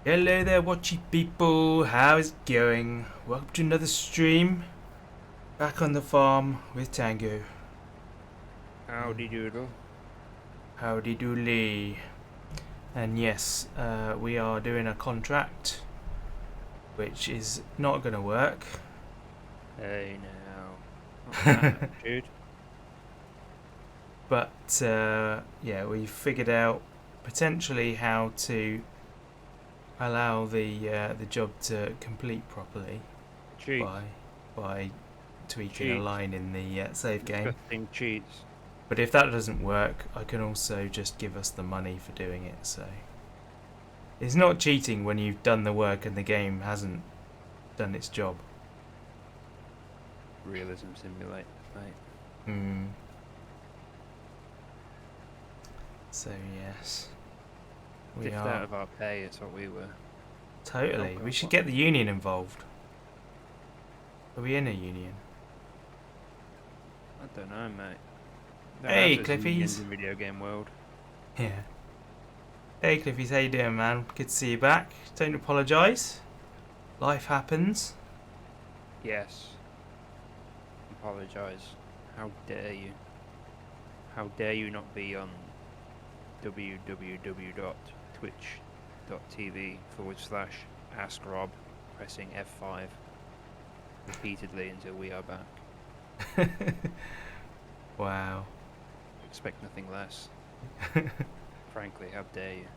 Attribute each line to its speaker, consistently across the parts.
Speaker 1: Hello there, watchy people. How is it going? Welcome to another stream. Back on the farm with Tango.
Speaker 2: Howdy doodle.
Speaker 1: Howdy doodly. And yes, we are doing a contract, which is not going to work.
Speaker 2: Hey now. Not that attitude.
Speaker 1: But yeah, we figured out potentially how to allow the job to complete properly
Speaker 2: Cheats.
Speaker 1: by tweaking a
Speaker 2: Cheats.
Speaker 1: line in the save game.
Speaker 2: Disgusting cheats.
Speaker 1: But if that doesn't work, I can also just give us the money for doing it, so... It's not cheating when you've done the work and the game hasn't done its job.
Speaker 2: Realism simulator, mate.
Speaker 1: Hmm. So, yes. We
Speaker 2: Dipped
Speaker 1: are...
Speaker 2: out of our pay, it's what we were.
Speaker 1: Totally. We should get the union involved. Are we in a union?
Speaker 2: I don't know, mate.
Speaker 1: Hey,
Speaker 2: There's unions
Speaker 1: Cliffies.
Speaker 2: in video game world.
Speaker 1: Yeah. Hey, Cliffies, how you doing, man? Good to see you back. Don't apologise. Life happens.
Speaker 2: Yes. Apologise. How dare you? How dare you not be on www.twitch.tv/AskRob pressing F5 repeatedly until we are back.
Speaker 1: Wow.
Speaker 2: Expect nothing less. Frankly, how dare you?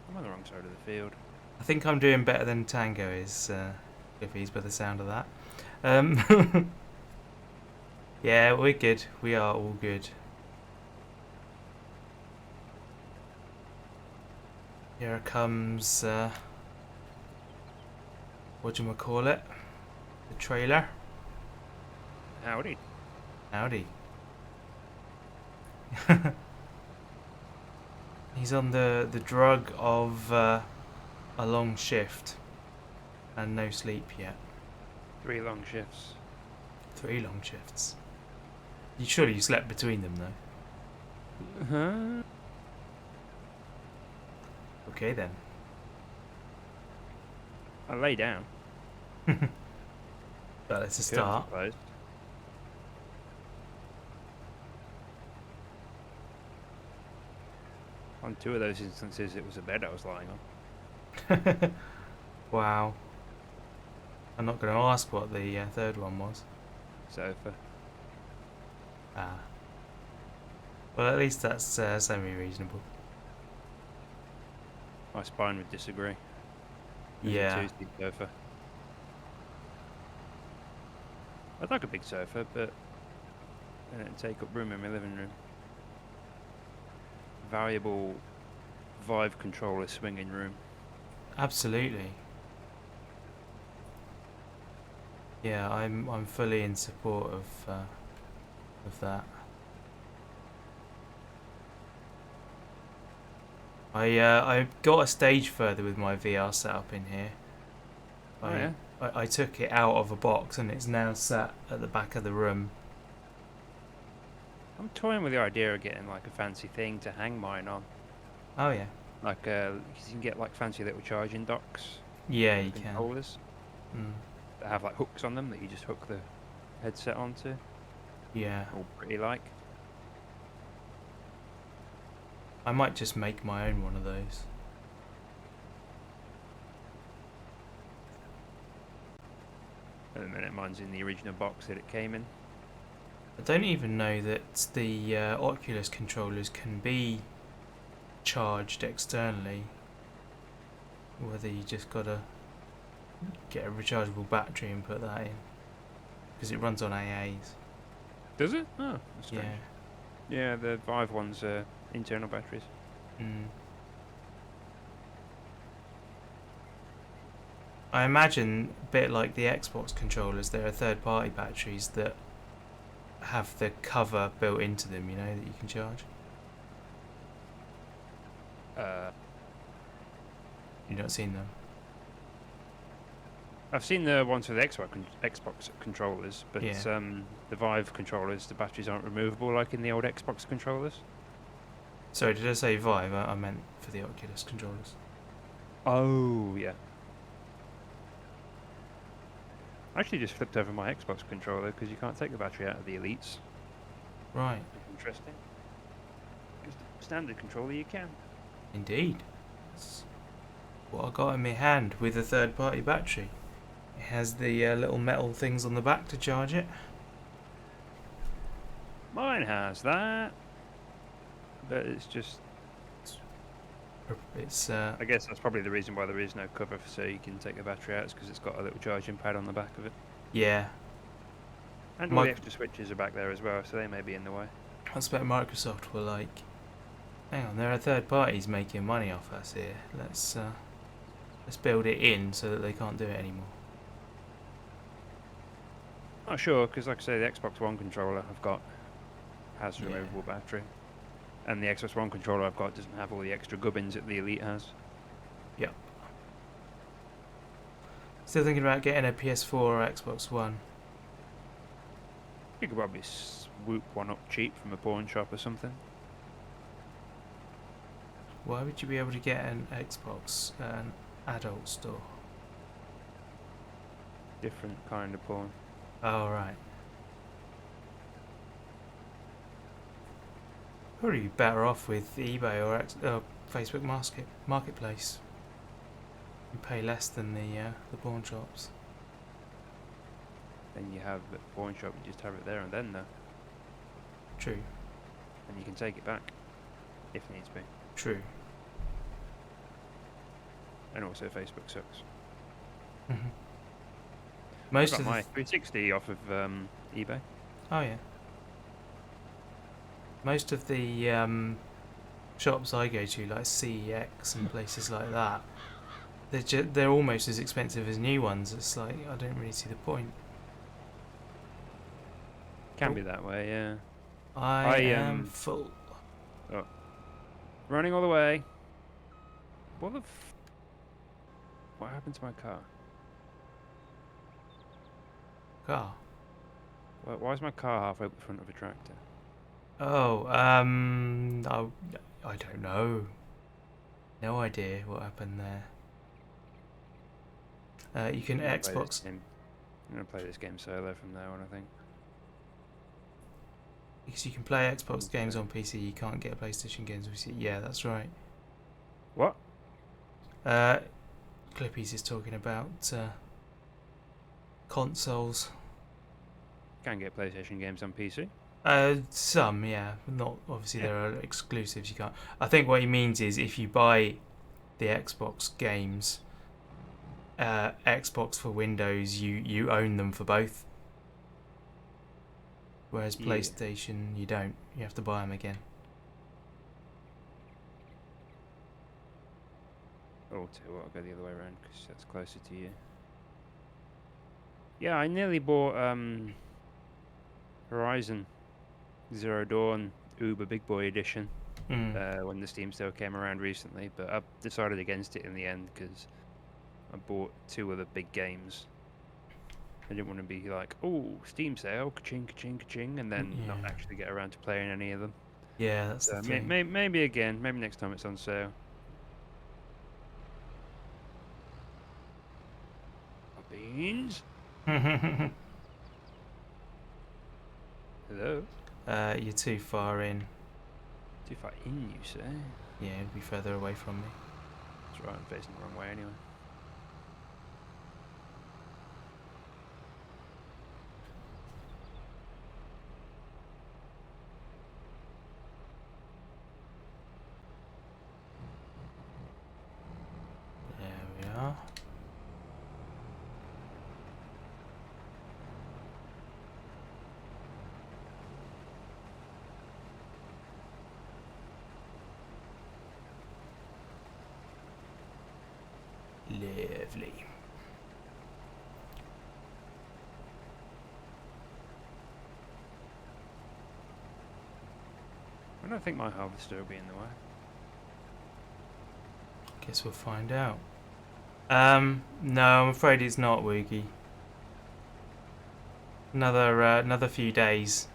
Speaker 2: I'm on the wrong side of the field.
Speaker 1: I think I'm doing better than Tango is, Cliffies, by the sound of that. Yeah, we're good. We are all good. Here comes, whatchamacallit? The trailer.
Speaker 2: Howdy.
Speaker 1: Howdy. He's on the drug of a long shift and no sleep yet.
Speaker 2: 3 long shifts.
Speaker 1: 3 long shifts. You surely you slept between them though.
Speaker 2: Huh?
Speaker 1: Okay then.
Speaker 2: I lay down.
Speaker 1: Well, it's a start.
Speaker 2: Closed. On 2 of those instances, it was a bed I was lying on.
Speaker 1: Wow. I'm not going to ask what the third one was.
Speaker 2: Sofa.
Speaker 1: Ah. Well, at least that's semi-reasonable.
Speaker 2: My spine would disagree.
Speaker 1: Yeah.
Speaker 2: A 2-seat sofa. I'd like a big sofa, but it'd take up room in my living room. Valuable Vive controller swinging room.
Speaker 1: Absolutely. Yeah, I'm fully in support of that. I got a stage further with my VR setup in here. I took it out of a box and it's now sat at the back of the room.
Speaker 2: I'm toying with the idea of getting like a fancy thing to hang mine on.
Speaker 1: Oh yeah.
Speaker 2: Like, cause you can get like fancy little charging docks.
Speaker 1: Yeah, you
Speaker 2: controllers
Speaker 1: can.
Speaker 2: that have like hooks on them that you just hook the headset onto.
Speaker 1: Yeah.
Speaker 2: All pretty like.
Speaker 1: I might just make my own one of those.
Speaker 2: At the minute, mine's in the original box that it came in.
Speaker 1: I don't even know that the Oculus controllers can be charged externally. Whether you just gotta get a rechargeable battery and put that in. Because it runs on AAs.
Speaker 2: Does it? Oh, that's strange.
Speaker 1: Yeah.
Speaker 2: Yeah, the Vive ones are internal batteries.
Speaker 1: I imagine a bit like the Xbox controllers, there are third-party batteries that have the cover built into them, you know, that you can charge. You've not seen them?
Speaker 2: I've seen the ones for the Xbox controllers, but
Speaker 1: Yeah.
Speaker 2: the Vive controllers, the batteries aren't removable like in the old Xbox controllers.
Speaker 1: Sorry, did I say Vive? I meant for the Oculus controllers.
Speaker 2: Oh, yeah. I actually just flipped over my Xbox controller because you can't take the battery out of the Elites.
Speaker 1: Right.
Speaker 2: Interesting. Just a standard controller you can.
Speaker 1: Indeed. That's what I got in my hand with a third-party battery. It has the little metal things on the back to charge it.
Speaker 2: Mine has that. But it's just...
Speaker 1: It's
Speaker 2: I guess that's probably the reason why there is no cover so you can take the battery out. It's because it's got a little charging pad on the back of it.
Speaker 1: yeah.
Speaker 2: And all the extra switches are back there as well, so they may be in the way.
Speaker 1: I expect Microsoft were like, hang on, there are third parties making money off us here. Let's build it in so that they can't do it anymore.
Speaker 2: Not sure, because like I say, the Xbox One controller I've got has
Speaker 1: Yeah.
Speaker 2: removable battery. And the Xbox One controller I've got doesn't have all the extra gubbins that the Elite has.
Speaker 1: Yep. Still thinking about getting a PS4 or Xbox One.
Speaker 2: You could probably swoop one up cheap from a pawn shop or something.
Speaker 1: Why would you be able to get an Xbox at an adult store?
Speaker 2: Different kind of pawn.
Speaker 1: Oh, right. Probably be better off with eBay or Facebook Marketplace. You pay less than the pawn shops.
Speaker 2: Then you have the pawn shop, you just have it there and then though.
Speaker 1: True.
Speaker 2: And you can take it back if needs be.
Speaker 1: True.
Speaker 2: And also Facebook sucks.
Speaker 1: Mm-hmm.
Speaker 2: I
Speaker 1: Most
Speaker 2: got
Speaker 1: of
Speaker 2: my 360 off of eBay.
Speaker 1: Oh yeah. Most of the shops I go to, like CEX and places like that, they're almost as expensive as new ones. It's like I don't really see the point.
Speaker 2: Can be that way, yeah.
Speaker 1: I am full.
Speaker 2: Oh. Running all the way. What happened to my car?
Speaker 1: Car.
Speaker 2: Why is my car halfway up the front of a tractor?
Speaker 1: Oh, I don't know. No idea what happened there. You can Xbox.
Speaker 2: I'm gonna play this game solo from now on, I think.
Speaker 1: Because you can play Xbox games on PC, you can't get PlayStation games on PC. Yeah, that's right.
Speaker 2: What?
Speaker 1: Clippies is talking about consoles.
Speaker 2: Can't get PlayStation games on PC.
Speaker 1: Some, yeah. Not obviously
Speaker 2: Yeah.
Speaker 1: there are exclusives you can't. I think what he means is if you buy the Xbox games, Xbox for Windows, you own them for both. Whereas
Speaker 2: Yeah.
Speaker 1: PlayStation, you don't. You have to buy them again.
Speaker 2: Oh, tell you what, I'll go the other way around because that's closer to you. Yeah, I nearly bought Horizon Zero Dawn Uber Big Boy Edition when the Steam sale came around recently, but I decided against it in the end because I bought two other big games. I didn't want to be like, oh, Steam sale, ka-ching, ka-ching, ka-ching, and then not
Speaker 1: Yeah.
Speaker 2: actually get around to playing any of them.
Speaker 1: Yeah, that's the thing.
Speaker 2: Maybe again, maybe next time it's on sale. Beans? Hello?
Speaker 1: You're too far in.
Speaker 2: Too far in, you say?
Speaker 1: Yeah, it'd be further away from me.
Speaker 2: That's right, I'm facing the wrong way anyway.
Speaker 1: There we are. Lovely.
Speaker 2: I don't think my harvester will be in the way.
Speaker 1: Guess we'll find out. No, I'm afraid it's not, Woogie. Another few days.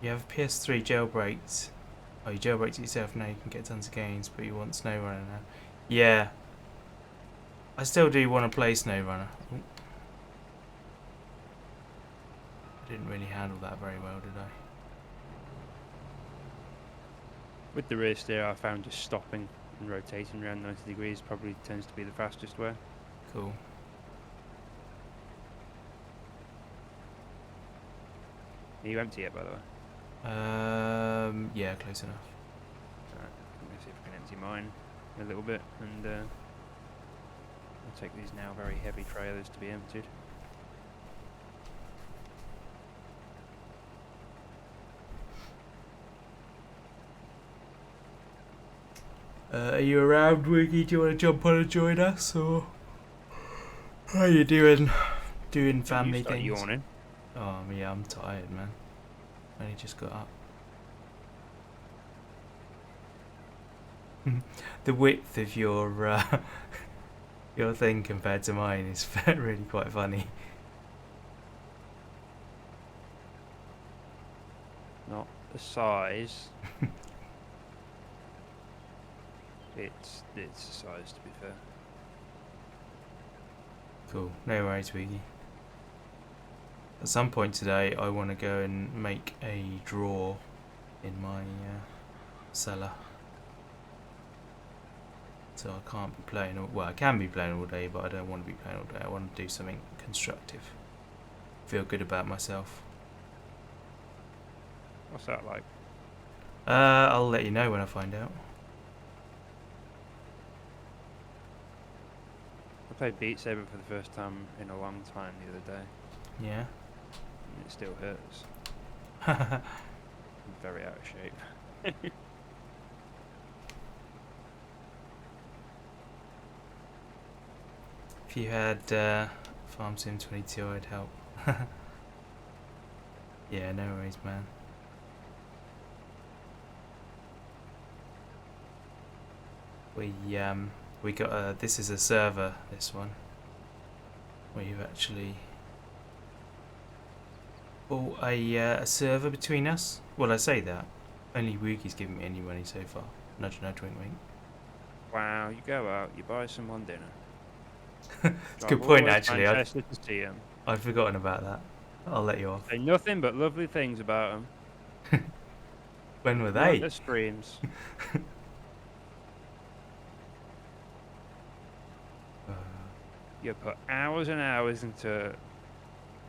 Speaker 1: You have PS3 jailbreaked. Oh, you jailbreaked it yourself now. You can get tons of games, but you want SnowRunner now. Yeah. I still do want to play SnowRunner. Ooh. I didn't really handle that very well, did I?
Speaker 2: With the rear steer, I found just stopping and rotating around 90 degrees probably tends to be the fastest way.
Speaker 1: Cool.
Speaker 2: Are you empty yet, by the way?
Speaker 1: Yeah, close enough.
Speaker 2: Alright, I'm going to see if I can empty mine a little bit, and I'll take these now very heavy trailers to be emptied.
Speaker 1: Are you around, Wiggy? Do you want to jump on and join us, or how are you doing? Doing family
Speaker 2: you start
Speaker 1: things?
Speaker 2: Yawning.
Speaker 1: Oh, yeah, I'm tired, man. I only just got up. The width of your your thing compared to mine is really quite funny.
Speaker 2: Not the size. It's the size, to be fair.
Speaker 1: Cool. No worries, Wiggy. At some point today, I want to go and make a drawer in my cellar. So I can't be playing all, well, I can be playing all day, but I don't want to be playing all day. I want to do something constructive. Feel good about myself.
Speaker 2: What's that like?
Speaker 1: I'll let you know when I find out.
Speaker 2: I played Beat Saber for the first time in a long time the other day.
Speaker 1: Yeah.
Speaker 2: And it still hurts. I'm very out of shape.
Speaker 1: If you had Farm Sim 22, I'd help. Yeah, no worries, man. We got this is a server, this one. We've actually bought a server between us. Well, I say that. Only Wookie's given me any money so far. Nudge, nudge, wink, wink.
Speaker 2: Wow, you go out, you buy someone dinner.
Speaker 1: It's a good point, actually.
Speaker 2: Manchester to see him.
Speaker 1: I'd forgotten about that. I'll let you off.
Speaker 2: Say nothing but lovely things about him.
Speaker 1: When were
Speaker 2: Not
Speaker 1: they?
Speaker 2: the streams. You put hours and hours into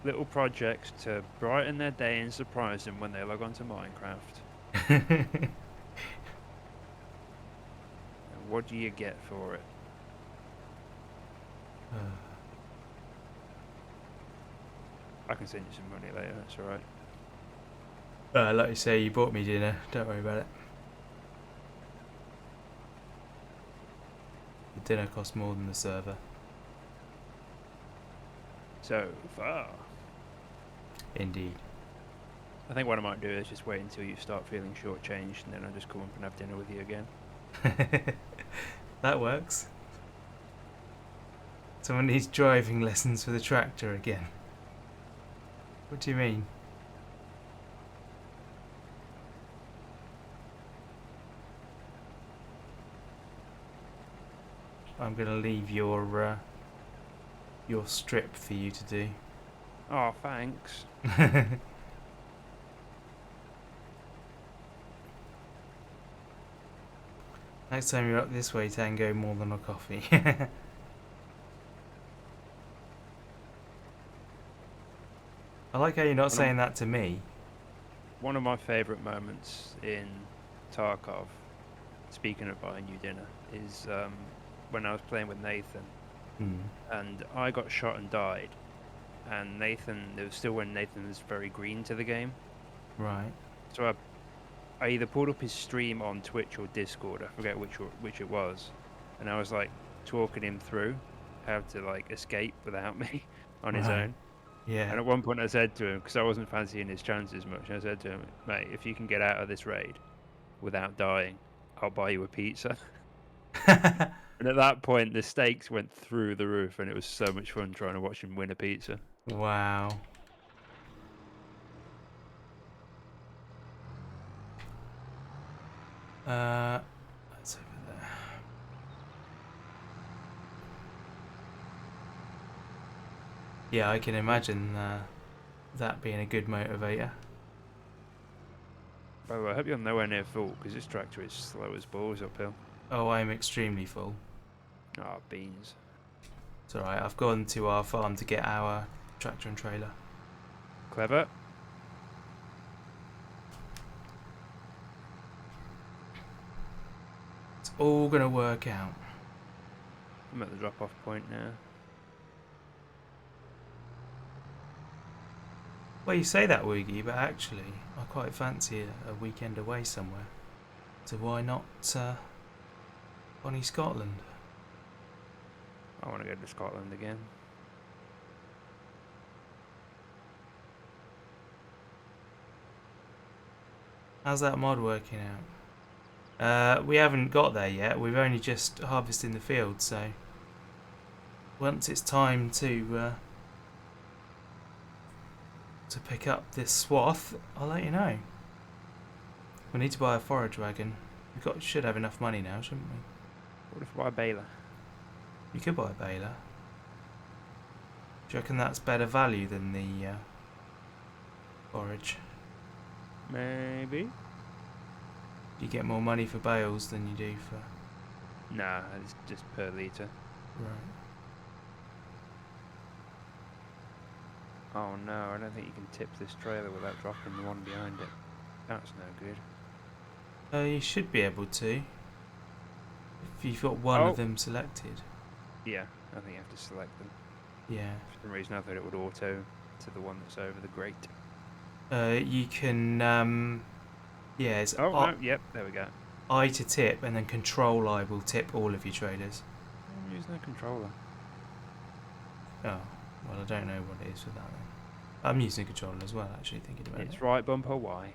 Speaker 2: little projects to brighten their day and surprise them when they log on to Minecraft. And what do you get for it? I can send you some money later, that's alright.
Speaker 1: Like you say, you bought me dinner. Don't worry about it. The dinner costs more than the server.
Speaker 2: So far.
Speaker 1: Indeed.
Speaker 2: I think what I might do is just wait until you start feeling shortchanged and then I'll just come up and have dinner with you again.
Speaker 1: That works. Someone needs driving lessons for the tractor again. What do you mean? I'm gonna leave your strip for you to do.
Speaker 2: Oh, thanks.
Speaker 1: Next time you're up this way, Tango, more than a coffee. I like how you're not saying that to me.
Speaker 2: One of my favourite moments in Tarkov, speaking of buying you dinner, is when I was playing with Nathan. And I got shot and died. And Nathan, it was still when Nathan was very green to the game.
Speaker 1: Right.
Speaker 2: So I either pulled up his stream on Twitch or Discord, I forget which it was. And I was like talking him through how to like escape without me on his own.
Speaker 1: Yeah.
Speaker 2: And at one point I said to him, because I wasn't fancying his chances much, I said to him, mate, if you can get out of this raid without dying, I'll buy you a pizza. And at that point, the stakes went through the roof, and it was so much fun trying to watch him win a pizza.
Speaker 1: Wow. That's over there. Yeah, I can imagine that being a good motivator.
Speaker 2: By the way, I hope you're nowhere near full, because this tractor is slow as balls uphill.
Speaker 1: Oh, I'm extremely full.
Speaker 2: Ah, beans.
Speaker 1: It's alright, I've gone to our farm to get our tractor and trailer.
Speaker 2: Clever.
Speaker 1: It's all gonna work out.
Speaker 2: I'm at the drop-off point now.
Speaker 1: Well, you say that, Woogie, but actually, I quite fancy a weekend away somewhere. So why not Bonnie Scotland?
Speaker 2: I want to go to Scotland again.
Speaker 1: How's that mod working out? We haven't got there yet. We've only just harvested the field, so once it's time to pick up this swath, I'll let you know. We need to buy a forage wagon. Should have enough money now, shouldn't we?
Speaker 2: What if I buy a baler?
Speaker 1: You could buy a baler. Do you reckon that's better value than the forage?
Speaker 2: Maybe.
Speaker 1: You get more money for bales than you do for...
Speaker 2: Nah, it's just per litre.
Speaker 1: Right.
Speaker 2: Oh no, I don't think you can tip this trailer without dropping the one behind it. That's no good.
Speaker 1: You should be able to. If you've got one of them selected.
Speaker 2: Yeah, I think you have to select them.
Speaker 1: Yeah.
Speaker 2: For some reason I thought it would auto to the one that's over the grate.
Speaker 1: You can... yeah, it's
Speaker 2: no, yep, there we go.
Speaker 1: I to tip, and then Control I will tip all of your traders.
Speaker 2: I'm using a controller.
Speaker 1: Oh, well, I don't know what it is for that then. I'm using a controller as well, actually, thinking about it.
Speaker 2: It's right bumper Y.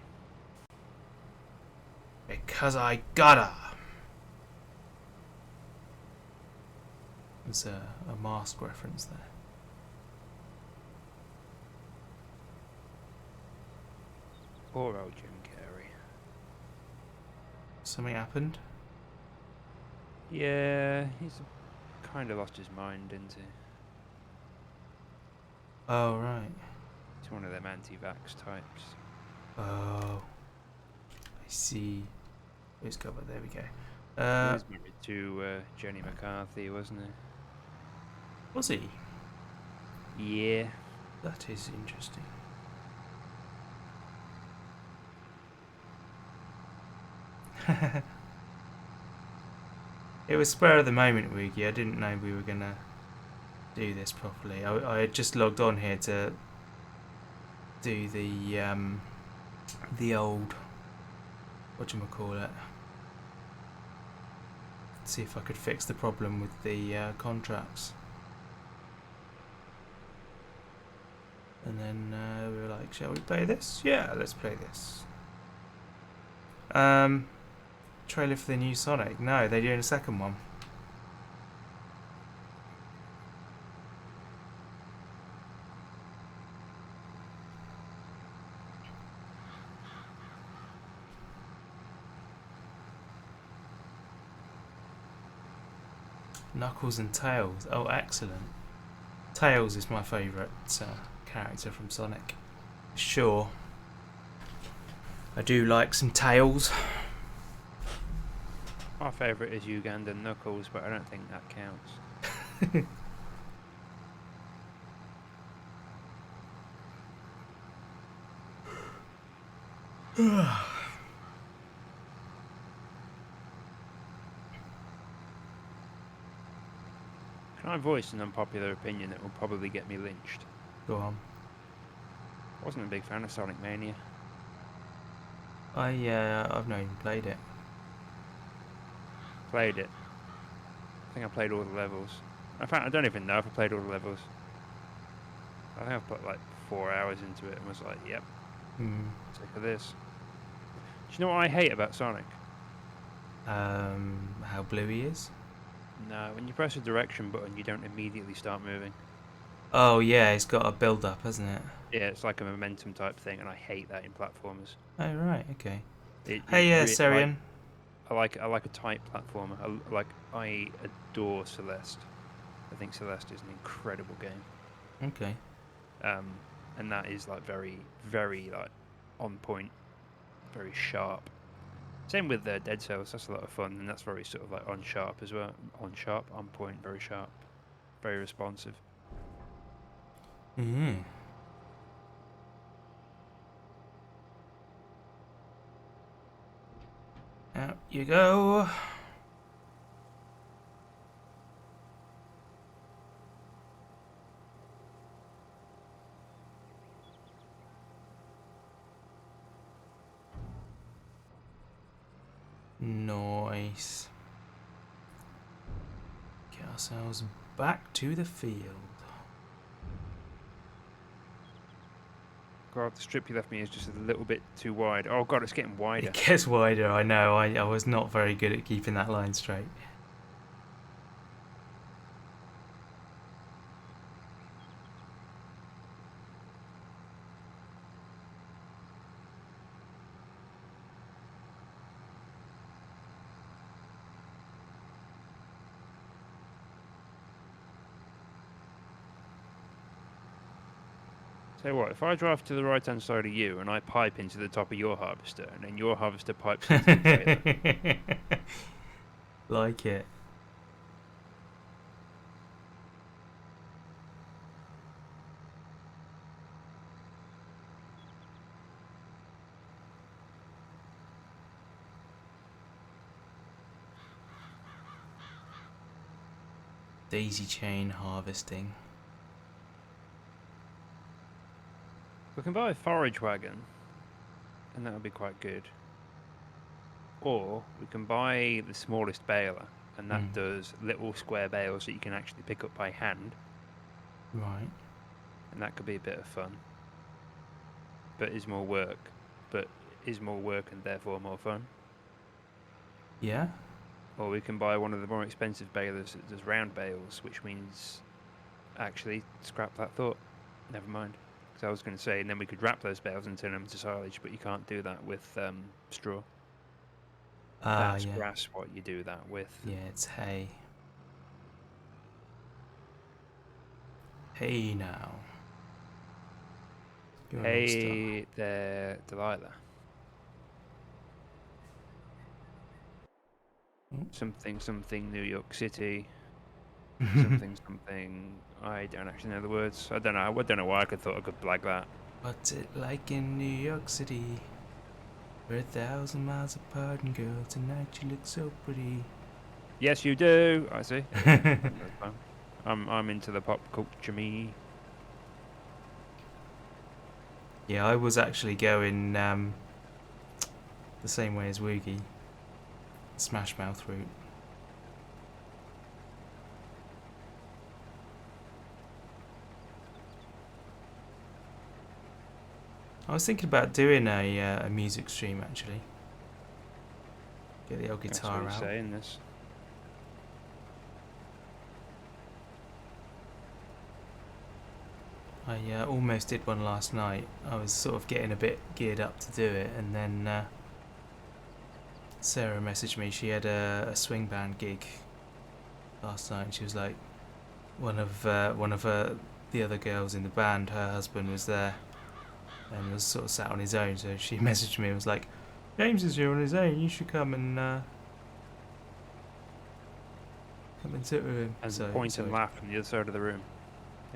Speaker 1: Because I gotta! There's a mask reference there.
Speaker 2: Poor old Jim Carrey.
Speaker 1: Something happened?
Speaker 2: Yeah, he's kind of lost his mind, isn't he?
Speaker 1: Oh, right.
Speaker 2: He's one of them anti-vax types.
Speaker 1: Oh. I see. Who's covered? There we go.
Speaker 2: He was married to Jenny McCarthy, wasn't he?
Speaker 1: Was he?
Speaker 2: Yeah.
Speaker 1: That is interesting. It was spur of the moment, Woogie. I didn't know we were gonna do this properly. I had just logged on here to do the old, whatchamacallit, see if I could fix the problem with the contracts. And then we were like, shall we play this? Yeah, let's play this. Trailer for the new Sonic. No, they're doing a second one. Knuckles and Tails. Oh, excellent. Tails is my favourite character from Sonic. Sure. I do like some Tails.
Speaker 2: My favourite is Ugandan Knuckles, but I don't think that counts. Can I voice an unpopular opinion that will probably get me lynched?
Speaker 1: Go on.
Speaker 2: Wasn't a big fan of Sonic Mania.
Speaker 1: I've not even played it.
Speaker 2: Played it. I think I played all the levels. In fact, I don't even know if I played all the levels. I think I've put like 4 hours into it and was like, yep, sick of this. Do you know what I hate about Sonic?
Speaker 1: How blue he is?
Speaker 2: No, when you press a direction button, you don't immediately start moving.
Speaker 1: Oh yeah, it's got a build up, hasn't it?
Speaker 2: Yeah, it's like a momentum type thing, and I hate that in platformers.
Speaker 1: Oh right, okay.
Speaker 2: Hey,
Speaker 1: Sarian.
Speaker 2: I like a tight platformer. I adore Celeste. I think Celeste is an incredible game.
Speaker 1: Okay.
Speaker 2: And that is like very, very like on point, very sharp. Same with the Dead Cells. That's a lot of fun, and that's very sort of like on sharp as well. On sharp, on point, very sharp, very responsive.
Speaker 1: Mm. Out you go. Nice. Get ourselves back to the field.
Speaker 2: God, the strip you left me is just a little bit too wide. Oh God, it's getting wider.
Speaker 1: It gets wider, I know. I was not very good at keeping that line straight.
Speaker 2: Tell you what, if I drive to the right-hand side of you and I pipe into the top of your harvester, and then your harvester pipes into the trailer.
Speaker 1: Like it. Daisy chain harvesting.
Speaker 2: We can buy a forage wagon, and that would be quite good. Or we can buy the smallest baler, and that does little square bales that you can actually pick up by hand.
Speaker 1: Right.
Speaker 2: And that could be a bit of fun. But is more work. But is more work and therefore more fun.
Speaker 1: Yeah.
Speaker 2: Or we can buy one of the more expensive balers that does round bales, which means actually scrap that thought. Never mind. Because I was going to say, and then we could wrap those bales and turn them into silage, but you can't do that with straw. That's
Speaker 1: Yeah.
Speaker 2: grass what you do that with.
Speaker 1: Yeah, it's hay. Hey now.
Speaker 2: Hey there, Delilah. Something New York City. something I don't actually know the words. I don't know why I thought I could blag that.
Speaker 1: What's it like in New York City? We're 1,000 miles apart, and girl, tonight you look so pretty.
Speaker 2: Yes, you do. I see. I'm into the pop culture me.
Speaker 1: Yeah, I was actually going the same way as Woogie. Smash Mouth route. I was thinking about doing a music stream actually. Get the old guitar
Speaker 2: That's what
Speaker 1: out.
Speaker 2: you're saying this.
Speaker 1: I almost did one last night. I was sort of getting a bit geared up to do it, and then Sarah messaged me. She had a swing band gig last night, and she was like, one of the other girls in the band, her husband was there, and was sort of sat on his own. So she messaged me and was like, "James is here on his own. You should come and sit with him."
Speaker 2: And point and laugh from the other side of the room.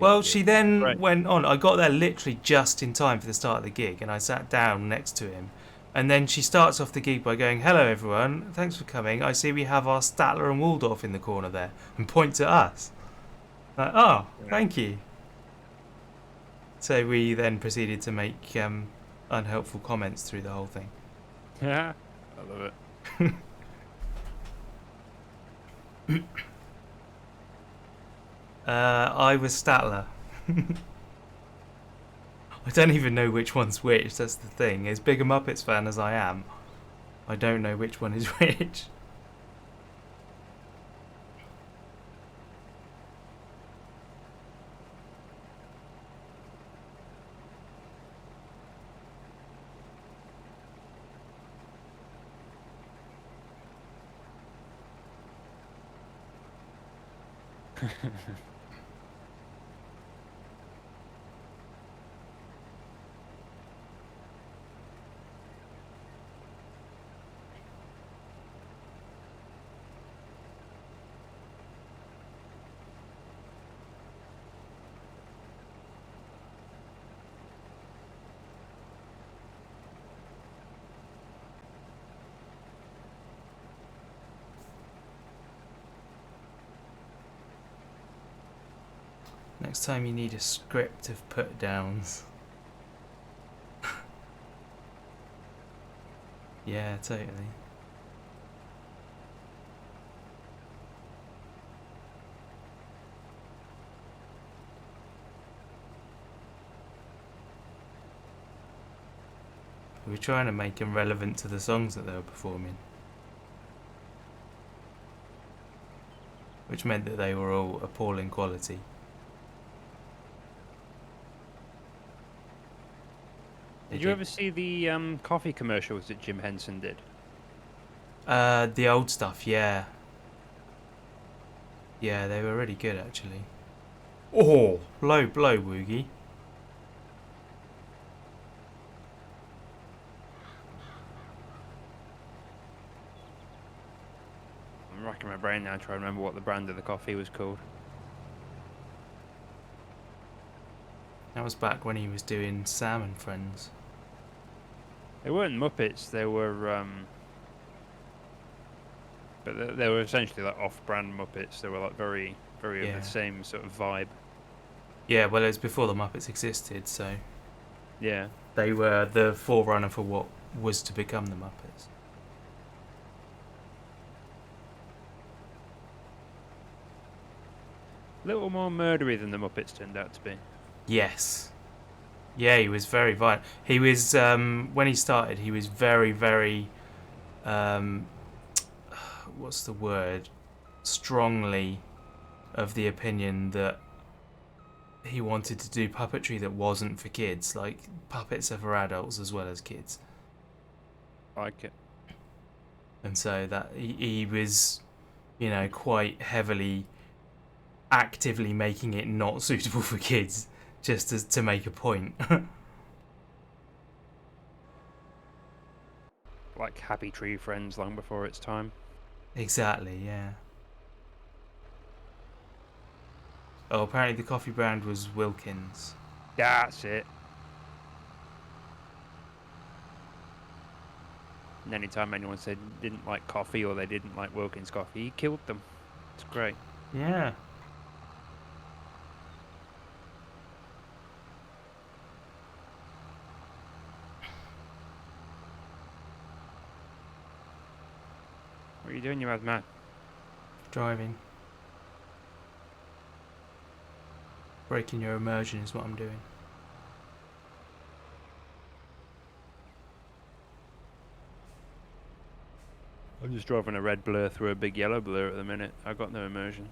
Speaker 1: Well, she then went on. I got there literally just in time for the start of the gig, and I sat down next to him. And then she starts off the gig by going, "Hello, everyone. Thanks for coming. I see we have our Statler and Waldorf in the corner there," and points at us. Like, "Oh, thank you." So we then proceeded to make unhelpful comments through the whole thing.
Speaker 2: Yeah, I love it.
Speaker 1: I was Statler. I don't even know which one's which, that's the thing. As big a Muppets fan as I am, I don't know which one is which. Next time you need a script of put downs. Yeah, totally. We were trying to make them relevant to the songs that they were performing, which meant that they were all appalling quality.
Speaker 2: Did you ever see the coffee commercials that Jim Henson did?
Speaker 1: The old stuff, yeah. Yeah, they were really good actually. Oh, low blow, Woogie.
Speaker 2: I'm racking my brain now trying to remember what the brand of the coffee was called.
Speaker 1: That was back when he was doing Sam and Friends.
Speaker 2: They weren't Muppets, they were but they were essentially like off-brand Muppets. They were like very of
Speaker 1: Yeah.
Speaker 2: the same sort of vibe.
Speaker 1: Yeah, well, it was before the Muppets existed, so
Speaker 2: Yeah.
Speaker 1: they were the forerunner for what was to become the Muppets.
Speaker 2: A little more murdery than the Muppets turned out to be.
Speaker 1: Yes. Yeah, he was very violent. He was, when he started, he was very, what's the word? Strongly of the opinion that he wanted to do puppetry that wasn't for kids. Like, puppets are for adults as well as kids.
Speaker 2: I like it.
Speaker 1: And so that he was, quite heavily actively making it not suitable for kids just to make a point.
Speaker 2: Like Happy Tree Friends long before its time.
Speaker 1: Exactly, yeah. Oh, apparently the coffee brand was Wilkins.
Speaker 2: That's it. And anytime anyone said didn't like coffee or they didn't like Wilkins coffee, he killed them. It's great.
Speaker 1: Yeah.
Speaker 2: What are you doing, you mad man?
Speaker 1: Driving. Breaking your immersion is what I'm doing.
Speaker 2: I'm just driving a red blur through a big yellow blur at the minute. I've got no immersion.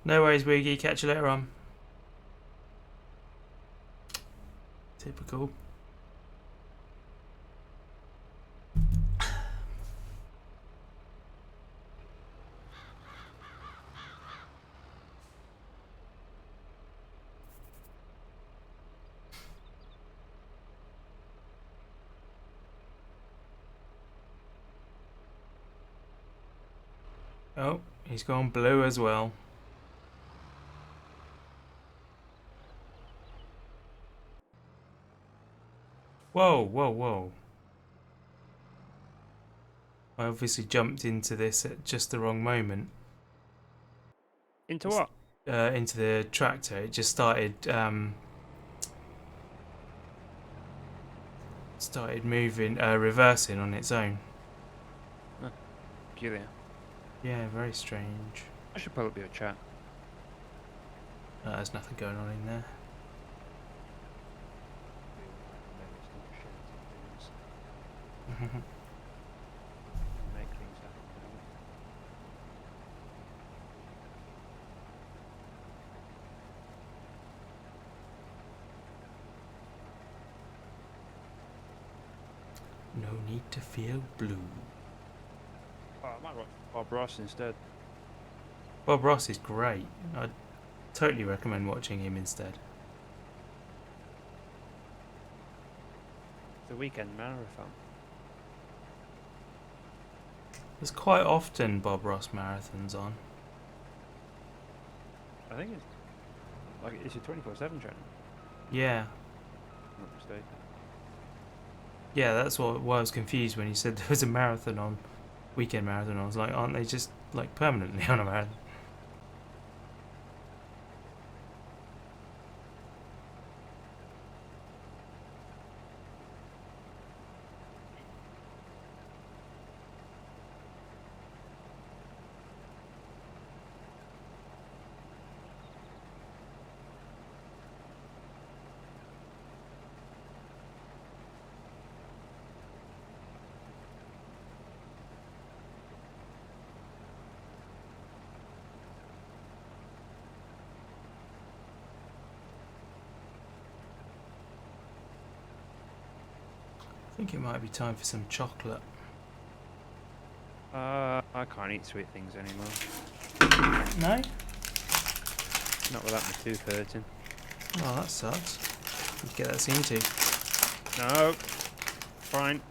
Speaker 1: No worries, Woogie. Catch you later on. Typical. Oh, he's gone blue as well. Whoa, whoa, whoa. I obviously jumped into this at just the wrong moment.
Speaker 2: Into what?
Speaker 1: Into the tractor. It just started moving, reversing on its own.
Speaker 2: Peculiar.
Speaker 1: Yeah, very strange.
Speaker 2: I should pull up your chat.
Speaker 1: There's nothing going on in there.
Speaker 2: Make things happen.
Speaker 1: No need to feel blue.
Speaker 2: Oh, I might watch Bob Ross instead.
Speaker 1: Bob Ross is great. I'd totally recommend watching him instead.
Speaker 2: The Weekend Marathon.
Speaker 1: There's quite often Bob Ross marathons on.
Speaker 2: I think it's like it's a 24/7 channel.
Speaker 1: Yeah.
Speaker 2: If I'm not mistaken.
Speaker 1: Yeah, that's why I was confused when you said there was a marathon on, weekend marathon. I was like, aren't they just like permanently on a marathon? I think it might be time for some chocolate.
Speaker 2: I can't eat sweet things anymore.
Speaker 1: No?
Speaker 2: Not without my tooth hurting.
Speaker 1: Oh, that sucks. You get that seen to.
Speaker 2: No. Fine.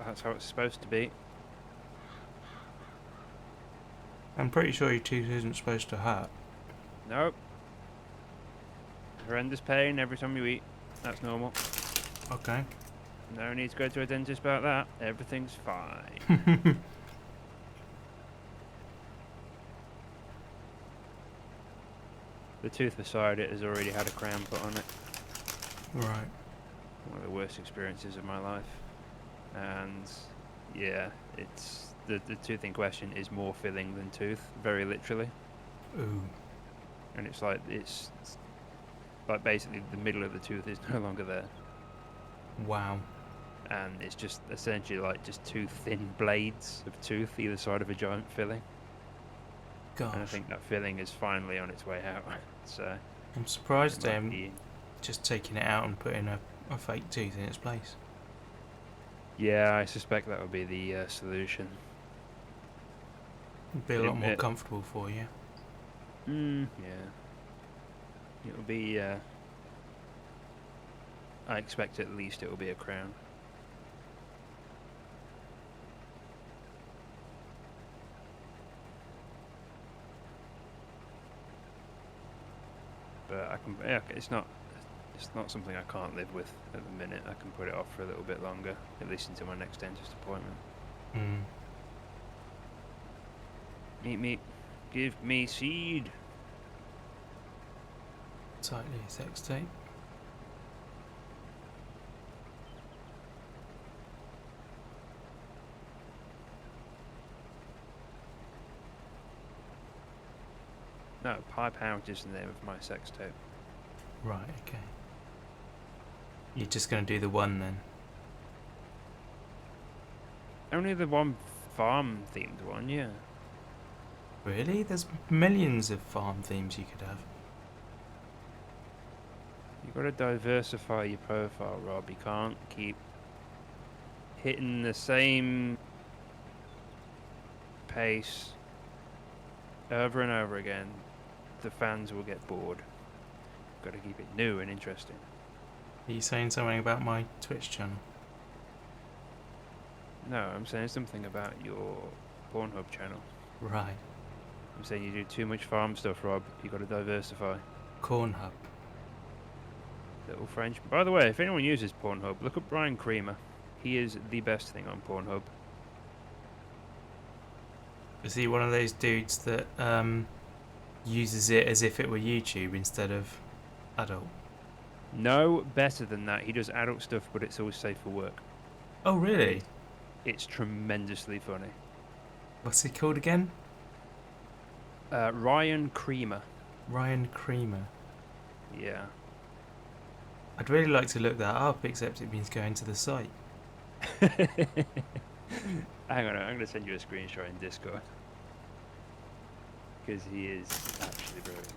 Speaker 2: That's how it's supposed to be.
Speaker 1: I'm pretty sure your tooth isn't supposed to hurt.
Speaker 2: Nope. Horrendous pain every time you eat. That's normal.
Speaker 1: Okay.
Speaker 2: No need to go to a dentist about that. Everything's fine. The tooth beside it has already had a crown put on it.
Speaker 1: Right.
Speaker 2: One of the worst experiences of my life. And yeah, it's the tooth in question is more filling than tooth, very literally.
Speaker 1: Ooh.
Speaker 2: And it's like basically the middle of the tooth is no longer there.
Speaker 1: Wow.
Speaker 2: And it's just essentially like just two thin blades of tooth either side of a giant filling.
Speaker 1: Gosh.
Speaker 2: And I think that filling is finally on its way out. So
Speaker 1: I'm surprised they haven't just taken it out and putting a fake tooth in its place.
Speaker 2: Yeah, I suspect that would be the solution.
Speaker 1: It'd be a lot more comfortable for you.
Speaker 2: Yeah. It'll be, I expect at least it will be a crown. But it's not something I can't live with at the minute. I can put it off for a little bit longer, at least until my next dentist appointment. Meet, give me seed.
Speaker 1: Tightly sex tape.
Speaker 2: No, pipe out is the name of my sex tape.
Speaker 1: Right, okay. You're just going to do the one then?
Speaker 2: Only the one farm-themed one, yeah.
Speaker 1: Really? There's millions of farm themes you could have.
Speaker 2: You've got to diversify your profile, Rob. You can't keep hitting the same pace over and over again. The fans will get bored. Got to keep it new and interesting.
Speaker 1: Are you saying something about my Twitch channel?
Speaker 2: No, I'm saying something about your Pornhub channel.
Speaker 1: Right.
Speaker 2: I'm saying you do too much farm stuff, Rob. You got to diversify.
Speaker 1: Cornhub.
Speaker 2: Little French. By the way, if anyone uses Pornhub, look up Brian Creamer. He is the best thing on Pornhub.
Speaker 1: Is he one of those dudes that uses it as if it were YouTube instead of adult?
Speaker 2: No, better than that. He does adult stuff, but it's always safe for work.
Speaker 1: Oh, really?
Speaker 2: It's tremendously funny.
Speaker 1: What's he called again?
Speaker 2: Ryan Creamer.
Speaker 1: Ryan Creamer.
Speaker 2: Yeah.
Speaker 1: I'd really like to look that up, except it means going to the site.
Speaker 2: Hang on, I'm going to send you a screenshot in Discord. Because he is actually brilliant.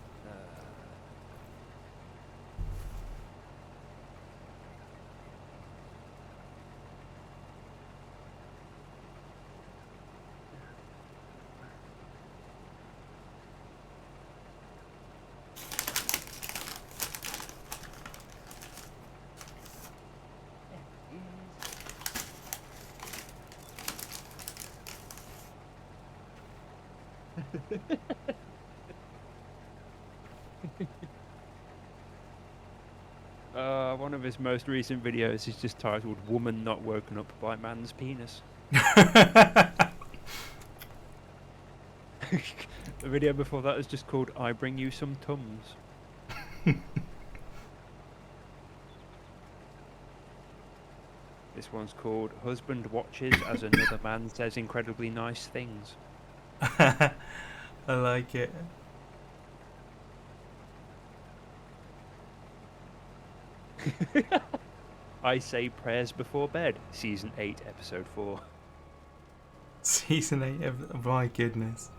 Speaker 2: One of his most recent videos is just titled "Woman Not Woken Up by Man's Penis." The video before that is just called "I Bring You Some Tums." This one's called "Husband Watches as Another Man Says Incredibly Nice Things."
Speaker 1: I like it.
Speaker 2: I Say Prayers Before Bed, Season 8, Episode 4.
Speaker 1: Season 8 of... My goodness.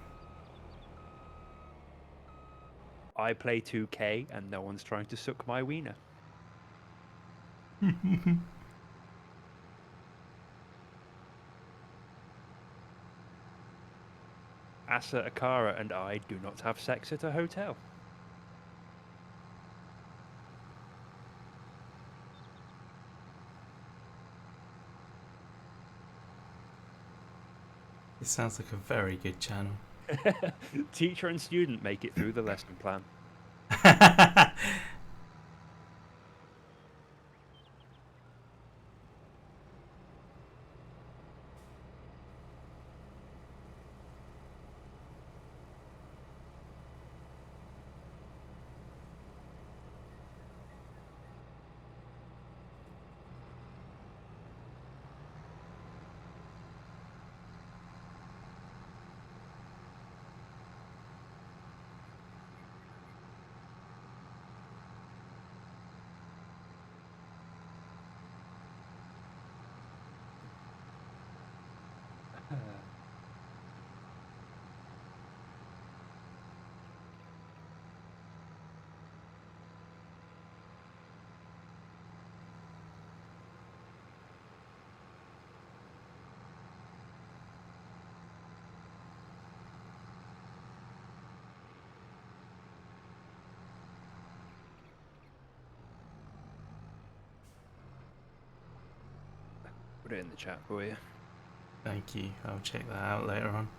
Speaker 2: I play 2K and no one's trying to suck my wiener. Asa Akara and I do not have sex at a hotel.
Speaker 1: It sounds like a very good channel.
Speaker 2: Teacher and student make it through the lesson plan. Put it in the chat for you.
Speaker 1: Thank you. I'll check that out later on.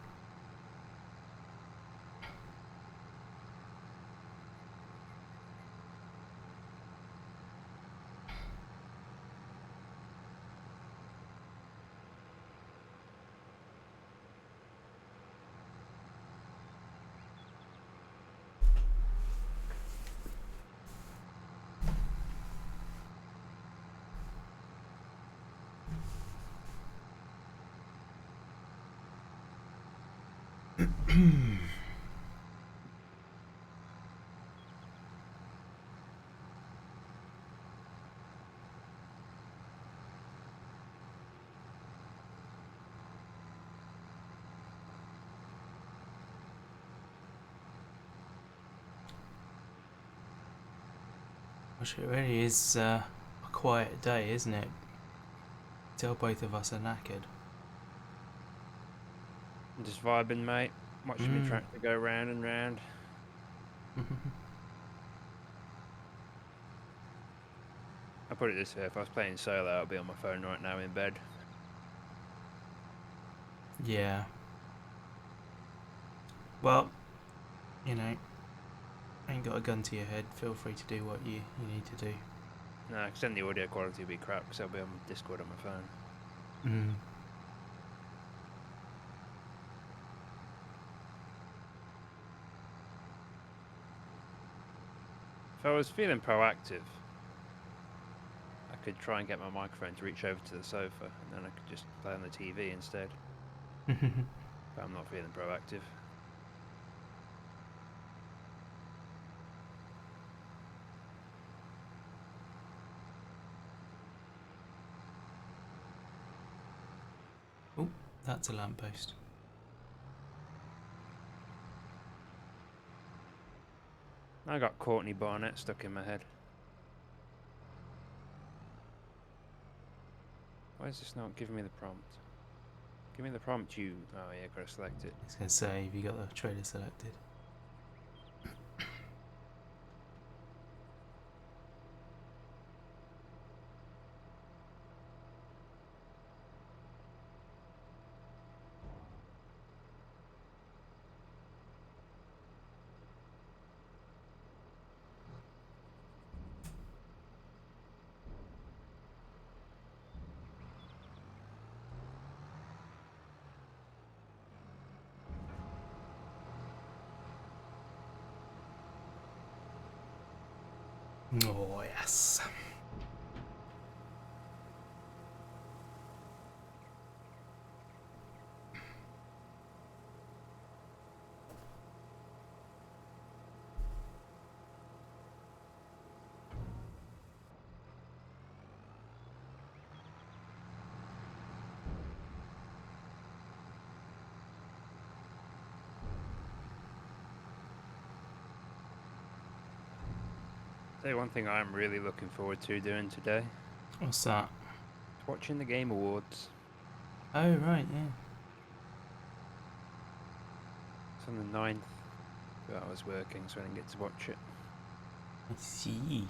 Speaker 1: Gosh, it really is a quiet day, isn't it? Tell both of us are knackered.
Speaker 2: I'm just vibing, mate. Watching me tractor go round and round. I'll put it this way, if I was playing solo, I'd be on my phone right now in bed.
Speaker 1: Yeah. Well, you know, ain't got a gun to your head. Feel free to do what you need to do.
Speaker 2: No, because then the audio quality will be crap, because I'll be on Discord on my phone. If I was feeling proactive, I could try and get my microphone to reach over to the sofa, and then I could just play on the TV instead. But I'm not feeling proactive.
Speaker 1: Oh, that's a lamppost.
Speaker 2: I got Courtney Barnett stuck in my head. Why is this not giving me the prompt? Give me the prompt, you... Oh yeah, gotta select it.
Speaker 1: I was going to say, have you got the trailer selected? Oh, yes.
Speaker 2: Say one thing I'm really looking forward to doing today.
Speaker 1: What's that?
Speaker 2: Watching the Game Awards.
Speaker 1: Oh, right, yeah.
Speaker 2: It's on the 9th, but I was working, so I didn't get to watch it.
Speaker 1: I see.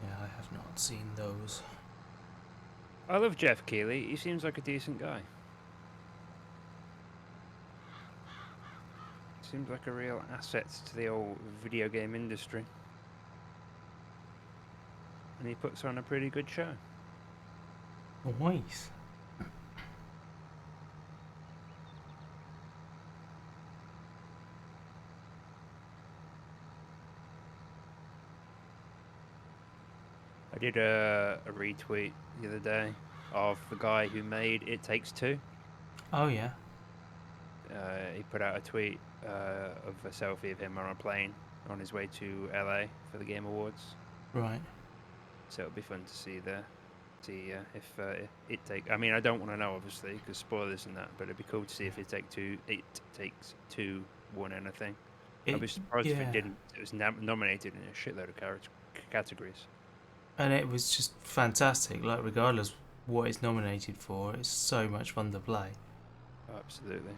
Speaker 1: Yeah, I have not seen those.
Speaker 2: I love Jeff Keighley. He seems like a decent guy. Seems like a real asset to the old video game industry. And he puts on a pretty good show.
Speaker 1: Nice.
Speaker 2: I did a retweet the other day of the guy who made It Takes Two.
Speaker 1: Oh, yeah.
Speaker 2: He put out a tweet of a selfie of him on a plane on his way to LA for the Game Awards.
Speaker 1: Right.
Speaker 2: So it'll be fun to see if it take. I mean, I don't want to know obviously because spoilers and that, but it'd be cool to see if It Takes Two won anything. I'd be surprised if it didn't. It was nominated in a shitload of categories.
Speaker 1: And it was just fantastic. Like, regardless what it's nominated for, it's so much fun to play.
Speaker 2: Oh, absolutely.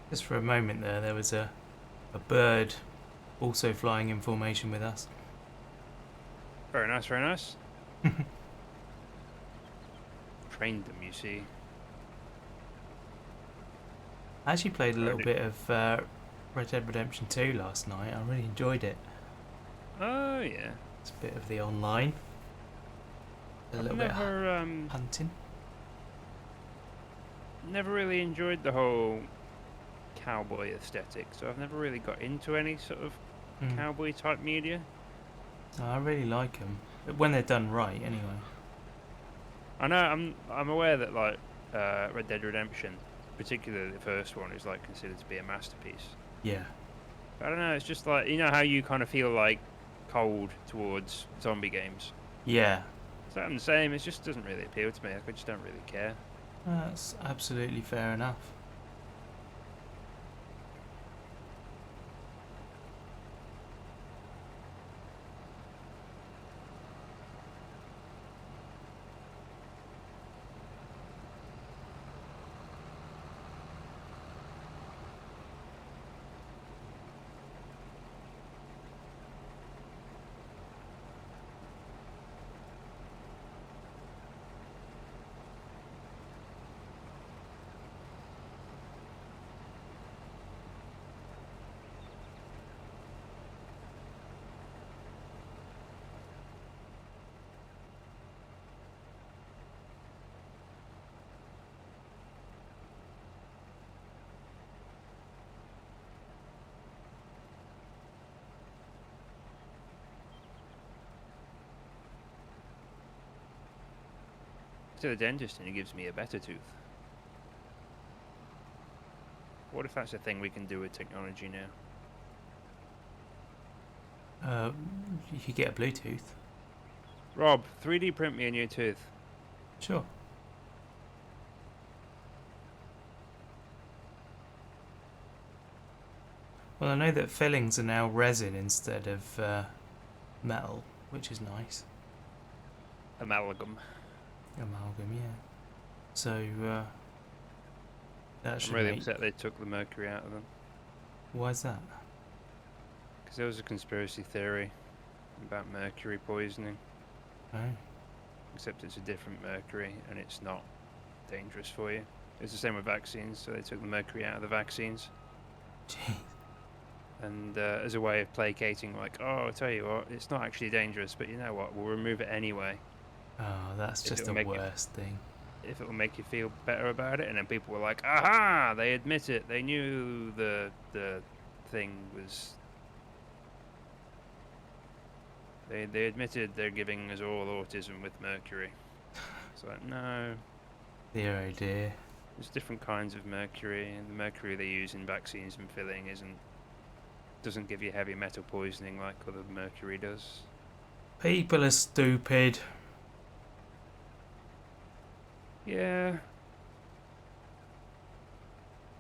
Speaker 1: Just for a moment there was a bird also flying in formation with us.
Speaker 2: Very nice, very nice. Trained them, you see.
Speaker 1: I actually played a little bit of Red Dead Redemption 2 last night. I really enjoyed it.
Speaker 2: Oh yeah.
Speaker 1: It's a bit of the online. A little bit of hunting.
Speaker 2: Never really enjoyed the whole cowboy aesthetic, so I've never really got into any sort of cowboy type media.
Speaker 1: I really like them when they're done right. Anyway.
Speaker 2: I know I'm aware that like Red Dead Redemption, particularly the first one, is like considered to be a masterpiece.
Speaker 1: Yeah.
Speaker 2: But I don't know. It's just like, you know how you kind of feel like cold towards zombie games.
Speaker 1: Yeah.
Speaker 2: So I'm the same. It just doesn't really appeal to me. Like, I just don't really care.
Speaker 1: That's absolutely fair enough.
Speaker 2: to the dentist and he gives me a better tooth. What if that's a thing we can do with technology now?
Speaker 1: You could get a Bluetooth.
Speaker 2: Rob, 3D print me a new tooth.
Speaker 1: Sure. Well, I know that fillings are now resin instead of metal, which is nice.
Speaker 2: Amalgam.
Speaker 1: Amalgam, yeah. So that should
Speaker 2: I'm really
Speaker 1: make...
Speaker 2: upset they took the mercury out of them.
Speaker 1: Why is that?
Speaker 2: Because there was a conspiracy theory about mercury poisoning.
Speaker 1: Oh.
Speaker 2: Except it's a different mercury and it's not dangerous for you. It's the same with vaccines, so they took the mercury out of the vaccines.
Speaker 1: Jeez.
Speaker 2: And as a way of placating, like, oh, I'll tell you what, it's not actually dangerous, but you know what, we'll remove it anyway.
Speaker 1: Oh, that's just the worst thing.
Speaker 2: If it will make you feel better about it, and then people were like, aha, they admit it, they knew the thing was... They admitted they're giving us all autism with mercury. It's like, no.
Speaker 1: Dear oh dear.
Speaker 2: There's different kinds of mercury, and the mercury they use in vaccines and filling doesn't give you heavy metal poisoning like other mercury does.
Speaker 1: People are stupid.
Speaker 2: Yeah.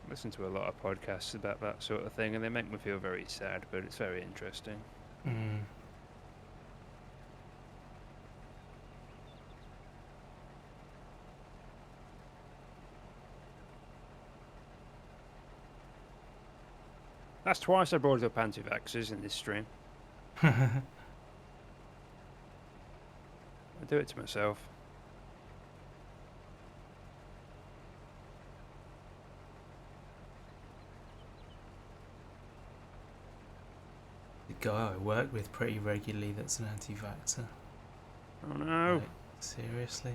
Speaker 2: I listen to a lot of podcasts about that sort of thing, and they make me feel very sad, but it's very interesting.
Speaker 1: Mm.
Speaker 2: That's twice I brought up anti-vaxxers in this stream. I do it to myself.
Speaker 1: The guy I work with pretty regularly that's an anti-vaxxer.
Speaker 2: Oh no.
Speaker 1: Like, seriously?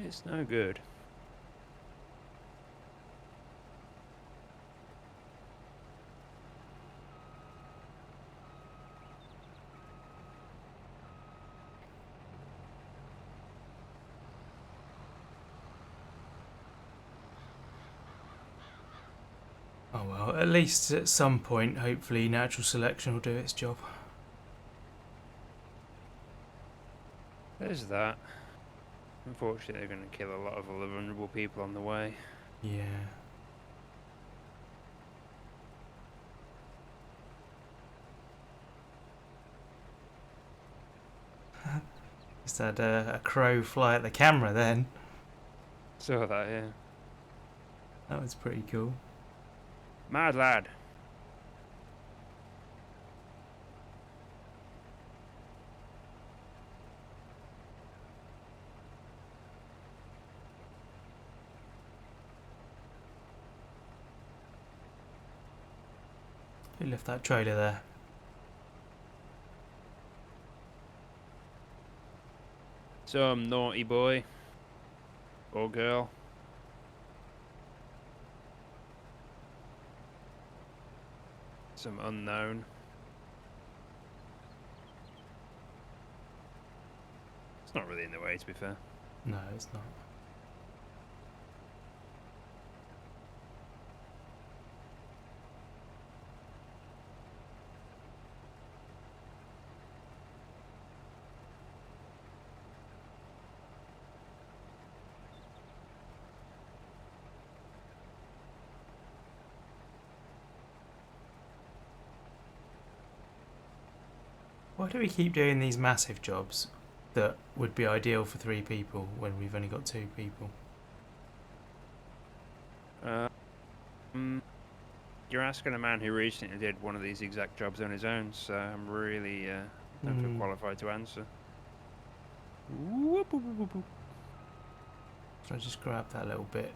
Speaker 2: It's no good.
Speaker 1: Oh well, at least at some point, hopefully natural selection will do its job.
Speaker 2: There's that. Unfortunately, they're going to kill a lot of other vulnerable people on the way.
Speaker 1: Yeah. Just had a crow fly at the camera then.
Speaker 2: Saw that, yeah.
Speaker 1: That was pretty cool.
Speaker 2: Mad lad.
Speaker 1: Who left that trailer there?
Speaker 2: Some naughty boy. Or girl. Some unknown. It's not really in the way, to be fair.
Speaker 1: No, it's not. Why do we keep doing these massive jobs that would be ideal for 3 people when we've only got 2 people?
Speaker 2: You're asking a man who recently did one of these exact jobs on his own, so I'm really don't feel qualified to answer. Whoop, whoop, whoop, whoop.
Speaker 1: Should I just grab that little bit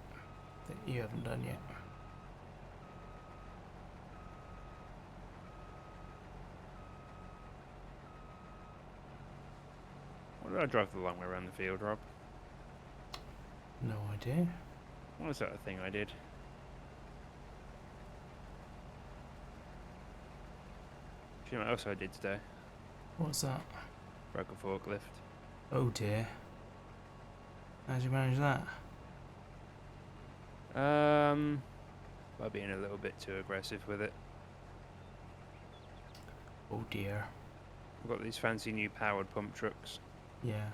Speaker 1: that you haven't done yet?
Speaker 2: What did I drive the long way around the field, Rob?
Speaker 1: No idea.
Speaker 2: What was that thing I did? you know what else I did today?
Speaker 1: What's that?
Speaker 2: Broke a forklift.
Speaker 1: Oh dear. How'd you manage that?
Speaker 2: By being a little bit too aggressive with it.
Speaker 1: Oh dear.
Speaker 2: I've got these fancy new powered pump trucks
Speaker 1: Yeah.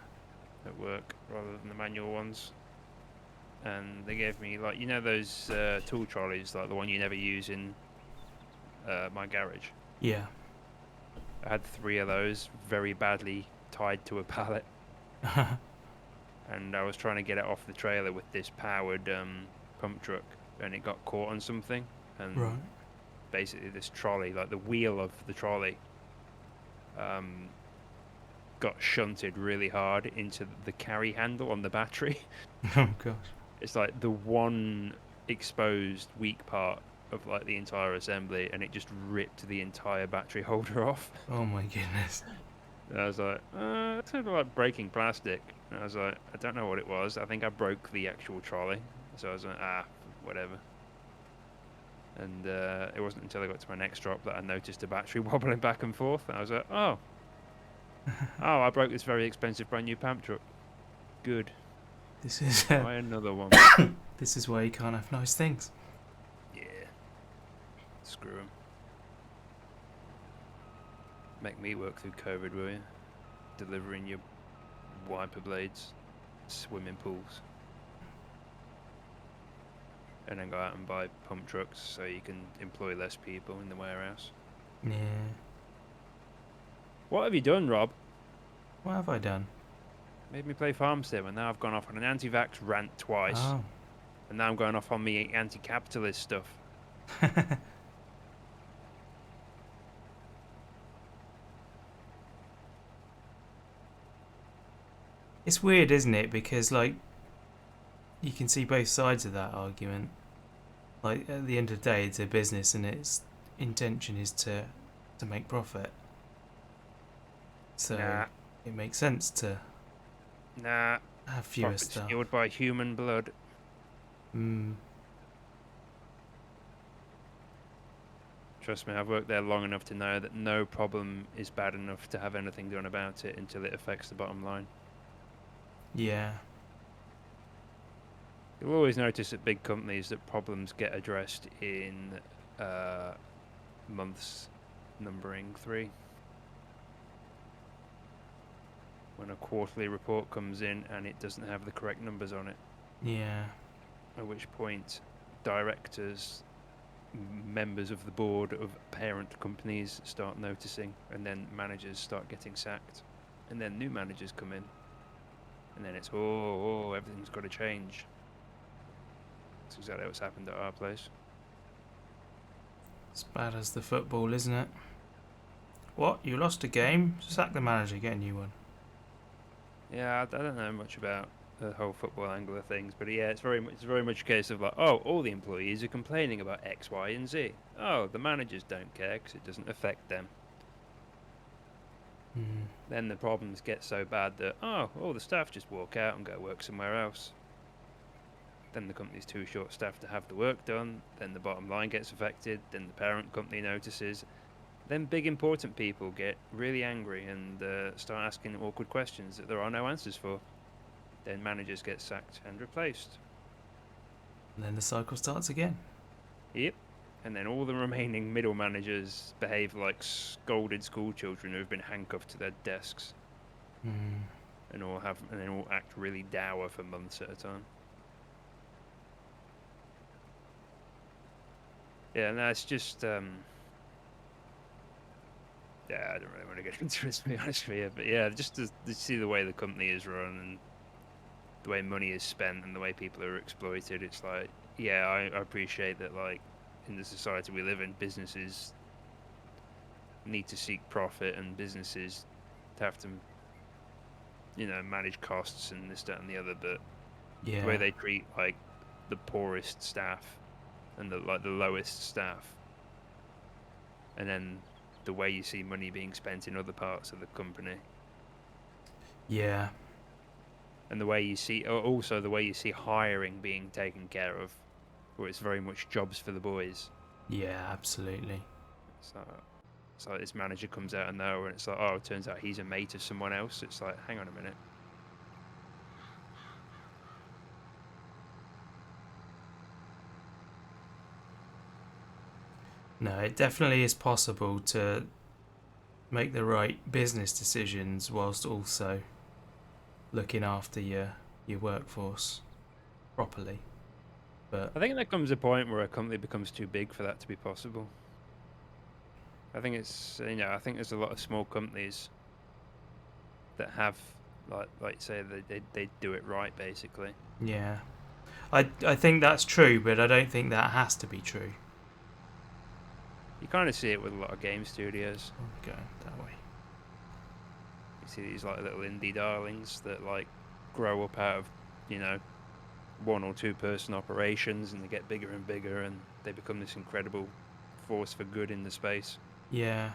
Speaker 2: that work rather than the manual ones. And they gave me, like, you know those tool trolleys, like the one you never use in my garage?
Speaker 1: Yeah.
Speaker 2: I had 3 of those very badly tied to a pallet. And I was trying to get it off the trailer with this powered pump truck, and it got caught on something. And
Speaker 1: Right.
Speaker 2: basically this trolley, like the wheel of the trolley, got shunted really hard into the carry handle on the battery.
Speaker 1: Oh gosh.
Speaker 2: It's like the one exposed weak part of like the entire assembly, and it just ripped the entire battery holder off.
Speaker 1: Oh my goodness.
Speaker 2: And I was like, it sounded like breaking plastic. And I was like, I don't know what it was. I think I broke the actual trolley. So I was like, whatever. And it wasn't until I got to my next drop that I noticed the battery wobbling back and forth. And I was like, oh, I broke this very expensive brand new pump truck. Good.
Speaker 1: This is
Speaker 2: Buy another one.
Speaker 1: this is why you can't have nice things.
Speaker 2: Yeah. Screw 'em. Make me work through COVID, will you? Delivering your wiper blades, swimming pools. And then go out and buy pump trucks so you can employ less people in the warehouse.
Speaker 1: Yeah.
Speaker 2: What have you done, Rob?
Speaker 1: What have I done?
Speaker 2: Made me play farm sim, and now I've gone off on an anti-vax rant twice.
Speaker 1: Oh.
Speaker 2: And now I'm going off on me anti-capitalist stuff.
Speaker 1: It's weird, isn't it? Because, like, you can see both sides of that argument. Like, at the end of the day, it's a business and its intention is to make profit. So,
Speaker 2: Nah.
Speaker 1: it makes sense to
Speaker 2: Nah.
Speaker 1: have fewer
Speaker 2: Profits
Speaker 1: staff.
Speaker 2: fueled by human blood. Trust me, I've worked there long enough to know that no problem is bad enough to have anything done about it until it affects the bottom line.
Speaker 1: Yeah.
Speaker 2: You'll always notice at big companies that problems get addressed in months numbering 3. When a quarterly report comes in and it doesn't have the correct numbers on it.
Speaker 1: Yeah.
Speaker 2: At which point, directors, members of the board of parent companies start noticing, and then managers start getting sacked, and then new managers come in, and then it's everything's got to change. That's exactly what's happened at our place.
Speaker 1: As bad as the football, isn't it? What? You lost a game? Sack the manager, get a new one.
Speaker 2: Yeah, I don't know much about the whole football angle of things, but yeah, it's very much a case of like, all the employees are complaining about X, Y, and Z. Oh, the managers don't care because it doesn't affect them. Then the problems get so bad that all the staff just walk out and go work somewhere else. Then the company's too short-staffed to have the work done. Then the bottom line gets affected. Then the parent company notices. Then big important people get really angry and start asking awkward questions that there are no answers for. Then managers get sacked and replaced.
Speaker 1: And then the cycle starts again.
Speaker 2: Yep. And then all the remaining middle managers behave like scolded school children who have been handcuffed to their desks. And all act really dour for months at a time. Yeah, no, it's just yeah, I don't really want to get into it, to be honest with you. But yeah, just to see the way the company is run and the way money is spent and the way people are exploited, it's like, yeah, I appreciate that, like, in the society we live in, businesses need to seek profit and businesses have to, manage costs and this, that, and the other, but
Speaker 1: Yeah.
Speaker 2: the way they treat, like, the poorest staff and the lowest staff, and then the way you see money being spent in other parts of the company.
Speaker 1: Yeah.
Speaker 2: And the way you see hiring being taken care of, where it's very much jobs for the boys.
Speaker 1: Yeah, absolutely.
Speaker 2: So It's like this manager comes out of nowhere, and it's like, oh, it turns out he's a mate of someone else. It's like, hang on a minute.
Speaker 1: No, it definitely is possible to make the right business decisions whilst also looking after your workforce properly. But
Speaker 2: I think there comes a point where a company becomes too big for that to be possible. I think it's, I think there's a lot of small companies that have, like you say, they do it right, basically.
Speaker 1: yeah, I think that's true, but I don't think that has to be true.
Speaker 2: You kind of see it with a lot of game studios.
Speaker 1: Go that way.
Speaker 2: You see these like little indie darlings that like grow up out of, 1 or 2 person operations, and they get bigger and bigger, and they become this incredible force for good in the space.
Speaker 1: Yeah.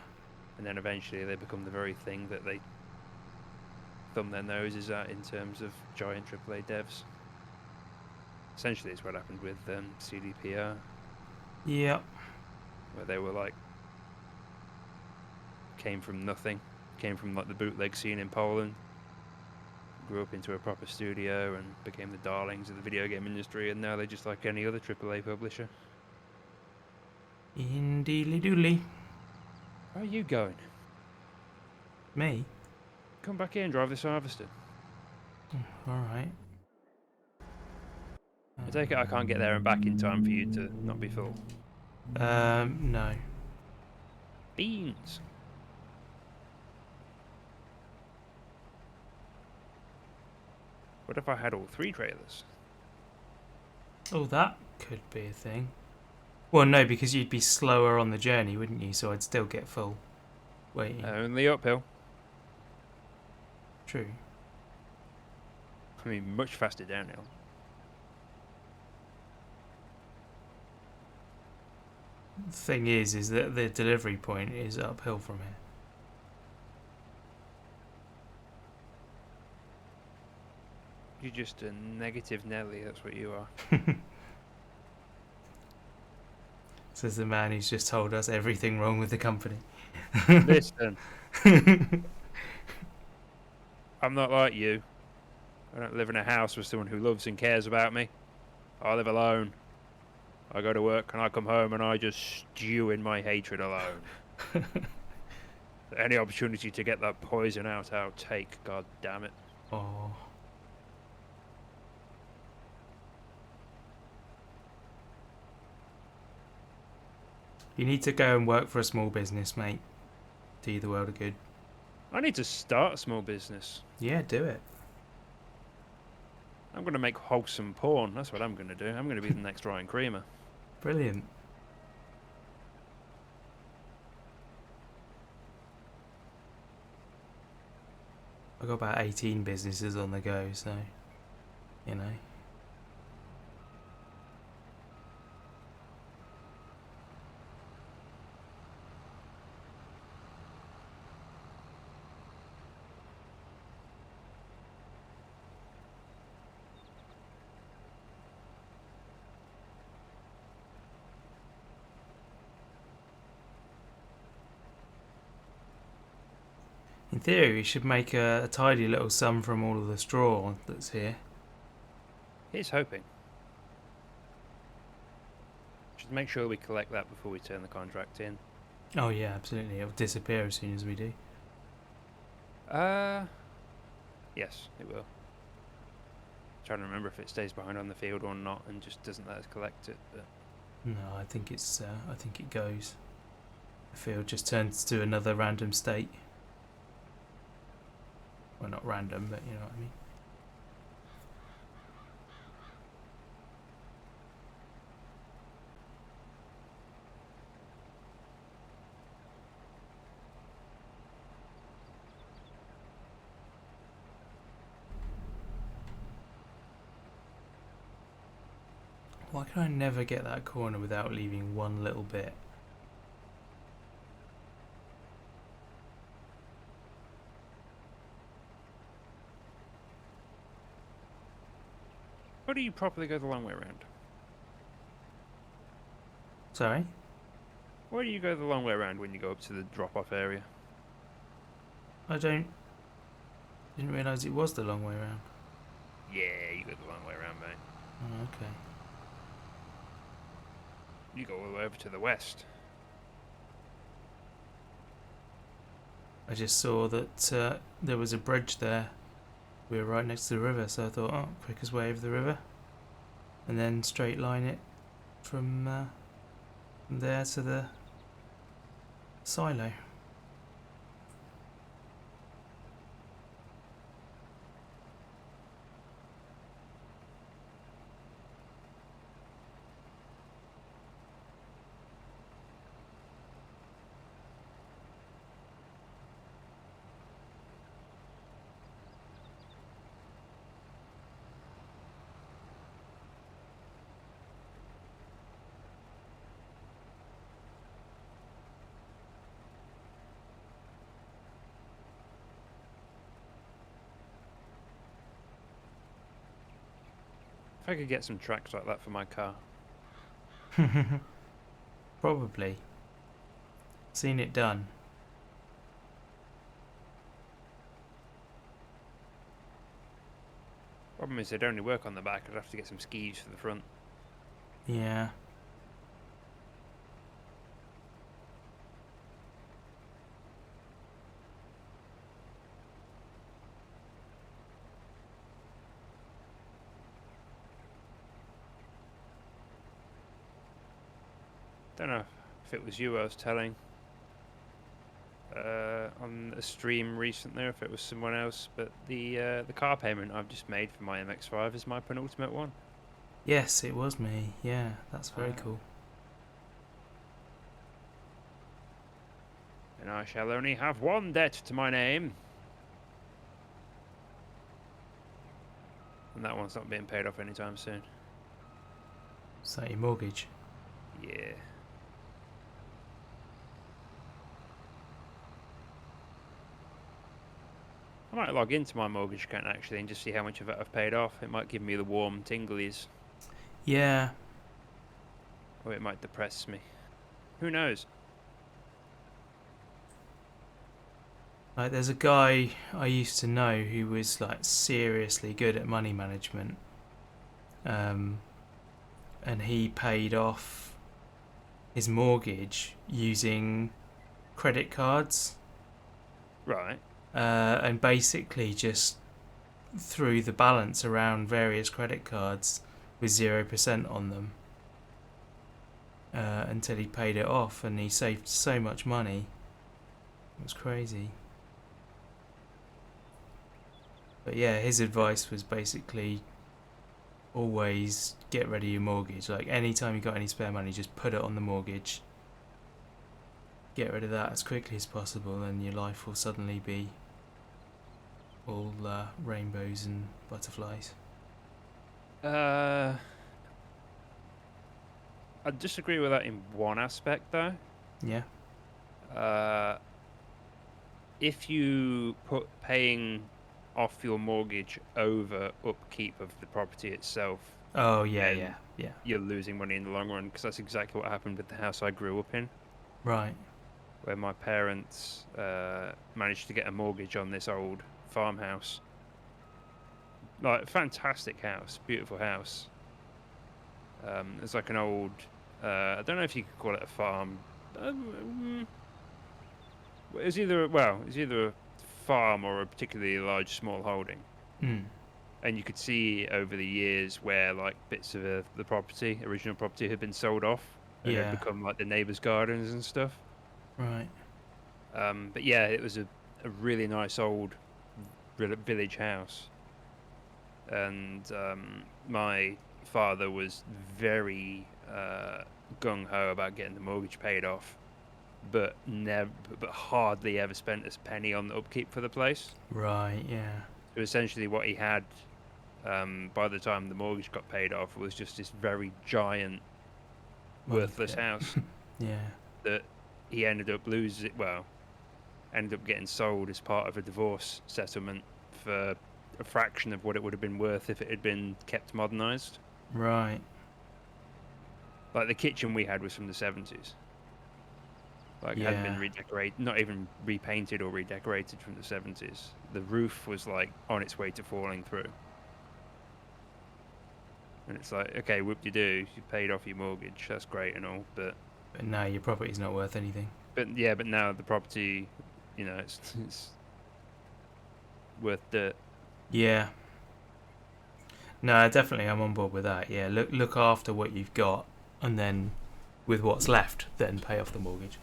Speaker 2: And then eventually they become the very thing that they thumb their noses at in terms of giant AAA devs. Essentially, it's what happened with CDPR.
Speaker 1: Yeah.
Speaker 2: Where they were like, came from nothing, came from like the bootleg scene in Poland, grew up into a proper studio and became the darlings of the video game industry, and now they're just like any other AAA publisher.
Speaker 1: Indeedly doodly.
Speaker 2: Where are you going?
Speaker 1: Me?
Speaker 2: Come back here and drive this harvester.
Speaker 1: Alright.
Speaker 2: I take it I can't get there and back in time for you to not be full.
Speaker 1: No.
Speaker 2: Beans! What if I had all 3 trailers?
Speaker 1: Oh, that could be a thing. Well, no, because you'd be slower on the journey, wouldn't you? So I'd still get full waiting.
Speaker 2: Only uphill.
Speaker 1: True.
Speaker 2: I mean, much faster downhill.
Speaker 1: The thing is that the delivery point is uphill from here.
Speaker 2: You're just a negative Nelly, that's what you are.
Speaker 1: Says the man who's just told us everything wrong with the company.
Speaker 2: Listen. I'm not like you. I don't live in a house with someone who loves and cares about me. I live alone. I go to work and I come home and I just stew in my hatred alone. Any opportunity to get that poison out, I'll take. God damn it.
Speaker 1: Oh. You need to go and work for a small business, mate. Do you the world a good.
Speaker 2: I need to start a small business.
Speaker 1: Yeah, do it.
Speaker 2: I'm going to make wholesome porn. That's what I'm going to do. I'm going to be the next Ryan Creamer.
Speaker 1: Brilliant. I've got about 18 businesses on the go, so, you know. In theory, we should make a tidy little sum from all of the straw that's here.
Speaker 2: Here's hoping. Should make sure we collect that before we turn the contract in.
Speaker 1: Oh yeah, absolutely. It'll disappear as soon as we do.
Speaker 2: Yes, it will. Trying to remember if it stays behind on the field or not, and just doesn't let us collect it. But
Speaker 1: no, I think it's. I think it goes. The field just turns to another random state. Well, not random, but you know what I mean. Why can I never get that corner without leaving one little bit?
Speaker 2: how do you properly go the long way around?
Speaker 1: Sorry?
Speaker 2: Why do you go the long way around when you go up to the drop-off area?
Speaker 1: I didn't realise it was the long way around.
Speaker 2: Yeah, you go the long way around, mate.
Speaker 1: Oh, okay.
Speaker 2: You go all the way over to the west.
Speaker 1: I just saw that there was a bridge there. We were right next to the river, so I thought, oh, quickest way over the river. And then straight line it from there to the silo.
Speaker 2: If I could get some tracks like that for my car.
Speaker 1: Probably. Seen it done.
Speaker 2: Problem is, they'd only work on the back. I'd have to get some skis for the front.
Speaker 1: Yeah.
Speaker 2: Don't know if it was you I was telling on a stream recently, or if it was someone else. But the car payment I've just made for my MX-5 is my penultimate one.
Speaker 1: Yes, it was me. Yeah, that's very cool.
Speaker 2: And I shall only have one debt to my name. And that one's not being paid off anytime soon.
Speaker 1: Is that your mortgage?
Speaker 2: Yeah. I might log into my mortgage account actually and just see how much of it I've paid off. It might give me the warm tinglies.
Speaker 1: Yeah.
Speaker 2: Or it might depress me. Who knows?
Speaker 1: Like, there's a guy I used to know who was like seriously good at money management, and he paid off his mortgage using credit cards,
Speaker 2: Right.
Speaker 1: and basically just threw the balance around various credit cards with 0% on them until he paid it off, and he saved so much money. It was crazy. But yeah, his advice was basically always get rid of your mortgage. Like, anytime you got any spare money, just put it on the mortgage. Get rid of that as quickly as possible, and your life will suddenly be all rainbows and butterflies.
Speaker 2: I disagree with that in one aspect, though.
Speaker 1: Yeah.
Speaker 2: If you put paying off your mortgage over upkeep of the property itself,
Speaker 1: Oh, yeah,
Speaker 2: then
Speaker 1: yeah.
Speaker 2: you're losing money in the long run, because that's exactly what happened with the house I grew up in,
Speaker 1: Right.
Speaker 2: where my parents managed to get a mortgage on this old farmhouse. Like, fantastic house, beautiful house. It's like an old, I don't know if you could call it a farm. It's either a farm or a particularly large small holding.
Speaker 1: Mm.
Speaker 2: And you could see over the years where like bits of the property, original property, had been sold off and had
Speaker 1: Yeah.
Speaker 2: become like the neighbours' gardens and stuff.
Speaker 1: Right.
Speaker 2: But yeah, it was a really nice old village house. And my father was very gung-ho about getting the mortgage paid off, but hardly ever spent a penny on the upkeep for the place.
Speaker 1: Right, yeah.
Speaker 2: So essentially what he had by the time the mortgage got paid off was just this very giant, worthless house
Speaker 1: Yeah.
Speaker 2: that he ended up ended up getting sold as part of a divorce settlement for a fraction of what it would have been worth if it had been kept modernised.
Speaker 1: Right.
Speaker 2: Like, the kitchen we had was from the 70s. Like, it hadn't been
Speaker 1: Yeah.
Speaker 2: redecorated, not even repainted or redecorated from the 70s. The roof was like on its way to falling through. And it's like, okay, whoop-de-doo, you paid off your mortgage, that's great and all, but
Speaker 1: now your property's not worth anything.
Speaker 2: but now the property, it's worth dirt.
Speaker 1: Yeah. No, definitely, I'm on board with that. Yeah, look after what you've got, and then with what's left, then pay off the mortgage.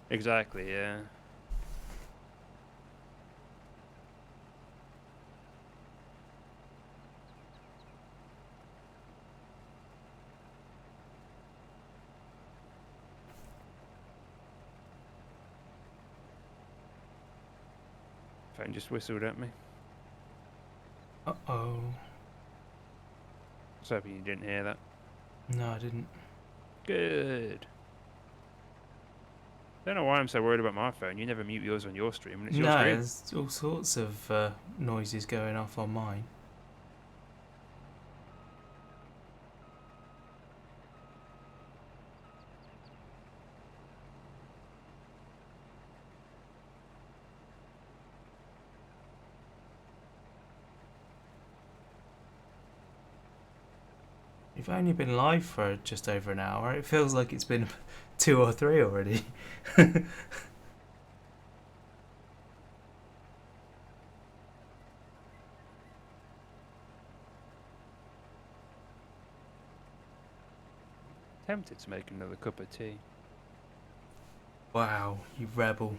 Speaker 2: Exactly, yeah. Phone just whistled at me.
Speaker 1: Uh-oh.
Speaker 2: I was hoping you didn't hear that.
Speaker 1: No, I didn't.
Speaker 2: Good. Don't know why I'm so worried about my phone. You never mute yours on your stream, and it's your
Speaker 1: No,
Speaker 2: stream.
Speaker 1: there's all sorts of noises going off on mine. You've only been live for just over an hour. It feels like it's been 2 or 3 already.
Speaker 2: Tempted to make another cup of tea.
Speaker 1: Wow, you rebel.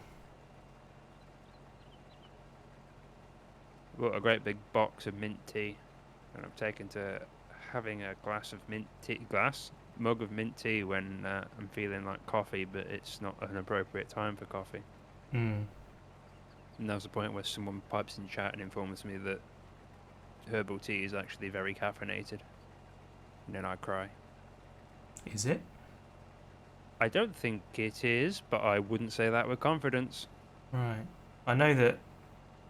Speaker 2: Bought a great big box of mint tea, and I've taken to having a mug of mint tea when I'm feeling like coffee, but it's not an appropriate time for coffee.
Speaker 1: Hmm.
Speaker 2: And now's the point where someone pipes in chat and informs me that herbal tea is actually very caffeinated, and then I cry.
Speaker 1: Is it?
Speaker 2: I don't think it is, but I wouldn't say that with confidence.
Speaker 1: Right. I know that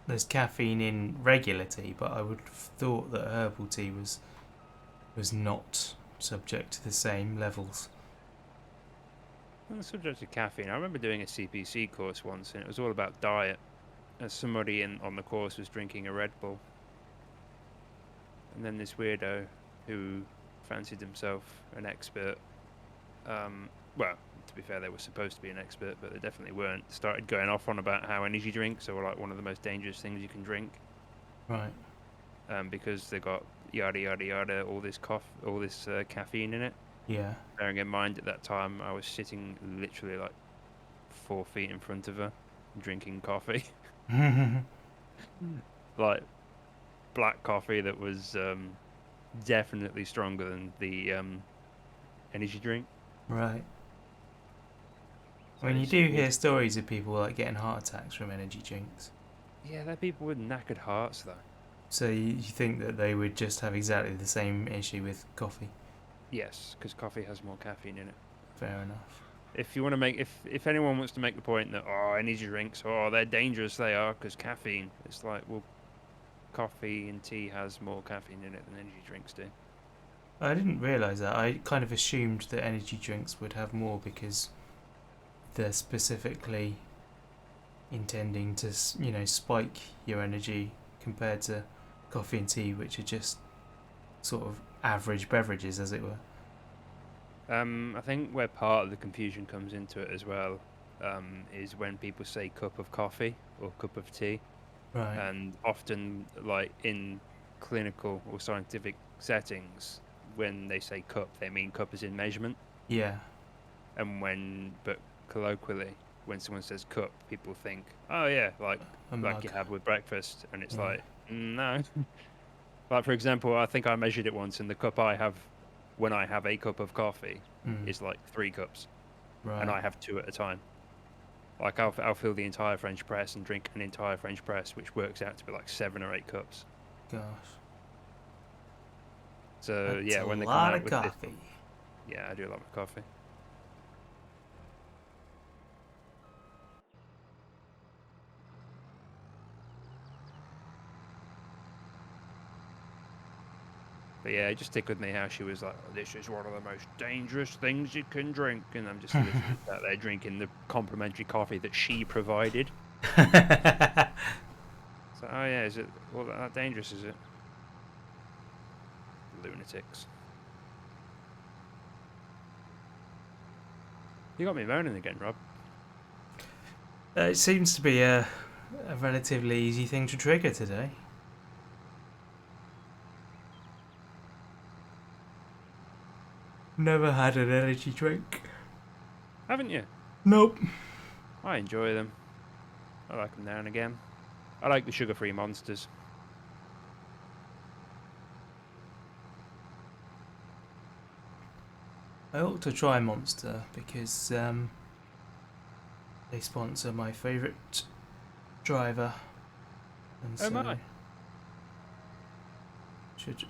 Speaker 1: there's caffeine in regular tea, but I would have thought that herbal tea was not subject to the same levels.
Speaker 2: On the subject of caffeine, I remember doing a CPC course once, and it was all about diet. And somebody on the course was drinking a Red Bull, and then this weirdo who fancied himself an expert, well, to be fair, they were supposed to be an expert, but they definitely weren't, started going off on about how energy drinks are like one of the most dangerous things you can drink.
Speaker 1: Right.
Speaker 2: Because they got yada yada yada, all this caffeine in it.
Speaker 1: Yeah.
Speaker 2: Bearing in mind at that time I was sitting literally like 4 feet in front of her, drinking coffee, like black coffee that was definitely stronger than the energy drink.
Speaker 1: Right. I
Speaker 2: So
Speaker 1: mean, you
Speaker 2: it's
Speaker 1: do
Speaker 2: weird.
Speaker 1: hear stories of people like getting heart attacks from energy drinks.
Speaker 2: Yeah, they're people with knackered hearts though.
Speaker 1: So you think that they would just have exactly the same issue with coffee?
Speaker 2: Yes, because coffee has more caffeine in it.
Speaker 1: Fair enough.
Speaker 2: If you want to make, if anyone wants to make the point that energy drinks, they're dangerous, they are because caffeine. It's like, well, coffee and tea has more caffeine in it than energy drinks do.
Speaker 1: I didn't realise that. I kind of assumed that energy drinks would have more because they're specifically intending to, spike your energy compared to coffee and tea, which are just sort of average beverages, as it were.
Speaker 2: I think where part of the confusion comes into it as well is when people say cup of coffee or cup of tea,
Speaker 1: Right.
Speaker 2: and often like in clinical or scientific settings, when they say cup, they mean cup as in measurement.
Speaker 1: Yeah.
Speaker 2: But colloquially, when someone says cup, people think, oh yeah, like
Speaker 1: A
Speaker 2: like
Speaker 1: mug.
Speaker 2: you have with breakfast, and it's
Speaker 1: Yeah.
Speaker 2: like, no. Like for example, I think I measured it once, and the cup I have when I have a cup of coffee is like 3 cups,
Speaker 1: Right.
Speaker 2: and I have 2 at a time. Like I'll fill the entire French press and drink an entire French press, which works out to be like 7 or 8 cups.
Speaker 1: Gosh.
Speaker 2: So
Speaker 1: That's
Speaker 2: yeah,
Speaker 1: a
Speaker 2: when they come
Speaker 1: lot
Speaker 2: out
Speaker 1: of
Speaker 2: with this,
Speaker 1: coffee.
Speaker 2: yeah, I do love my coffee. But yeah, it just stick with me how she was like, "This is one of the most dangerous things you can drink," and I'm just literally out there drinking the complimentary coffee that she provided. So, oh yeah, is it all that dangerous? Is it? Lunatics. You got me moaning again, Rob.
Speaker 1: It seems to be a relatively easy thing to trigger today. Never had an energy drink.
Speaker 2: Haven't you?
Speaker 1: Nope.
Speaker 2: I enjoy them. I like them now and again. I like the sugar-free monsters.
Speaker 1: I ought to try Monster because they sponsor my favourite driver, and
Speaker 2: Oh
Speaker 1: so
Speaker 2: my!
Speaker 1: should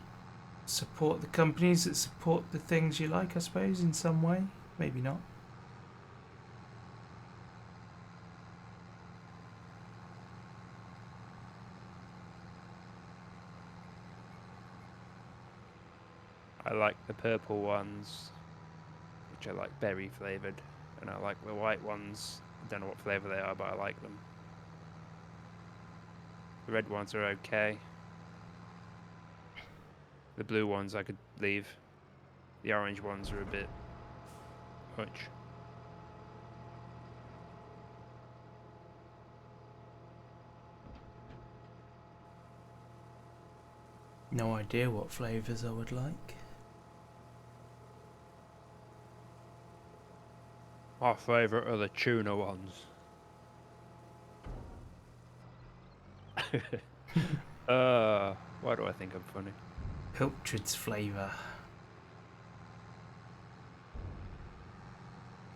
Speaker 1: support the companies that support the things you like, I suppose, in some way. Maybe not.
Speaker 2: I like the purple ones, which are like berry flavoured, and I like the white ones. I don't know what flavour they are, but I like them. The red ones are okay. The blue ones I could leave. The orange ones are a bit much.
Speaker 1: No idea what flavours I would like.
Speaker 2: My favourite are the tuna ones. Why do I think I'm funny?
Speaker 1: Pilchard's flavour.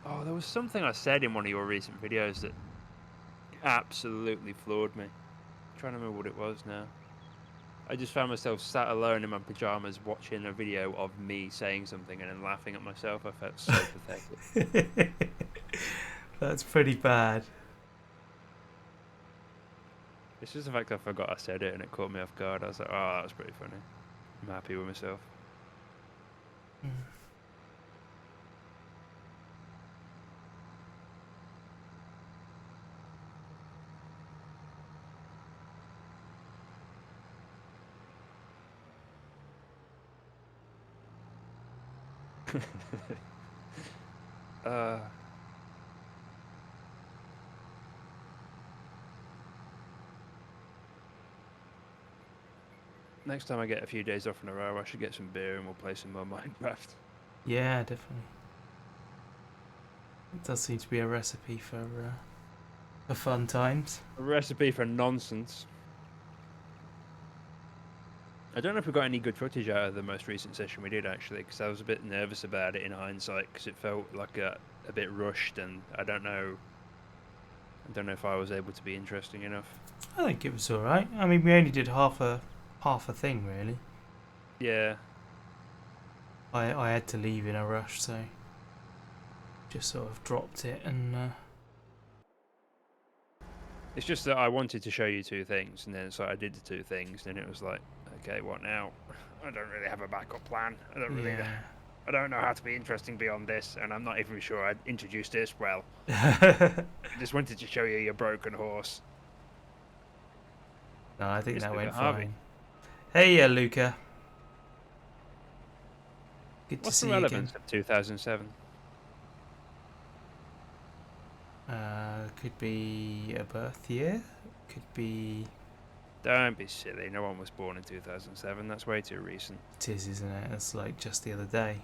Speaker 2: Oh, there was something I said in one of your recent videos that absolutely floored me. I'm trying to remember what it was now. I just found myself sat alone in my pajamas watching a video of me saying something and then laughing at myself. I felt so pathetic.
Speaker 1: That's pretty bad.
Speaker 2: It's just the fact I forgot I said it and it caught me off guard. I was like, oh, that was pretty funny. I'm happy with myself. uh, Next time I get a few days off in a row, I should get some beer and we'll play some more Minecraft.
Speaker 1: Yeah, definitely. It does seem to be a recipe for fun times.
Speaker 2: A recipe for nonsense. I don't know if we got any good footage out of the most recent session we did, actually, because I was a bit nervous about it in hindsight, because it felt like a bit rushed, and I don't know if I was able to be interesting enough.
Speaker 1: I think it was all right. I mean, we only did half a thing, really.
Speaker 2: Yeah.
Speaker 1: I had to leave in a rush, so just sort of dropped it and.
Speaker 2: It's just that I wanted to show you two things, and then so I did the two things, and it was like, okay, what now? I don't really have a backup plan. I don't know how to be interesting beyond this, and I'm not even sure I'd introduced this well. I just wanted to show you your broken horse.
Speaker 1: No, I think that went
Speaker 2: Harvey.
Speaker 1: fine. Hey, Luca. Good
Speaker 2: What's
Speaker 1: to see
Speaker 2: the
Speaker 1: you again.
Speaker 2: relevance of 2007?
Speaker 1: Could be a birth year. Could be.
Speaker 2: Don't be silly. No one was born in 2007. That's way too recent.
Speaker 1: It is, isn't it? It's like just the other day.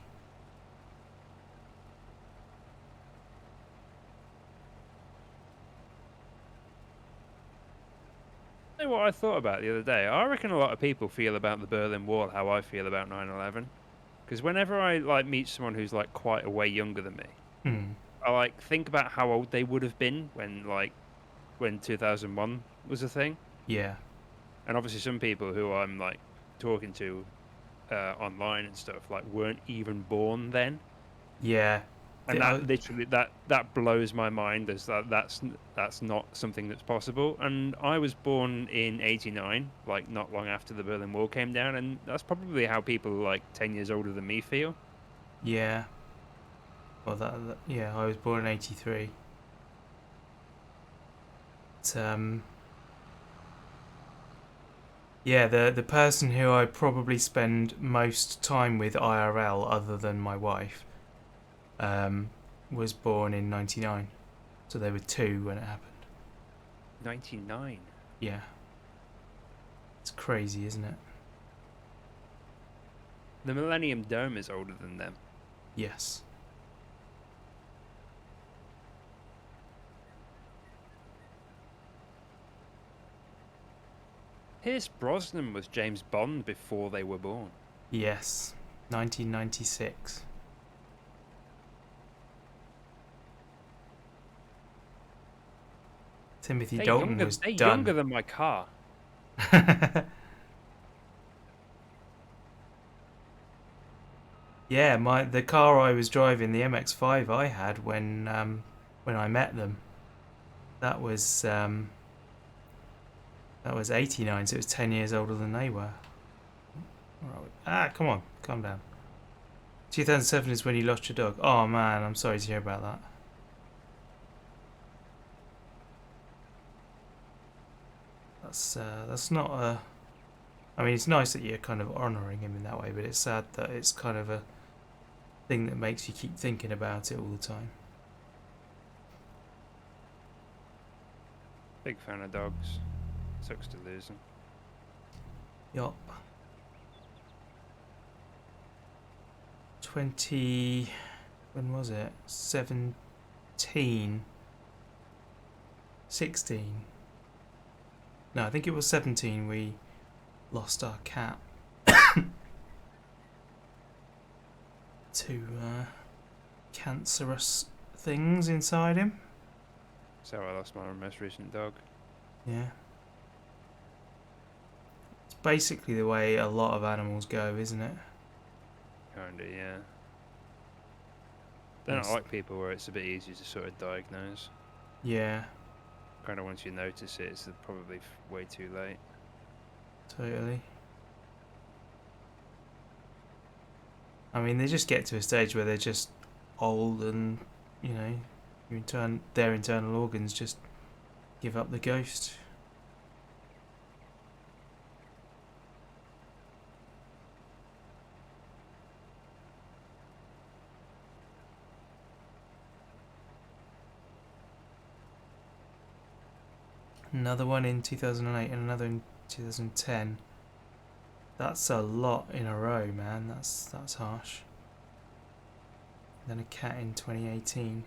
Speaker 2: You know what I thought about the other day? I reckon a lot of people feel about the Berlin Wall how I feel about 9/11. Because whenever I like meet someone who's like quite a way younger than me, I like think about how old they would have been when 2001 was a thing.
Speaker 1: Yeah.
Speaker 2: And obviously some people who I'm like talking to online and stuff like weren't even born then.
Speaker 1: Yeah.
Speaker 2: And that literally that blows my mind, as that's not something that's possible. And I was born in '89, like not long after the Berlin Wall came down, and that's probably how people like 10 years older than me feel.
Speaker 1: Yeah. Well, yeah, I was born in '83. Yeah, the person who I probably spend most time with IRL, other than my wife, was born in '99. So they were 2 when it happened.
Speaker 2: 99.
Speaker 1: Yeah. It's crazy, isn't it?
Speaker 2: The Millennium Dome is older than them.
Speaker 1: Yes.
Speaker 2: Pierce Brosnan was James Bond before they were born.
Speaker 1: Yes. 1996. Timothy Dalton was
Speaker 2: They're
Speaker 1: done.
Speaker 2: younger than my car.
Speaker 1: Yeah, the car I was driving, the MX-5 I had when I met them, that was 89, so it was 10 years older than they were. Come on, calm down. 2007 is when you lost your dog. Oh man, I'm sorry to hear about that. That's not a... I mean, it's nice that you're kind of honouring him in that way, but it's sad that it's kind of a thing that makes you keep thinking about it all the time.
Speaker 2: Big fan of dogs. Sucks to lose them.
Speaker 1: Yup. 20... When was it? 17... 16... No, I think it was 17 we lost our cat to cancerous things inside him.
Speaker 2: So I lost my most recent dog.
Speaker 1: Yeah. It's basically the way a lot of animals go, isn't it?
Speaker 2: Kinda, yeah. They're not like people where it's a bit easier to sort of diagnose.
Speaker 1: Yeah.
Speaker 2: Kinda once you notice it, it's probably way too late.
Speaker 1: Totally. I mean, they just get to a stage where they're just old and, you know, their internal organs just give up the ghost. Another one in 2008 and another in 2010. That's a lot in a row, man. That's harsh. Then a cat in 2018.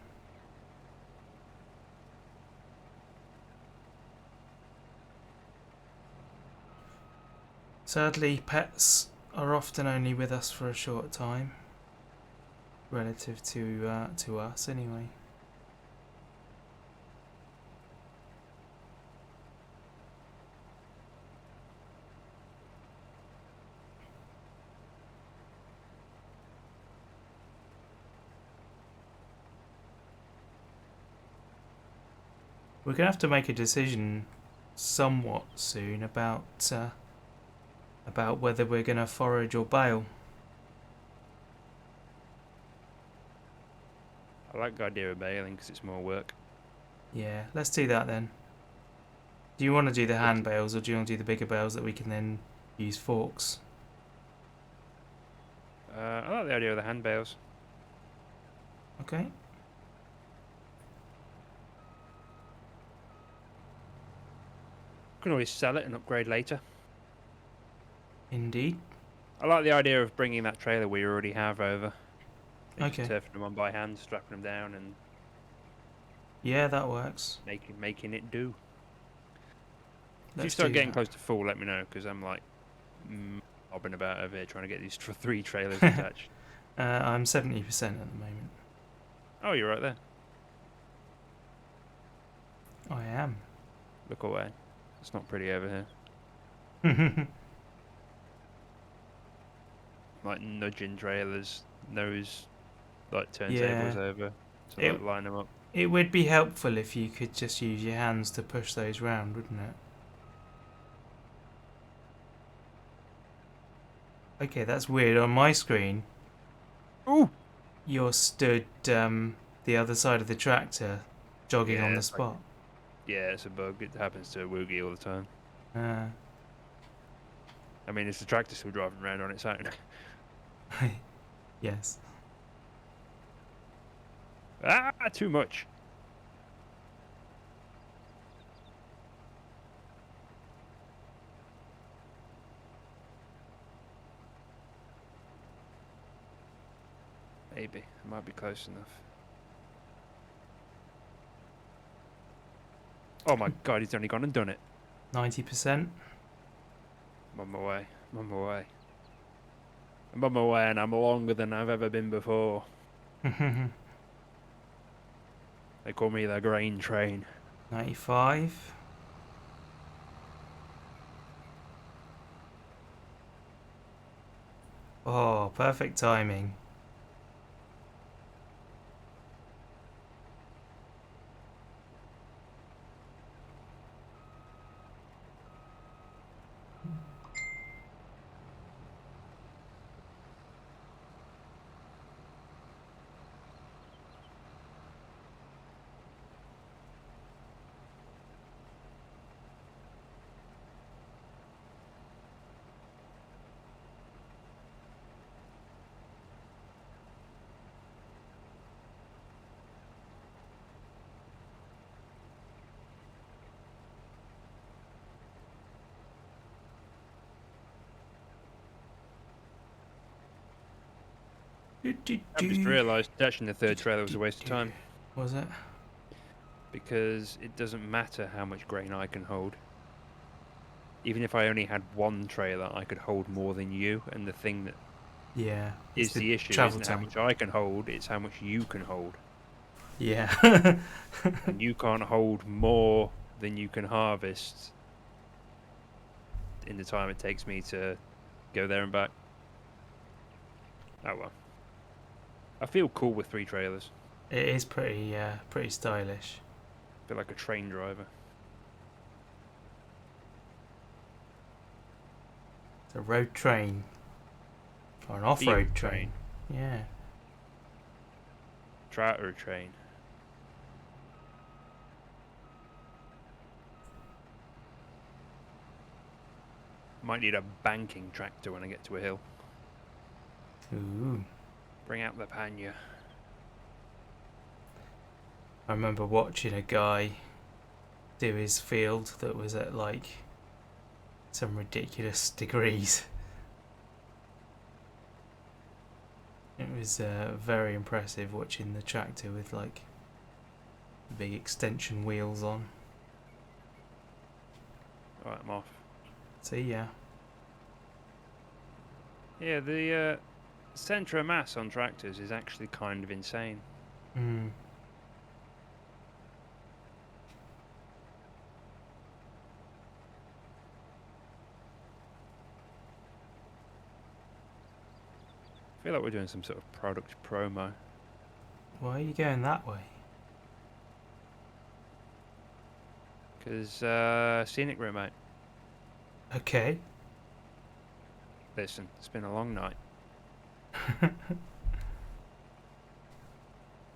Speaker 1: Sadly, pets are often only with us for a short time, relative to us anyway. We're gonna have to make a decision somewhat soon about whether we're gonna forage or bail.
Speaker 2: I like the idea of bailing because it's more work.
Speaker 1: Yeah, let's do that then. Do you want to do the hand bales or do you want to do the bigger bales that we can then use forks?
Speaker 2: I like the idea of the hand bales.
Speaker 1: Okay.
Speaker 2: Can always sell it and upgrade later.
Speaker 1: Indeed.
Speaker 2: I like the idea of bringing that trailer we already have over. And
Speaker 1: Okay.
Speaker 2: just turfing them on by hand, strapping them down, and
Speaker 1: Yeah, that works.
Speaker 2: making it do. If you
Speaker 1: Let's
Speaker 2: start
Speaker 1: do
Speaker 2: getting
Speaker 1: that.
Speaker 2: close to full, let me know, because I'm like bobbing about over here trying to get these 3 trailers attached.
Speaker 1: I'm 70% at the moment.
Speaker 2: Oh, you're right there.
Speaker 1: I am.
Speaker 2: Look away. It's not pretty over here. Like nudging trailers, nose like turntables
Speaker 1: Yeah.
Speaker 2: over to
Speaker 1: It
Speaker 2: like line them up.
Speaker 1: it would be helpful if you could just use your hands to push those round, wouldn't it? Okay, that's weird. On my screen,
Speaker 2: Ooh.
Speaker 1: you're stood the other side of the tractor, jogging on
Speaker 2: Yeah,
Speaker 1: the spot.
Speaker 2: it's a bug. It happens to a Woogie all the time.
Speaker 1: Uh,
Speaker 2: I mean, it's the tractor still driving around on its own.
Speaker 1: yes.
Speaker 2: Too much. Maybe. It might be close enough. Oh my god, he's only gone and done it.
Speaker 1: 90%.
Speaker 2: I'm on my way. I'm on my way. I'm on my way and I'm longer than I've ever been before. They call me the grain train.
Speaker 1: 95. Oh, perfect timing.
Speaker 2: I've just realised touching the third trailer was a waste of time.
Speaker 1: Was it?
Speaker 2: Because it doesn't matter how much grain I can hold. Even if I only had one trailer, I could hold more than you. And the thing that is the issue isn't how much I can hold, it's how much you can hold.
Speaker 1: Yeah.
Speaker 2: And you can't hold more than you can harvest in the time it takes me to go there and back. Oh well. I feel cool with 3 trailers.
Speaker 1: It is pretty stylish.
Speaker 2: I feel like a train driver.
Speaker 1: It's a road train. Or an off-road train. Yeah.
Speaker 2: Tractor train. Might need a banking tractor when I get to a hill.
Speaker 1: Ooh.
Speaker 2: Bring out the pannier.
Speaker 1: I remember watching a guy do his field that was at like some ridiculous degrees. It was very impressive watching the tractor with like big extension wheels on.
Speaker 2: Alright, I'm off.
Speaker 1: See ya.
Speaker 2: Yeah, the centre of mass on tractors is actually kind of insane.
Speaker 1: Hmm.
Speaker 2: I feel like we're doing some sort of product promo.
Speaker 1: Why are you going that way?
Speaker 2: Because, scenic route, mate.
Speaker 1: Okay.
Speaker 2: Listen, it's been a long night.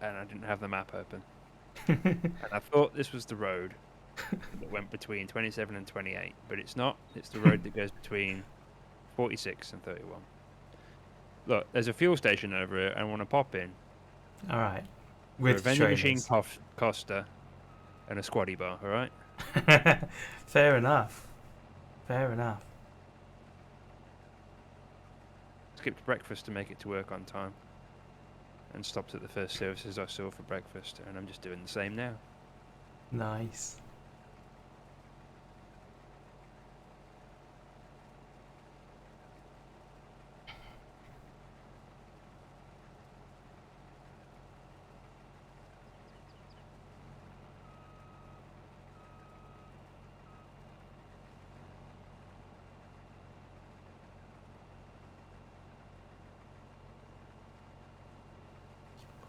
Speaker 2: And I didn't have the map open. And I thought this was the road that went between 27 and 28. But it's not. It's the road that goes between 46 and 31. Look, there's a fuel station over here. I want to pop in.
Speaker 1: Alright.
Speaker 2: For a
Speaker 1: With
Speaker 2: vending machine
Speaker 1: trailers.
Speaker 2: Costa and a squatty bar, alright?
Speaker 1: Fair enough. Fair enough.
Speaker 2: Skipped breakfast to make it to work on time. And stopped at the first services I saw for breakfast. And I'm just doing the same now.
Speaker 1: Nice.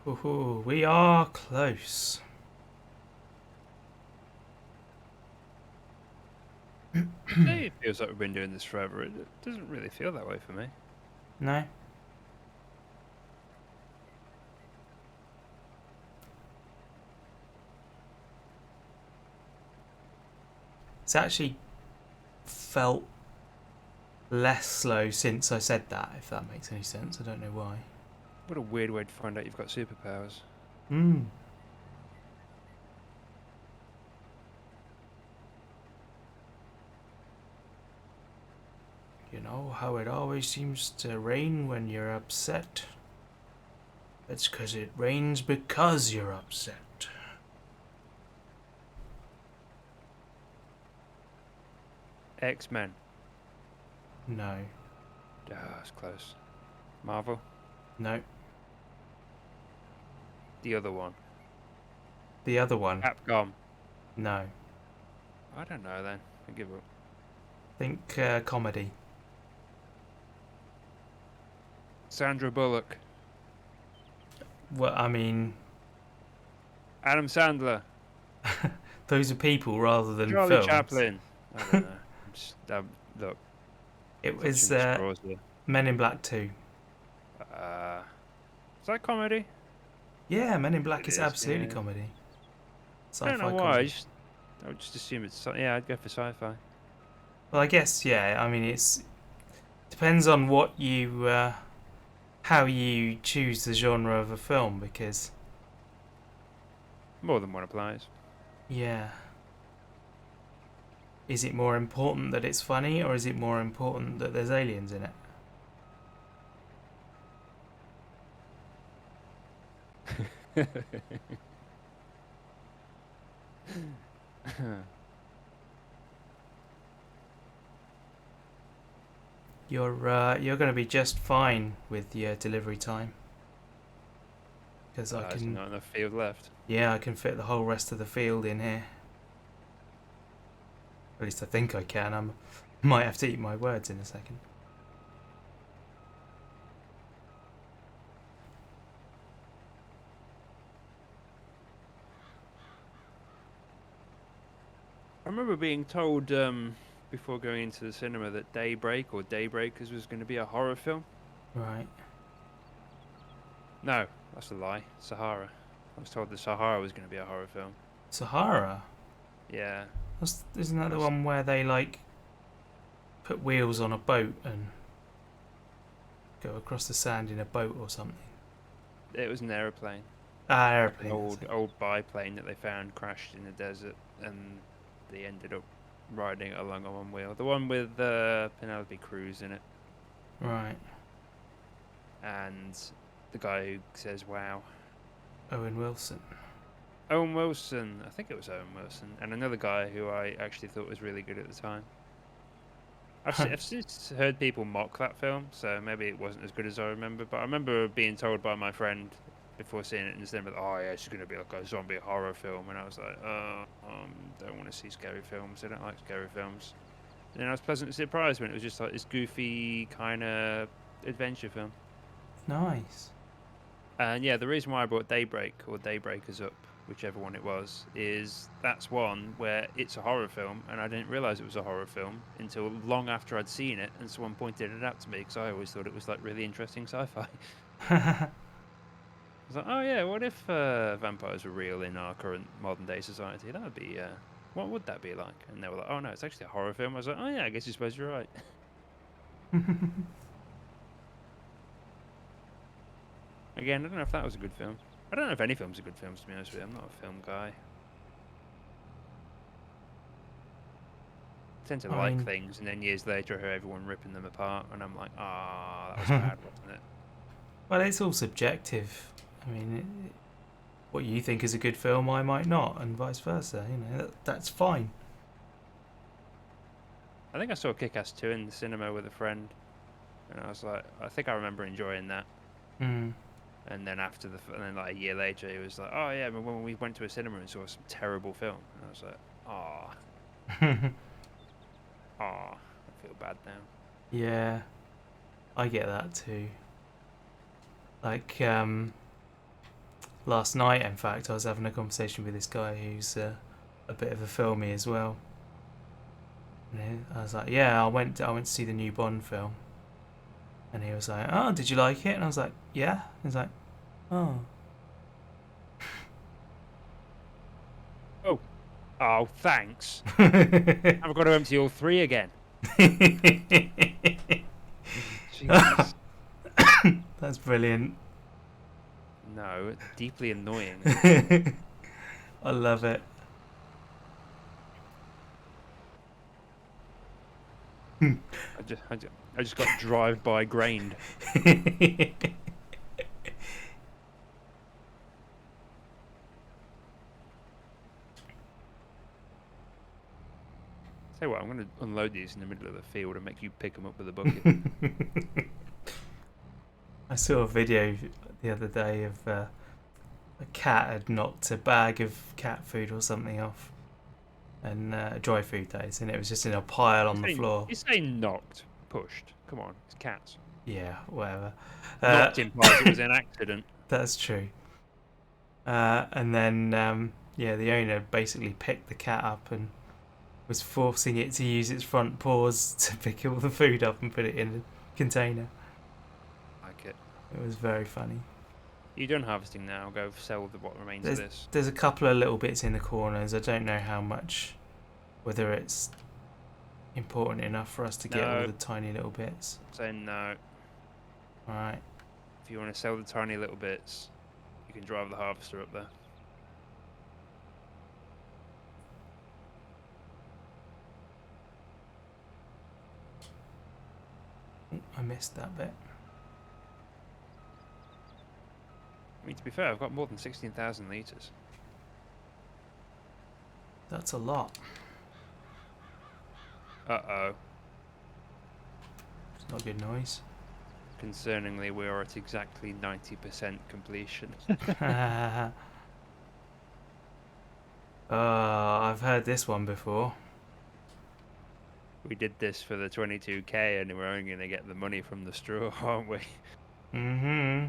Speaker 1: Ooh, we are close.
Speaker 2: Say it feels like we've been doing this forever. It doesn't really feel that way for me.
Speaker 1: No? It's actually felt less slow since I said that, if that makes any sense. I don't know why.
Speaker 2: What a weird way to find out you've got superpowers.
Speaker 1: Hmm. You know how it always seems to rain when you're upset? It's 'cause it rains because you're upset.
Speaker 2: X-Men.
Speaker 1: No.
Speaker 2: Ah, it's close. Marvel.
Speaker 1: No.
Speaker 2: The other one.
Speaker 1: The other one?
Speaker 2: Capcom.
Speaker 1: No.
Speaker 2: I don't know then. I give up.
Speaker 1: Think comedy.
Speaker 2: Sandra Bullock.
Speaker 1: Well, I mean,
Speaker 2: Adam Sandler.
Speaker 1: those are people rather than
Speaker 2: Charlie
Speaker 1: films.
Speaker 2: Chaplin. I don't know. Look.
Speaker 1: It was
Speaker 2: clutching at straws here.
Speaker 1: Men in Black 2.
Speaker 2: Is that comedy?
Speaker 1: Yeah, Men in Black
Speaker 2: It
Speaker 1: is
Speaker 2: is,
Speaker 1: absolutely
Speaker 2: yeah.
Speaker 1: comedy.
Speaker 2: I don't
Speaker 1: Sci-fi
Speaker 2: know why.
Speaker 1: comedy.
Speaker 2: I would just assume it's. Yeah, I'd go for sci-fi.
Speaker 1: Well, I guess, yeah, I mean, it's depends on what you how you choose the genre of a film, because
Speaker 2: More than one applies.
Speaker 1: yeah, is it more important that it's funny, or is it more important that there's aliens in it? You're going to be just fine with your delivery time, because I
Speaker 2: There's
Speaker 1: can.
Speaker 2: not enough field left.
Speaker 1: Yeah, I can fit the whole rest of the field in here. At least I think I can. I might have to eat my words in a second.
Speaker 2: I remember being told before going into the cinema that Daybreak or Daybreakers was going to be a horror film.
Speaker 1: Right.
Speaker 2: No, that's a lie. Sahara. I was told the Sahara was going to be a horror film.
Speaker 1: Sahara?
Speaker 2: Yeah.
Speaker 1: Isn't that the one where they, like, put wheels on a boat and go across the sand in a boat or something?
Speaker 2: It was an aeroplane.
Speaker 1: Ah,
Speaker 2: Like an
Speaker 1: aeroplane.
Speaker 2: old biplane that they found crashed in the desert, and they ended up riding it along on one wheel. The one with Penelope Cruz in it.
Speaker 1: Right.
Speaker 2: And the guy who says "Wow."
Speaker 1: Owen Wilson.
Speaker 2: Owen Wilson. I think it was Owen Wilson, and another guy who I actually thought was really good at the time. I've since heard people mock that film, so maybe it wasn't as good as I remember. But I remember being told by my friend before seeing it in the cinema, "Oh yeah, it's going to be like a zombie horror film," and I was like, don't want to see scary films. I don't like scary films. And then I was pleasantly surprised when it was just like this goofy kind of adventure film.
Speaker 1: Nice.
Speaker 2: And yeah, the reason why I brought Daybreak or Daybreakers up, whichever one it was, is that's one where it's a horror film, and I didn't realise it was a horror film until long after I'd seen it, and someone pointed it out to me, because I always thought it was like really interesting sci-fi. I was like, oh yeah, what if vampires were real in our current modern day society? That would be, what would that be like? And they were like, oh no, it's actually a horror film. I was like, oh yeah, I guess you suppose you're right. Again, I don't know if that was a good film. I don't know if any film's a good film, to be honest with you. I'm not a film guy. I tend to like things, and then years later I hear everyone ripping them apart, and I'm like, ah, that was bad, wasn't it?
Speaker 1: Well, it's all subjective. I mean, what you think is a good film, I might not, and vice versa. You know, that's fine.
Speaker 2: I think I saw Kick-Ass 2 in the cinema with a friend, and I was like, I think I remember enjoying that.
Speaker 1: Mm.
Speaker 2: And then and then like a year later, he was like, "Oh yeah, but when we went to a cinema and saw some terrible film," and I was like, "Ah, I feel bad now."
Speaker 1: Yeah, I get that too. Like, last night, in fact, I was having a conversation with this guy who's a bit of a filmy as well. And I was like, yeah, I went to see the new Bond film. And he was like, oh, did you like it? And I was like, yeah. He was like, oh.
Speaker 2: Oh, thanks. I've got to empty all 3 again. Jesus.
Speaker 1: That's brilliant.
Speaker 2: No, deeply annoying.
Speaker 1: I love it.
Speaker 2: I just got drive-by grained. Tell you what, I'm going to unload these in the middle of the field and make you pick them up with a bucket.
Speaker 1: I saw a video the other day of a cat had knocked a bag of cat food or something off, and dry food days, and it was just in a pile on the floor.
Speaker 2: You say knocked, pushed. Come on, it's cats.
Speaker 1: Yeah, whatever.
Speaker 2: Knocked implies it was an accident.
Speaker 1: That's true. And then, yeah, the owner basically picked the cat up and was forcing it to use its front paws to pick all the food up and put it in a container.
Speaker 2: Like it.
Speaker 1: It was very funny.
Speaker 2: You're done harvesting now. Go sell what remains of this.
Speaker 1: There's a couple of little bits in the corners. I don't know how much, whether it's important enough for us to get all the tiny little bits.
Speaker 2: Say no.
Speaker 1: Alright.
Speaker 2: If you want to sell the tiny little bits, you can drive the harvester up there.
Speaker 1: I missed that bit.
Speaker 2: I mean, to be fair, I've got more than 16,000 litres.
Speaker 1: That's a lot.
Speaker 2: Uh-oh.
Speaker 1: It's not good noise.
Speaker 2: Concerningly, we are at exactly 90% completion.
Speaker 1: I've heard this one before.
Speaker 2: We did this for the 22k and we're only going to get the money from the straw, aren't we?
Speaker 1: Mm-hmm.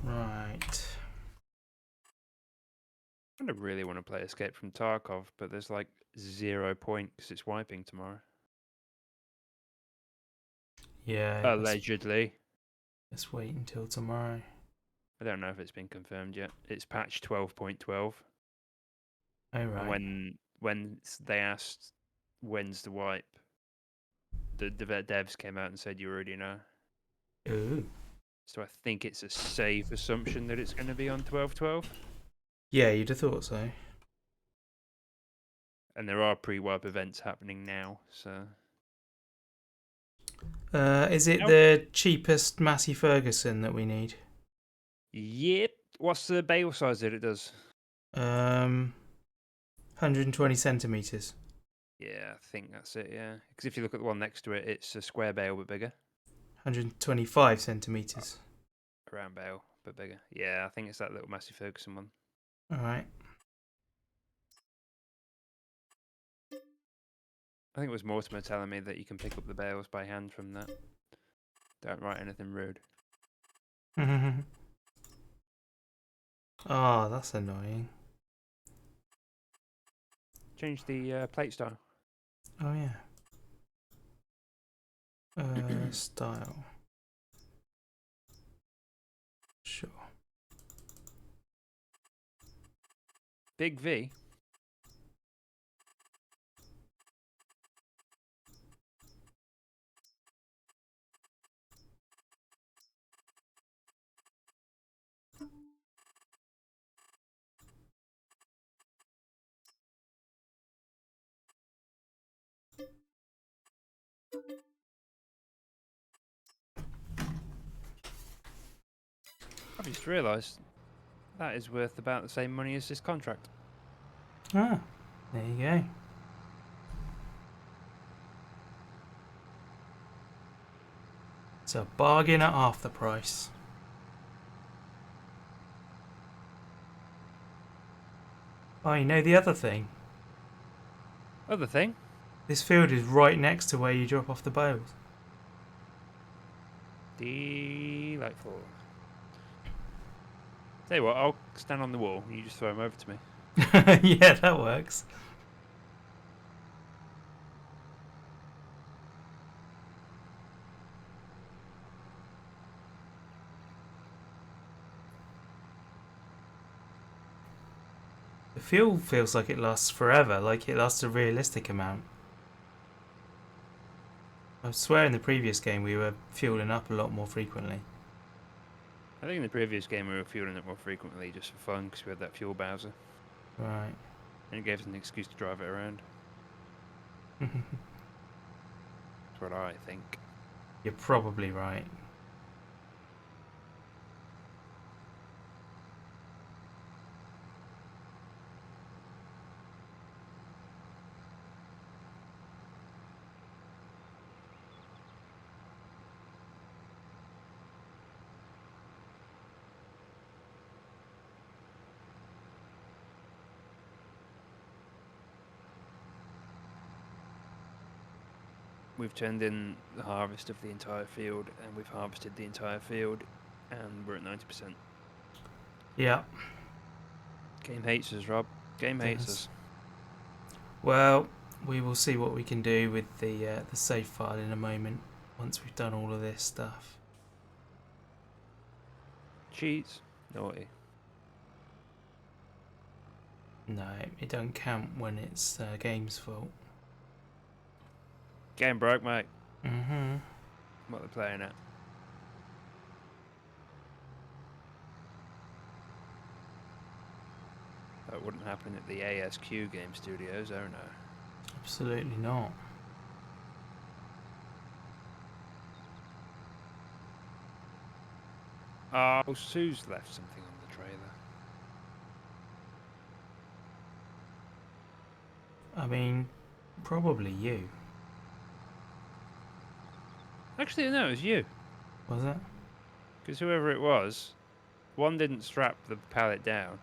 Speaker 1: Right.
Speaker 2: I don't really want to play Escape from Tarkov, but there's like 0 point because it's wiping tomorrow.
Speaker 1: Yeah.
Speaker 2: Allegedly.
Speaker 1: Let's wait until tomorrow.
Speaker 2: I don't know if it's been confirmed yet. It's patch 12.12.
Speaker 1: Oh, right.
Speaker 2: And when they asked when's the wipe, the devs came out and said you already know.
Speaker 1: Ooh.
Speaker 2: So I think it's a safe assumption that it's going to be on 12.12.
Speaker 1: Yeah, you'd have thought so.
Speaker 2: And there are pre-wipe events happening now, so...
Speaker 1: Is it the cheapest Massey Ferguson that we need?
Speaker 2: Yep. What's the bale size that it does?
Speaker 1: 120 centimetres.
Speaker 2: Yeah, I think that's it, yeah. Because if you look at the one next to it, it's a square bale but bigger.
Speaker 1: 125 centimetres.
Speaker 2: A round bale but bigger. Yeah, I think it's that little Massey Ferguson one.
Speaker 1: Alright.
Speaker 2: I think it was Mortimer telling me that you can pick up the bales by hand from that. Don't write anything rude.
Speaker 1: Oh, that's annoying.
Speaker 2: Change the plate style.
Speaker 1: Oh, yeah. Style. Sure.
Speaker 2: Big V. I've just realised that is worth about the same money as this contract.
Speaker 1: Ah, there you go. It's a bargain at half the price. Oh, you know the other thing?
Speaker 2: Other thing?
Speaker 1: This field is right next to where you drop off the bows.
Speaker 2: Delightful. Tell you what, I'll stand on the wall and you just throw them over to me.
Speaker 1: Yeah, that works. The fuel feels like it lasts forever, like it lasts a realistic amount. I swear in the previous game we were fueling up a lot more frequently.
Speaker 2: I think in the previous game we were fueling it more frequently just for fun because we had that fuel Bowser.
Speaker 1: Right.
Speaker 2: And it gave us an excuse to drive it around. That's what I think.
Speaker 1: You're probably right.
Speaker 2: We've turned in the harvest of the entire field and we've harvested the entire field and we're at 90%.
Speaker 1: Yeah.
Speaker 2: Game hates us, Rob. Game hates
Speaker 1: Does.
Speaker 2: us.
Speaker 1: Well, we will see what we can do with the save file in a moment once we've done all of this stuff.
Speaker 2: Cheats. Naughty.
Speaker 1: No, it don't count when it's game's fault.
Speaker 2: Game broke, mate.
Speaker 1: Mm-hmm.
Speaker 2: What they're playing at. That wouldn't happen at the ASQ game studios, oh no.
Speaker 1: Absolutely not.
Speaker 2: Oh, Sue's left something on the trailer.
Speaker 1: I mean, probably you.
Speaker 2: Actually, no, it was you.
Speaker 1: Was it?
Speaker 2: Because whoever it was, one didn't strap the pallet down,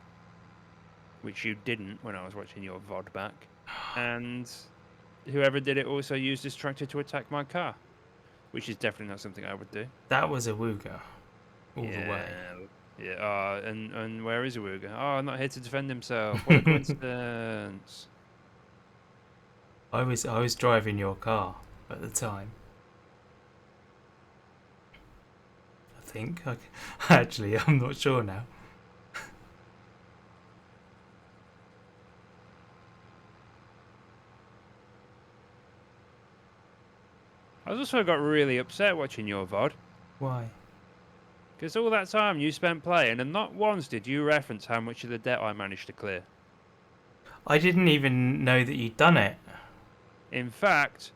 Speaker 2: which you didn't when I was watching your VOD back, and whoever did it also used his tractor to attack my car, which is definitely not something I would do.
Speaker 1: That was a Wooga. All the way.
Speaker 2: Yeah, and where is Awuga? Oh, not here to defend himself. What a coincidence.
Speaker 1: I was driving your car at the time. I think. Actually, I'm not sure now.
Speaker 2: I also got really upset watching your VOD.
Speaker 1: Why?
Speaker 2: Because all that time you spent playing, and not once did you reference how much of the debt I managed to clear.
Speaker 1: I didn't even know that you'd done it.
Speaker 2: In fact,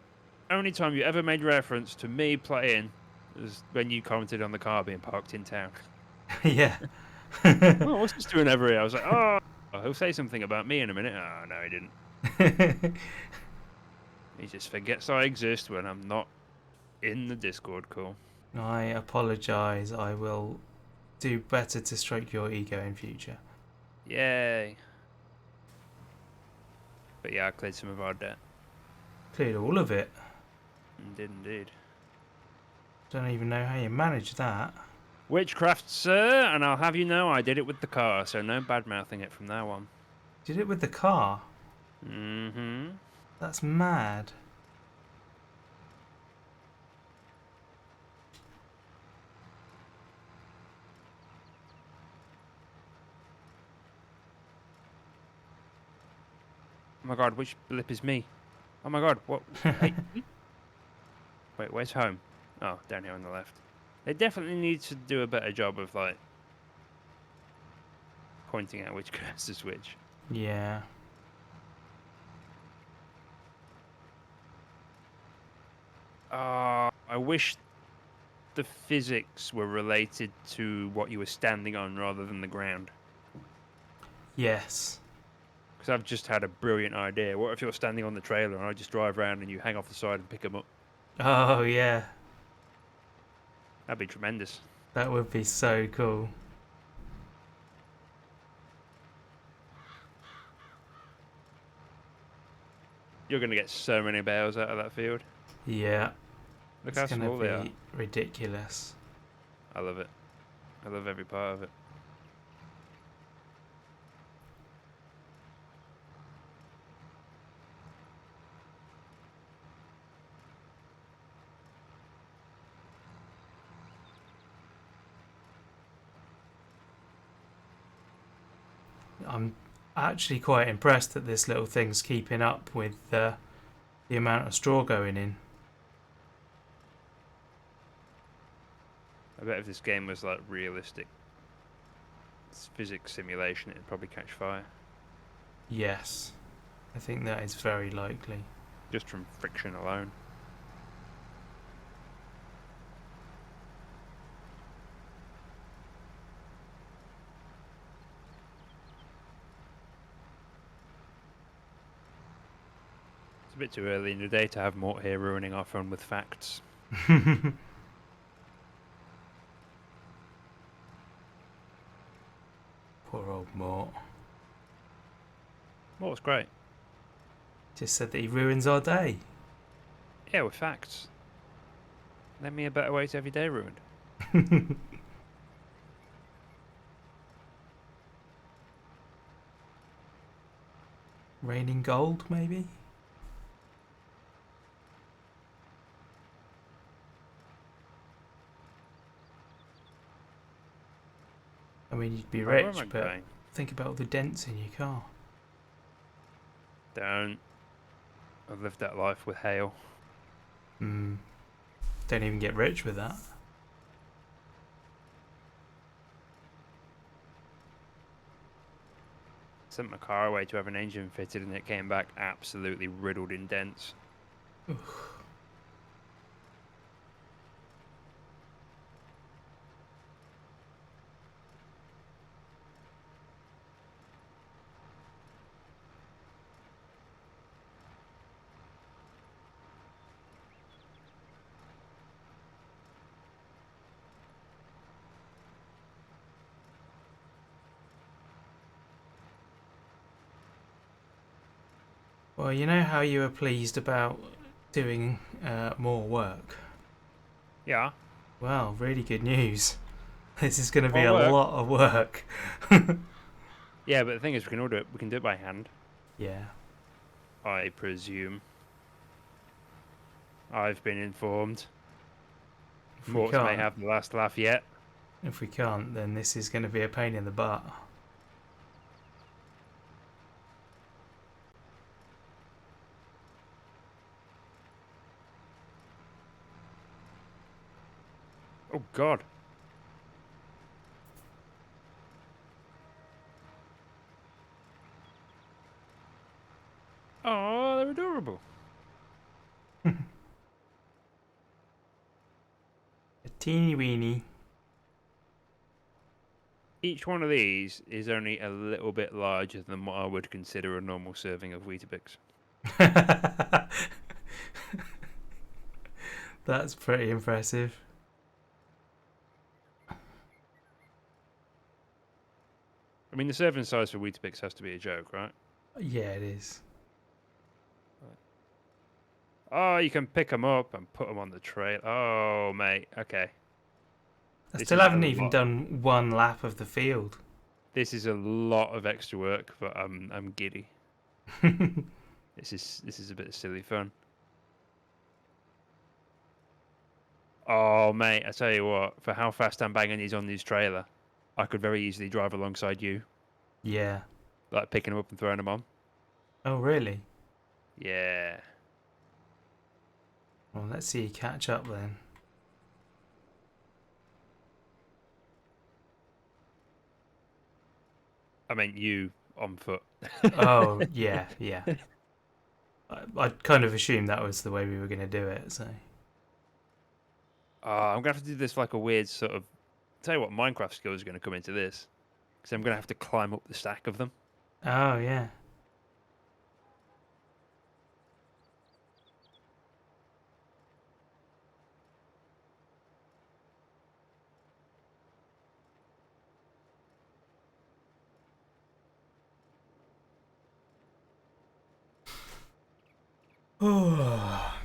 Speaker 2: only time you ever made reference to me playing was when you commented on the car being parked in town.
Speaker 1: Yeah.
Speaker 2: Oh, what's this doing over here? I was like, oh, he'll say something about me in a minute. Oh, no, he didn't. He just forgets I exist when I'm not in the Discord call.
Speaker 1: I apologise. I will do better to stroke your ego in future.
Speaker 2: Yay. But yeah, I cleared some of our debt.
Speaker 1: Cleared all of it.
Speaker 2: Did indeed.
Speaker 1: Don't even know how you managed that.
Speaker 2: Witchcraft, sir, and I'll have you know I did it with the car, so no bad-mouthing it from now on.
Speaker 1: Did it with the car?
Speaker 2: Mm-hmm.
Speaker 1: That's mad.
Speaker 2: Oh my god, which blip is me? Oh my god, what? Hey. Wait, where's home? Oh, down here on the left. They definitely need to do a better job of, like, pointing out which grass is which.
Speaker 1: Yeah.
Speaker 2: I wish the physics were related to what you were standing on rather than the ground.
Speaker 1: Yes.
Speaker 2: Because I've just had a brilliant idea. What if you're standing on the trailer and I just drive around and you hang off the side and pick them up?
Speaker 1: Oh, yeah.
Speaker 2: That'd be tremendous.
Speaker 1: That would be so cool.
Speaker 2: You're going to get so many bales out of that field.
Speaker 1: Yeah.
Speaker 2: Look
Speaker 1: It's
Speaker 2: how
Speaker 1: going to
Speaker 2: small they are.
Speaker 1: be ridiculous.
Speaker 2: I love it. I love every part of it.
Speaker 1: I'm actually quite impressed that this little thing's keeping up with the amount of straw going in.
Speaker 2: I bet if this game was like realistic physics simulation, it'd probably catch fire.
Speaker 1: Yes, I think that is very likely.
Speaker 2: Just from friction alone. It's a bit too early in the day to have Mort here ruining our fun with facts.
Speaker 1: Poor old Mort.
Speaker 2: Mort's great.
Speaker 1: Just said that he ruins our day.
Speaker 2: Yeah, with facts. Lend me a better way to have your day ruined.
Speaker 1: Raining gold, maybe? I mean, you'd be
Speaker 2: Right, where am
Speaker 1: rich,
Speaker 2: I
Speaker 1: but
Speaker 2: going?
Speaker 1: think about all the dents in your car.
Speaker 2: Don't. I've lived that life with hail.
Speaker 1: Don't even get rich with that.
Speaker 2: Sent my car away to have an engine fitted and it came back absolutely riddled in dents.
Speaker 1: Oof. Well, you know how you were pleased about doing more work?
Speaker 2: Yeah.
Speaker 1: Well, really good news. This is going to be
Speaker 2: More
Speaker 1: a
Speaker 2: work.
Speaker 1: lot of work.
Speaker 2: Yeah, but the thing is, we can all do it. We can do it by hand.
Speaker 1: Yeah.
Speaker 2: I presume. I've been informed.
Speaker 1: If we
Speaker 2: Morts may
Speaker 1: can't,
Speaker 2: have the last laugh yet.
Speaker 1: then this is going to be a pain in the butt.
Speaker 2: Oh God. Oh, they're adorable.
Speaker 1: A teeny weeny.
Speaker 2: Each one of these is only a little bit larger than what I would consider a normal serving of Weetabix.
Speaker 1: That's pretty impressive.
Speaker 2: I mean, the serving size for Weetabix has to be a joke, right?
Speaker 1: Yeah, it is.
Speaker 2: Oh, you can pick them up and put them on the tray. Oh, mate. Okay.
Speaker 1: I
Speaker 2: This
Speaker 1: still
Speaker 2: is a
Speaker 1: haven't even
Speaker 2: lot.
Speaker 1: done one lap of the field.
Speaker 2: This is a lot of extra work, but I'm giddy. This is a bit of silly fun. Oh, mate, I tell you what, for how fast I'm banging these on this trailer, I could very easily drive alongside you,
Speaker 1: Yeah.
Speaker 2: like picking them up and throwing them on.
Speaker 1: Oh, really?
Speaker 2: Yeah.
Speaker 1: Well, let's see you catch up then.
Speaker 2: I mean, you on foot.
Speaker 1: Oh, yeah, yeah. I kind of assumed that was the way we were going to do it, so...
Speaker 2: Oh, I'm going to have to do this like a weird sort of... Tell you what, Minecraft skills are going to come into this. Because I'm going to have to climb up the stack of them.
Speaker 1: Oh, yeah. Oh,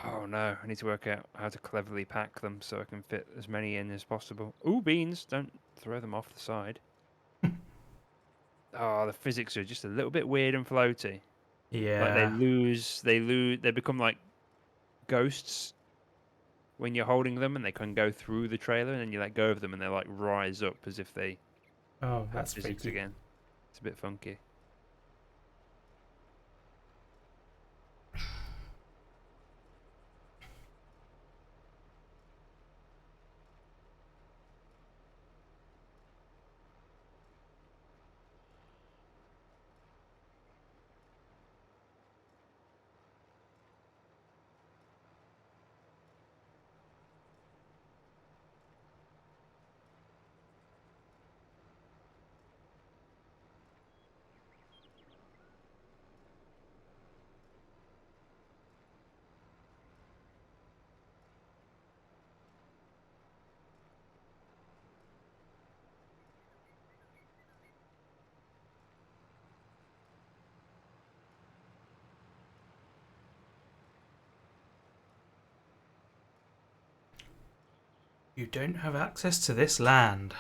Speaker 2: Oh no, I need to work out how to cleverly pack them so I can fit as many in as possible. Ooh, beans! Don't throw them off the side. Oh, the physics are just a little bit weird and floaty. Like
Speaker 1: yeah.
Speaker 2: they become like ghosts when you're holding them, and they can go through the trailer, and then you let go of them, and they like rise up as if they
Speaker 1: Oh,
Speaker 2: have
Speaker 1: that's
Speaker 2: physics
Speaker 1: freaky.
Speaker 2: again. It's a bit funky.
Speaker 1: You don't have access to this land.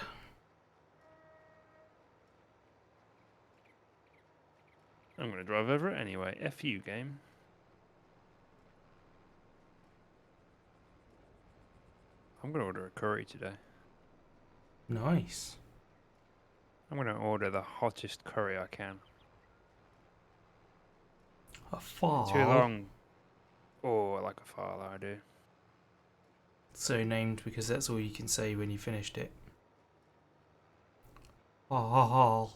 Speaker 2: I'm gonna drive over it anyway. F you, game. I'm gonna order a curry today.
Speaker 1: Nice.
Speaker 2: I'm gonna order the hottest curry I can.
Speaker 1: A
Speaker 2: Been too
Speaker 1: fall.
Speaker 2: long. Oh, I like a fala, I do.
Speaker 1: So named because that's all you can say when you finished it. Fall.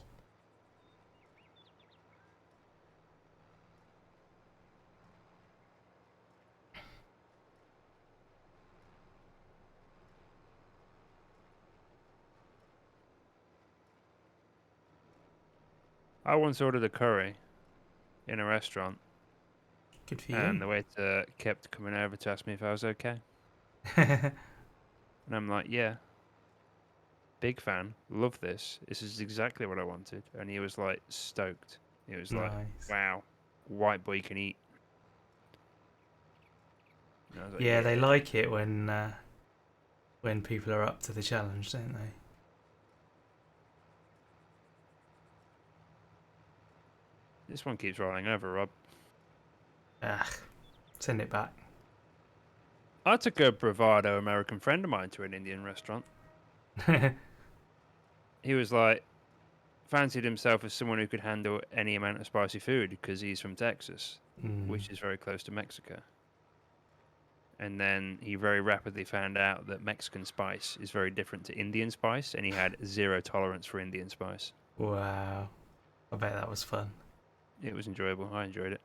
Speaker 2: I once ordered a curry in a restaurant,
Speaker 1: Good for you.
Speaker 2: and the waiter kept coming over to ask me if I was okay. And I'm like, yeah, big fan, love this. This is exactly what I wanted. And he was like stoked. He was like,
Speaker 1: Nice.
Speaker 2: wow, white boy can eat. And I was like,
Speaker 1: Yeah, they
Speaker 2: yeah.
Speaker 1: like it when people are up to the challenge, don't they?
Speaker 2: This one keeps rolling over, Rob.
Speaker 1: Ah, send it back.
Speaker 2: I took a bravado American friend of mine to an Indian restaurant. He was like, fancied himself as someone who could handle any amount of spicy food because he's from Texas,
Speaker 1: Mm.
Speaker 2: which is very close to Mexico. And then he very rapidly found out that Mexican spice is very different to Indian spice, and he had zero tolerance for Indian spice.
Speaker 1: Wow. I bet that was fun.
Speaker 2: It was enjoyable. I enjoyed it.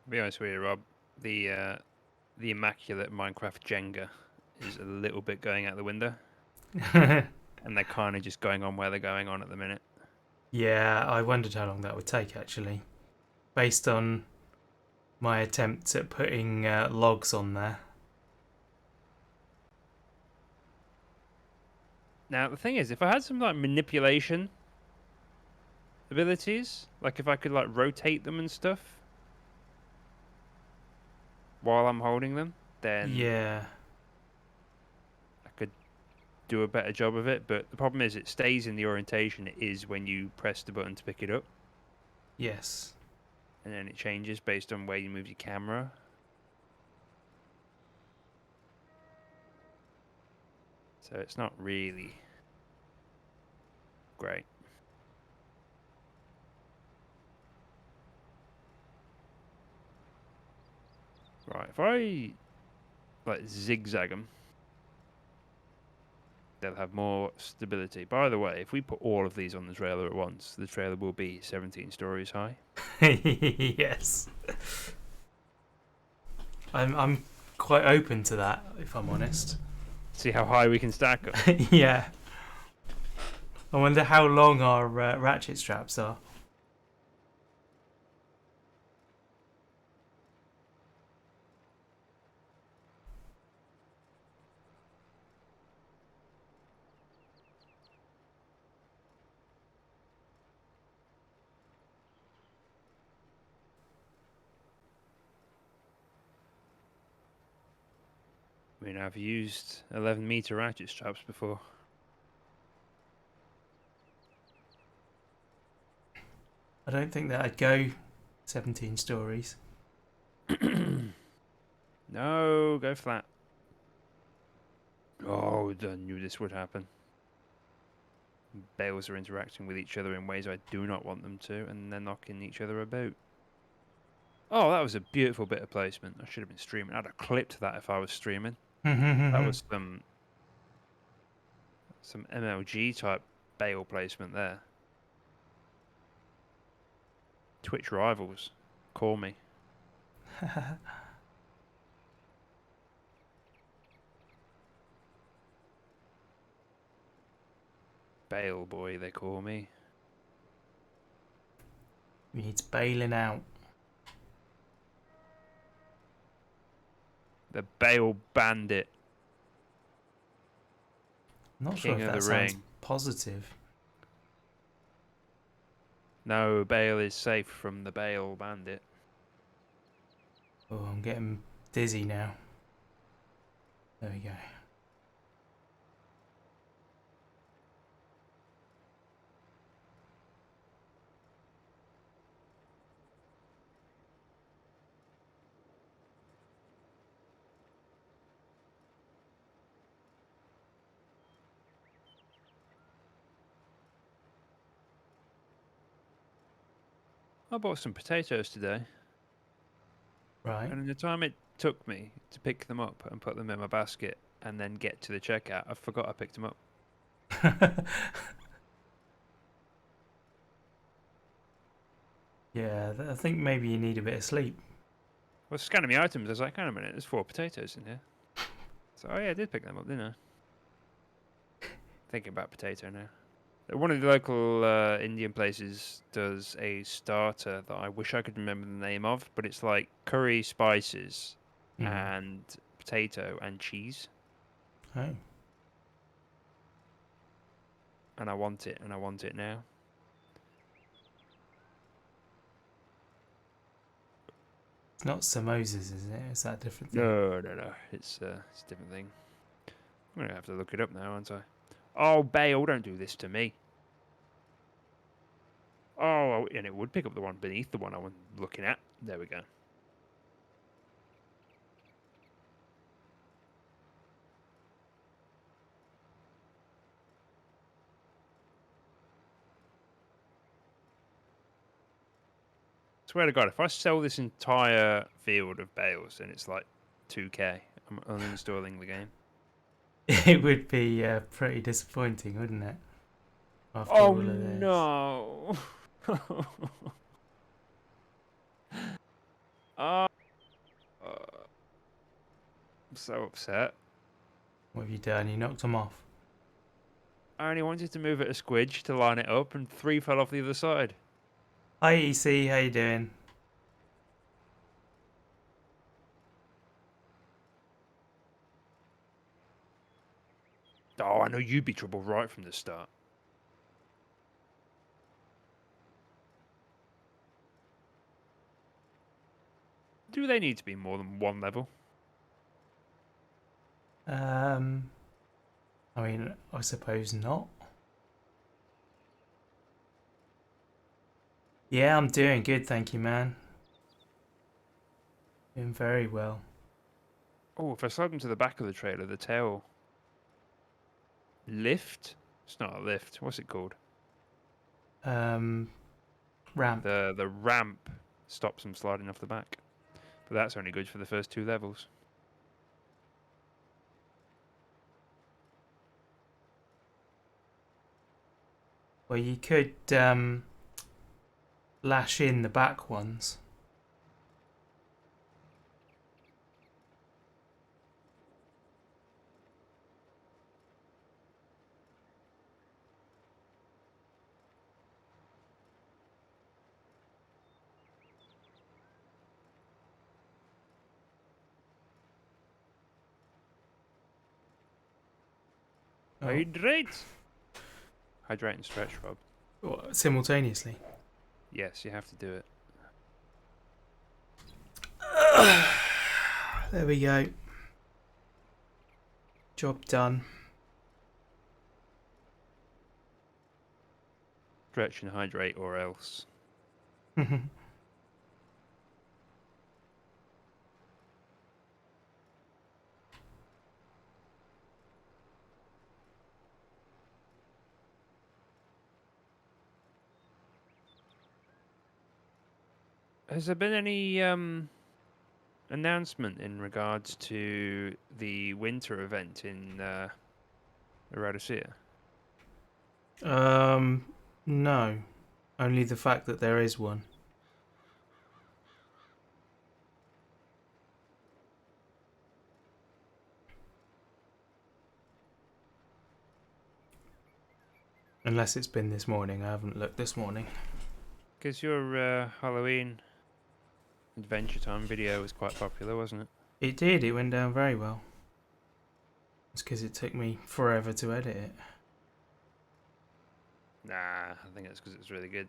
Speaker 2: To be honest with you, Rob, the immaculate Minecraft Jenga is a little bit going out the window, and they're kind of just going on where they're going on at the minute.
Speaker 1: Yeah, I wondered how long that would take actually. Based on my attempts at putting logs on there.
Speaker 2: Now the thing is, if I had some like manipulation abilities, like if I could like rotate them and stuff while I'm holding them, then
Speaker 1: Yeah.
Speaker 2: I could do a better job of it. But the problem is, it stays in the orientation it is when you press the button to pick it up,
Speaker 1: Yes.
Speaker 2: and then it changes based on where you move your camera. So it's not really great. Right, if I like zigzag them, they'll have more stability. By the way, if we put all of these on the trailer at once, the trailer will be 17 stories high.
Speaker 1: Yes. I'm quite open to that, if I'm honest.
Speaker 2: See how high we can stack them.
Speaker 1: Yeah. I wonder how long our ratchet straps are.
Speaker 2: I mean, I've used 11-meter ratchet straps before.
Speaker 1: I don't think that I'd go 17 stories.
Speaker 2: No, go flat. Oh, I knew this would happen. Bales are interacting with each other in ways I do not want them to, and they're knocking each other about. Oh, that was a beautiful bit of placement. I should have been streaming. I'd have clipped that if I was streaming. That was some MLG type bale placement there. Twitch rivals, call me. Bale boy, they call me.
Speaker 1: Needs bailing out.
Speaker 2: The Bale Bandit.
Speaker 1: I'm not
Speaker 2: King
Speaker 1: sure if
Speaker 2: of
Speaker 1: that
Speaker 2: the
Speaker 1: sounds
Speaker 2: ring.
Speaker 1: positive.
Speaker 2: No, Bale is safe from the Bale Bandit.
Speaker 1: Oh, I'm getting dizzy now. There we go.
Speaker 2: I bought some potatoes today,
Speaker 1: Right.
Speaker 2: and in the time it took me to pick them up and put them in my basket and then get to the checkout, I forgot I picked them up.
Speaker 1: Yeah, I think maybe you need a bit of sleep.
Speaker 2: I was scanning my items, I was like, hang on a minute, there's 4 potatoes in here. So, oh yeah, I did pick them up, didn't I? Thinking about potato now. One of the local Indian places does a starter that I wish I could remember the name of, but it's like curry, spices, and potato and cheese.
Speaker 1: Oh.
Speaker 2: And I want it, and I want it now.
Speaker 1: It's not samosas, is it? Is that a different thing?
Speaker 2: No. It's a different thing. I'm gonna have to look it up now, aren't I? Oh, Bale, don't do this to me. Oh, and it would pick up the one beneath the one I was looking at. There we go. Swear to God, if I sell this entire field of bales, then it's like 2K. I'm uninstalling the game.
Speaker 1: It would be pretty disappointing, wouldn't it? After
Speaker 2: Oh
Speaker 1: all of this.
Speaker 2: no! I'm so upset.
Speaker 1: What have you done? You knocked them off.
Speaker 2: I only wanted to move it a squidge to line it up, and 3 fell off the other side.
Speaker 1: Hi EC, how you doing?
Speaker 2: Oh, I know you'd be trouble right from the start. Do they need to be more than 1 level?
Speaker 1: I mean, I suppose not. Yeah, I'm doing good, thank you, man. Doing very well.
Speaker 2: Oh, if I slide them to the back of the trailer, the tail lift? It's not a lift. What's it called?
Speaker 1: Ramp.
Speaker 2: The ramp stops them sliding off the back. But that's only good for the first 2 levels.
Speaker 1: Well, you could lash in the back ones. Oh.
Speaker 2: Hydrate! Hydrate and stretch, Rob.
Speaker 1: What, simultaneously?
Speaker 2: Yes, you have to do it.
Speaker 1: There we go. Job done.
Speaker 2: Stretch and hydrate or else. Has there been any announcement in regards to the winter event in Rhodesia?
Speaker 1: No. Only the fact that there is one. Unless it's been this morning. I haven't looked this morning.
Speaker 2: Because your Halloween Adventure Time video was quite popular, wasn't it?
Speaker 1: It did. It went down very well. It's because it took me forever to edit it.
Speaker 2: Nah, I think it's because it's really good.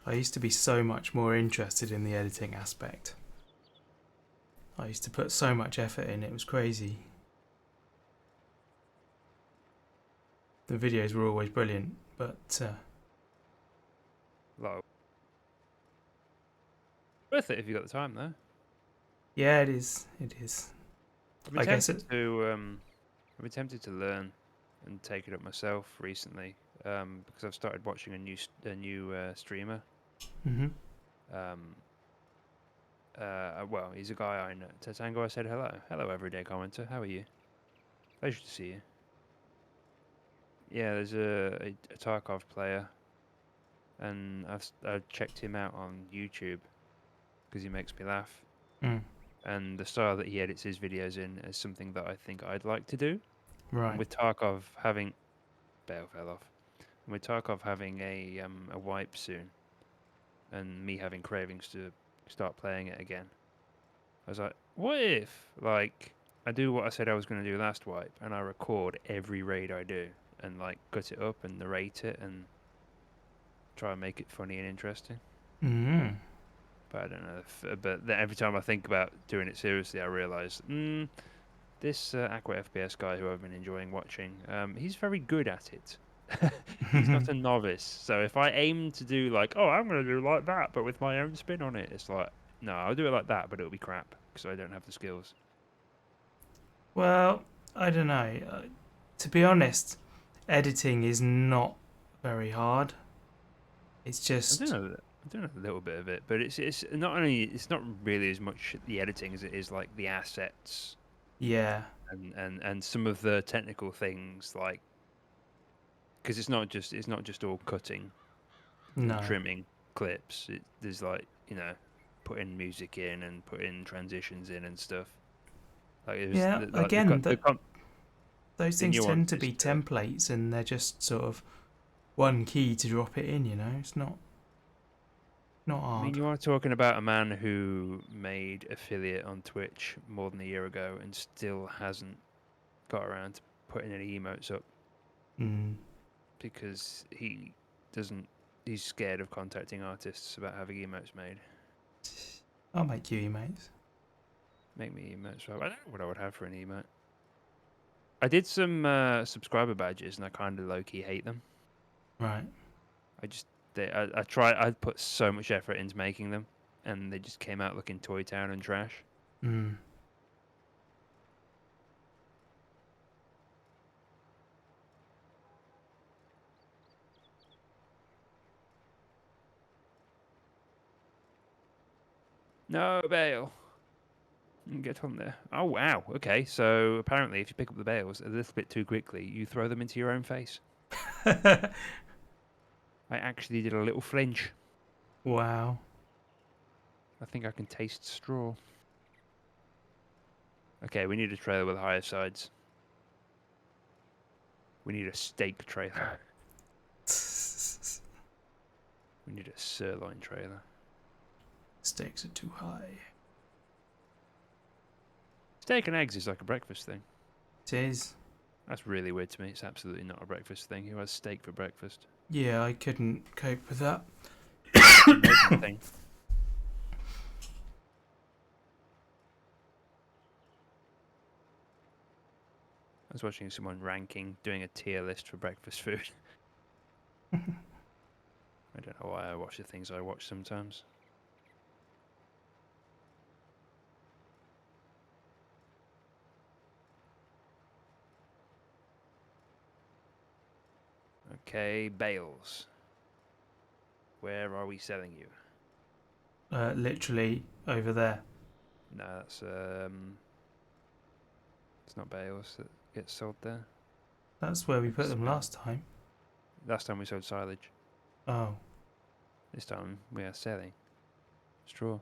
Speaker 1: I used to be so much more interested in the editing aspect. I used to put so much effort in, it was crazy. The videos were always brilliant, but
Speaker 2: Worth it if you got the time, though.
Speaker 1: yeah, it is. It is.
Speaker 2: I've been tempted to learn and take it up myself recently because I've started watching a new streamer.
Speaker 1: Mhm.
Speaker 2: Well, he's a guy I know. Tatango, I said hello. Hello, everyday commenter. How are you? Pleasure to see you. Yeah, there's a Tarkov player, and I've checked him out on YouTube because he makes me laugh.
Speaker 1: Mm.
Speaker 2: And the style that he edits his videos in is something that I think I'd like to do.
Speaker 1: Right.
Speaker 2: And with Tarkov having... Bale fell off. And with Tarkov having a wipe soon, and me having cravings to start playing it again, I was like, what if, like, I do what I said I was going to do last wipe, and I record every raid I do, and, like, cut it up and narrate it, and try and make it funny and interesting.
Speaker 1: Mm.
Speaker 2: But I don't know. But then every time I think about doing it seriously, I realise, this Aqua FPS guy who I've been enjoying watching, he's very good at it. He's not a novice. So if I aim to do like, oh, I'm going to do like that, but with my own spin on it, it's like, no, I'll do it like that, but it'll be crap because I don't have the skills.
Speaker 1: Well, I don't know. To be honest, editing is not very hard. It's just...
Speaker 2: I don't know a little bit of it, but it's not only it's not really as much the editing as it is like the assets.
Speaker 1: Yeah.
Speaker 2: And some of the technical things, like, because it's not just all cutting and
Speaker 1: No.
Speaker 2: trimming clips. There's like, putting music in and putting transitions in and stuff. Like it was
Speaker 1: Yeah.
Speaker 2: like
Speaker 1: Again, those
Speaker 2: the
Speaker 1: things tend to
Speaker 2: nuances
Speaker 1: be
Speaker 2: to it.
Speaker 1: templates, and they're just sort of one key to drop it in. You know, it's not
Speaker 2: I mean,
Speaker 1: hard.
Speaker 2: you are talking about a man who made affiliate on Twitch more than a year ago and still hasn't got around to putting any emotes up
Speaker 1: Mm.
Speaker 2: because he doesn't. He's scared of contacting artists about having emotes made.
Speaker 1: I'll make you emotes.
Speaker 2: Make me emotes. I don't know what I would have for an emote. I did some subscriber badges and I kind of low key hate them.
Speaker 1: Right.
Speaker 2: I put so much effort into making them, and they just came out looking Toy Town and trash.
Speaker 1: Mm.
Speaker 2: No bale. Get on there. Oh, wow. Okay, so apparently if you pick up the bales a little bit too quickly, you throw them into your own face. I actually did a little flinch.
Speaker 1: Wow.
Speaker 2: I think I can taste straw. Okay, we need a trailer with higher sides. We need a steak trailer. We need a sirloin trailer.
Speaker 1: Stakes are too high.
Speaker 2: Steak and eggs is like a breakfast thing.
Speaker 1: It is.
Speaker 2: That's really weird to me. It's absolutely not a breakfast thing. Who has steak for breakfast?
Speaker 1: Yeah, I couldn't cope with that.
Speaker 2: Bacon thing. I was watching someone doing a tier list for breakfast food. I don't know why I watch the things I watch sometimes. Okay, bales. Where are we selling you?
Speaker 1: Literally over there.
Speaker 2: No, it's not bales that gets sold there.
Speaker 1: That's where we put them last time.
Speaker 2: Last time we sold silage.
Speaker 1: Oh.
Speaker 2: This time we are selling straw.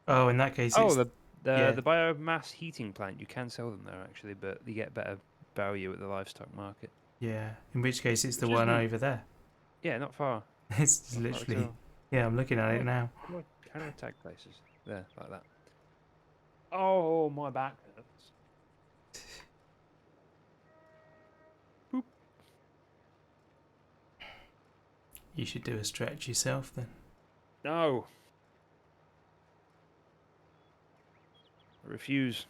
Speaker 1: Oh, in that case,
Speaker 2: Oh,
Speaker 1: it's
Speaker 2: the biomass heating plant. You can sell them there actually, but you get better value at the livestock market.
Speaker 1: yeah. In which case, it's the
Speaker 2: Which
Speaker 1: one
Speaker 2: isn't-
Speaker 1: over there.
Speaker 2: Yeah, not far.
Speaker 1: It's
Speaker 2: Not far at
Speaker 1: literally.
Speaker 2: all.
Speaker 1: Yeah, I'm looking at it now.
Speaker 2: How do I tag places? There, like that. Oh, my back hurts. Boop.
Speaker 1: You should do a stretch yourself then.
Speaker 2: No. I refuse.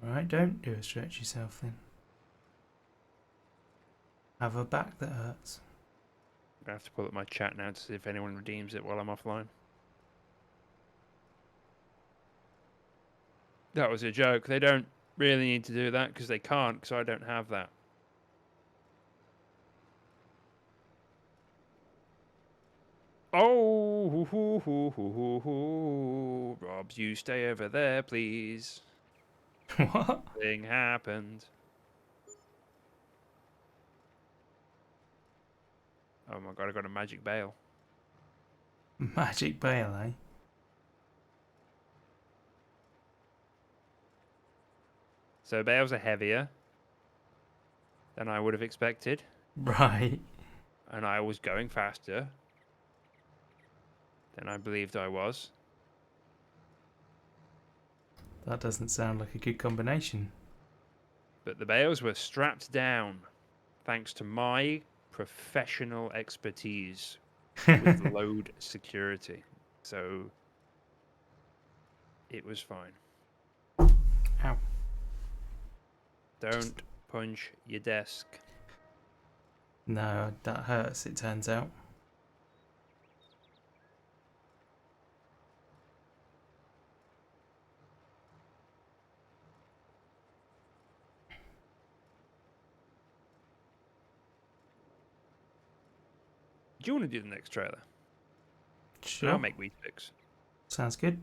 Speaker 1: Alright, don't do a stretch yourself then. Have a back that hurts.
Speaker 2: I'm going to have to pull up my chat now to see if anyone redeems it while I'm offline. That was a joke. They don't really need to do that because they can't, because I don't have that. Oh, Robs, you stay over there, please.
Speaker 1: What?
Speaker 2: Thing happened. Oh my god, I got a magic bale.
Speaker 1: Magic bale, eh?
Speaker 2: So bales are heavier than I would have expected,
Speaker 1: Right.
Speaker 2: and I was going faster than I believed I was.
Speaker 1: That doesn't sound like a good combination.
Speaker 2: But the bales were strapped down thanks to my professional expertise with load security. So it was fine.
Speaker 1: Ow.
Speaker 2: Don't punch your desk.
Speaker 1: No, that hurts, it turns out.
Speaker 2: Do you want to do the next trailer?
Speaker 1: Sure.
Speaker 2: I'll make wheat fix.
Speaker 1: Sounds good.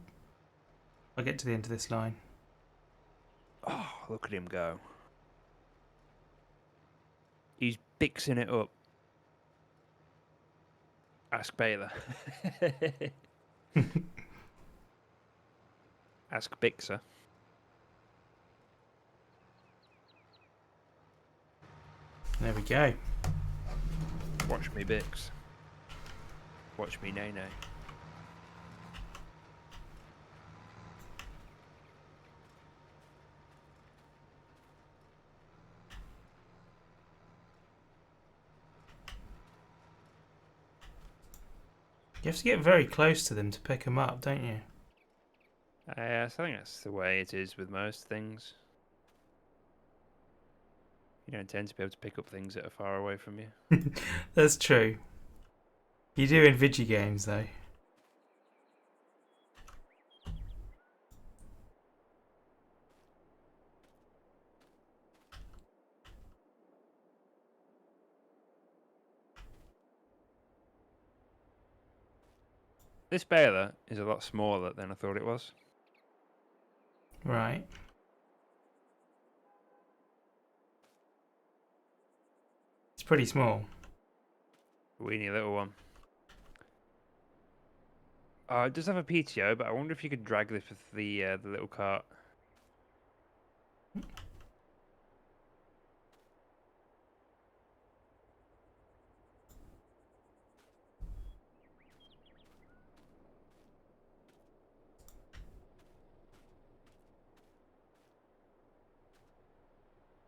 Speaker 1: I'll get to the end of this line.
Speaker 2: Oh, look at him go. He's bixing it up. Ask Baylor. Ask Bixer.
Speaker 1: There we go.
Speaker 2: Watch me Bix. Watch me Nay Nay.
Speaker 1: You have to get very close to them to pick them up, don't you?
Speaker 2: I think that's the way it is with most things. You don't tend to be able to pick up things that are far away from you.
Speaker 1: That's true. You do in video games, though.
Speaker 2: This baler is a lot smaller than I thought it was.
Speaker 1: Right. It's pretty small.
Speaker 2: Weenie little one. It does have a PTO, but I wonder if you could drag this with the little cart.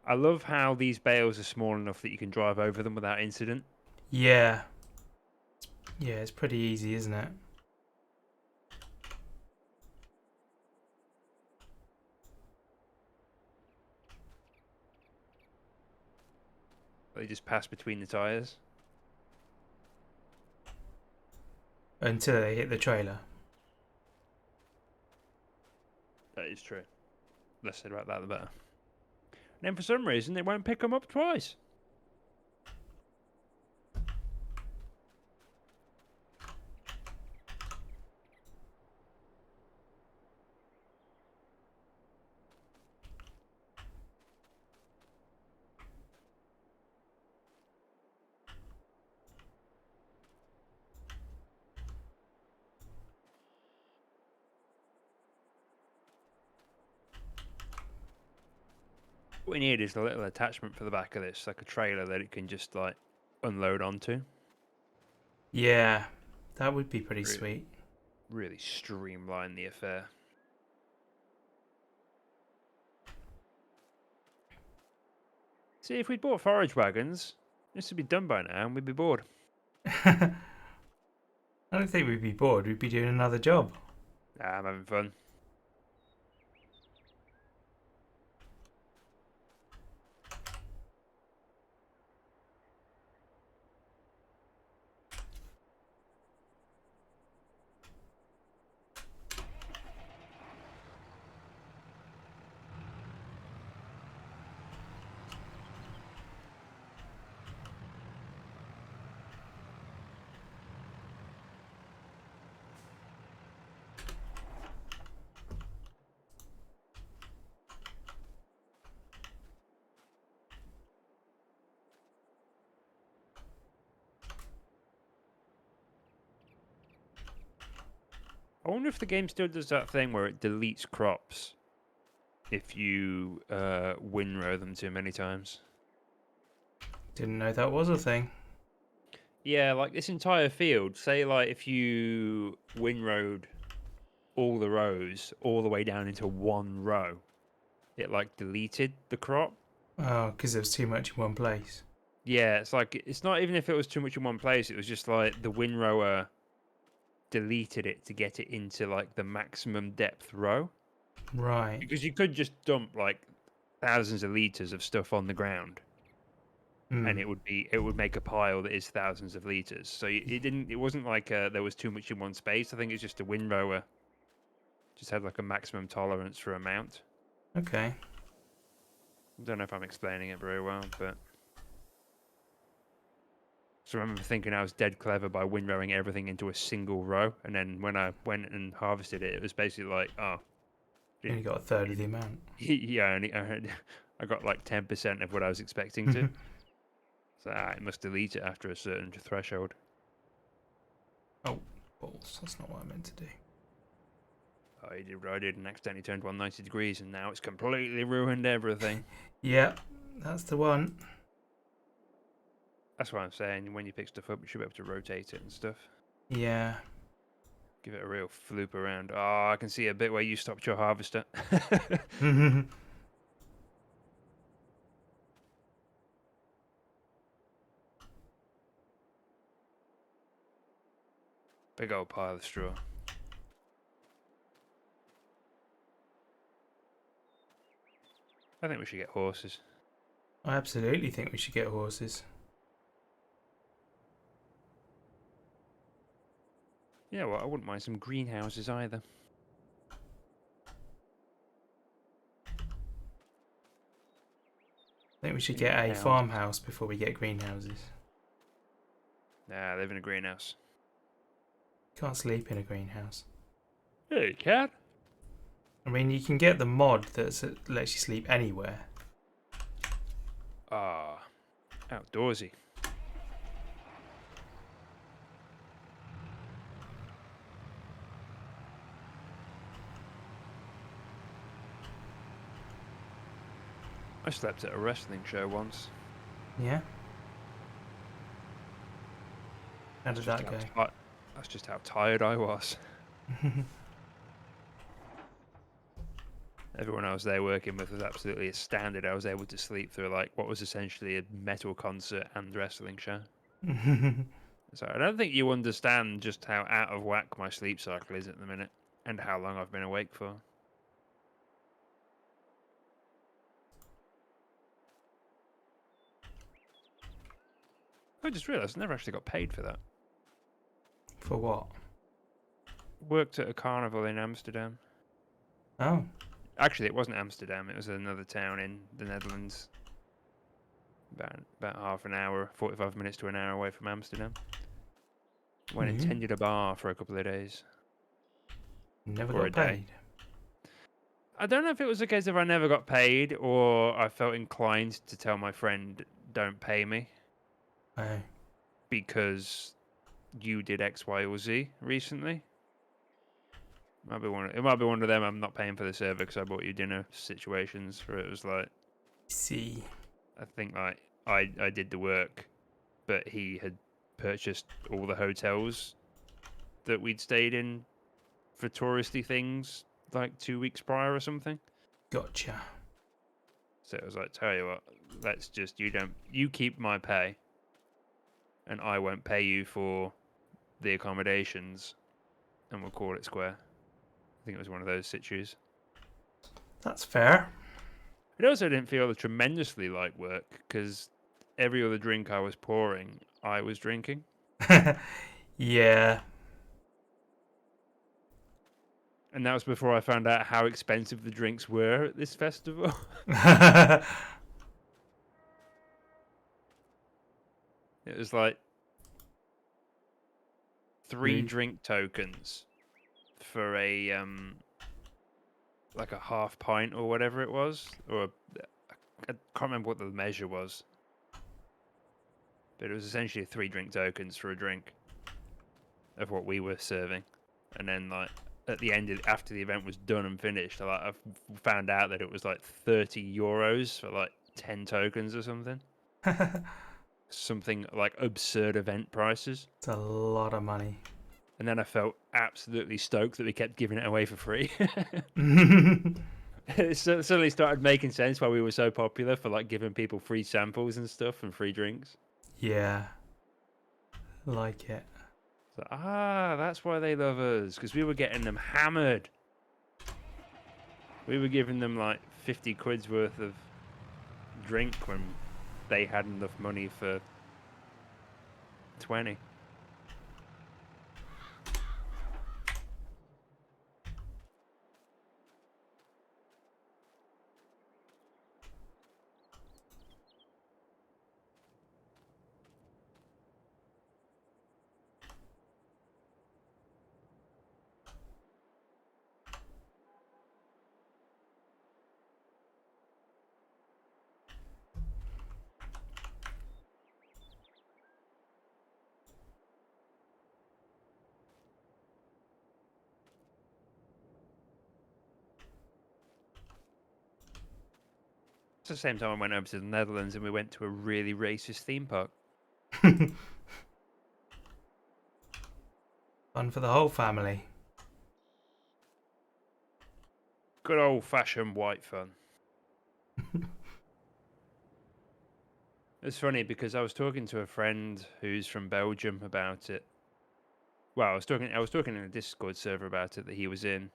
Speaker 2: I love how these bales are small enough that you can drive over them without incident.
Speaker 1: Yeah. Yeah, it's pretty easy, isn't it?
Speaker 2: They just pass between the tyres.
Speaker 1: Until they hit the trailer.
Speaker 2: That is true. Less said about that, the better. And then for some reason, they won't pick them up twice. What we need is a little attachment for the back of this, like a trailer that it can just like unload onto.
Speaker 1: Yeah, that would be pretty
Speaker 2: Really,
Speaker 1: sweet.
Speaker 2: really streamline the affair. See, if we'd bought forage wagons, this would be done by now and we'd be bored.
Speaker 1: I don't think we'd be bored. We'd be doing another job.
Speaker 2: Nah, I'm having fun. I wonder if the game still does that thing where it deletes crops if you windrow them too many times.
Speaker 1: Didn't know that was a thing.
Speaker 2: Yeah, like this entire field, say like if you windrowed all the rows all the way down into one row, it like deleted the crop.
Speaker 1: Oh, because there was too much in one place.
Speaker 2: Yeah, it's like it's not even if it was too much in one place, it was just like the windrower deleted it to get it into like the maximum depth row.
Speaker 1: Right.
Speaker 2: Because you could just dump like thousands of liters of stuff on the ground and
Speaker 1: Mm.
Speaker 2: it would make a pile that is thousands of liters. So it wasn't like there was too much in one space. I think it's just a windrower just had like a maximum tolerance for amount.
Speaker 1: Okay.
Speaker 2: I don't know if I'm explaining it very well, but so I remember thinking I was dead clever by windrowing everything into a single row, and then when I went and harvested it, it was basically like, oh,
Speaker 1: You only got a third of the amount.
Speaker 2: yeah, I got like 10% of what I was expecting to. So it must delete it after a certain threshold.
Speaker 1: Oh, balls. That's not what I meant to do.
Speaker 2: I did and accidentally turned 190 degrees, and now it's completely ruined everything.
Speaker 1: Yeah, that's the one.
Speaker 2: That's what I'm saying. When you pick stuff up, you should be able to rotate it and stuff.
Speaker 1: Yeah.
Speaker 2: Give it a real floop around. Oh, I can see a bit where you stopped your harvester. Big old pile of straw. I think we should get horses.
Speaker 1: I absolutely think we should get horses.
Speaker 2: Yeah, well, I wouldn't mind some greenhouses either.
Speaker 1: I think we should get a farmhouse before we get greenhouses.
Speaker 2: Nah, I live in a greenhouse.
Speaker 1: Can't sleep in a greenhouse.
Speaker 2: Yeah, you can.
Speaker 1: I mean, you can get the mod that lets you sleep anywhere.
Speaker 2: Ah, outdoorsy. I slept at a wrestling show once.
Speaker 1: Yeah? How did that go?
Speaker 2: That's just how tired I was. Everyone I was there working with was absolutely astounded. I was able to sleep through like what was essentially a metal concert and wrestling show. So I don't think you understand just how out of whack my sleep cycle is at the minute, and how long I've been awake for. I just realised I never actually got paid for that.
Speaker 1: For what?
Speaker 2: Worked at a carnival in Amsterdam.
Speaker 1: Oh.
Speaker 2: Actually, it wasn't Amsterdam. It was another town in the Netherlands. About half an hour, 45 minutes to an hour away from Amsterdam. Went and tended a bar for a couple of days.
Speaker 1: Never
Speaker 2: Or
Speaker 1: got
Speaker 2: a day.
Speaker 1: paid.
Speaker 2: I don't know if it was a case of I never got paid or I felt inclined to tell my friend, don't pay me
Speaker 1: Oh.
Speaker 2: because you did X, Y, or Z recently. It might be one of them. I'm not paying for the server because I bought you dinner situations where it was like,
Speaker 1: See.
Speaker 2: I think like I did the work, but he had purchased all the hotels that we'd stayed in for touristy things like 2 weeks prior or something.
Speaker 1: Gotcha.
Speaker 2: So it was like, tell you what, let's just you keep my pay, and I won't pay you for the accommodations, and we'll call it square. I think it was one of those situations.
Speaker 1: That's fair.
Speaker 2: It also didn't feel tremendously like work because every other drink I was pouring, I was drinking.
Speaker 1: Yeah.
Speaker 2: And that was before I found out how expensive the drinks were at this festival. It was like 3 drink tokens for a like a half pint or whatever it was, or I can't remember what the measure was, but it was essentially 3 drink tokens for a drink of what we were serving, and then like at the end after the event was done and finished, I found out that it was like €30 for like 10 tokens or something. Something like absurd event prices.
Speaker 1: It's a lot of money.
Speaker 2: And then I felt absolutely stoked that we kept giving it away for free. It suddenly started making sense why we were so popular for like giving people free samples and stuff and free drinks.
Speaker 1: Yeah. Like it.
Speaker 2: So, that's why they love us, because we were getting them hammered. We were giving them like 50 quid's worth of drink when they had enough money for 20. It's the same time I went over to the Netherlands and we went to a really racist theme park.
Speaker 1: Fun for the whole family.
Speaker 2: Good old-fashioned white fun. It's funny because I was talking to a friend who's from Belgium about it. Well, I was talking in a Discord server about it that he was in,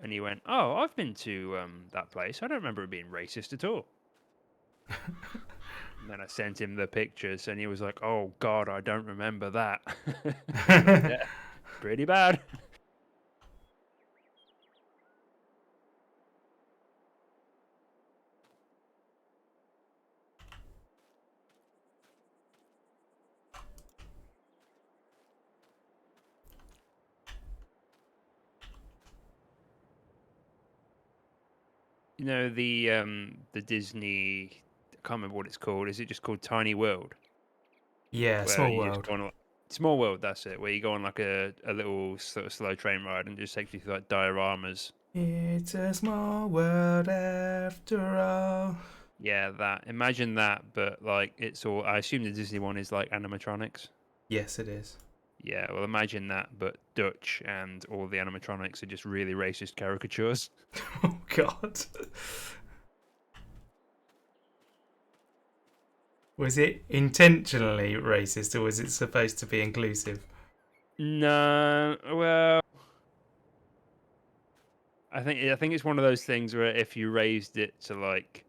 Speaker 2: and he went, "Oh, I've been to that place. I don't remember it being racist at all." And then I sent him the pictures, and he was like, "Oh God, I don't remember that." Like, yeah, pretty bad. You know the Disney. I can't remember what it's called. Is it just called Tiny World?
Speaker 1: Yeah,
Speaker 2: Where
Speaker 1: Small
Speaker 2: you just
Speaker 1: World.
Speaker 2: go on Small World. That's it. Where you go on like a little sort of slow train ride and it just takes you through like dioramas.
Speaker 1: It's a small world after all.
Speaker 2: Yeah, that. Imagine that, but like it's all. I assume the Disney one is like animatronics.
Speaker 1: Yes, it is.
Speaker 2: Yeah, well, imagine that, but Dutch, and all the animatronics are just really racist caricatures.
Speaker 1: Oh God. Was it intentionally racist, or was it supposed to be inclusive?
Speaker 2: No, well, I think it's one of those things where if you raised it to like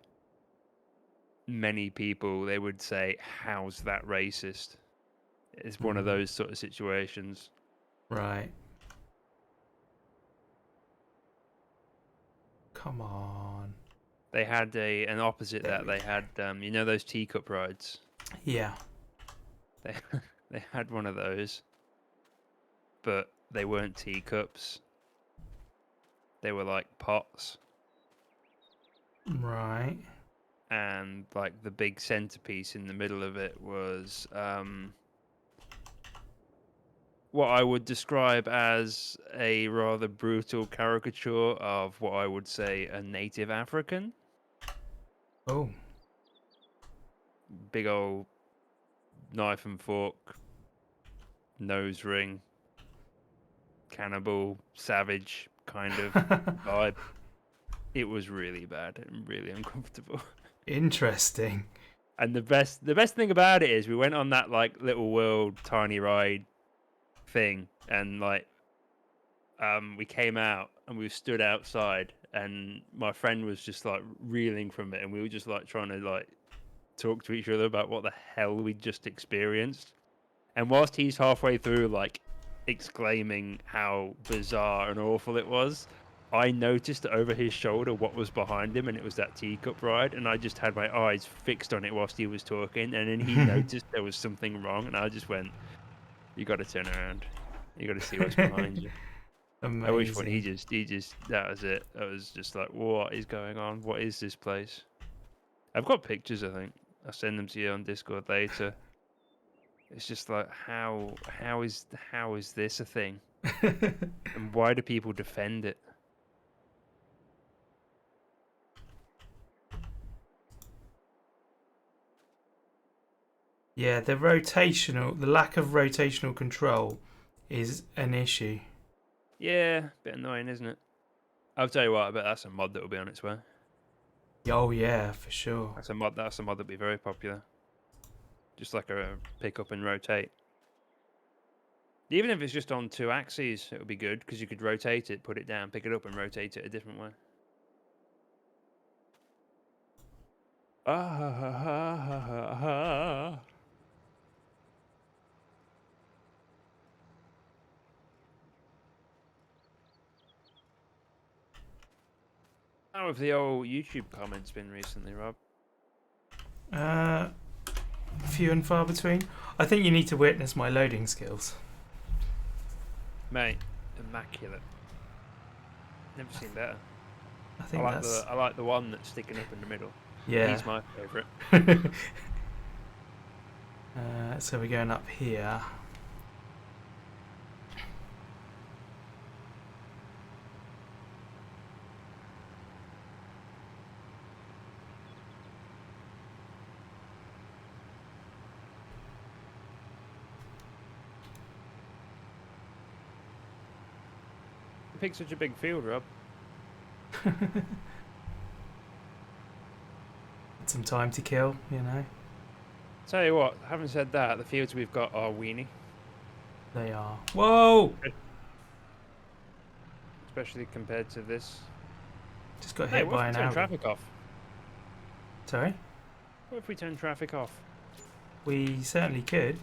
Speaker 2: many people, they would say, "How's that racist?" It's one of
Speaker 1: Mm,
Speaker 2: those sort of situations.
Speaker 1: right. Come on.
Speaker 2: They had an opposite
Speaker 1: There
Speaker 2: that.
Speaker 1: we
Speaker 2: They
Speaker 1: go.
Speaker 2: had you know those teacup rides.
Speaker 1: Yeah.
Speaker 2: They they had one of those, but they weren't teacups. They were like pots,
Speaker 1: Right.
Speaker 2: and like the big centerpiece in the middle of it was what I would describe as a rather brutal caricature of what I would say a native African.
Speaker 1: Oh.
Speaker 2: Big old knife and fork, nose ring, cannibal, savage kind of vibe. It was really bad and really uncomfortable.
Speaker 1: Interesting.
Speaker 2: And the best thing about it is we went on that like little world tiny ride thing, and like we came out and we stood outside, and my friend was just like reeling from it, and we were just like trying to like talk to each other about what the hell we'd just experienced. And whilst he's halfway through like exclaiming how bizarre and awful it was, I noticed over his shoulder what was behind him, and it was that teacup ride. And I just had my eyes fixed on it whilst he was talking, and then he noticed there was something wrong, and I just went, "You got to turn around. You got to see what's behind you." At which point
Speaker 1: Amazing.
Speaker 2: he just that was it. I was just like, "What is going on? What is this place?" I've got pictures. I think I'll send them to you on Discord later. It's just like how is this a thing, and why do people defend it?
Speaker 1: Yeah, the lack of rotational control is an issue.
Speaker 2: Yeah, bit annoying, isn't it? I'll tell you what. I bet that's a mod that will be on its way.
Speaker 1: Oh yeah, for sure.
Speaker 2: That's a mod. That's a mod that'll be very popular. Just like a pick up and rotate. Even if it's just on two axes, it would be good because you could rotate it, put it down, pick it up, and rotate it a different way. Ah ha ha ha ha ha ha. How have the old YouTube comments been recently, Rob?
Speaker 1: Uh, few and far between. I think you need to witness my loading skills.
Speaker 2: Mate, immaculate. Never seen better.
Speaker 1: I think that's
Speaker 2: I like the one that's sticking up in the middle.
Speaker 1: yeah.
Speaker 2: He's my favourite.
Speaker 1: So we're going up here.
Speaker 2: You picked such a big field, Rob.
Speaker 1: Some time to kill, you know.
Speaker 2: Tell you what, having said that, the fields we've got are weenie.
Speaker 1: They are. Whoa!
Speaker 2: Especially compared to this.
Speaker 1: Just got
Speaker 2: Hey,
Speaker 1: hit
Speaker 2: what
Speaker 1: by
Speaker 2: if
Speaker 1: an
Speaker 2: we turn
Speaker 1: Audi.
Speaker 2: traffic off?
Speaker 1: Sorry?
Speaker 2: What if we turn traffic off?
Speaker 1: We certainly could.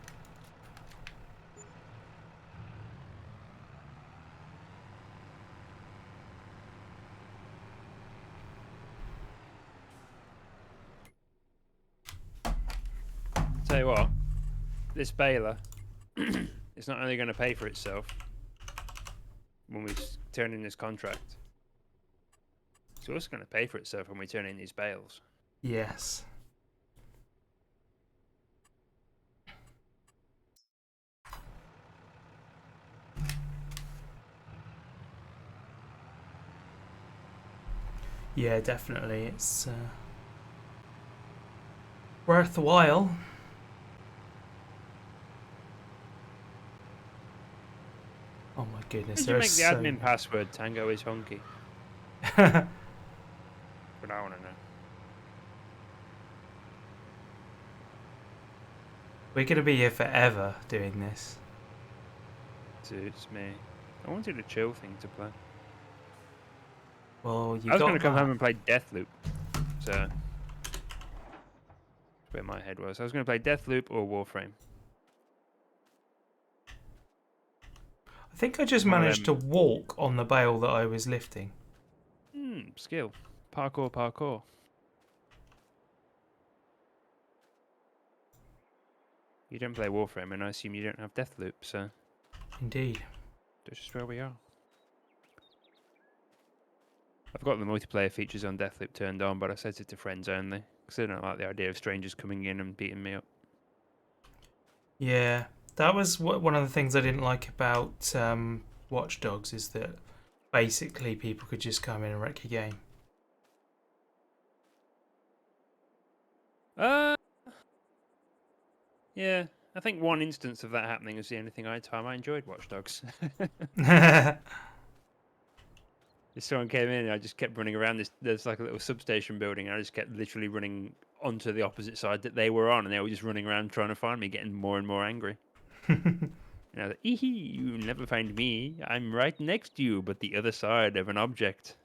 Speaker 2: Tell you what, this baler is not only going to pay for itself when we turn in this contract, it's It's also going to pay for itself when we turn in these bales.
Speaker 1: Yes. Yeah, definitely. It's worthwhile. Oh my goodness,
Speaker 2: Did you
Speaker 1: there are
Speaker 2: make the
Speaker 1: so
Speaker 2: admin password Tango is honky?
Speaker 1: many.
Speaker 2: But I want to know.
Speaker 1: We're going to be here forever doing this.
Speaker 2: Suits me. I wanted a chill thing to play.
Speaker 1: Well, you
Speaker 2: I was
Speaker 1: got
Speaker 2: going to come
Speaker 1: that.
Speaker 2: home and play Deathloop. So, that's where my head was. I was going to play Deathloop or Warframe.
Speaker 1: I think I just
Speaker 2: One of
Speaker 1: managed to
Speaker 2: them.
Speaker 1: walk on the bale that I was lifting.
Speaker 2: Skill. Parkour. You don't play Warframe, and I assume you don't have Deathloop, so
Speaker 1: Indeed.
Speaker 2: that's just where we are. I've got the multiplayer features on Deathloop turned on, but I set it to friends only, because I don't like the idea of strangers coming in and beating me up.
Speaker 1: Yeah, that was one of the things I didn't like about Watch Dogs, is that basically people could just come in and wreck your game.
Speaker 2: Yeah, I think one instance of that happening was the only time I enjoyed Watch Dogs. If someone came in, I just kept running around this. There's like a little substation building, and I just kept literally running onto the opposite side that they were on, and they were just running around trying to find me, getting more and more angry. And I was like, "Eehee, you'll never find me. I'm right next to you, but the other side of an object."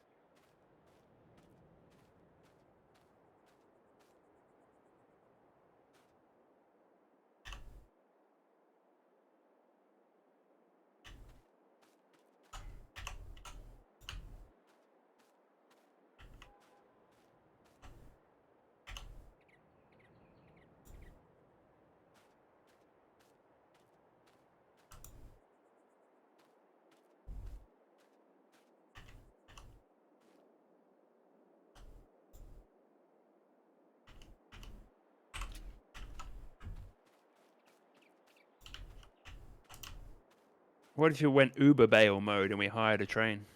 Speaker 2: What if you went Uber bail mode and we hired a train?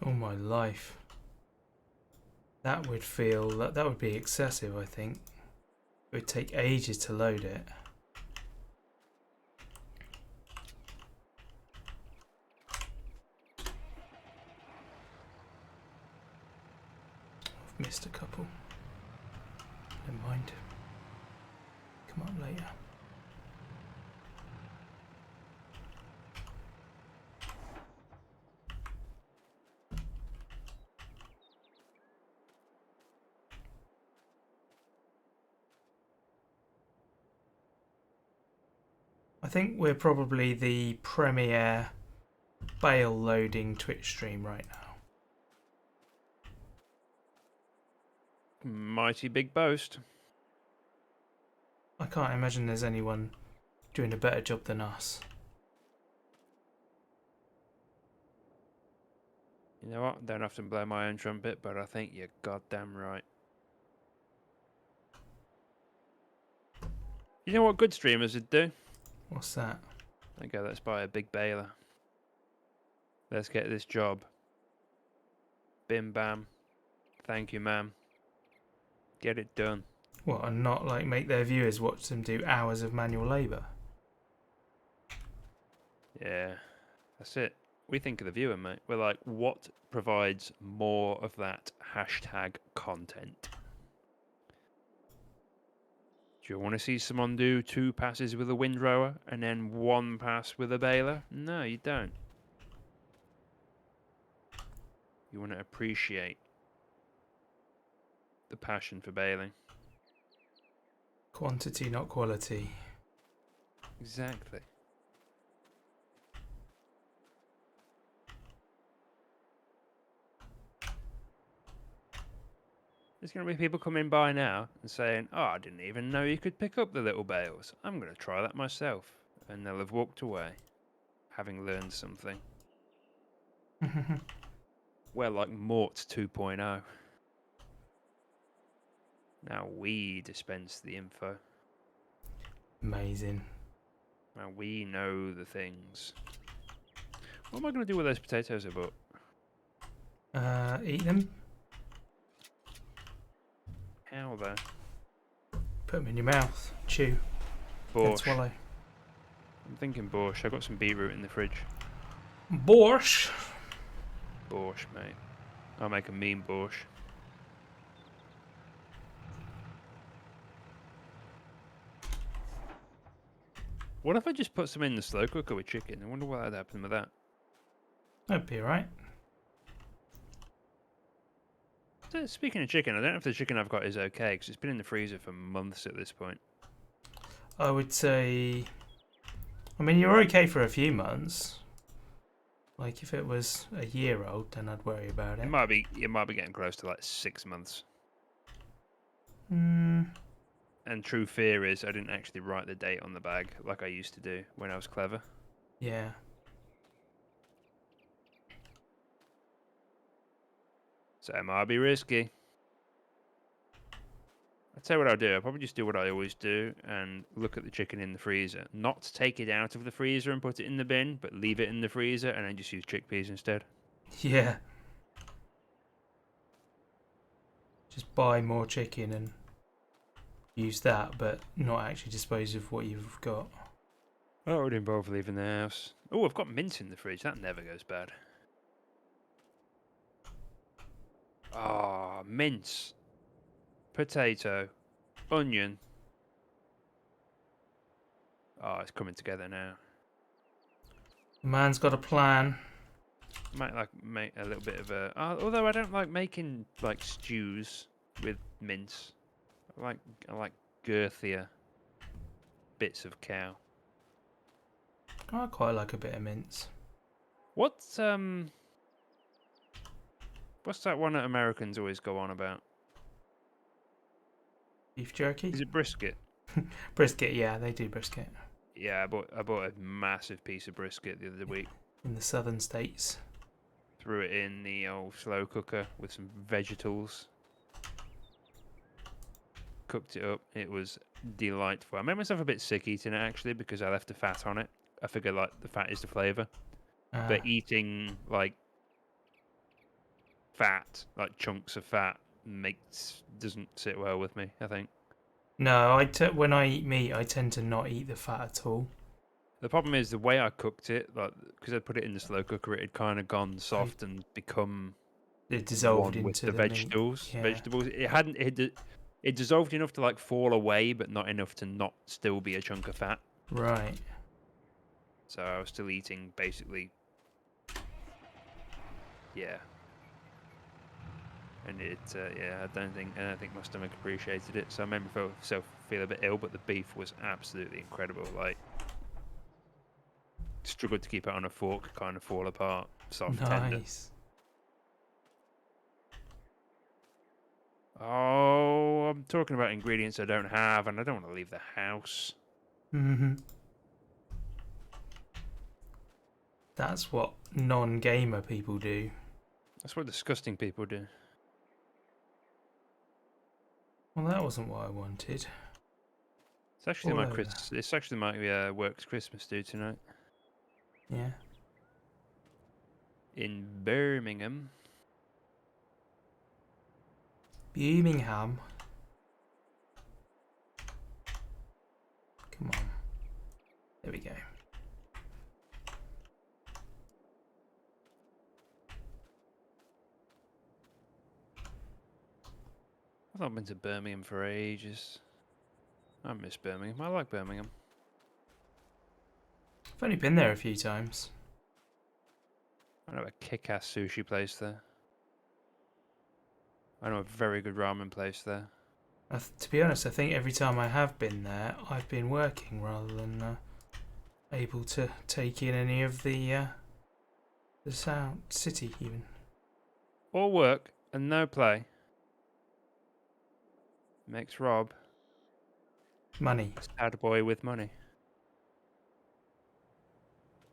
Speaker 1: Oh my life. That would feel that would be excessive, I think. It would take ages to load it. I've missed a couple. Never mind. Come up later. I think we're probably the premier bale loading Twitch stream right now.
Speaker 2: Mighty big boast.
Speaker 1: I can't imagine there's anyone doing a better job than us.
Speaker 2: You know what? Don't often blow my own trumpet, but I think you're goddamn right. You know what good streamers would do?
Speaker 1: What's that?
Speaker 2: Okay, let's buy a big baler. Let's get this job. Bim bam. Thank you, ma'am. Get it done.
Speaker 1: What, and not like make their viewers watch them do hours of manual labour?
Speaker 2: Yeah, that's it. We think of the viewer, mate. We're like, what provides more of that hashtag content? Do you want to see someone do 2 passes with a windrower and then 1 pass with a baler? No, you don't. You want to appreciate the passion for baling.
Speaker 1: Quantity, not quality.
Speaker 2: Exactly. There's going to be people coming by now and saying, "Oh, I didn't even know you could pick up the little bales. I'm going to try that myself." And they'll have walked away, having learned something. We're like Mort 2.0. Now we dispense the info.
Speaker 1: Amazing.
Speaker 2: Now we know the things. What am I going to do with those potatoes I bought?
Speaker 1: Eat them.
Speaker 2: How though?
Speaker 1: Put them in your mouth. Chew. Then
Speaker 2: Borscht.
Speaker 1: swallow.
Speaker 2: I'm thinking borscht. I've got some beetroot in the fridge.
Speaker 1: Borscht.
Speaker 2: Borscht, mate. I'll make a mean borscht. What if I just put some in the slow cooker with chicken? I wonder what would happen with that.
Speaker 1: That'd be alright.
Speaker 2: So, speaking of chicken, I don't know if the chicken I've got is okay, because it's been in the freezer for months at this point.
Speaker 1: I would say... I mean, you're okay for a few months. Like, if it was a year old, then I'd worry about it.
Speaker 2: It might be getting close to like 6 months.
Speaker 1: Hmm.
Speaker 2: And true fear is I didn't actually write the date on the bag like I used to do when I was clever.
Speaker 1: Yeah.
Speaker 2: So it might be risky. I'll tell you what I'll do. I'll probably just do what I always do and look at the chicken in the freezer. Not take it out of the freezer and put it in the bin, but leave it in the freezer and then just use chickpeas instead.
Speaker 1: Yeah. Just buy more chicken and use that, but not actually dispose of what you've got.
Speaker 2: That would involve leaving the house. Oh, I've got mince in the fridge. That never goes bad. Ah, mince. Potato. Onion. Oh, it's coming together now.
Speaker 1: The man's got a plan.
Speaker 2: Might like make a little bit of a. Although I don't like making like stews with mince. I like girthier bits of cow.
Speaker 1: I quite like a bit of mince.
Speaker 2: What's that one that Americans always go on about?
Speaker 1: Beef jerky?
Speaker 2: Is it brisket?
Speaker 1: Brisket, yeah, they do brisket.
Speaker 2: Yeah, I bought a massive piece of brisket the other week.
Speaker 1: In the southern states.
Speaker 2: Threw it in the old slow cooker with some vegetables. Cooked it up. It was delightful. I made myself a bit sick eating it actually because I left the fat on it. I figure like the fat is the flavour. But eating like fat, like chunks of fat, doesn't sit well with me, I think.
Speaker 1: No, when I eat meat, I tend to not eat the fat at all.
Speaker 2: The problem is the way I cooked it, like because I put it in the slow cooker, it had kind of gone soft and become
Speaker 1: It dissolved
Speaker 2: one with
Speaker 1: into
Speaker 2: the
Speaker 1: the
Speaker 2: vegetables.
Speaker 1: meat. Yeah.
Speaker 2: Vegetables. It dissolved enough to like fall away, but not enough to not still be a chunk of fat.
Speaker 1: Right.
Speaker 2: So I was still eating basically. Yeah. And I don't think my stomach appreciated it. So I made myself feel a bit ill, but the beef was absolutely incredible. Like, struggled to keep it on a fork, kind of fall apart, soft, tender.
Speaker 1: Nice.
Speaker 2: Oh, I'm talking about ingredients I don't have, and I don't want to leave the house.
Speaker 1: That's what non-gamer people do.
Speaker 2: That's what disgusting people do.
Speaker 1: Well, that wasn't what I wanted.
Speaker 2: It's actually my work's Christmas do tonight.
Speaker 1: Yeah.
Speaker 2: In Birmingham.
Speaker 1: Birmingham. Come on. There we go.
Speaker 2: I've not been to Birmingham for ages. I miss Birmingham. I like Birmingham.
Speaker 1: I've only been there a few times.
Speaker 2: I know a kick-ass sushi place there. I know a very good ramen place there.
Speaker 1: To be honest, I think every time I have been there, I've been working rather than able to take in any of the sound city even.
Speaker 2: All work and no play makes Rob
Speaker 1: Money.
Speaker 2: a sad boy with money.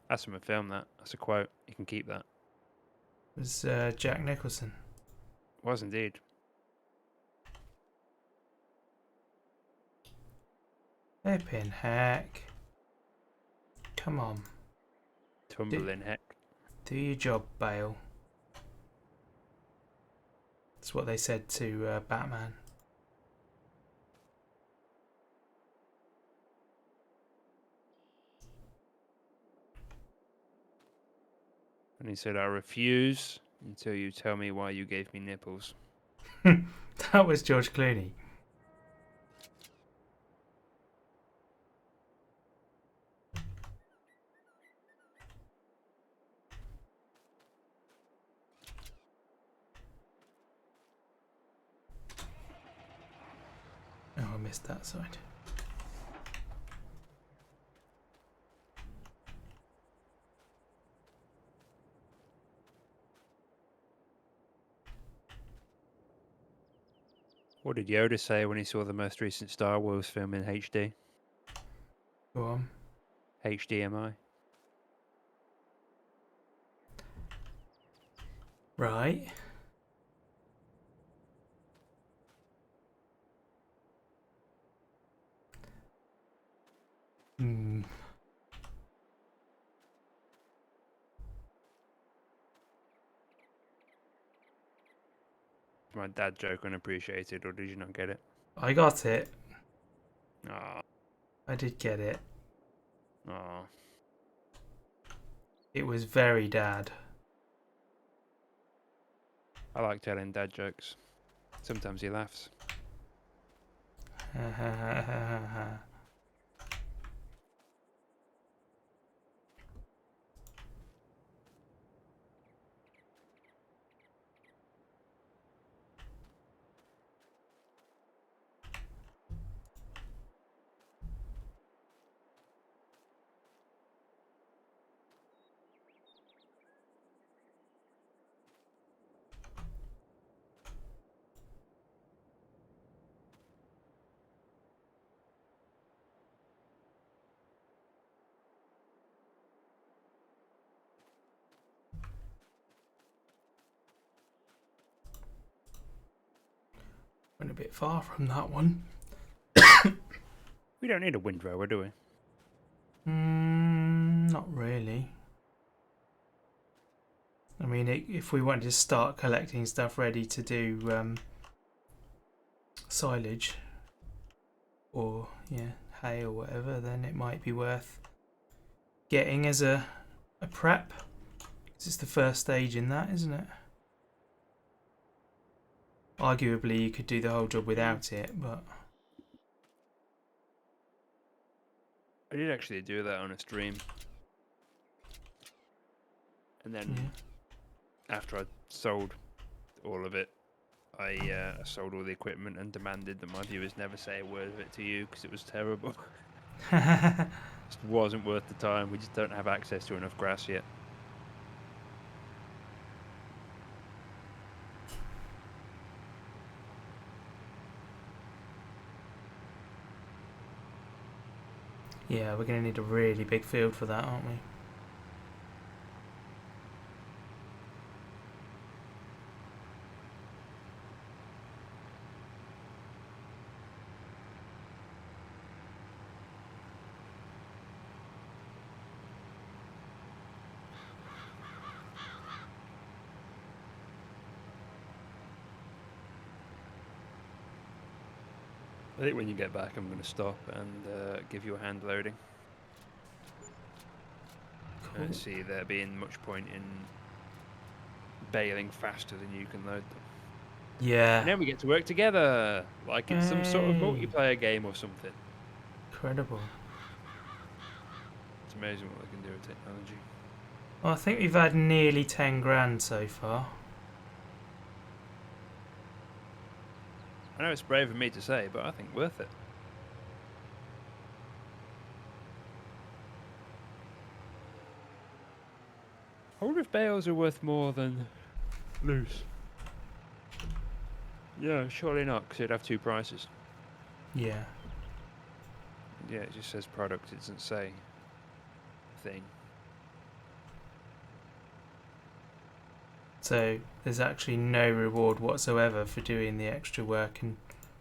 Speaker 2: That's from a film. That's a quote. You can keep that.
Speaker 1: was Jack Nicholson.
Speaker 2: Was indeed.
Speaker 1: Flipping heck. Come on.
Speaker 2: Tumbling heck.
Speaker 1: Do your job, Bale. That's what they said to Batman.
Speaker 2: And he said, I refuse until you tell me why you gave me nipples.
Speaker 1: That was George Clooney. Oh, I missed that side.
Speaker 2: What did Yoda say when he saw the most recent Star Wars film in HD?
Speaker 1: Go on.
Speaker 2: HDMI.
Speaker 1: Right. Hmm.
Speaker 2: My dad joke unappreciated, or did you not get it?
Speaker 1: I got it.
Speaker 2: Ah,
Speaker 1: I did get it.
Speaker 2: ah.
Speaker 1: It was very dad.
Speaker 2: I like telling dad jokes. Sometimes he laughs.
Speaker 1: Went a bit far from that one.
Speaker 2: We don't need a windrower, do we?
Speaker 1: Not really. I mean, if we wanted to start collecting stuff ready to do silage or hay or whatever, then it might be worth getting as a prep. 'Cause it's the first stage in that, isn't it? Arguably, you could do the whole job without it, but
Speaker 2: I did actually do that on a stream. And then after I sold all of it, I sold all the equipment and demanded that my viewers never say a word of it to you because it was terrible. It just wasn't worth the time. We just don't have access to enough grass yet.
Speaker 1: yeah, we're going to need a really big field for that, aren't we?
Speaker 2: I think when you get back, I'm going to stop and give you a hand loading. I don't see there being much point in bailing faster than you can load them.
Speaker 1: Yeah.
Speaker 2: And then we get to work together, like it's some sort of
Speaker 1: Hey.
Speaker 2: multiplayer game or something.
Speaker 1: Incredible.
Speaker 2: It's amazing what they can do with technology.
Speaker 1: Well, I think we've had nearly 10 grand so far.
Speaker 2: I know it's brave of me to say, but I think worth it. I wonder if bales are worth more than loose. Yeah, surely not, because it'd have two prices.
Speaker 1: Yeah.
Speaker 2: Yeah, it just says product, it doesn't say thing.
Speaker 1: So there's actually no reward whatsoever for doing the extra work and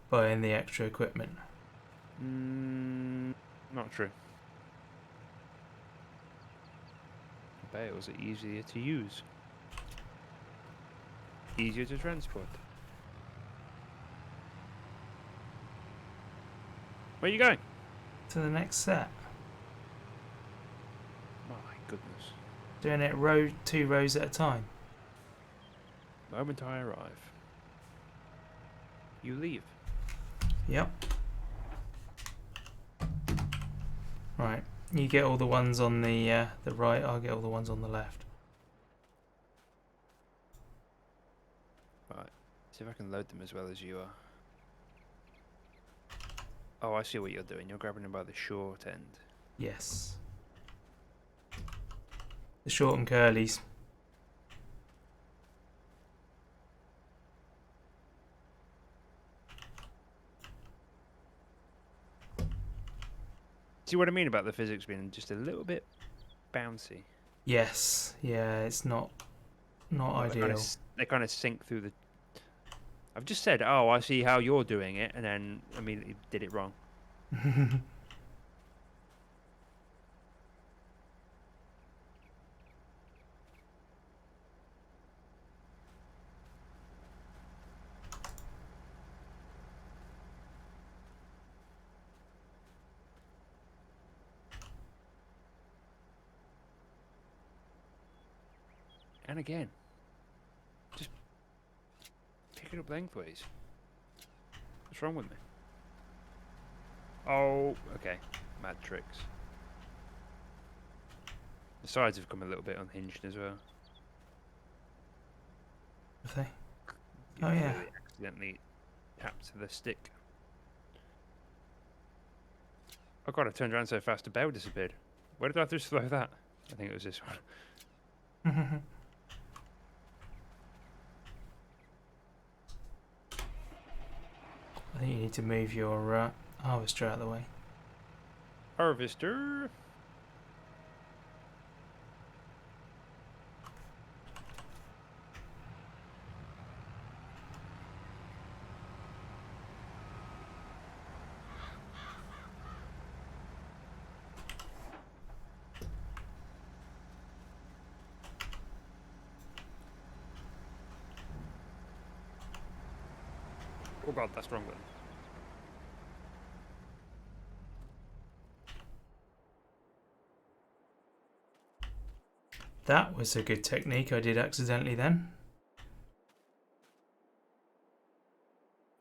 Speaker 1: buying the extra equipment.
Speaker 2: Not true. Bales are easier to use. Easier to transport. Where are you going?
Speaker 1: To the next set.
Speaker 2: My goodness.
Speaker 1: Doing it 2 rows at a time.
Speaker 2: Moment I arrive, you leave.
Speaker 1: Yep. Right. You get all the ones on the right, I'll get all the ones on the left.
Speaker 2: Right. See if I can load them as well as you are. Oh, I see what you're doing. You're grabbing them by the short end.
Speaker 1: Yes. The short and curlies.
Speaker 2: See what I mean about the physics being just a little bit bouncy?
Speaker 1: Yes. Yeah, it's not
Speaker 2: Like
Speaker 1: ideal.
Speaker 2: they kind of sink through the... I've just said, oh, I see how you're doing it, and then immediately did it wrong. And again. Just pick it up lengthways. What's wrong with me? Oh, okay. Mad tricks. The sides have come a little bit unhinged as well.
Speaker 1: Have they?
Speaker 2: You
Speaker 1: Oh, yeah.
Speaker 2: clearly accidentally tapped the stick. Oh god, I turned around so fast the bell disappeared. Where did I just throw that? I think it was this one.
Speaker 1: I think you need to move your harvester out of the way.
Speaker 2: Harvester. Oh god, that's wrong button.
Speaker 1: That was a good technique I did accidentally then.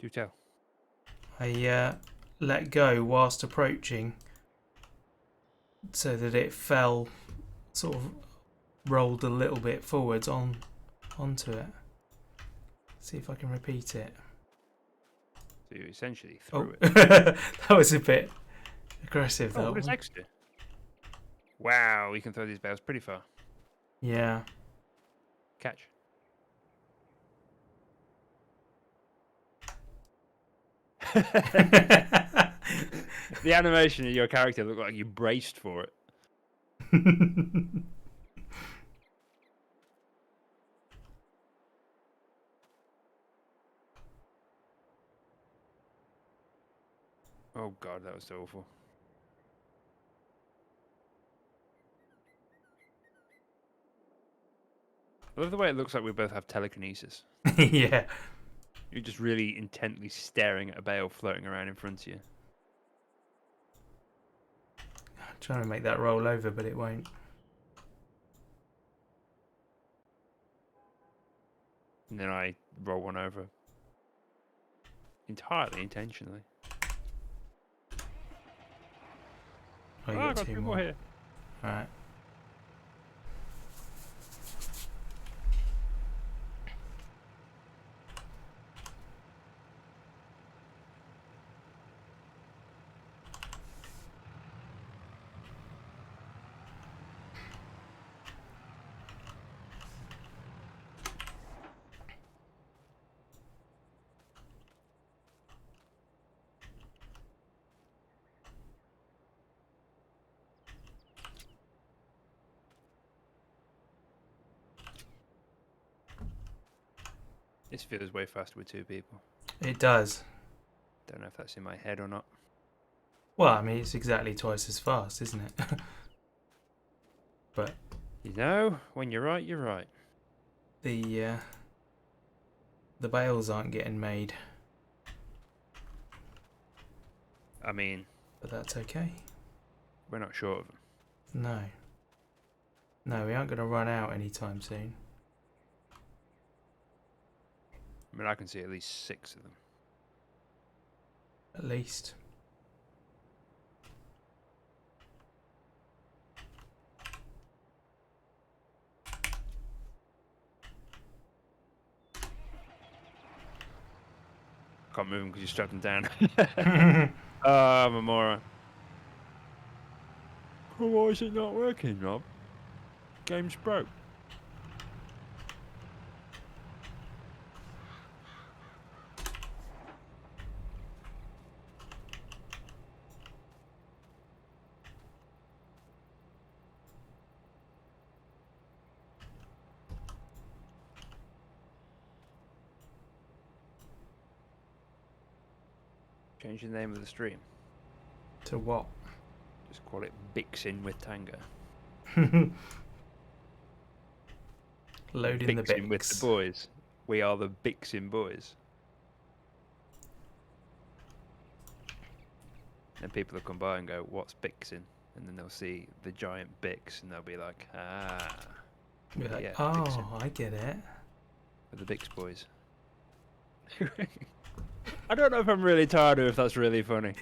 Speaker 2: Do tell.
Speaker 1: I let go whilst approaching so that it fell, sort of rolled a little bit forwards onto it. See if I can repeat it.
Speaker 2: So you essentially
Speaker 1: Oh,
Speaker 2: threw it.
Speaker 1: that was a bit aggressive.
Speaker 2: Oh,
Speaker 1: That
Speaker 2: what does
Speaker 1: one.
Speaker 2: X do? Wow, you can throw these bales pretty far.
Speaker 1: Yeah.
Speaker 2: Catch. The animation of your character looked like you braced for it. Oh god, that was awful. I love the way it looks like we both have telekinesis.
Speaker 1: Yeah.
Speaker 2: You're just really intently staring at a bale floating around in front of you.
Speaker 1: I'm trying to make that roll over, but it won't.
Speaker 2: And then I roll one over. Entirely intentionally.
Speaker 1: Oh, you
Speaker 2: I
Speaker 1: got
Speaker 2: got
Speaker 1: 2
Speaker 2: 2 more
Speaker 1: more.
Speaker 2: here.
Speaker 1: Alright.
Speaker 2: This feels way faster with 2 people.
Speaker 1: It does.
Speaker 2: Don't know if that's in my head or not.
Speaker 1: Well, I mean, it's exactly twice as fast, isn't it? But
Speaker 2: You know, when you're right, you're right.
Speaker 1: the bales aren't getting made,
Speaker 2: I mean,
Speaker 1: but that's okay.
Speaker 2: we're not short of them.
Speaker 1: No. No, we aren't going to run out anytime soon.
Speaker 2: I mean, I can see at least 6 of them.
Speaker 1: At least.
Speaker 2: Can't move them because you strapped them down. I'm a moron. Well, why is it not working, Rob? Game's broke. Change the name of the stream.
Speaker 1: To what?
Speaker 2: Just call it Bixin with Tango.
Speaker 1: Loading the
Speaker 2: Bixin with
Speaker 1: Bix.
Speaker 2: the boys. We are the Bixin boys. And people will come by and go, "What's Bixin?" And then they'll see the giant Bix, and they'll be like, "Ah,
Speaker 1: Be like,
Speaker 2: yeah,
Speaker 1: oh,
Speaker 2: Bixin
Speaker 1: I get it.
Speaker 2: for the Bix boys." I don't know if I'm really tired or if that's really funny.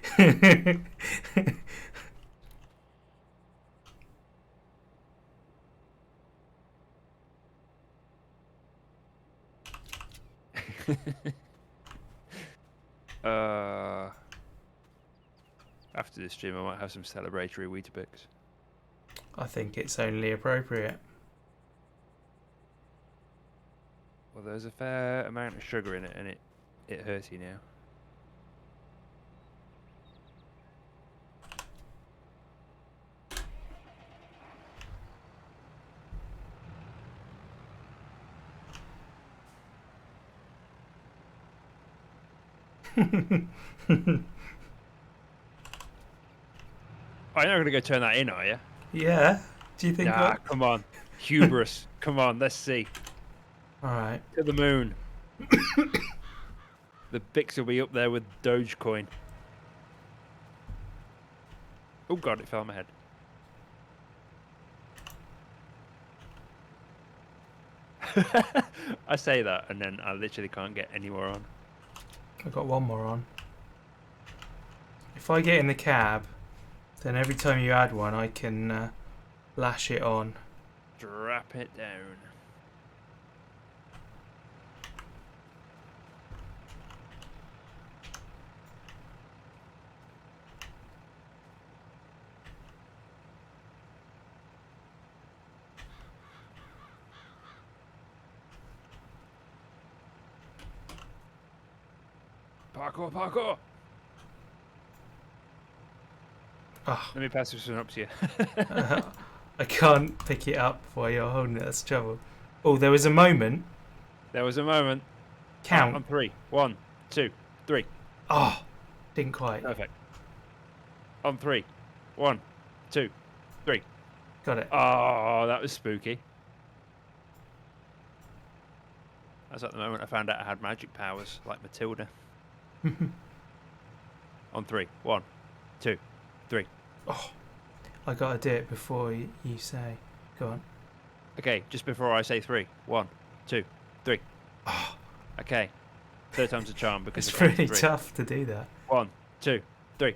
Speaker 2: After this stream, I might have some celebratory Weetabix.
Speaker 1: I think it's only appropriate.
Speaker 2: Well, there's a fair amount of sugar in it, and it hurts you now. Oh, you're not going to go turn that in, are you?
Speaker 1: Yeah. Do you think
Speaker 2: Nah,
Speaker 1: that?
Speaker 2: come on. Hubris. Come on, let's see.
Speaker 1: Alright.
Speaker 2: To the moon. The Bix will be up there with Dogecoin. Oh god, it fell on my head. I say that, and then I literally can't get any more on.
Speaker 1: I've got one more on. If I get in the cab, then every time you add one, I can lash it on.
Speaker 2: Drop it down. Parkour, parkour!
Speaker 1: Oh,
Speaker 2: Let me pass this one up to you.
Speaker 1: I can't pick it up while you're holding it. That's trouble. Oh, there was a moment.
Speaker 2: There was a moment.
Speaker 1: Count.
Speaker 2: On 3. 1, 2, 3.
Speaker 1: Oh, didn't quite.
Speaker 2: Perfect. On 3. 1, 2, 3.
Speaker 1: Got it.
Speaker 2: Oh, that was spooky. That's at the moment I found out I had magic powers, like Matilda. On 3. 1, 2, 3.
Speaker 1: Oh, I gotta do it before you say. Go on.
Speaker 2: Okay, just before I say 3. 1, 2, 3.
Speaker 1: Oh,
Speaker 2: Okay. Third time's a charm because
Speaker 1: it's
Speaker 2: I counted
Speaker 1: pretty
Speaker 2: 3.
Speaker 1: tough to do that.
Speaker 2: 1, 2, 3.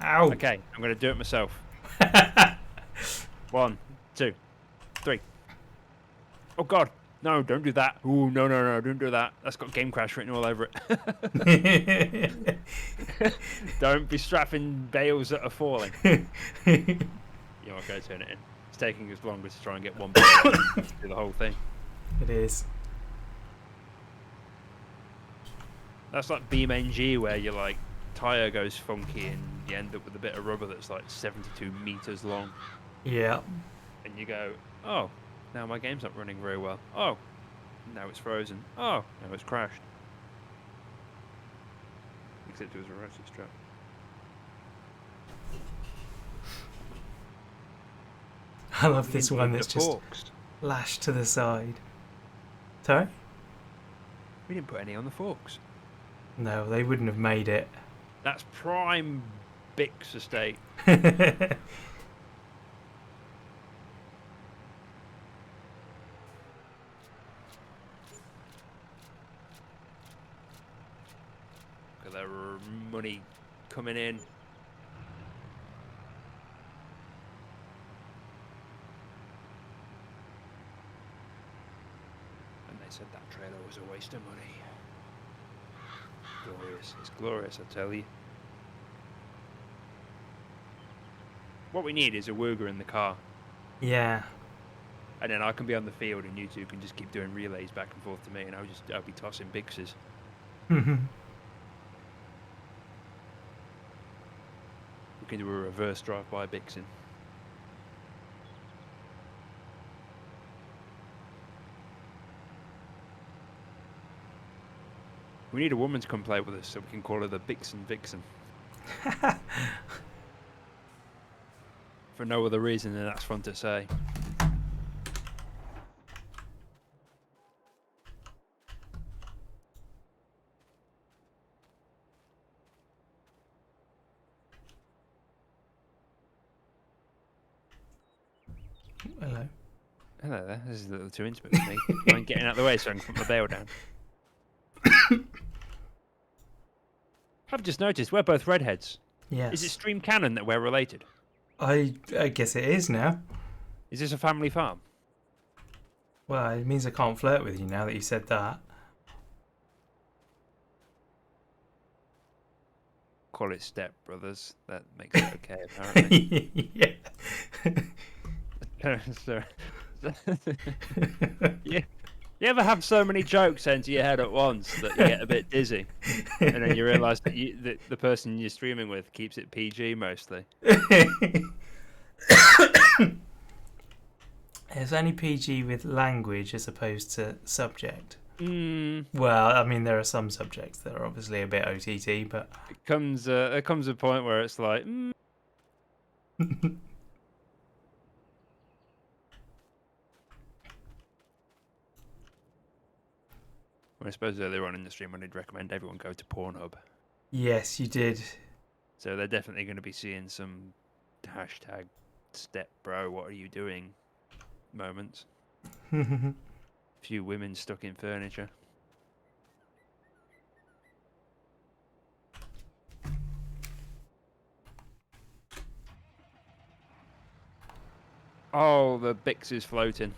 Speaker 1: Ow.
Speaker 2: Okay, I'm going to do it myself. 1, 2, 3. Oh god. No, don't do that. Ooh, no, no, no, don't do that. That's got Game Crash written all over it. Don't be strapping bales that are falling. You know what, go turn it in. It's taking us longer to try and get one bale to do the whole thing.
Speaker 1: It is.
Speaker 2: That's like BeamNG where your like tyre goes funky and you end up with a bit of rubber that's like 72 meters long.
Speaker 1: Yeah.
Speaker 2: And you go, oh, now my game's not running very well. Oh, Now it's frozen. Oh, now it's crashed. Except it was a ratchet strap.
Speaker 1: I love this one that's just
Speaker 2: forks.
Speaker 1: lashed to the side. Sorry?
Speaker 2: We didn't put any on the forks.
Speaker 1: No, they wouldn't have made it.
Speaker 2: That's prime Bix estate. Look at that money coming in. And they said that trailer was a waste of money. Glorious. It's glorious, I tell you. What we need is a Wooger in the car.
Speaker 1: Yeah.
Speaker 2: And then I can be on the field and you two can just keep doing relays back and forth to me and I'll be tossing Bixes. We can do a reverse drive-by Bixing. We need a woman to come play with us so we can call her the Bixen Vixen. For no other reason than that's fun to say.
Speaker 1: Hello.
Speaker 2: Hello there. This is a little too intimate for me. I'm getting out of the way so I can put my bail down. I've just noticed we're both redheads.
Speaker 1: Yes.
Speaker 2: Is it stream canon that we're related?
Speaker 1: I guess it is now.
Speaker 2: Is this a family farm?
Speaker 1: Well, it means I can't flirt with you now that you said that.
Speaker 2: Call it Step Brothers. That makes it okay, apparently.
Speaker 1: Yeah.
Speaker 2: So, yeah. You ever have so many jokes into your head at once that you get a bit dizzy, and then you realise that the person you're streaming with keeps it PG mostly?
Speaker 1: It's only PG with language as opposed to subject.
Speaker 2: Mm.
Speaker 1: Well, I mean, there are some subjects that are obviously a bit OTT, but
Speaker 2: There comes a point where it's like. I suppose earlier on in the stream I did recommend everyone go to Pornhub.
Speaker 1: Yes, you did.
Speaker 2: So they're definitely going to be seeing some hashtag step bro, what are you doing moments. Few women stuck in furniture. Oh, the Bix is floating.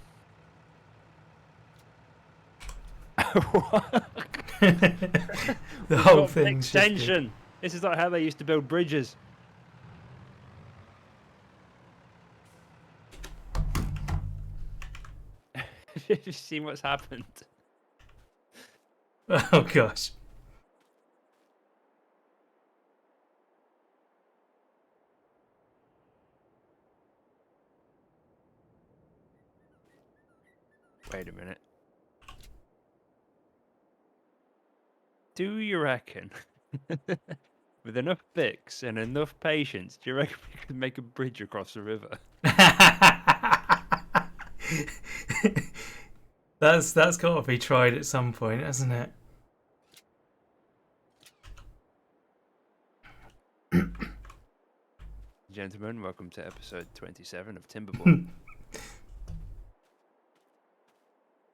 Speaker 1: The whole thing's
Speaker 2: extension. This is like how they used to build bridges. Have you seen what's happened?
Speaker 1: Oh gosh.
Speaker 2: Wait a minute. Do you reckon, with enough Bix and enough patience, do you reckon we could make a bridge across the river?
Speaker 1: That's got to be tried at some point, hasn't it?
Speaker 2: Gentlemen, welcome to episode 27 of Timberball.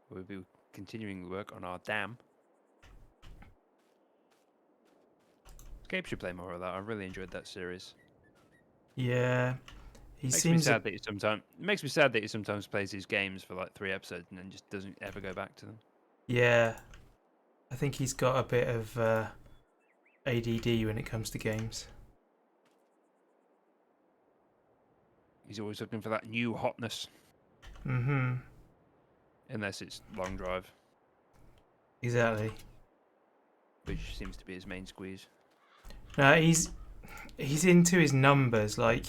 Speaker 2: We'll be continuing the work on our dam. Gabe should play more of that. I really enjoyed that series.
Speaker 1: Yeah. He
Speaker 2: makes
Speaker 1: seems
Speaker 2: me sad that he sometimes it makes me sad that he sometimes plays these games for like 3 episodes and then just doesn't ever go back to them.
Speaker 1: Yeah. I think he's got a bit of ADD when it comes to games.
Speaker 2: He's always looking for that new hotness.
Speaker 1: Mm-hmm.
Speaker 2: Unless it's long drive.
Speaker 1: Exactly.
Speaker 2: Which seems to be his main squeeze.
Speaker 1: No, he's into his numbers. Like,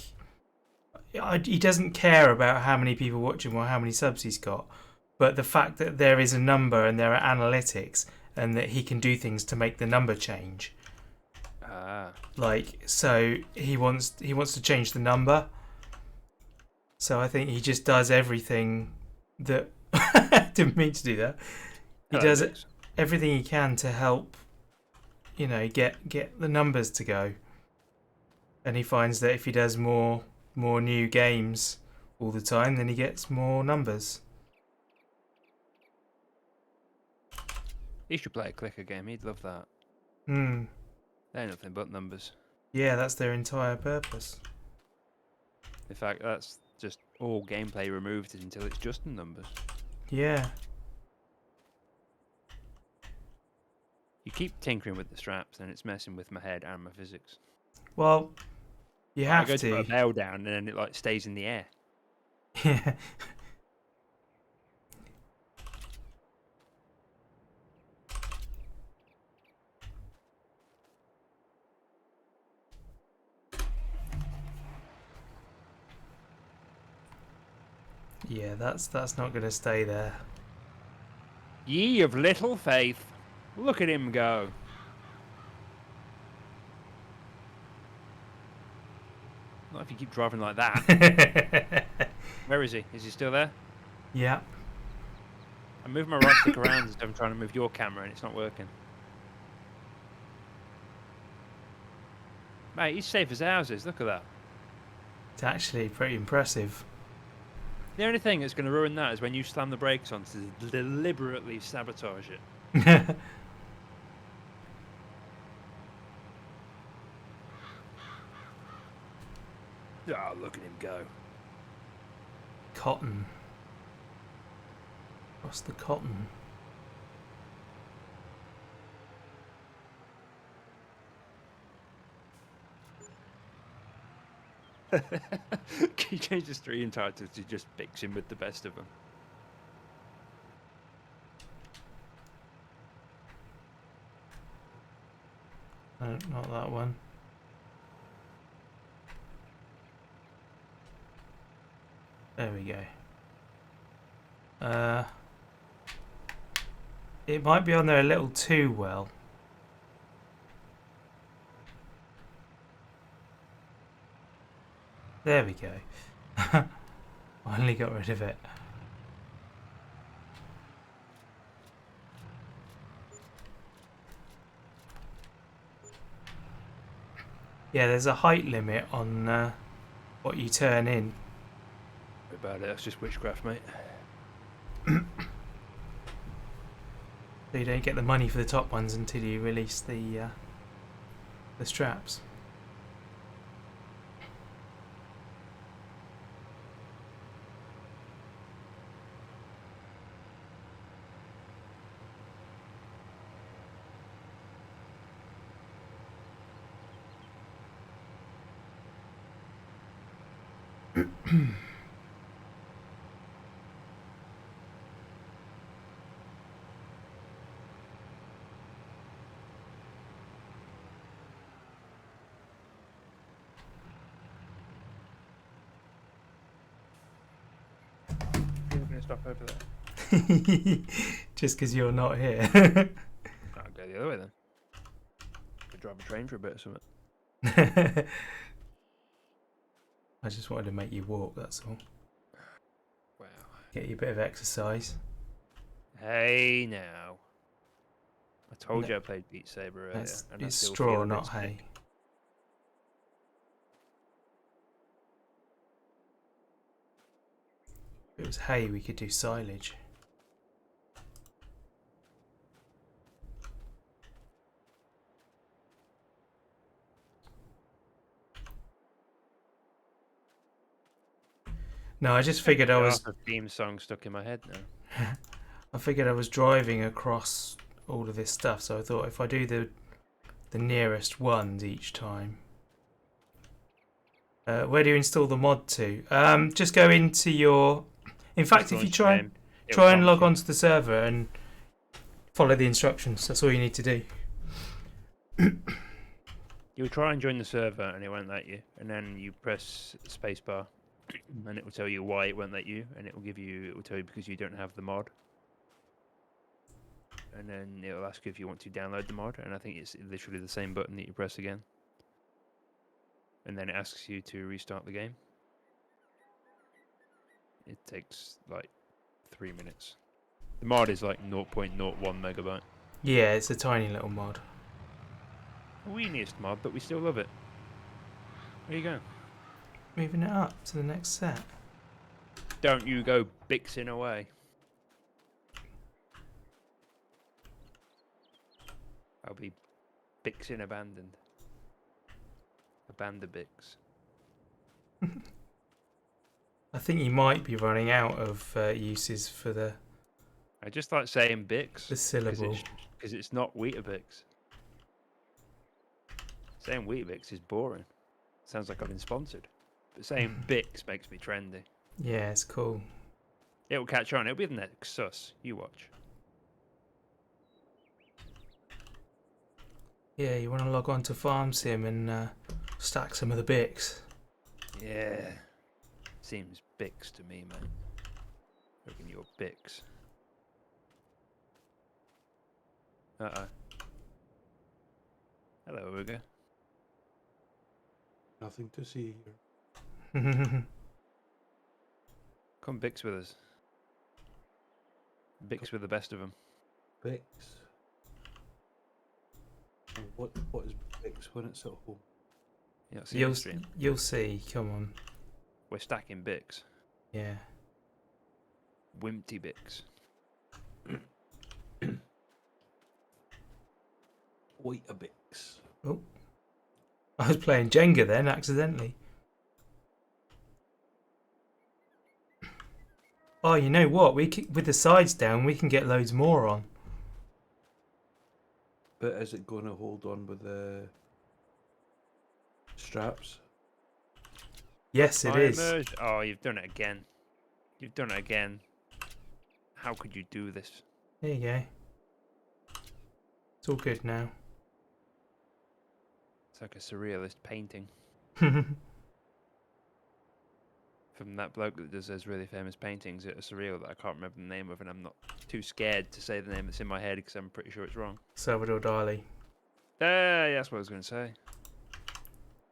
Speaker 1: he doesn't care about how many people watch him or how many subs he's got. but the fact that there is a number and there are analytics and that he can do things to make the number change. Like, so he wants to change the number. So I think he just does everything that didn't mean to do that. He does everything he can to help, you know, get the numbers to go. And he finds that if he does more new games all the time, then he gets more numbers.
Speaker 2: He should play a clicker game. He'd love that. They're nothing but numbers.
Speaker 1: Yeah, that's their entire purpose.
Speaker 2: In fact, that's just all gameplay removed until it's just the numbers.
Speaker 1: Yeah.
Speaker 2: You keep tinkering with the straps and it's messing with my head and my physics.
Speaker 1: Well, you have
Speaker 2: to put a bell down and then it like stays in the air.
Speaker 1: Yeah. Yeah, that's not going to stay there.
Speaker 2: Ye of little faith, look at him go. Not if you keep driving like that. Where is he? Is he still there?
Speaker 1: Yeah.
Speaker 2: I move my right stick around as I'm trying to move your camera and it's not working. Mate, he's safe as houses. Look at that.
Speaker 1: It's actually pretty impressive.
Speaker 2: The only thing that's going to ruin that is when you slam the brakes on to deliberately sabotage it. Ah, oh, look at him go.
Speaker 1: Cotton. What's the cotton?
Speaker 2: Can you change the stream title to just fixing with the best of them?
Speaker 1: No, not that one. There we go. It might be on there a little too well. There we go. Finally got rid of it. Yeah, there's a height limit on what you turn in.
Speaker 2: About it, that's just witchcraft, mate.
Speaker 1: So you don't get the money for the top ones until you release the straps.
Speaker 2: Stop over there.
Speaker 1: Just because you're not here.
Speaker 2: I'll go the other way then. Could drive a train for a bit or something.
Speaker 1: I just wanted to make you walk, that's all.
Speaker 2: Wow.
Speaker 1: Get you a bit of exercise.
Speaker 2: Hey now. I told you I played Beat Saber earlier.
Speaker 1: It's straw, not hay. If it was hay, we could do silage. No, I just figured I was...
Speaker 2: The theme song stuck in my head now.
Speaker 1: I figured I was driving across all of this stuff, so I thought if I do the nearest ones each time... where do you install the mod to? Just go into your... In fact, if you try and log onto the server and follow the instructions, that's all you need to do.
Speaker 2: You'll try and join the server and it won't let you, and then you press spacebar and it will tell you why it won't let you, and it will tell you because you don't have the mod. And then it will ask you if you want to download the mod, and I think it's literally the same button that you press again. And then it asks you to restart the game. It takes like 3 minutes. The mod is like 0.01 megabyte.
Speaker 1: Yeah, it's a tiny little mod.
Speaker 2: Weeniest mod, but we still love it. There you go.
Speaker 1: Moving it up to the next set.
Speaker 2: Don't you go bixing away. I'll be bixing abandoned. Abandoned bix.
Speaker 1: I think you might be running out of uses for the
Speaker 2: I just like saying bix.
Speaker 1: syllable.
Speaker 2: Because it's not Weetabix. Saying Weetabix is boring. Sounds like I've been sponsored. But saying Bix makes me trendy.
Speaker 1: Yeah, it's cool.
Speaker 2: It'll catch on. It'll be the next sus. You watch.
Speaker 1: Yeah, you want to log on to Farm Sim and stack some of the Bix.
Speaker 2: Yeah. Seems Bix to me, man. Reckon you're Bix. Uh-oh. Hello, Uga.
Speaker 3: Nothing to see here.
Speaker 2: Come Bix with us. Bix with the best of them.
Speaker 3: Bix. What is Bix when it's at home?
Speaker 1: You'll see. Come on.
Speaker 2: We're stacking Bix.
Speaker 1: Yeah.
Speaker 2: Wimpty Bix.
Speaker 3: Weetabix.
Speaker 1: Oh, I was playing Jenga then accidentally. Oh, you know what? With the sides down, we can get loads more on.
Speaker 3: But is it going to hold on with the straps?
Speaker 1: Yes, it is.
Speaker 2: Oh, you've done it again. You've done it again. How could you do this?
Speaker 1: There you go. It's all good now.
Speaker 2: It's like a surrealist painting from that bloke that does those really famous paintings at a surreal that I can't remember the name of, and I'm not too scared to say the name that's in my head because I'm pretty sure it's wrong.
Speaker 1: Salvador Dali.
Speaker 2: Yeah, that's what I was going to say.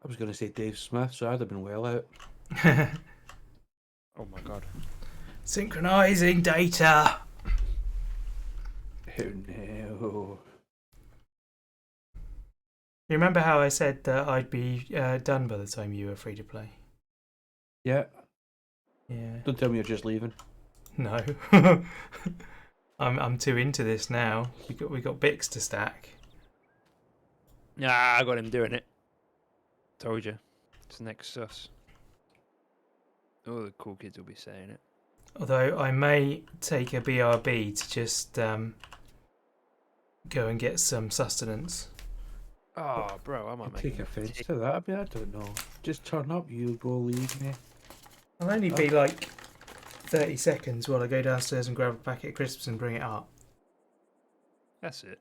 Speaker 3: I was going to say Dave Smith, so I'd have been well out.
Speaker 2: Oh my god.
Speaker 1: Synchronizing data.
Speaker 3: Oh no.
Speaker 1: You remember how I said that I'd be done by the time you were free to play?
Speaker 3: Yeah.
Speaker 1: Yeah.
Speaker 3: Don't tell me you're just leaving.
Speaker 1: No. I'm too into this now. We got Bix to stack.
Speaker 2: Nah, I got him doing it. Told you. It's next sus. All the cool kids will be saying it.
Speaker 1: Although I may take a BRB to just go and get some sustenance.
Speaker 2: Oh, bro, I might make
Speaker 3: Take offence to that. I mean, I don't know. Just turn up, you go leave me.
Speaker 1: I'll only be like 30 seconds while I go downstairs and grab a packet of crisps and bring it up.
Speaker 2: That's it.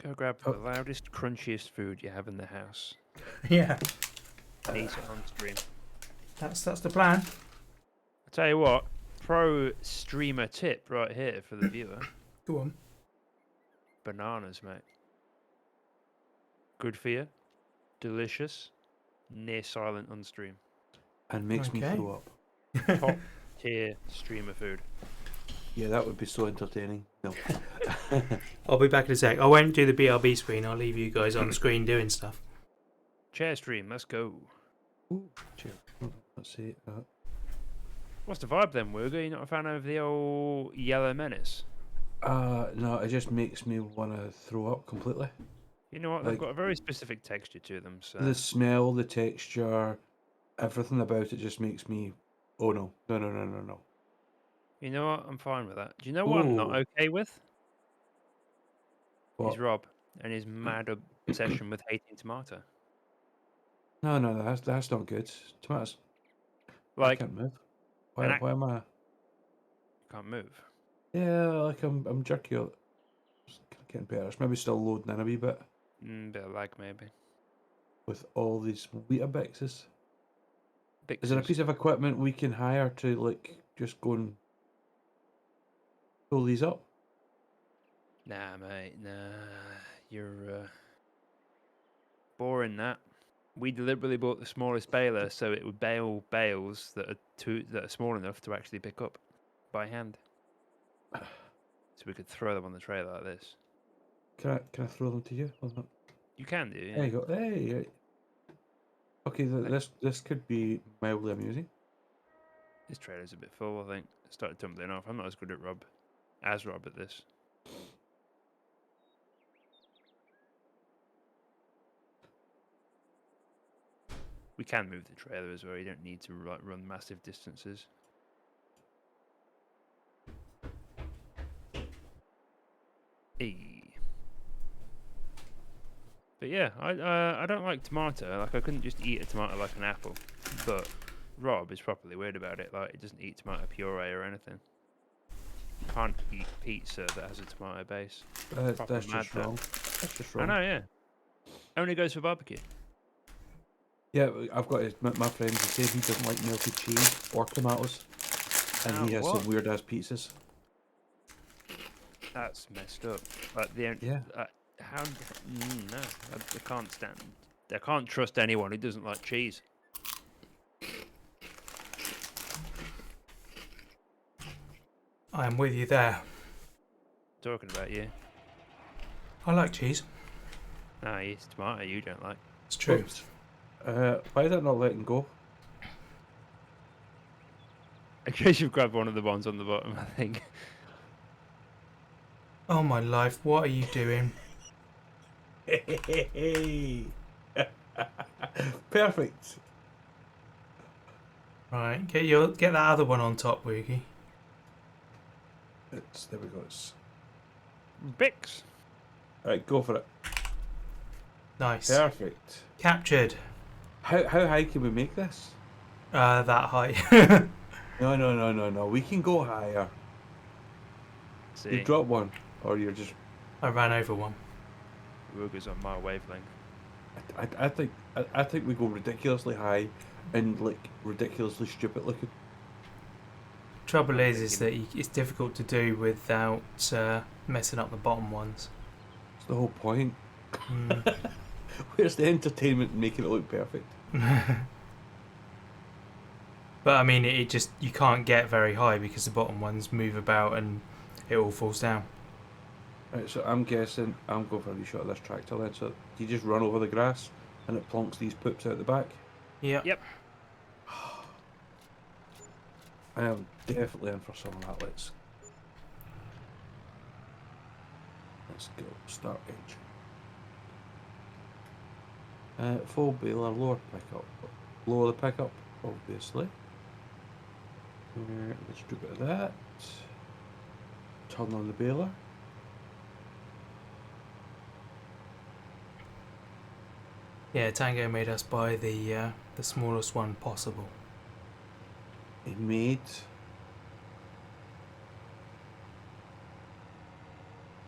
Speaker 2: Go grab the loudest, crunchiest food you have in the house.
Speaker 1: Yeah.
Speaker 2: And eat it on stream.
Speaker 1: That's the plan.
Speaker 2: I tell you what, pro streamer tip right here for the viewer.
Speaker 1: Go on.
Speaker 2: Bananas, mate. Good for you. Delicious. Near silent on stream.
Speaker 3: And makes me
Speaker 1: Okay.
Speaker 3: throw up.
Speaker 2: Top tier streamer food.
Speaker 3: Yeah, that would be so entertaining. No.
Speaker 1: I'll be back in a sec. I won't do the BRB screen. I'll leave you guys on the screen doing stuff.
Speaker 2: Chair stream, let's go.
Speaker 3: Ooh, cheer. Let's see that.
Speaker 2: What's the vibe then, Wurga? You not a fan of the old Yellow Menace?
Speaker 3: No, it just makes me want to throw up completely.
Speaker 2: You know what? They've got a very specific texture to them. So
Speaker 3: The smell, the texture, everything about it just makes me. Oh no! No!
Speaker 2: you know what? I'm fine with that. Do you know what I'm not
Speaker 3: Ooh.
Speaker 2: okay with?
Speaker 3: What?
Speaker 2: Is Rob and his mad obsession with hating tomato.
Speaker 3: No, that's not good. Tomatoes. I
Speaker 2: Like,
Speaker 3: can't move.
Speaker 2: an
Speaker 3: Why am I?
Speaker 2: you can't move.
Speaker 3: Yeah, like I'm jerky. Getting better. It's maybe still loading in a wee bit
Speaker 2: Bit of lag maybe.
Speaker 3: with all these Weetabixes. Is there a
Speaker 2: Fixes.
Speaker 3: piece of equipment we can hire to like just go and pull these up?
Speaker 2: Nah, mate. Nah, you're boring. That we deliberately bought the smallest baler so it would bale bales that are small enough to actually pick up by hand, so we could throw them on the trailer like this.
Speaker 3: Can I throw them to you? Hold on.
Speaker 2: You can do,
Speaker 3: There
Speaker 2: yeah.
Speaker 3: you go. Hey. Okay, this could be mildly amusing.
Speaker 2: This trailer's a bit full, I think. It started tumbling off. I'm not as good at Rob at this. We can move the trailer as well. You don't need to run massive distances. Hey. But yeah, I don't like tomato. Like I couldn't just eat a tomato like an apple. But Rob is properly weird about it. Like he doesn't eat tomato puree or anything. Can't eat pizza that has a tomato base. Proper
Speaker 3: That's
Speaker 2: mad,
Speaker 3: just
Speaker 2: that.
Speaker 3: wrong. That's just
Speaker 2: I
Speaker 3: wrong.
Speaker 2: know, yeah. Only goes for barbecue.
Speaker 3: Yeah, I've got my friend who said he doesn't like melted cheese or tomatoes, and he has
Speaker 2: What?
Speaker 3: some weird ass pizzas.
Speaker 2: That's messed up. Like
Speaker 3: Yeah.
Speaker 2: how? No, I can't stand. I can't trust anyone who doesn't like cheese.
Speaker 1: I'm with you there.
Speaker 2: Talking about you.
Speaker 1: I like cheese.
Speaker 2: No, it's tomato you don't like.
Speaker 1: It's true.
Speaker 3: Oops. Why is that not letting go?
Speaker 2: In case you've grabbed one of the ones on the bottom, I think.
Speaker 1: Oh my life, what are you doing?
Speaker 3: Hey. Perfect.
Speaker 1: Right, get that other one on top, Woogie.
Speaker 3: There we go. It's
Speaker 2: Bix.
Speaker 3: right. Go for it.
Speaker 1: Nice.
Speaker 3: Perfect.
Speaker 1: Captured.
Speaker 3: How high can we make this?
Speaker 1: That height.
Speaker 3: No. We can go higher.
Speaker 2: See,
Speaker 3: You drop one, or you're just.
Speaker 1: I ran over one.
Speaker 2: Ruger's on my wavelength.
Speaker 3: I think we go ridiculously high, and like ridiculously stupid looking.
Speaker 1: Trouble is that it's difficult to do without messing up the bottom ones.
Speaker 3: That's the whole point.
Speaker 1: Mm.
Speaker 3: Where's the entertainment in making it look perfect?
Speaker 1: But I mean, it just you can't get very high because the bottom ones move about and it all falls down.
Speaker 3: Right, so I'm guessing I'm going for a reshot of this tractor then. So you just run over the grass and it plonks these poops out the back.
Speaker 1: Yep.
Speaker 2: Yep.
Speaker 3: I am definitely in for some of that. Let's go. Start engine. Full baler, lower pickup. Lower the pickup, obviously. Let's do a bit of that. Turn on the baler.
Speaker 1: Yeah, Tango made us buy the smallest one possible.
Speaker 3: It made.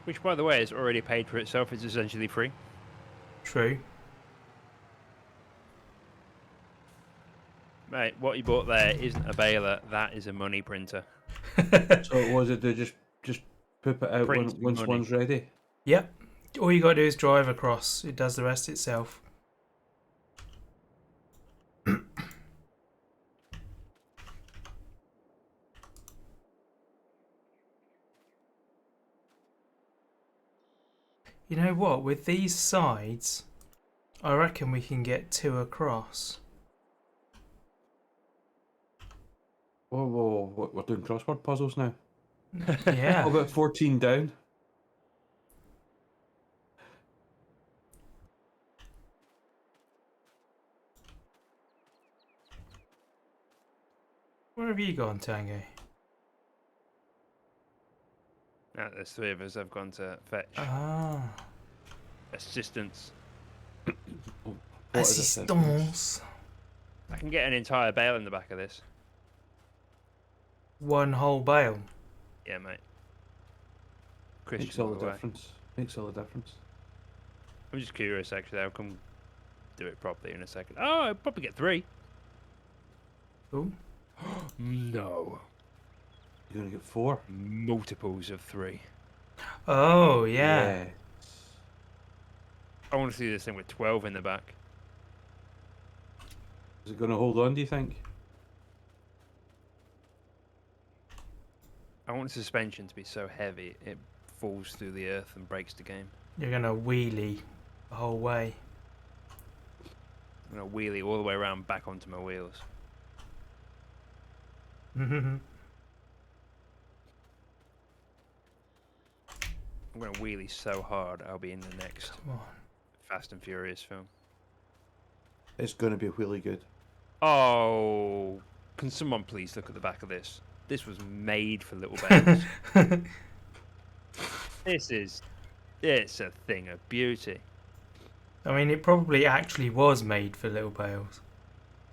Speaker 2: Which, by the way, is already paid for itself. It's essentially free.
Speaker 1: True.
Speaker 2: Mate, what you bought there isn't a baler. That is a money printer.
Speaker 3: So was it to just poop it out
Speaker 2: Print
Speaker 3: once
Speaker 2: money.
Speaker 3: one's ready?
Speaker 1: Yep. All you gotta do is drive across. It does the rest itself. You know what? With these sides, I reckon we can get 2 across.
Speaker 3: Whoa. We're doing crossword puzzles now.
Speaker 1: Yeah.
Speaker 3: How about 14 down?
Speaker 1: Where have you gone, Tango?
Speaker 2: Now there's 3 of us. I've gone to fetch
Speaker 1: Ah.
Speaker 2: assistance.
Speaker 3: What is
Speaker 1: Assistance.
Speaker 2: I can get an entire bale in the back of this.
Speaker 1: One whole bale.
Speaker 2: Yeah, mate.
Speaker 3: Makes all the difference. Makes all the difference.
Speaker 2: I'm just curious, actually. I'll come do it properly in a second. Oh, I'll probably get 3.
Speaker 1: Oh.
Speaker 2: No.
Speaker 3: You're gonna get 4.
Speaker 2: Multiples of 3.
Speaker 1: Oh, yeah.
Speaker 3: Yeah.
Speaker 2: I want to see this thing with 12 in the back.
Speaker 3: Is it gonna hold on, do you think?
Speaker 2: I want the suspension to be so heavy it falls through the earth and breaks the game.
Speaker 1: You're going to wheelie the whole way.
Speaker 2: I'm going to wheelie all the way around back onto my wheels.
Speaker 1: Mm-hmm.
Speaker 2: I'm going to wheelie so hard I'll be in the next
Speaker 1: Come on.
Speaker 2: Fast and Furious film.
Speaker 3: It's gonna be really good.
Speaker 2: Oh, can someone please look at the back of this? This was made for little babies. It's a thing of beauty.
Speaker 1: I mean, it probably actually was made for little bales.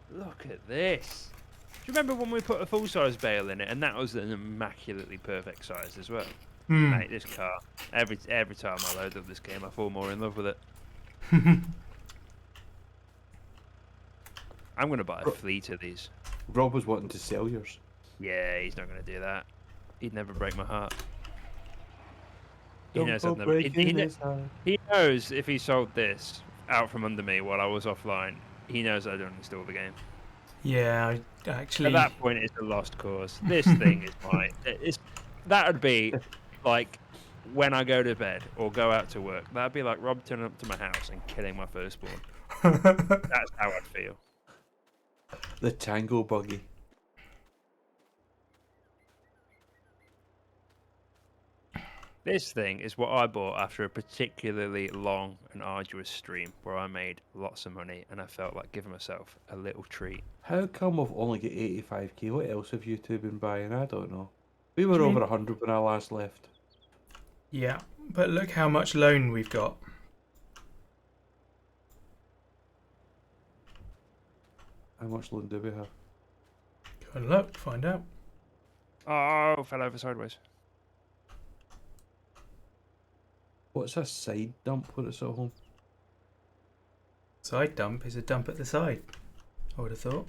Speaker 2: Look at this. Do you remember when we put a full-size bale in it, and that was an immaculately perfect size as well?
Speaker 1: Hmm.
Speaker 2: Mate, this car. Every time I load up this game, I fall more in love with it. I'm gonna buy a fleet of these.
Speaker 3: Rob was wanting to sell yours.
Speaker 2: Yeah, he's not gonna do that. He'd never break my heart. He
Speaker 3: Don't
Speaker 2: knows
Speaker 3: go
Speaker 2: I've never.
Speaker 3: breaking his heart.
Speaker 2: He knows if he sold this out from under me while I was offline, he knows I'd uninstall the game.
Speaker 1: Yeah, I actually.
Speaker 2: At that point, it's a lost cause. This thing is mine. That would be like when I go to bed or go out to work. That'd be like Rob turning up to my house and killing my firstborn. That's how I'd feel.
Speaker 3: The Tango buggy.
Speaker 2: This thing is what I bought after a particularly long and arduous stream where I made lots of money and I felt like giving myself a little treat.
Speaker 3: How come we've only got 85k? What else have you two been buying? I don't know. We were
Speaker 1: Do you
Speaker 3: over
Speaker 1: mean-
Speaker 3: 100 when I last left.
Speaker 1: Yeah, but look how much loan we've got.
Speaker 3: How much loan do we have?
Speaker 1: Go and look, find out.
Speaker 2: Oh, fell over sideways.
Speaker 3: What's a side dump when it's at home?
Speaker 1: Side dump is a dump at the side, I would have thought.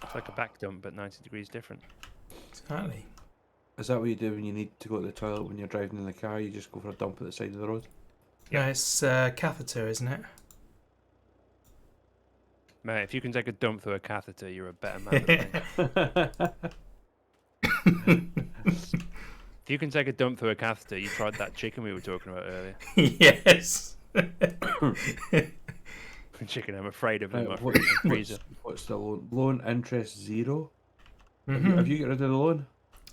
Speaker 2: It's like a back dump, but 90 degrees different.
Speaker 1: Exactly.
Speaker 3: Is that what you do when you need to go to the toilet when you're driving in the car? You just go for a dump at the side of the road?
Speaker 1: No, it's catheter, isn't it?
Speaker 2: Mate, if you can take a dump through a catheter, you're a better man than me. If you can take a dump through a catheter, you tried that chicken we were talking about earlier.
Speaker 1: Yes.
Speaker 2: Chicken, I'm afraid of in my
Speaker 3: What-
Speaker 2: freezer.
Speaker 3: What's the loan? Loan interest 0?
Speaker 1: Mhm.
Speaker 3: Have you got rid of the loan?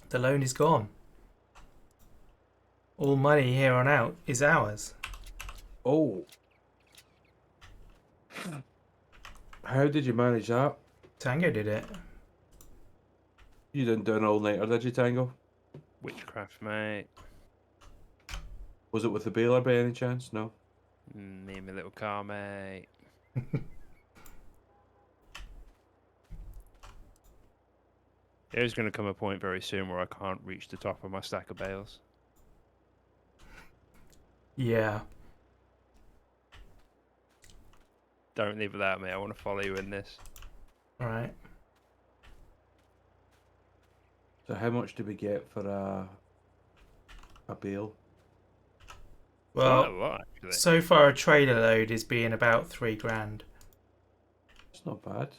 Speaker 1: The loan is gone. All money here on out is ours.
Speaker 3: Oh. How did you manage that?
Speaker 1: Tango did it.
Speaker 3: You didn't do an all-nighter, did you, Tango?
Speaker 2: Witchcraft, mate.
Speaker 3: Was it with the baler by any chance? No.
Speaker 2: Me and my little car, mate. There's going to come a point very soon where I can't reach the top of my stack of bales.
Speaker 1: Yeah.
Speaker 2: Don't leave without me. I want to follow you in this.
Speaker 1: All right.
Speaker 3: So how much do we get for a bale?
Speaker 2: Quite a
Speaker 1: Well,
Speaker 2: lot, actually.
Speaker 1: so far a trailer load is being about $3,000.
Speaker 3: It's not bad.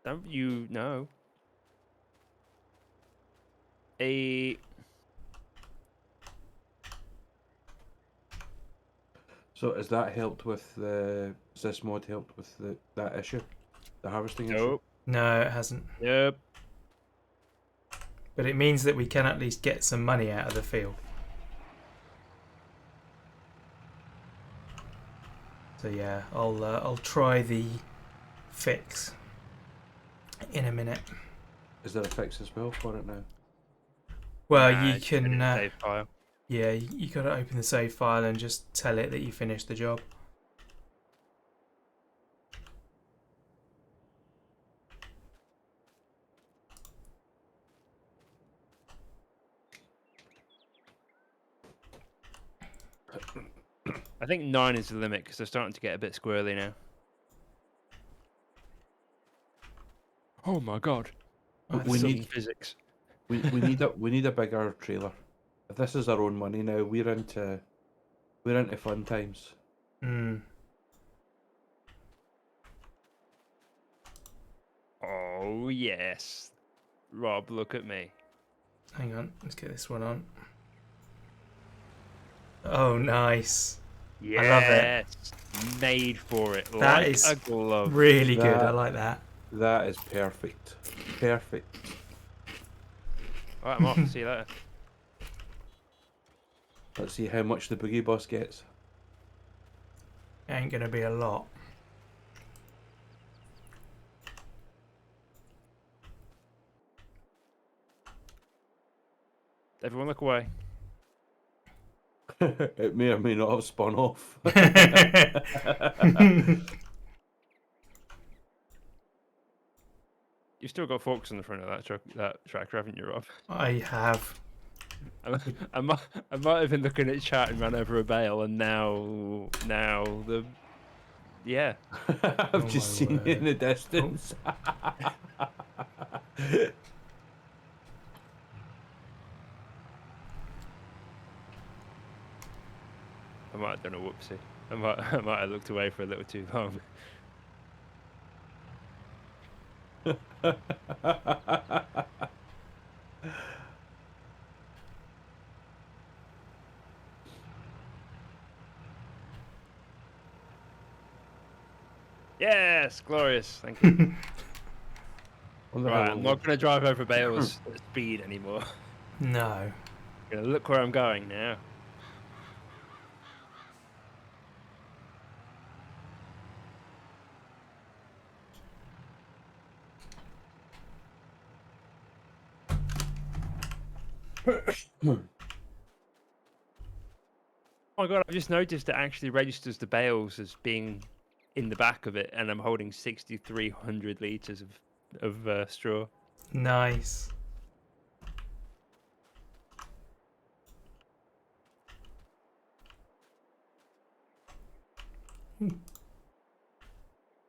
Speaker 2: Don't you know?
Speaker 3: So has that helped with the? Has this mod helped with that issue, the harvesting issue?
Speaker 2: Nope.
Speaker 1: No, it hasn't.
Speaker 2: Yep.
Speaker 1: But it means that we can at least get some money out of the field. So yeah, I'll try the fix in a minute.
Speaker 3: Is there a fix as well for it now?
Speaker 1: Well,
Speaker 2: Nah,
Speaker 1: you
Speaker 2: it's in the
Speaker 1: can.
Speaker 2: save file.
Speaker 1: Yeah, you got to open the save file and just tell it that you finished the job.
Speaker 2: I think 9 is the limit because they're starting to get a bit squirrely now. Oh my god.
Speaker 3: We
Speaker 2: Some
Speaker 3: need
Speaker 2: physics.
Speaker 3: we need a bigger trailer. If this is our own money now, we're into fun times.
Speaker 2: Oh yes. Rob, look at me.
Speaker 1: Hang on, let's get this one on. Oh, nice.
Speaker 2: Yes.
Speaker 1: I love it.
Speaker 2: Made for it.
Speaker 1: That
Speaker 2: like
Speaker 1: is
Speaker 2: a glove.
Speaker 1: really good. I like that.
Speaker 3: That is perfect. Perfect.
Speaker 2: Alright, I'm off. See you later.
Speaker 3: Let's see how much the boogie boss gets.
Speaker 1: Ain't gonna be a lot.
Speaker 2: Everyone look away.
Speaker 3: It may or may not have spun off.
Speaker 2: You've still got forks on the front of that tractor, haven't you, Rob?
Speaker 1: I have.
Speaker 2: I might have been looking at chat and ran over a bale, and now the
Speaker 3: I've just seen you in the distance.
Speaker 2: I might have done a whoopsie. I might have looked away for a little too long. Yes, glorious. Thank you. Right, I'm not going to drive over bales at speed anymore.
Speaker 1: No.
Speaker 2: I'm going to look where I'm going now. Oh my god, I've just noticed it actually registers the bales as being in the back of it, and I'm holding 6,300 litres of straw.
Speaker 1: Nice.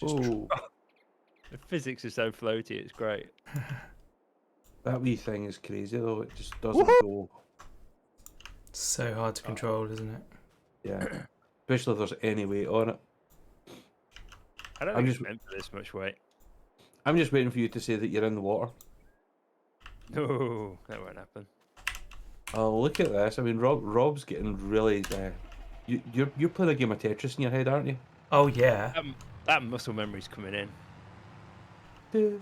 Speaker 3: Oh,
Speaker 2: The physics is so floaty, it's great.
Speaker 3: that wee thing is crazy though. It just doesn't go.
Speaker 1: So hard to control, isn't it?
Speaker 3: Yeah, especially if there's any weight on it.
Speaker 2: I don't think it's meant for this much weight.
Speaker 3: I'm just waiting for you to say that you're in the water.
Speaker 2: No, that won't happen.
Speaker 3: Oh, look at this! I mean, Rob's getting really. You're playing a game of Tetris in your head, aren't you?
Speaker 1: Oh yeah.
Speaker 2: That muscle memory's coming in.
Speaker 1: He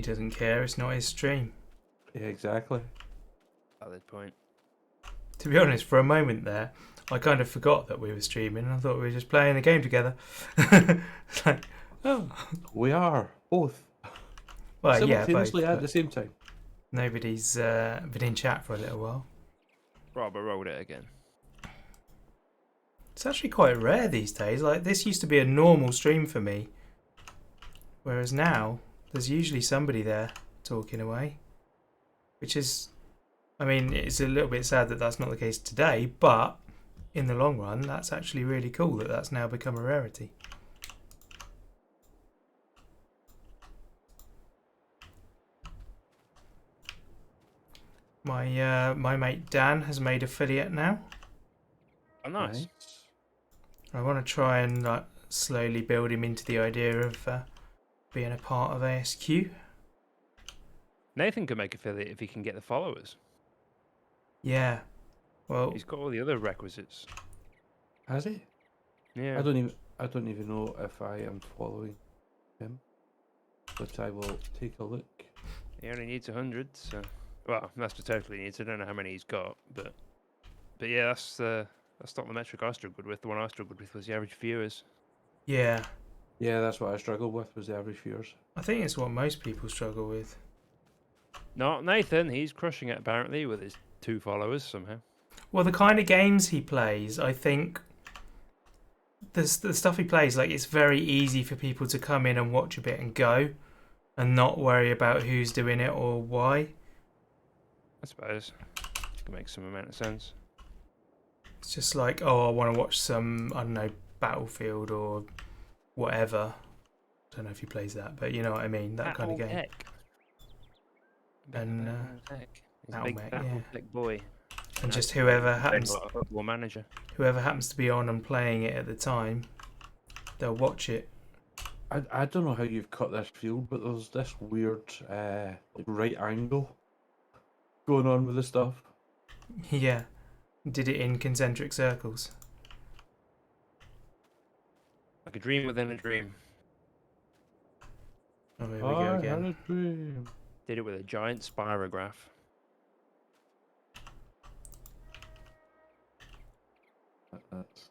Speaker 1: doesn't care. It's not his stream.
Speaker 3: Yeah, exactly.
Speaker 2: Valid point.
Speaker 1: To be honest, for a moment there, I kind of forgot that we were streaming. I thought we were just playing a game together. It's like, oh.
Speaker 3: We are both.
Speaker 1: Well,
Speaker 3: simultaneously
Speaker 1: both,
Speaker 3: at the same time.
Speaker 1: Nobody's been in chat for a little while.
Speaker 2: Rob, I rolled it again.
Speaker 1: It's actually quite rare these days. Like, this used to be a normal stream for me. Whereas now, there's usually somebody there talking away. Which is, I mean, it's a little bit sad that that's not the case today, but in the long run, that's actually really cool that that's now become a rarity. My mate Dan has made affiliate now.
Speaker 2: Oh, nice.
Speaker 1: I want to try and slowly build him into the idea of being a part of ASQ.
Speaker 2: Nathan can make affiliate if he can get the followers.
Speaker 1: Yeah. Well,
Speaker 2: He's got all the other requisites.
Speaker 3: Has he?
Speaker 2: Yeah.
Speaker 3: I don't even know if I am following him, but I will take a look.
Speaker 2: He only needs 100, so... Well, that's the total he needs. I don't know how many he's got, but yeah, that's not the metric I struggled with. The one I struggled with was the average viewers.
Speaker 1: yeah.
Speaker 3: Yeah, that's what I struggled with, was the average viewers.
Speaker 1: I think it's what most people struggle with.
Speaker 2: Not Nathan. He's crushing it, apparently, with his 2 followers somehow.
Speaker 1: Well, the kind of games he plays, I think the stuff he plays, like, it's very easy for people to come in and watch a bit and go and not worry about who's doing it or why.
Speaker 2: I suppose. It can make some amount of sense.
Speaker 1: It's just like, oh, I want to watch some, I don't know, Battlefield or whatever. I don't know if he plays that, but you know what I mean, that kind of game. And
Speaker 2: he's a big Battletech boy.
Speaker 1: And just whoever happens,
Speaker 2: Football Manager.
Speaker 1: Whoever happens to be on and playing it at the time, they'll watch it.
Speaker 3: I don't know how you've cut this field, but there's this weird right angle going on with the stuff.
Speaker 1: Yeah, did it in concentric circles.
Speaker 2: Like a dream within a dream.
Speaker 1: Oh, here we go again.
Speaker 3: Had a dream.
Speaker 2: Did it with a giant spirograph.
Speaker 3: That's...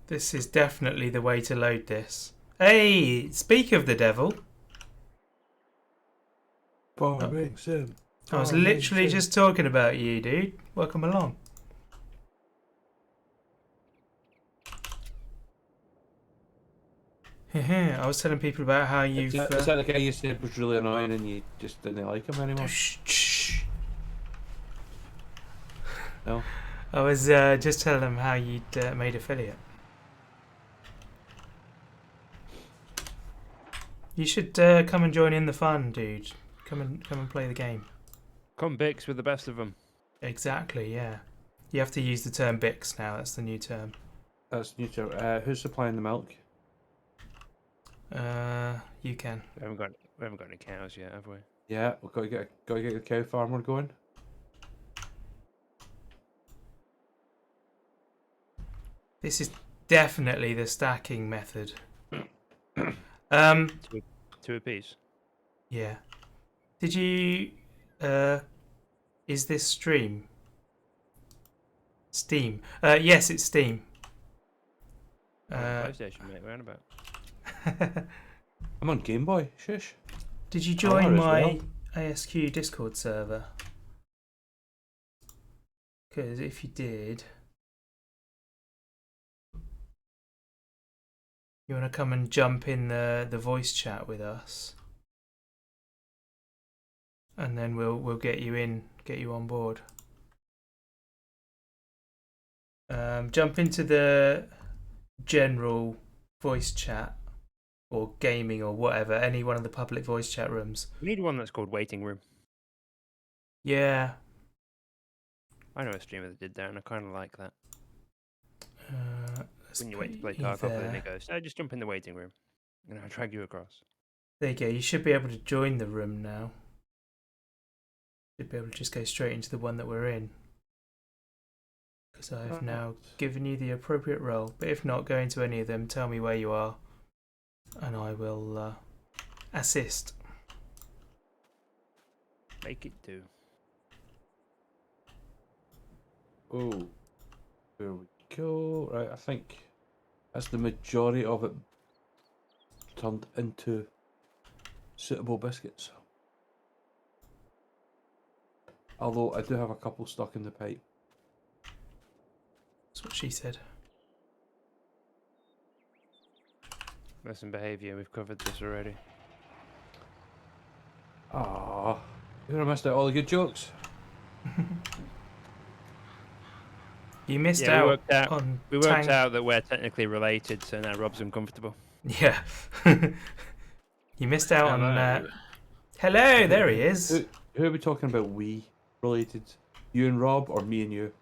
Speaker 1: This is definitely the way to load this. Hey, speak of the devil.
Speaker 3: Formation.
Speaker 1: I was literally just talking about you, dude. Welcome along. I was telling people about how you've...
Speaker 3: Is that the guy you said was really annoying and you just didn't like him anymore?
Speaker 1: Shh.
Speaker 3: No?
Speaker 1: I was just telling them how you'd made affiliate. You should come and join in the fun, dude. Come and play the game.
Speaker 2: Come Bix with the best of them.
Speaker 1: Exactly, yeah. You have to use the term Bix now. That's the new term.
Speaker 3: That's new term. Who's supplying the milk?
Speaker 1: You can.
Speaker 2: We haven't got any cows yet, have we?
Speaker 3: Yeah, we've got to get the cow farmer going.
Speaker 1: This is definitely the stacking method.
Speaker 2: Two apiece.
Speaker 1: Yeah. Did you? Is this stream? Steam. Yes, it's Steam.
Speaker 2: PlayStation, mate. Round about.
Speaker 3: I'm on Game Boy. Shush.
Speaker 1: Did you join my ASQ Discord server? Because if you did, you want to come and jump in the voice chat with us, and then we'll get you on board. Jump into the general voice chat or gaming or whatever, any one of the public voice chat rooms.
Speaker 2: We need one that's called Waiting Room.
Speaker 1: Yeah.
Speaker 2: I know a streamer that did that, and I kind of like that. When you wait to play Tarkov, and then it goes, "Oh, just jump in the waiting room, and I'll drag you across."
Speaker 1: There you go. You should be able to join the room now. Should be able to just go straight into the one that we're in. Because I've now given you the appropriate role. But if not, go into any of them, tell me where you are, and I will assist.
Speaker 2: Make it do.
Speaker 3: Oh, there we go. Right, I think that's the majority of it turned into suitable biscuits. Although I do have a couple stuck in the pipe.
Speaker 1: That's what she said.
Speaker 2: Listen, behaviour. We've covered this already.
Speaker 3: Ah, you missed out all the good jokes.
Speaker 1: You missed out on.
Speaker 2: We worked out that we're technically related, so now Rob's uncomfortable.
Speaker 1: Yeah. You missed out on. Hello, there he is.
Speaker 3: Who are we talking about? We related? You and Rob, or me and you?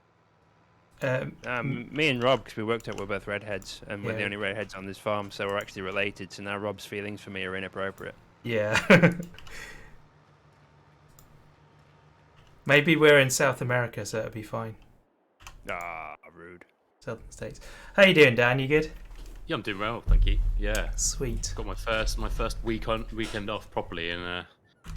Speaker 2: Me and Rob, because we worked out we're both redheads, and we're the only redheads on this farm, so we're actually related. So now Rob's feelings for me are inappropriate.
Speaker 1: Yeah. Maybe we're in South America, so it'll be fine.
Speaker 2: Ah, rude.
Speaker 1: Southern States. How you doing, Dan? You good?
Speaker 4: Yeah, I'm doing well, thank you. Yeah.
Speaker 1: Sweet.
Speaker 4: Got my first weekend off properly in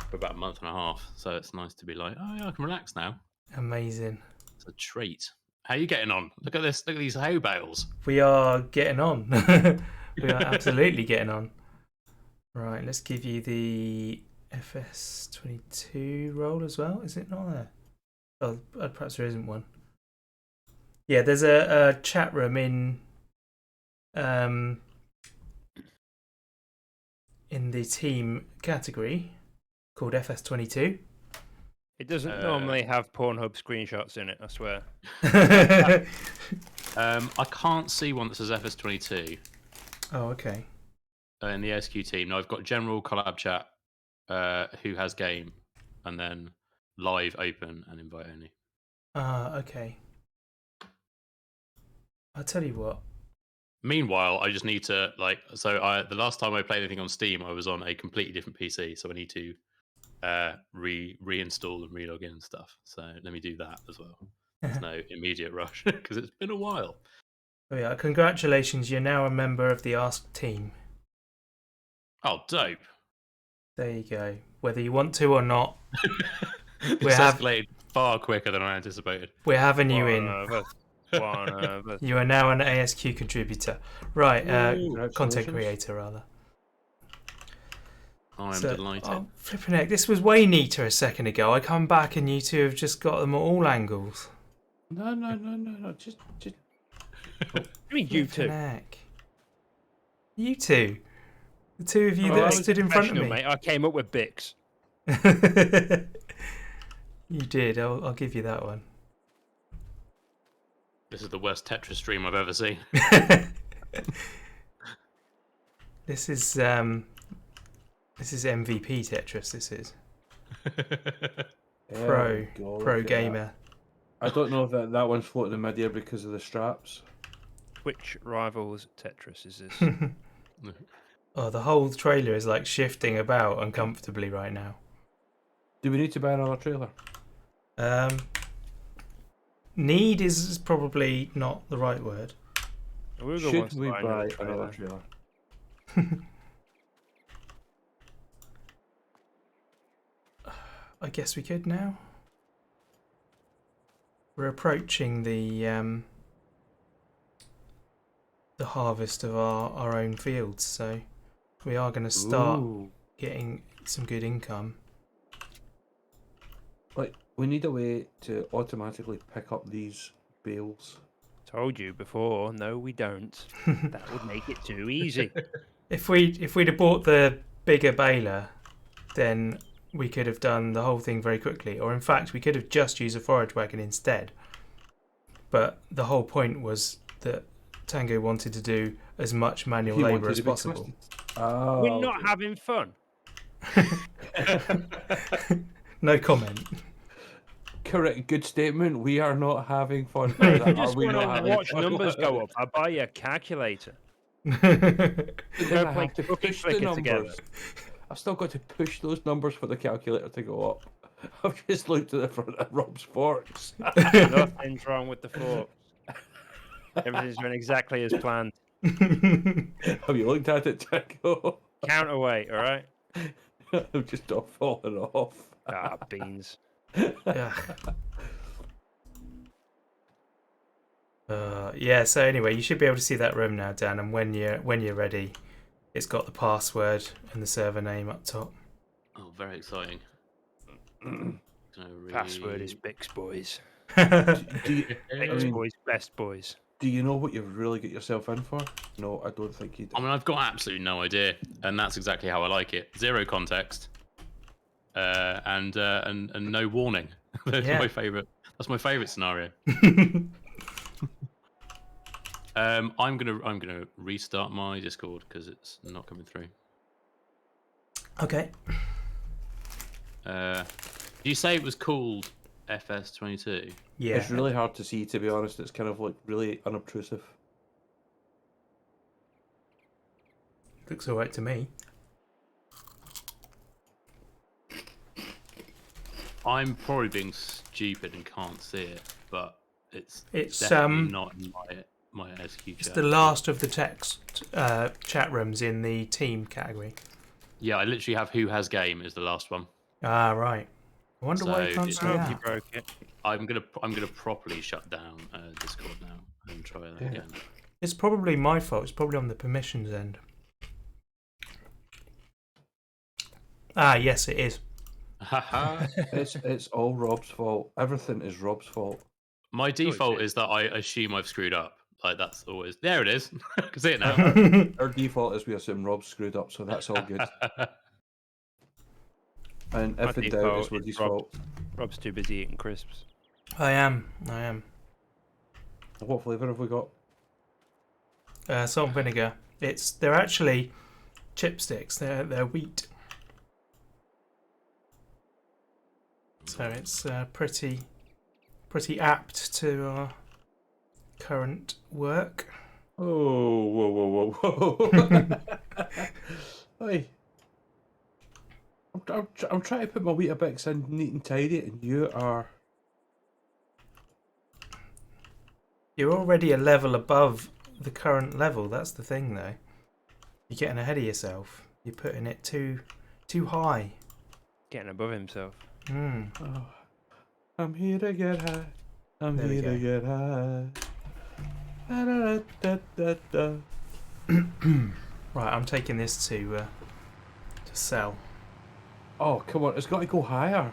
Speaker 4: for about a month and a half, so it's nice to be like, oh yeah, I can relax now.
Speaker 1: Amazing.
Speaker 4: It's a treat. How are you getting on? Look at this. Look at these hay bales.
Speaker 1: We are getting on. We are absolutely getting on. Right, let's give you the FS22 roll as well. Is it not there? Oh, perhaps there isn't one. Yeah, there's a chat room in in the team category called FS22.
Speaker 2: It doesn't normally have Pornhub screenshots in it, I swear.
Speaker 4: I can't see one that says FS22
Speaker 1: Oh, okay.
Speaker 4: in the SQ team. No, I've got general collab chat, who has game, and then live, open, and invite only.
Speaker 1: Okay. I'll tell you what.
Speaker 4: Meanwhile, I just need to the last time I played anything on Steam, I was on a completely different PC, so I need to reinstall and relog in and stuff. So let me do that as well. There's no immediate rush because it's been a while.
Speaker 1: Oh yeah, congratulations, you're now a member of the Ask team.
Speaker 4: Oh, dope.
Speaker 1: There you go. Whether you want to or not,
Speaker 4: This escalated far quicker than I anticipated.
Speaker 1: We're having you in. You are now an ASQ contributor. Right, content creator, rather.
Speaker 4: I'm delighted.
Speaker 1: Oh, flipping heck, this was way neater a second ago. I come back and you two have just got them at all angles.
Speaker 3: No. Just.
Speaker 2: I mean, you two.
Speaker 1: Heck. You two. The two of you that stood in front of me.
Speaker 2: Mate. I came up with Bix.
Speaker 1: You did. I'll give you that one.
Speaker 4: This is the worst Tetris stream I've ever seen.
Speaker 1: This is MVP Tetris. This is pro gamer.
Speaker 3: I don't know if that one's floating in midair because of the straps.
Speaker 2: Which rivals Tetris is this?
Speaker 1: Oh, the whole trailer is like shifting about uncomfortably right now.
Speaker 3: Do we need to buy another trailer?
Speaker 1: Need is probably not the right word.
Speaker 3: Should we buy another trailer?
Speaker 1: I guess we could now. We're approaching the harvest of our own fields, so we are going to start getting some good income.
Speaker 3: Like, we need a way to automatically pick up these bales.
Speaker 2: Told you before. No, we don't. That would make it too easy.
Speaker 1: If we'd have bought the bigger baler, then we could have done the whole thing very quickly. Or in fact, we could have just used a forage wagon instead. But the whole point was that Tango wanted to do as much manual labour as possible.
Speaker 2: We're not having fun.
Speaker 1: No comment.
Speaker 3: Correct. Good statement. We are not having fun.
Speaker 2: Mate, if you just want to watch numbers go up, I'll buy you a calculator.
Speaker 3: Then I have to
Speaker 2: Cookie
Speaker 3: push the
Speaker 2: Clicker
Speaker 3: numbers.
Speaker 2: together.
Speaker 3: I've still got to push those numbers for the calculator to go up. I've just looked at the front of Rob's forks.
Speaker 2: Nothing's wrong with the forks. Everything's going exactly as planned.
Speaker 3: Have you looked at it, Tango?
Speaker 2: Counterweight, all right?
Speaker 3: I'm just not falling off.
Speaker 2: Ah, beans.
Speaker 1: Yeah, so anyway, you should be able to see that room now, Dan, and when you're ready, it's got the password and the server name up top.
Speaker 4: Oh, very exciting.
Speaker 2: Password is Bix Boys.
Speaker 3: Bix
Speaker 2: Boys, best boys.
Speaker 3: Do you know what you've really got yourself in for? No, I don't think you do.
Speaker 4: I mean, I've got absolutely no idea, and that's exactly how I like it. Zero context, and no warning. That's my favorite. That's my favorite scenario. I'm gonna restart my Discord because it's not coming through.
Speaker 1: Okay.
Speaker 4: Did you say it was called FS22?
Speaker 1: Yeah.
Speaker 3: It's really hard to see, to be honest. It's kind of like really unobtrusive.
Speaker 1: Looks alright to me.
Speaker 4: I'm probably being stupid and can't see it, but it's definitely not in my SQ chat.
Speaker 1: It's the last of the text chat rooms in the team category.
Speaker 4: Yeah, I literally have who has game is the last one.
Speaker 1: Ah, right. I wonder why you can't see that.
Speaker 2: You broke it.
Speaker 4: I'm gonna properly shut down Discord now and try that again.
Speaker 1: It's probably my fault. It's probably on the permissions end. Ah, yes, it is.
Speaker 3: It's all Rob's fault. Everything is Rob's fault.
Speaker 4: My default is that I assume I've screwed up, Like that's always there. It is. I can see it now.
Speaker 3: Our default is we assume Rob's screwed up, so that's all good. And
Speaker 2: My
Speaker 3: if in doubt, it's
Speaker 2: default
Speaker 3: Woody's
Speaker 2: is Rob.
Speaker 3: fault.
Speaker 2: Rob's too busy eating crisps.
Speaker 1: I am.
Speaker 3: What flavour have we got?
Speaker 1: Salt and vinegar. They're actually chipsticks. They're wheat. So it's pretty apt to our current work.
Speaker 3: Oh, whoa, whoa, whoa. Hey. I'm trying to put my Weetabix in neat and tidy, and you are...
Speaker 1: You're already a level above the current level. That's the thing, though. You're getting ahead of yourself. You're putting it too high.
Speaker 2: Getting above himself.
Speaker 3: Oh, I'm here to get high. I'm
Speaker 1: There we
Speaker 3: here to
Speaker 1: go.
Speaker 3: get high. Da-da-da-da-da-da.
Speaker 1: Right, I'm taking this to sell.
Speaker 3: Oh, come on, it's got to go higher.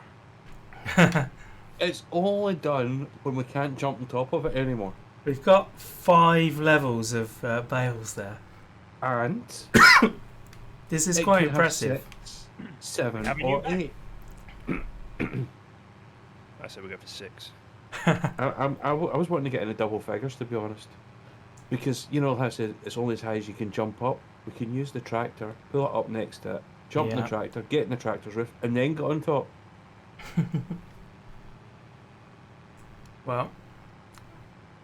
Speaker 3: It's only done when we can't jump on top of it anymore.
Speaker 1: We've got 5 levels of bales there.
Speaker 3: And
Speaker 1: This is
Speaker 3: it
Speaker 1: quite
Speaker 3: could have
Speaker 1: impressive.
Speaker 3: 6, 7,
Speaker 2: Haven't
Speaker 3: or
Speaker 2: you?
Speaker 3: 8.
Speaker 2: I said we go for 6.
Speaker 3: I was wanting to get in the double figures, to be honest. Because, you know how I said it's only as high as you can jump up? We can use the tractor, pull it up next to it, jump in
Speaker 1: Yeah.
Speaker 3: the tractor, get in the tractor's roof, and then get on top.
Speaker 1: Well,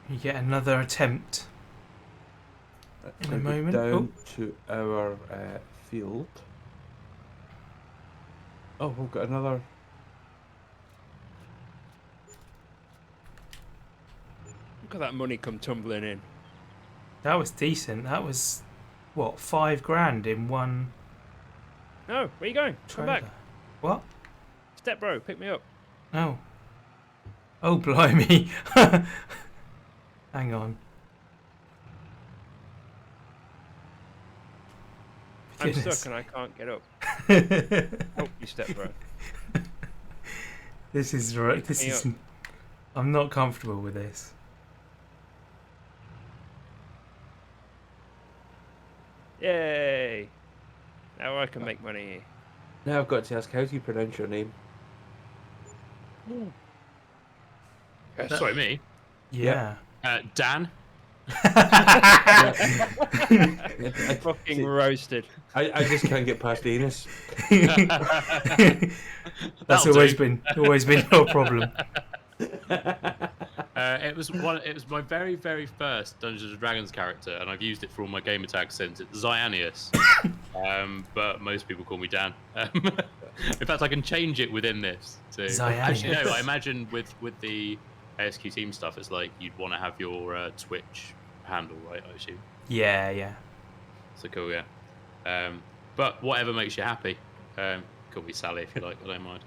Speaker 1: you get another attempt in a
Speaker 3: Now go
Speaker 1: moment.
Speaker 3: down to our field. Oh, we've got another...
Speaker 2: Look at that money come tumbling in.
Speaker 1: That was decent. That was, what, 5 grand in one
Speaker 2: No, where you going? Come
Speaker 1: trailer.
Speaker 2: back.
Speaker 1: What?
Speaker 2: Step bro, pick me up.
Speaker 1: Oh. Oh, blimey. Hang on.
Speaker 2: I'm
Speaker 1: Goodness.
Speaker 2: stuck and I can't get up. Help me, step bro.
Speaker 1: This is right. This
Speaker 2: Me
Speaker 1: is.
Speaker 2: up.
Speaker 1: I'm not comfortable with this.
Speaker 2: Yay! Now I can make money.
Speaker 3: Now I've got to ask, how do you pronounce your name?
Speaker 4: Sorry, me.
Speaker 1: Yeah.
Speaker 4: Dan.
Speaker 2: Fucking roasted.
Speaker 3: I just can't get past Anus.
Speaker 1: That's
Speaker 4: That'll
Speaker 1: always
Speaker 4: do.
Speaker 1: been your problem.
Speaker 4: It was my very first Dungeons and Dragons character, and I've used it for all my gamer tags since. It's Zianius, but most people call me Dan. In fact, I can change it within this. To, actually, no, I imagine with the ASQ team stuff, it's like you'd want to have your Twitch handle, right? I assume.
Speaker 1: Yeah.
Speaker 4: So cool, yeah. But whatever makes you happy. Call me Sally if you like. I don't mind.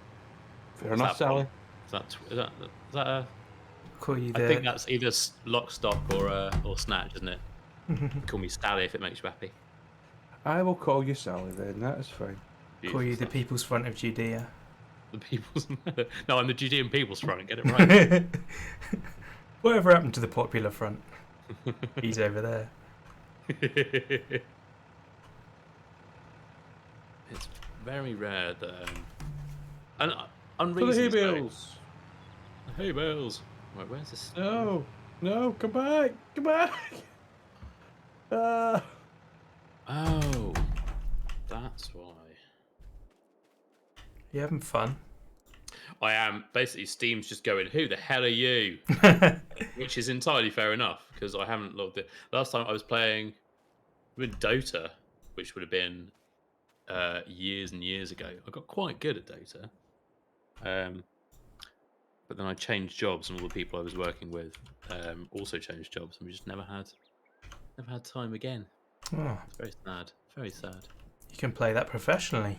Speaker 3: Fair enough, Sally.
Speaker 4: Is that a?
Speaker 1: Call you
Speaker 4: I
Speaker 1: the.
Speaker 4: think that's either lock, stock, or snatch, isn't it? Call me Sally if it makes you happy.
Speaker 3: I will call you Sally then, that is fine.
Speaker 1: Call you the
Speaker 4: Stuff.
Speaker 1: People's Front of Judea.
Speaker 4: The people's. No, I'm the Judean People's Front. Get it right.
Speaker 1: Whatever happened to the Popular Front? He's over there.
Speaker 4: It's very rare that and
Speaker 3: For the hay
Speaker 4: unreasonably so.
Speaker 3: bales!
Speaker 4: Hey bales. Right, where's this?
Speaker 3: No, come back, come back!
Speaker 4: Oh, that's why.
Speaker 1: You having fun?
Speaker 4: I am. Basically, Steam's just going, who the hell are you? Which is entirely fair enough, because I haven't logged it. Last time I was playing with Dota, which would have been years and years ago. I got quite good at Dota. But then I changed jobs, and all the people I was working with also changed jobs, and we just never had time again.
Speaker 1: Oh,
Speaker 4: It's very sad. Very sad.
Speaker 1: you can play that professionally.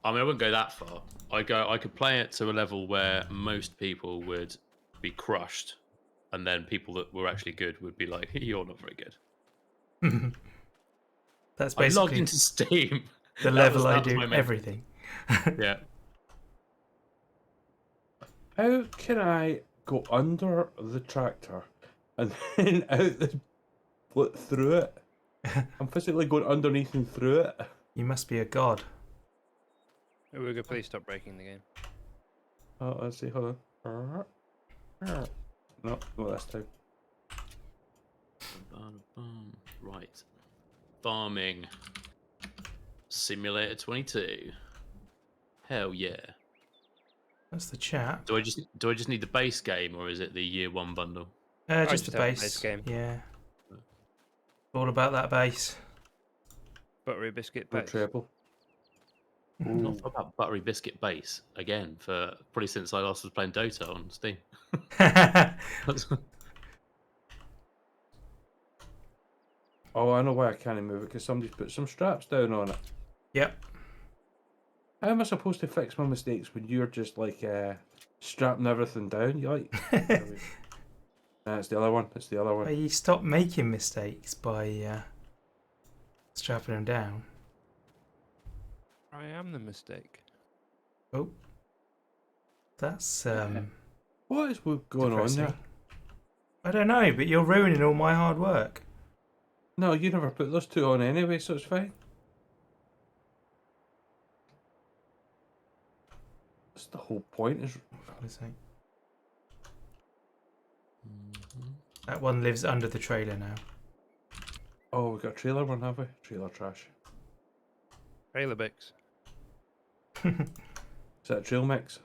Speaker 4: I mean, I wouldn't go that far. I could play it to a level where most people would be crushed, and then people that were actually good would be like, "You're not very good."
Speaker 1: That's
Speaker 4: I logged
Speaker 1: basically
Speaker 4: into Steam.
Speaker 1: the
Speaker 4: That
Speaker 1: level I
Speaker 4: was
Speaker 1: do
Speaker 4: my main-
Speaker 1: everything.
Speaker 4: Yeah.
Speaker 3: How can I go under the tractor and then out through it. I'm physically going underneath and through it.
Speaker 1: You must be a god.
Speaker 2: Uga, please stop breaking the game.
Speaker 3: Oh, let's see. Hold on. No, not this time.
Speaker 4: Right. Farming Simulator 22. Hell yeah.
Speaker 1: That's the chat.
Speaker 4: Do I just need the base game, or is it the year one bundle?
Speaker 1: Just
Speaker 2: just
Speaker 1: the
Speaker 2: have the
Speaker 1: base.
Speaker 2: base game.
Speaker 1: Yeah. All about that base.
Speaker 2: Buttery biscuit
Speaker 3: Or
Speaker 2: base.
Speaker 3: treble.
Speaker 4: Not about buttery biscuit base again for probably since I last was playing Dota on Steam.
Speaker 3: Oh, I know why I can't move it, because somebody's put some straps down on it.
Speaker 1: Yep.
Speaker 3: How am I supposed to fix my mistakes when you're just like strapping everything down? You like? Nah, it's the other one. It's the other
Speaker 1: Well,
Speaker 3: one.
Speaker 1: you stop making mistakes by strapping them down.
Speaker 2: I am the mistake.
Speaker 1: Oh. That's
Speaker 3: What is going
Speaker 1: depressing.
Speaker 3: on there?
Speaker 1: I don't know, but you're ruining all my hard work.
Speaker 3: No, you never put those two on anyway, so it's fine. That's the whole point. Is
Speaker 1: For goodness sake. That one lives under the trailer now.
Speaker 3: oh, we got a trailer one, have we? Trailer trash.
Speaker 2: Trailer Bix.
Speaker 3: Is that a trail mix?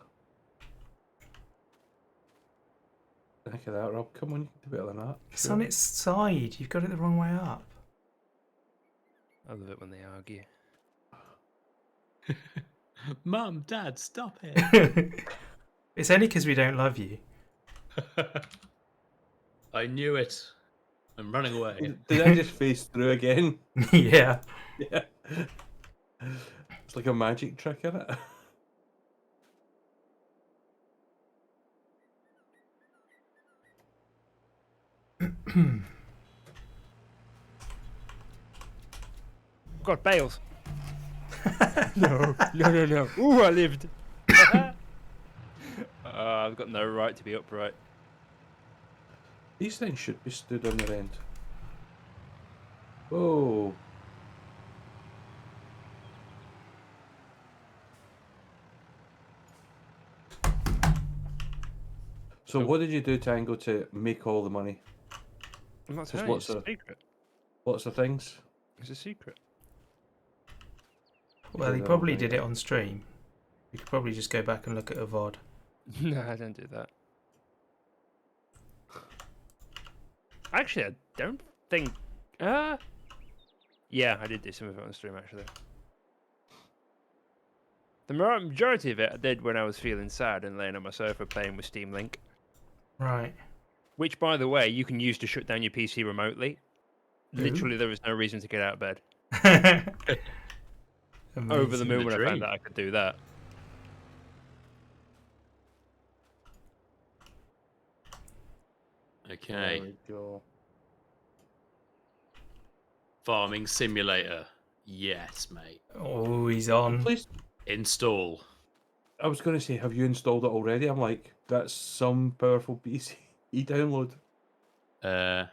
Speaker 3: Think of that, Rob. Come on, you can do better than that.
Speaker 1: It's
Speaker 3: Sure.
Speaker 1: on its side. You've got it the wrong way up.
Speaker 2: I love it when they argue.
Speaker 4: Mum, Dad, stop it.
Speaker 1: It's only because we don't love you.
Speaker 4: I knew it. I'm running away.
Speaker 3: Did I just phase through again?
Speaker 1: Yeah.
Speaker 3: Yeah. It's like a magic trick, isn't it?
Speaker 2: God, Bales. No. Ooh, I lived. I've got no right to be upright.
Speaker 3: These things should be stood on their end. Oh. So what did you do, Tango, to make all the money?
Speaker 2: I'm not
Speaker 3: Just
Speaker 2: telling you,
Speaker 3: what's
Speaker 2: it's a
Speaker 3: a-
Speaker 2: secret.
Speaker 3: Lots of things.
Speaker 2: It's a secret.
Speaker 1: Well, he
Speaker 3: Yeah,
Speaker 1: probably
Speaker 3: right.
Speaker 1: did it on stream. You could probably just go back and look at a VOD.
Speaker 2: No, I don't do that. Actually, I don't think. Yeah, I did do some of it on stream actually. The majority of it I did when I was feeling sad and laying on my sofa playing with Steam Link,
Speaker 1: Right.
Speaker 2: which, by the way, you can use to shut down your PC remotely.
Speaker 1: Ooh.
Speaker 2: Literally, there was no reason to get out of bed. Over the
Speaker 1: Amazing.
Speaker 2: moon
Speaker 4: The
Speaker 2: when I
Speaker 4: dream.
Speaker 2: found out I could do that.
Speaker 4: Okay.
Speaker 3: There we go.
Speaker 4: Farming Simulator. Yes, mate.
Speaker 1: Oh, he's on.
Speaker 3: Please.
Speaker 4: Install.
Speaker 3: I was going to say, have you installed it already? I'm like, that's some powerful PC download.
Speaker 4: I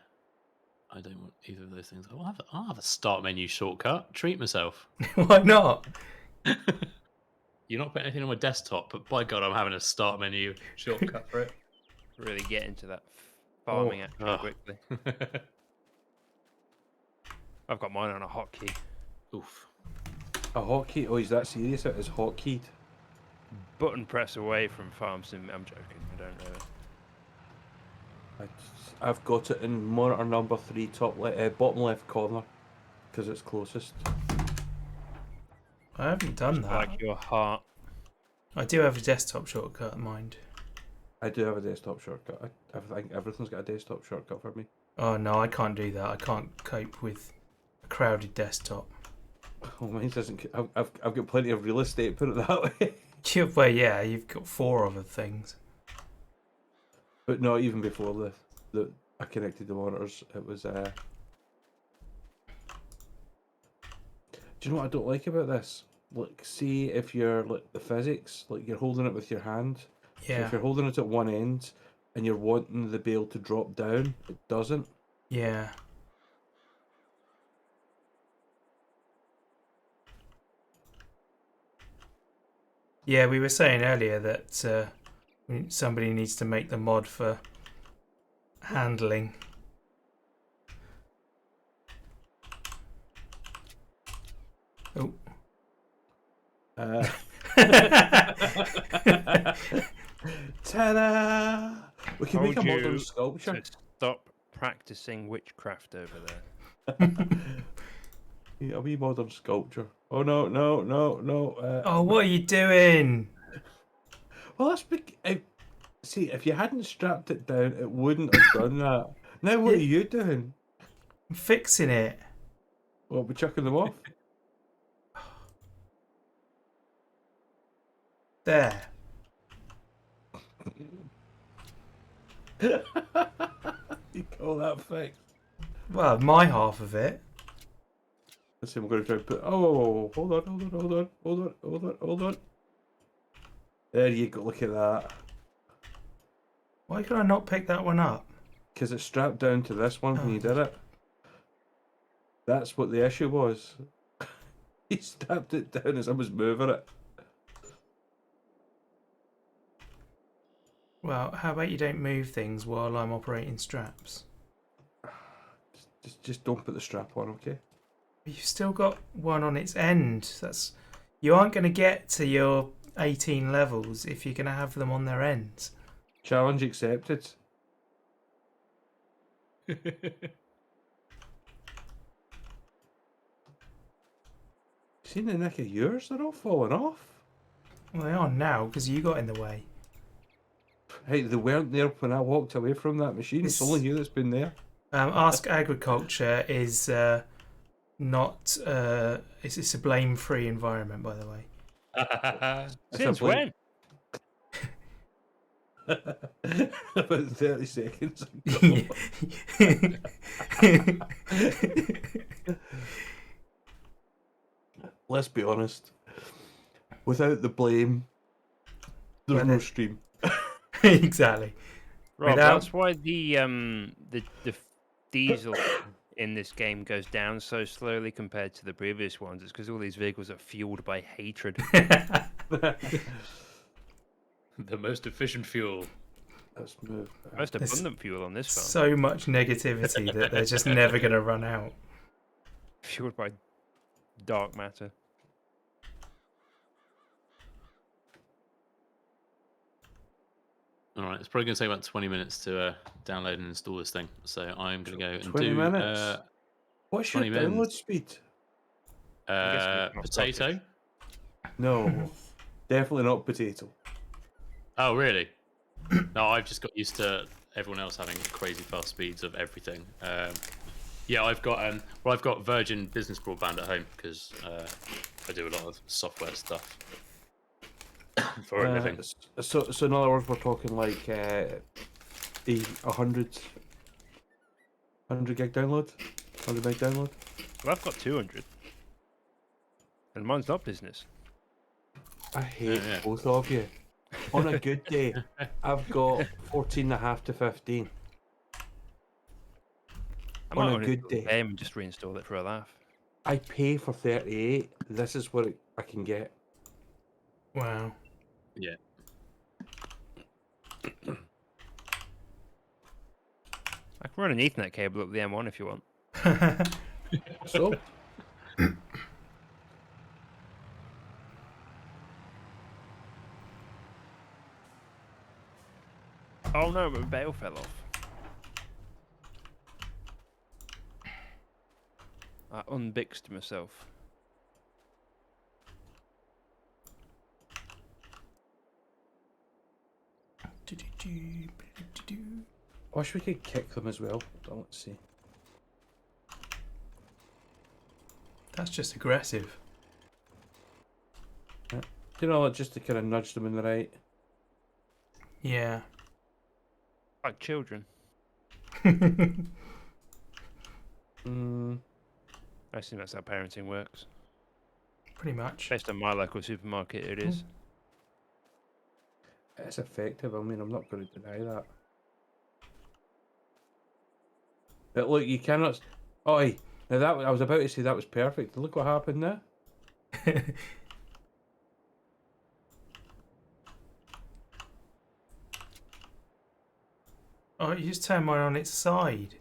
Speaker 4: don't want either of those things. I'll have a start menu shortcut. Treat myself.
Speaker 1: Why not?
Speaker 4: You're not putting anything on my desktop, but by God, I'm having a start menu shortcut for it.
Speaker 2: Really get into that farming action
Speaker 4: Oh.
Speaker 2: quickly. I've got mine on a hotkey.
Speaker 4: Oof.
Speaker 3: A hotkey? Oh, he's that serious? It is hotkeyed.
Speaker 2: Button press away from farm sim. I'm joking. I don't know it.
Speaker 3: I've got it in monitor number 3, bottom left corner, because it's closest.
Speaker 1: I haven't done that.
Speaker 2: Like your heart.
Speaker 1: I do have a desktop shortcut, mind.
Speaker 3: I do have a desktop shortcut. I think everything's got a desktop shortcut for me.
Speaker 1: Oh no, I can't do that. I can't cope with a crowded desktop.
Speaker 3: Oh, mine doesn't. I've got plenty of real estate. Put it that way.
Speaker 1: Well, yeah, you've got 4 other things.
Speaker 3: But no, even before I connected the monitors, it was. Do you know what I don't like about this? Like, see if you're like the physics, like you're holding it with your hand. So
Speaker 1: Yeah.
Speaker 3: if you're holding it at one end, and you're wanting the bale to drop down, it doesn't.
Speaker 1: Yeah. Yeah, we were saying earlier that somebody needs to make the mod for handling. Oh.
Speaker 3: Ta-da! We can make a
Speaker 2: Told
Speaker 3: modern
Speaker 2: you
Speaker 3: sculpture.
Speaker 2: to stop practicing witchcraft over there.
Speaker 3: Yeah, a wee modern sculpture. Oh no, no, no, no.
Speaker 1: Oh, what are you doing?
Speaker 3: Well, that's see, if you hadn't strapped it down, it wouldn't have done that. Now, what are you doing?
Speaker 1: I'm fixing it.
Speaker 3: Well, we're chucking them off.
Speaker 1: There.
Speaker 3: You call that fixed?
Speaker 1: Well, my half of it.
Speaker 3: Let's see, I'm going to try and put. Oh, hold on, hold on, hold on, hold on, hold on, hold on. There you go. Look at that.
Speaker 1: Why could I not pick that one up?
Speaker 3: Because it's strapped down to this one when you did it. That's what the issue was. He strapped it down as I was moving it.
Speaker 1: Well, how about you don't move things while I'm operating straps?
Speaker 3: Just don't put the strap on, okay?
Speaker 1: You've still got one on its end. You aren't going to get to your 18 levels if you're going to have them on their ends.
Speaker 3: Challenge accepted. Seen the neck of yours? They're all falling off.
Speaker 1: Well, they are now because you got in the way.
Speaker 3: Hey, they weren't there when I walked away from that machine. It's only you that's been there.
Speaker 1: Ask Agriculture is not. It's a blame-free environment, by the way.
Speaker 2: Since when?
Speaker 3: About 30 seconds ago. Let's be honest. Without the blame, there's no stream.
Speaker 1: Exactly.
Speaker 2: Rob, that's why the diesel in this game goes down so slowly compared to the previous ones. It's because all these vehicles are fueled by hatred.
Speaker 4: The most efficient fuel.
Speaker 3: Let's move.
Speaker 2: Most abundant fuel on this phone.
Speaker 1: So much negativity that they're just never going to run out.
Speaker 2: Fueled by dark matter.
Speaker 4: All right, it's probably going to take about 20 minutes to download and install this thing. So I'm going to go and
Speaker 3: 20
Speaker 4: do.
Speaker 3: minutes. What's your
Speaker 4: 20
Speaker 3: download
Speaker 4: minutes.
Speaker 3: speed?
Speaker 4: Potato.
Speaker 3: No, definitely not potato.
Speaker 4: Oh, really? No, I've just got used to everyone else having crazy fast speeds of everything. Yeah, I've got Virgin Business Broadband at home because I do a lot of software stuff for a living.
Speaker 3: So in other words, we're talking like the 100 gig download, 100 meg download.
Speaker 2: Well, I've got 200, and mine's not business.
Speaker 3: I hate both of you. On a good day, I've got 14.5 to 15.
Speaker 2: I might
Speaker 3: On a good day,
Speaker 2: and just reinstall it for a laugh.
Speaker 3: I pay for 38. This is what I can get.
Speaker 1: Wow.
Speaker 4: Yeah.
Speaker 2: I can run an Ethernet cable up the M1 if you want.
Speaker 3: So.
Speaker 2: Oh no, my bail fell off. I unbixed myself.
Speaker 3: I wish we could kick them as well. Let's see.
Speaker 1: That's just aggressive.
Speaker 3: Yeah. You know, just to kind of nudge them in the right.
Speaker 1: Yeah.
Speaker 2: Like children. I assume that's how parenting works.
Speaker 1: Pretty much.
Speaker 2: Based on my local supermarket, it is.
Speaker 3: It's effective. I mean, I'm not going to deny that. But look, you cannot. Oi, now that I was about to say that was perfect. Look what happened there.
Speaker 1: Oh, you just turn mine on its side.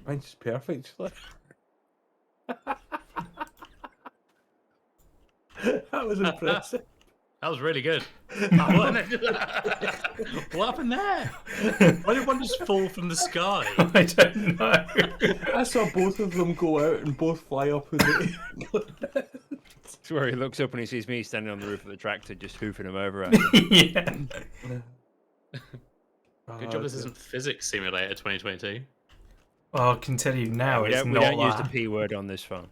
Speaker 3: Mine's just perfect. Look. That was impressive.
Speaker 4: That was really good. What happened there? Why did one just fall from the sky?
Speaker 1: I don't know.
Speaker 3: I saw both of them go out and both fly up in the air.
Speaker 2: It's where he looks up and he sees me standing on the roof of the tractor just hoofing him over.
Speaker 1: Yeah.
Speaker 4: Good job this isn't Physics Simulator 2022.
Speaker 1: Oh, I can tell you now,
Speaker 2: we
Speaker 1: it's
Speaker 2: don't,
Speaker 1: not
Speaker 2: we don't use the
Speaker 1: that.
Speaker 2: P word on this phone.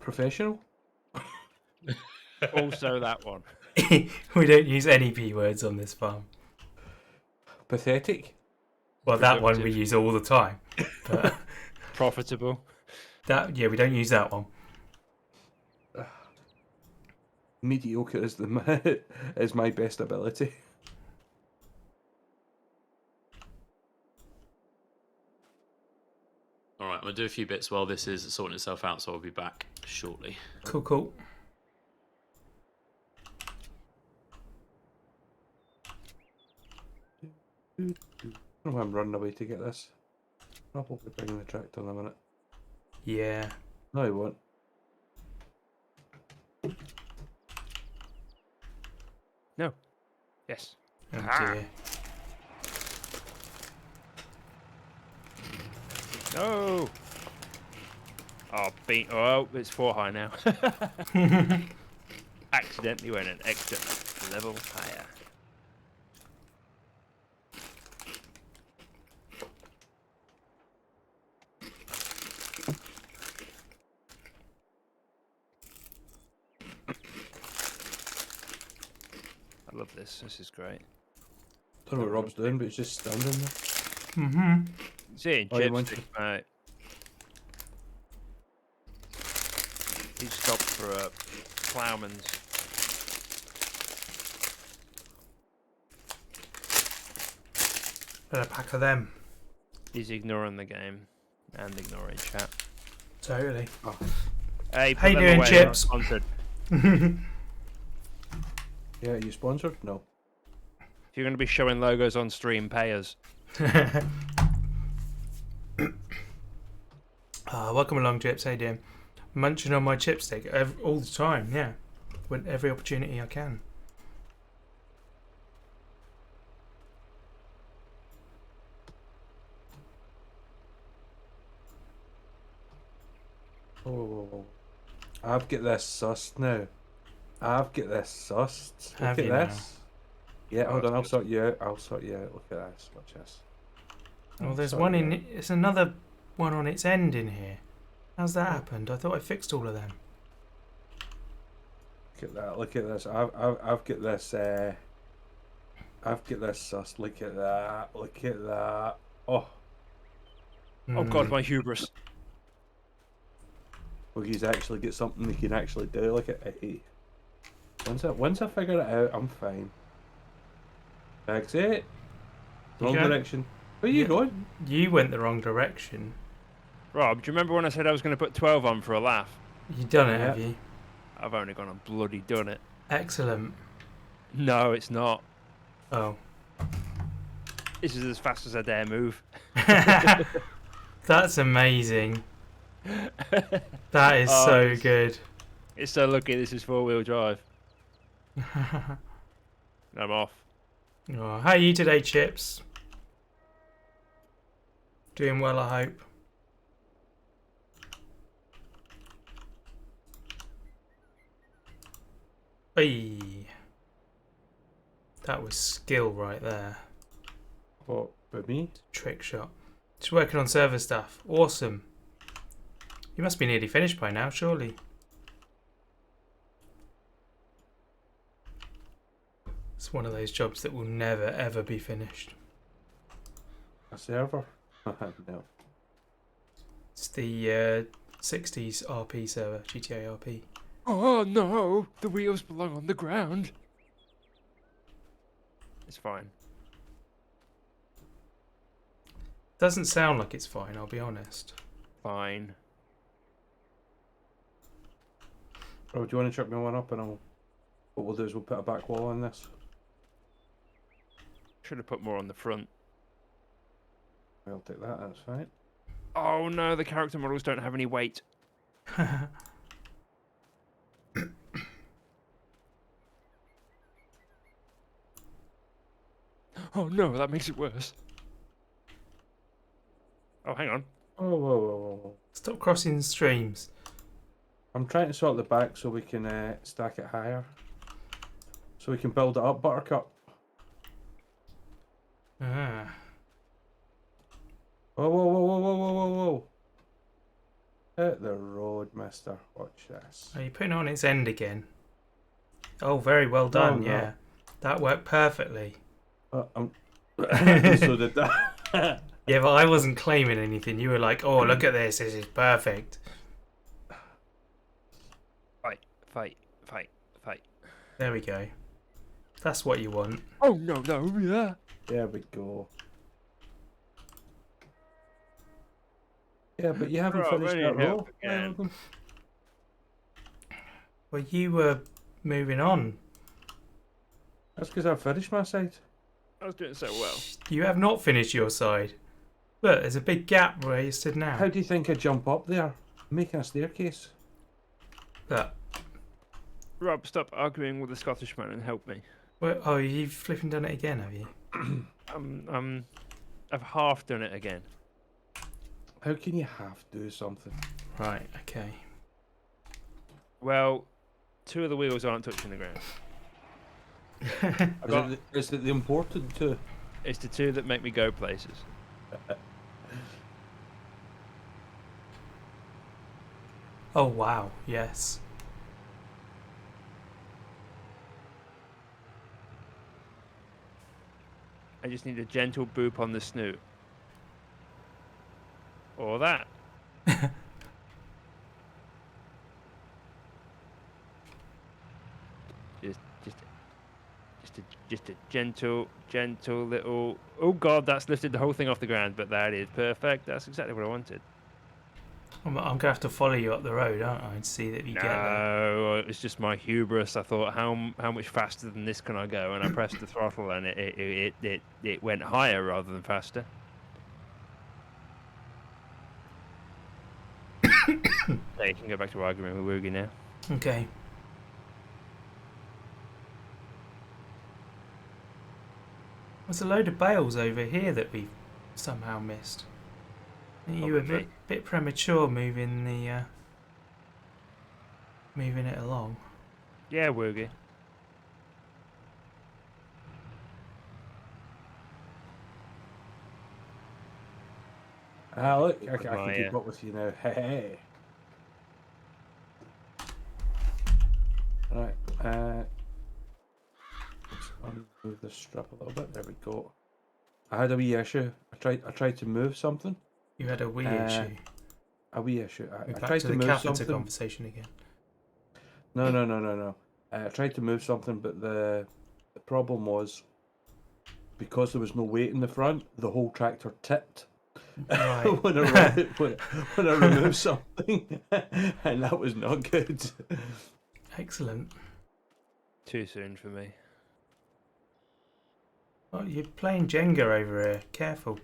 Speaker 3: Professional?
Speaker 2: Also that one.
Speaker 1: We don't use any P words on this farm.
Speaker 3: Pathetic?
Speaker 1: Well, that one we
Speaker 2: Productive.
Speaker 1: use all the time. But
Speaker 2: Profitable.
Speaker 1: we don't use that one.
Speaker 3: Mediocre is is my best ability.
Speaker 4: All right, I'm going to do a few bits while this is sorting itself out, so I'll be back shortly.
Speaker 1: Cool.
Speaker 3: I don't know why I'm running away to get this. I'll probably bring the tractor in a minute.
Speaker 1: Yeah.
Speaker 3: No, I won't.
Speaker 2: No. Yes.
Speaker 1: Oh dear.
Speaker 2: No. Oh, it's 4 high now. Accidentally went an extra level higher. I love this. This is great.
Speaker 3: Don't know what Rob's doing, but he's just standing there.
Speaker 1: Mm-hmm.
Speaker 2: See,
Speaker 3: Oh, you
Speaker 2: chips.
Speaker 3: want to-
Speaker 2: Right. He stopped for a ploughman's.
Speaker 1: Got a pack of them.
Speaker 2: He's ignoring the game and ignoring chat.
Speaker 1: Totally.
Speaker 2: Hey,
Speaker 1: How you
Speaker 2: put them
Speaker 1: doing,
Speaker 2: away,
Speaker 1: Chips?
Speaker 2: they're not sponsored.
Speaker 3: Yeah, are you sponsored? No.
Speaker 2: If you're going to be showing logos on stream, pay us.
Speaker 1: Welcome along, Chips. How you doing? Munching on my chipstick all the time, yeah. With every opportunity I can.
Speaker 3: Oh, I've got this sussed now. I've got this sussed.
Speaker 1: Have
Speaker 3: Look
Speaker 1: you
Speaker 3: at
Speaker 1: now?
Speaker 3: this. Yeah,
Speaker 2: Oh,
Speaker 3: hold on, I'll
Speaker 2: that's
Speaker 3: sort you out. I'll sort you out. Look at this. Watch this.
Speaker 1: Well,
Speaker 3: I'll
Speaker 1: there's
Speaker 3: sort
Speaker 1: one
Speaker 3: you
Speaker 1: in.
Speaker 3: out.
Speaker 1: It's another one on its end in here. How's that happened? I thought I fixed all of them.
Speaker 3: Look at that. Look at this. I've got this. I've got this sussed. Look at that. Look at that. Oh,
Speaker 2: Oh god,
Speaker 1: Hmm.
Speaker 2: my hubris.
Speaker 3: well, he's actually got something he can actually do. Look at it. Once I figure it out, I'm fine. Exit. Wrong
Speaker 1: Okay.
Speaker 3: direction. Where are you
Speaker 1: Yeah.
Speaker 3: going?
Speaker 1: You went the wrong direction.
Speaker 2: Rob, do you remember when I said I was going to put 12 on for a laugh?
Speaker 1: You done it,
Speaker 3: Yeah.
Speaker 1: have you?
Speaker 2: I've only gone and bloody done it.
Speaker 1: Excellent.
Speaker 2: No, it's not.
Speaker 1: Oh.
Speaker 2: This is as fast as I dare move.
Speaker 1: That's amazing. That is
Speaker 2: Oh,
Speaker 1: so
Speaker 2: it's-
Speaker 1: good.
Speaker 2: It's so lucky this is 4-wheel drive. I'm off.
Speaker 1: Oh, how are you today, Chips? Doing well, I hope. Hey. That was skill right there.
Speaker 3: What, with me?
Speaker 1: Trick shot. Just working on server stuff. Awesome. You must be nearly finished by now, surely. It's one of those jobs that will never ever be finished.
Speaker 3: A server? No.
Speaker 1: It's the 60s RP server, GTA RP.
Speaker 2: Oh no, the wheels belong on the ground. It's fine.
Speaker 1: Doesn't sound like it's fine, I'll be honest.
Speaker 2: Fine.
Speaker 3: Oh, do you want to chuck me one up, and what we'll do is we'll put a back wall on this.
Speaker 2: Should have put more on the front.
Speaker 3: I'll take that. That's fine.
Speaker 2: Oh no, the character models don't have any weight. Oh no, that makes it worse. Oh, hang on.
Speaker 3: Oh, whoa, whoa, whoa, whoa.
Speaker 1: Stop crossing streams.
Speaker 3: I'm trying to sort the back so we can stack it higher. So we can build it up, Buttercup.
Speaker 1: Ah.
Speaker 3: Whoa, whoa, whoa, whoa, whoa, whoa, whoa, whoa. Hit the road, mister. Watch this.
Speaker 1: Are you putting it on its end again? Oh, very well done,
Speaker 3: no.
Speaker 1: yeah. That worked perfectly.
Speaker 3: So did that.
Speaker 1: Yeah, but I wasn't claiming anything. You were like, oh, look at this is perfect.
Speaker 2: Fight.
Speaker 1: There we go. That's what you want.
Speaker 2: Oh no, yeah.
Speaker 3: There we go. Yeah, but you haven't
Speaker 2: Right,
Speaker 3: finished
Speaker 2: ready
Speaker 3: that
Speaker 2: to help
Speaker 3: roll.
Speaker 2: again.
Speaker 1: Well, you were moving on.
Speaker 3: That's because I've finished my side.
Speaker 2: I was doing so well.
Speaker 1: You have not finished your side. Look, there's a big gap where you stood now.
Speaker 3: How do you think I jump up there? I'm making a staircase.
Speaker 1: Look.
Speaker 2: Rob, stop arguing with the Scottish man and help me.
Speaker 1: Well, oh, you've flipping done it again, have you?
Speaker 2: I've half done it again.
Speaker 3: How can you half do something?
Speaker 1: Right, okay.
Speaker 2: Well, 2 of the wheels aren't touching the ground.
Speaker 3: Is it the important two?
Speaker 2: It's the 2 that make me go places.
Speaker 1: Oh, wow, yes.
Speaker 2: I just need a gentle boop on the snoot. Or that. just a gentle little. Oh god, that's lifted the whole thing off the ground, but that is perfect. That's exactly what I wanted.
Speaker 1: I'm gonna have to follow you up the road, aren't I, and see that you get there.
Speaker 2: No, it's just my hubris. I thought, how much faster than this can I go? And I pressed the throttle, and it went higher rather than faster. Yeah, you can go back to arguing with Woogie now.
Speaker 1: Okay. There's a load of bales over here that we've somehow missed. I think you were a bit premature moving the moving it along.
Speaker 2: Yeah, Woogie.
Speaker 3: Ah, look, I can keep up with you now. Hey. Right, let's unmove the strap a little bit. There we go. I had a wee issue. I tried to move something.
Speaker 1: You had a wee issue.
Speaker 3: A wee issue. I
Speaker 1: We're back
Speaker 3: tried
Speaker 1: to
Speaker 3: to
Speaker 1: the
Speaker 3: move
Speaker 1: catheter
Speaker 3: something.
Speaker 1: conversation again.
Speaker 3: No. I tried to move something, but the problem was because there was no weight in the front, the whole tractor tipped.
Speaker 1: Right.
Speaker 3: when I removed something, and that was not good.
Speaker 1: Excellent.
Speaker 2: Too soon for me.
Speaker 1: Oh, you're playing Jenga over here. Careful.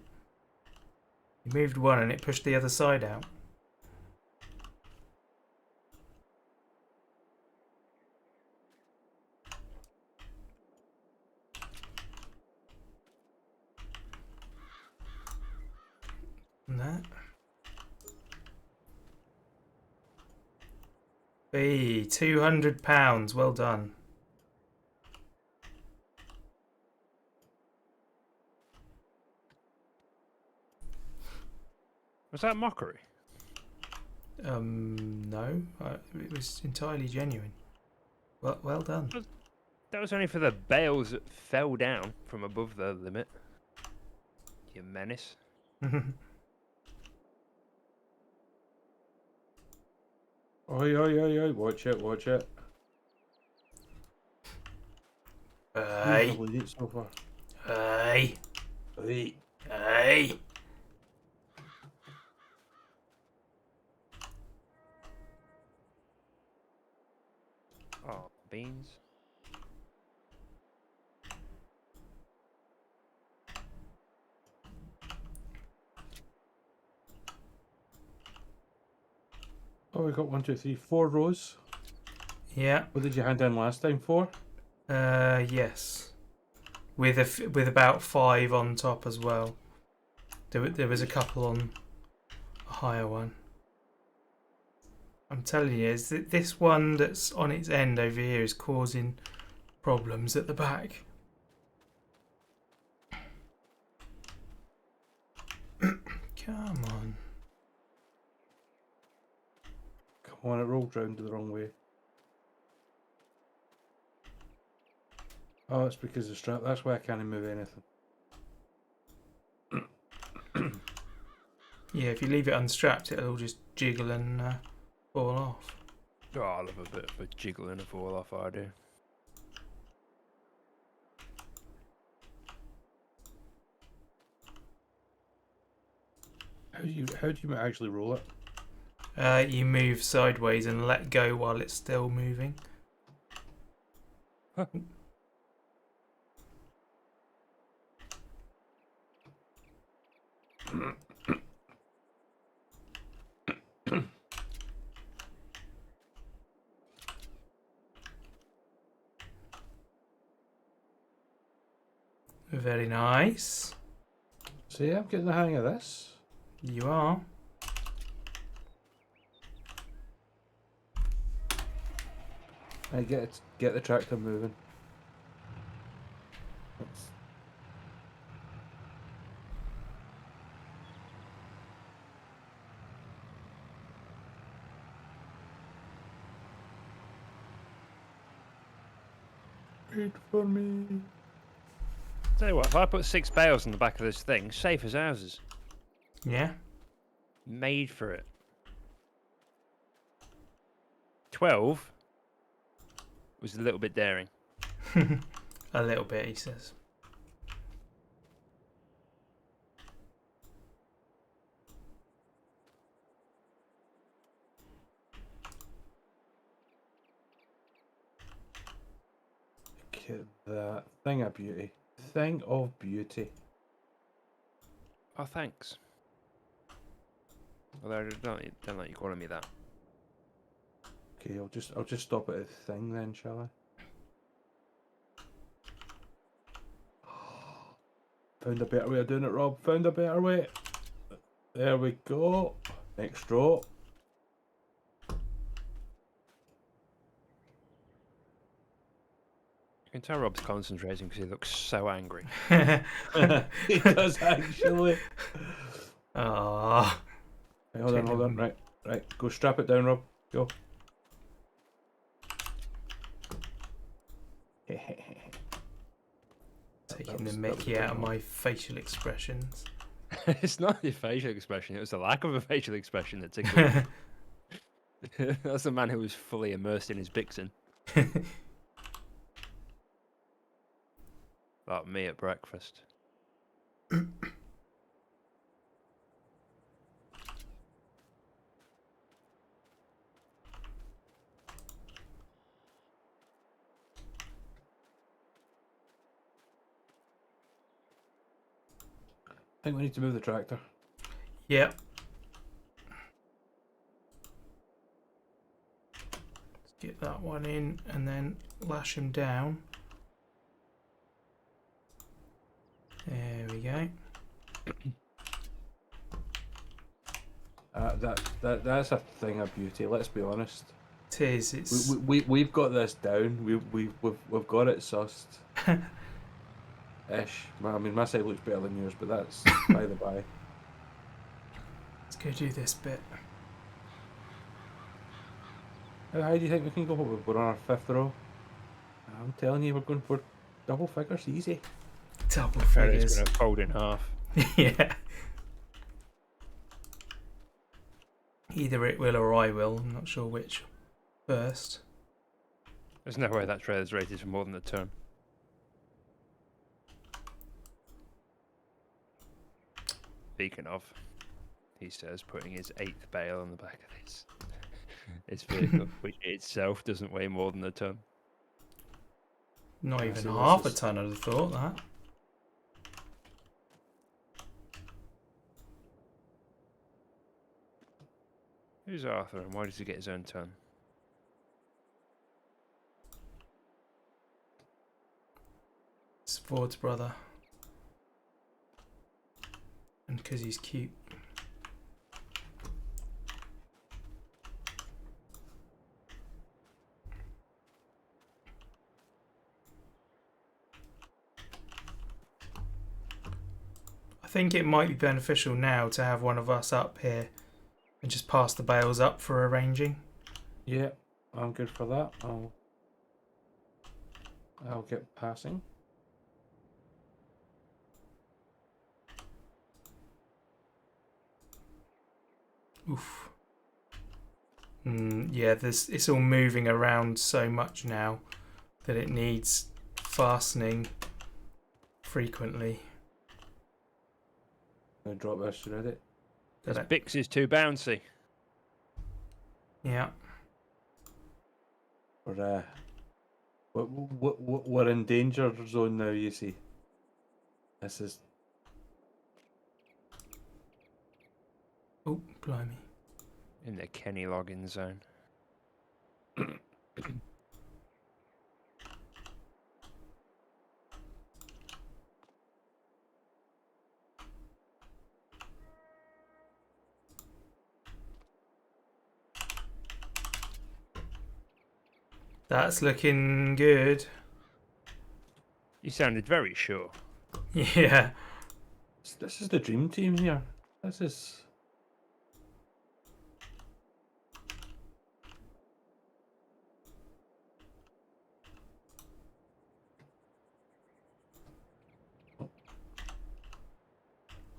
Speaker 1: You moved one and it pushed the other side out. And that. Hey, £200. Well done.
Speaker 2: Was that mockery?
Speaker 1: No. It was entirely genuine. Well done.
Speaker 2: That was only for the bales that fell down from above the limit. You menace.
Speaker 3: Oi. Watch it.
Speaker 1: Hey.
Speaker 3: So far.
Speaker 1: Hey.
Speaker 3: Hey.
Speaker 1: Hey.
Speaker 2: Oh, beans.
Speaker 3: Oh, we got 1, 2, 3, 4 rows.
Speaker 1: Yeah.
Speaker 3: What did you hand in last time? 4?
Speaker 1: Yes. With about 5 on top as well. There was a couple on a higher one. I'm telling you, this one that's on its end over here is causing problems at the back. Come on.
Speaker 3: Come on, it rolled round the wrong way. Oh, it's because of the strap. That's why I can't move anything.
Speaker 1: Yeah, if you leave it unstrapped, it'll just jiggle and fall off.
Speaker 2: Oh, I love a bit of a jiggle and a fall off, I do.
Speaker 3: How do you actually roll it?
Speaker 1: You move sideways and let go while it's still moving.
Speaker 2: Huh.
Speaker 1: Very nice.
Speaker 3: See, I'm getting the hang of this.
Speaker 1: You are.
Speaker 3: I get the tractor moving. Wait for me.
Speaker 2: Tell you what, if I put 6 bales on the back of this thing, safe as houses.
Speaker 1: Yeah.
Speaker 2: Made for it. 12 was a little bit daring.
Speaker 1: A little bit, he says.
Speaker 3: Look at that thing of beauty. Thing of beauty.
Speaker 2: Oh, thanks. Although I don't like you calling me that.
Speaker 3: Okay, I'll just stop at a thing then, shall I? Found a better way of doing it, Rob. Found a better way. There we go. Next row.
Speaker 2: You can tell Rob's concentrating because he looks so angry.
Speaker 3: He does actually.
Speaker 1: Ah.
Speaker 3: Hey, hold on. Right. Go strap it down, Rob. Go.
Speaker 1: Taking the mickey out of my facial expressions.
Speaker 2: It's not the facial expression, it was the lack of a facial expression that tickled me. That's the man who was fully immersed in his Bixen. Like me at breakfast.
Speaker 3: I think we need to move the tractor.
Speaker 1: Yep. Let's get that one in and then lash him down. There we go.
Speaker 3: That's a thing of beauty. Let's be honest.
Speaker 1: It is. It's
Speaker 3: We've got this down. We've got it sussed. Ish. I mean, my side looks better than yours, but that's by the by.
Speaker 1: Let's go do this bit.
Speaker 3: How high do you think we can go? We're on our 5th row. I'm telling you, we're going for double figures, easy.
Speaker 1: Double
Speaker 2: It's
Speaker 1: figures.
Speaker 2: going to fold in half.
Speaker 1: Yeah. Either it will or I will. I'm not sure which first.
Speaker 2: There's no way that trailer's rated for more than a ton. Speaking of, he says putting his 8th bale on the back of this. its vehicle, which itself doesn't weigh more than a ton.
Speaker 1: Not
Speaker 3: I
Speaker 1: even
Speaker 3: see
Speaker 1: half a
Speaker 3: what's this-
Speaker 1: ton, I'd have thought that.
Speaker 2: Who's Arthur and why does he get his own ton?
Speaker 1: It's Ford's brother. And because he's cute. I think it might be beneficial now to have one of us up here and just pass the bales up for arranging.
Speaker 3: Yeah, I'm good for that. I'll get passing.
Speaker 1: Oof. Yeah, it's all moving around so much now that it needs fastening frequently.
Speaker 3: I'm gonna drop this Reddit.
Speaker 1: Got
Speaker 2: This
Speaker 1: it.
Speaker 2: Bix is too bouncy.
Speaker 1: Yeah.
Speaker 3: We're in danger zone now. You see, this is
Speaker 1: Oh, blimey.
Speaker 2: In the Kenny login zone.
Speaker 1: That's looking good.
Speaker 2: You sounded very sure.
Speaker 1: Yeah.
Speaker 3: this is the dream team here. This is.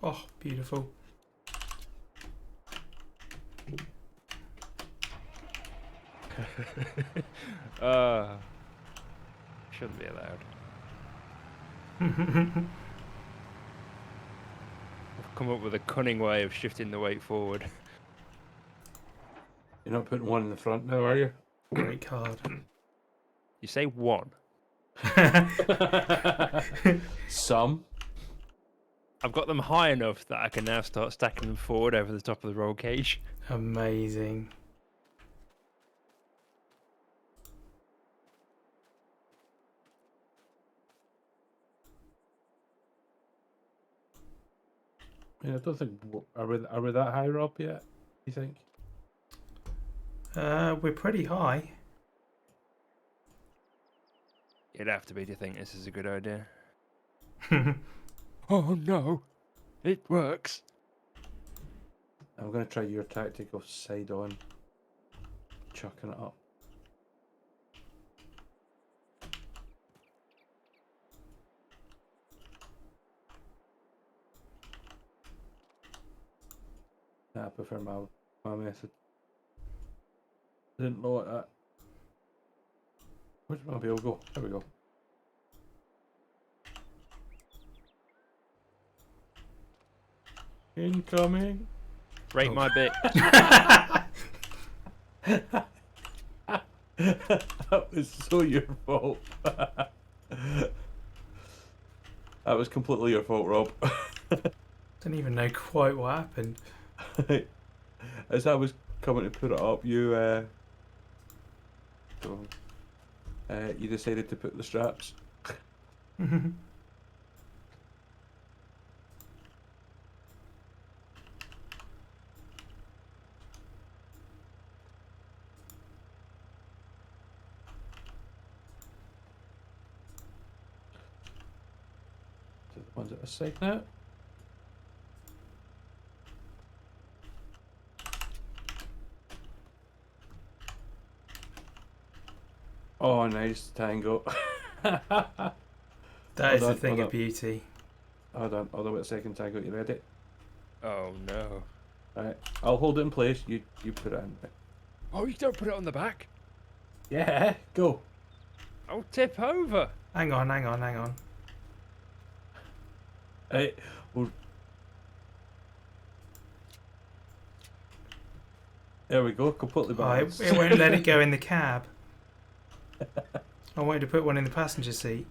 Speaker 1: Oh, beautiful.
Speaker 2: Shouldn't be allowed. I've come up with a cunning way of shifting the weight forward.
Speaker 3: You're not putting one in the front now, are you?
Speaker 1: Great card.
Speaker 2: You say one.
Speaker 3: Some.
Speaker 2: I've got them high enough that I can now start stacking them forward over the top of the roll cage.
Speaker 1: Amazing.
Speaker 3: Yeah, I don't think are we that higher up yet? You think?
Speaker 1: We're pretty high.
Speaker 2: You'd have to be to think this is a good idea. Oh no, it works.
Speaker 3: I'm gonna try your tactic of side on, chucking it up. Nah, I prefer my method. I didn't know that. Where's my wheel go? There we go. Incoming.
Speaker 2: Rate
Speaker 1: Oh.
Speaker 2: my bit.
Speaker 3: That was so your fault. That was completely your fault, Rob.
Speaker 1: Don't even know quite what happened.
Speaker 3: As I was coming to put it up, you you decided to put the straps. So the ones at the side now. Oh, nice tango.
Speaker 1: That is a
Speaker 3: on,
Speaker 1: thing
Speaker 3: hold
Speaker 1: of
Speaker 3: on.
Speaker 1: beauty.
Speaker 3: Hold on a second, tango. You ready?
Speaker 2: Oh no.
Speaker 3: Right, I'll hold it in place. You put it in.
Speaker 2: Oh, you don't put it on the back.
Speaker 3: Yeah, go.
Speaker 2: I'll tip over.
Speaker 1: Hang on, hang on, hang on.
Speaker 3: Right, well, There we go, completely
Speaker 1: Oh,
Speaker 3: balanced.
Speaker 1: it won't let it go in the cab. I wanted to put one in the passenger seat.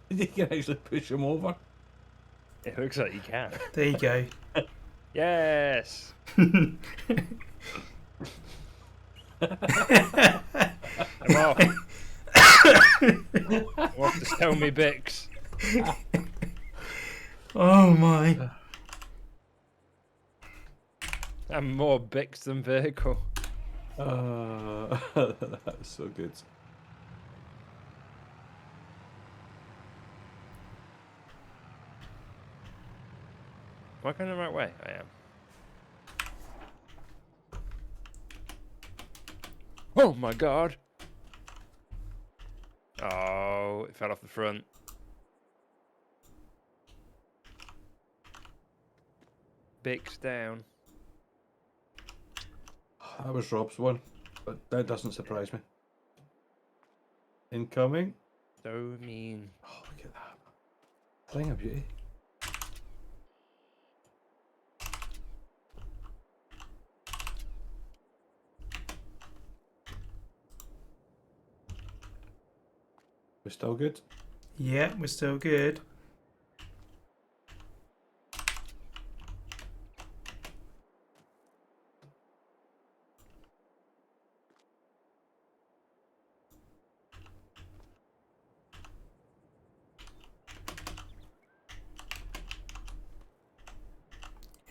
Speaker 3: You can actually push him over.
Speaker 2: It looks like you can.
Speaker 1: There you go.
Speaker 2: Yes. I'm off. I'm off to sell me Bix.
Speaker 1: Oh my.
Speaker 2: I'm more Bix than vehicle.
Speaker 3: That's so good.
Speaker 2: Am I going the right way? I am. Oh my god! Oh, it fell off the front. Bix down.
Speaker 3: That was Rob's one, but that doesn't surprise me. Incoming.
Speaker 2: So mean.
Speaker 3: Oh, look at that. Thing of beauty. We're still good.
Speaker 1: Yeah, we're still good.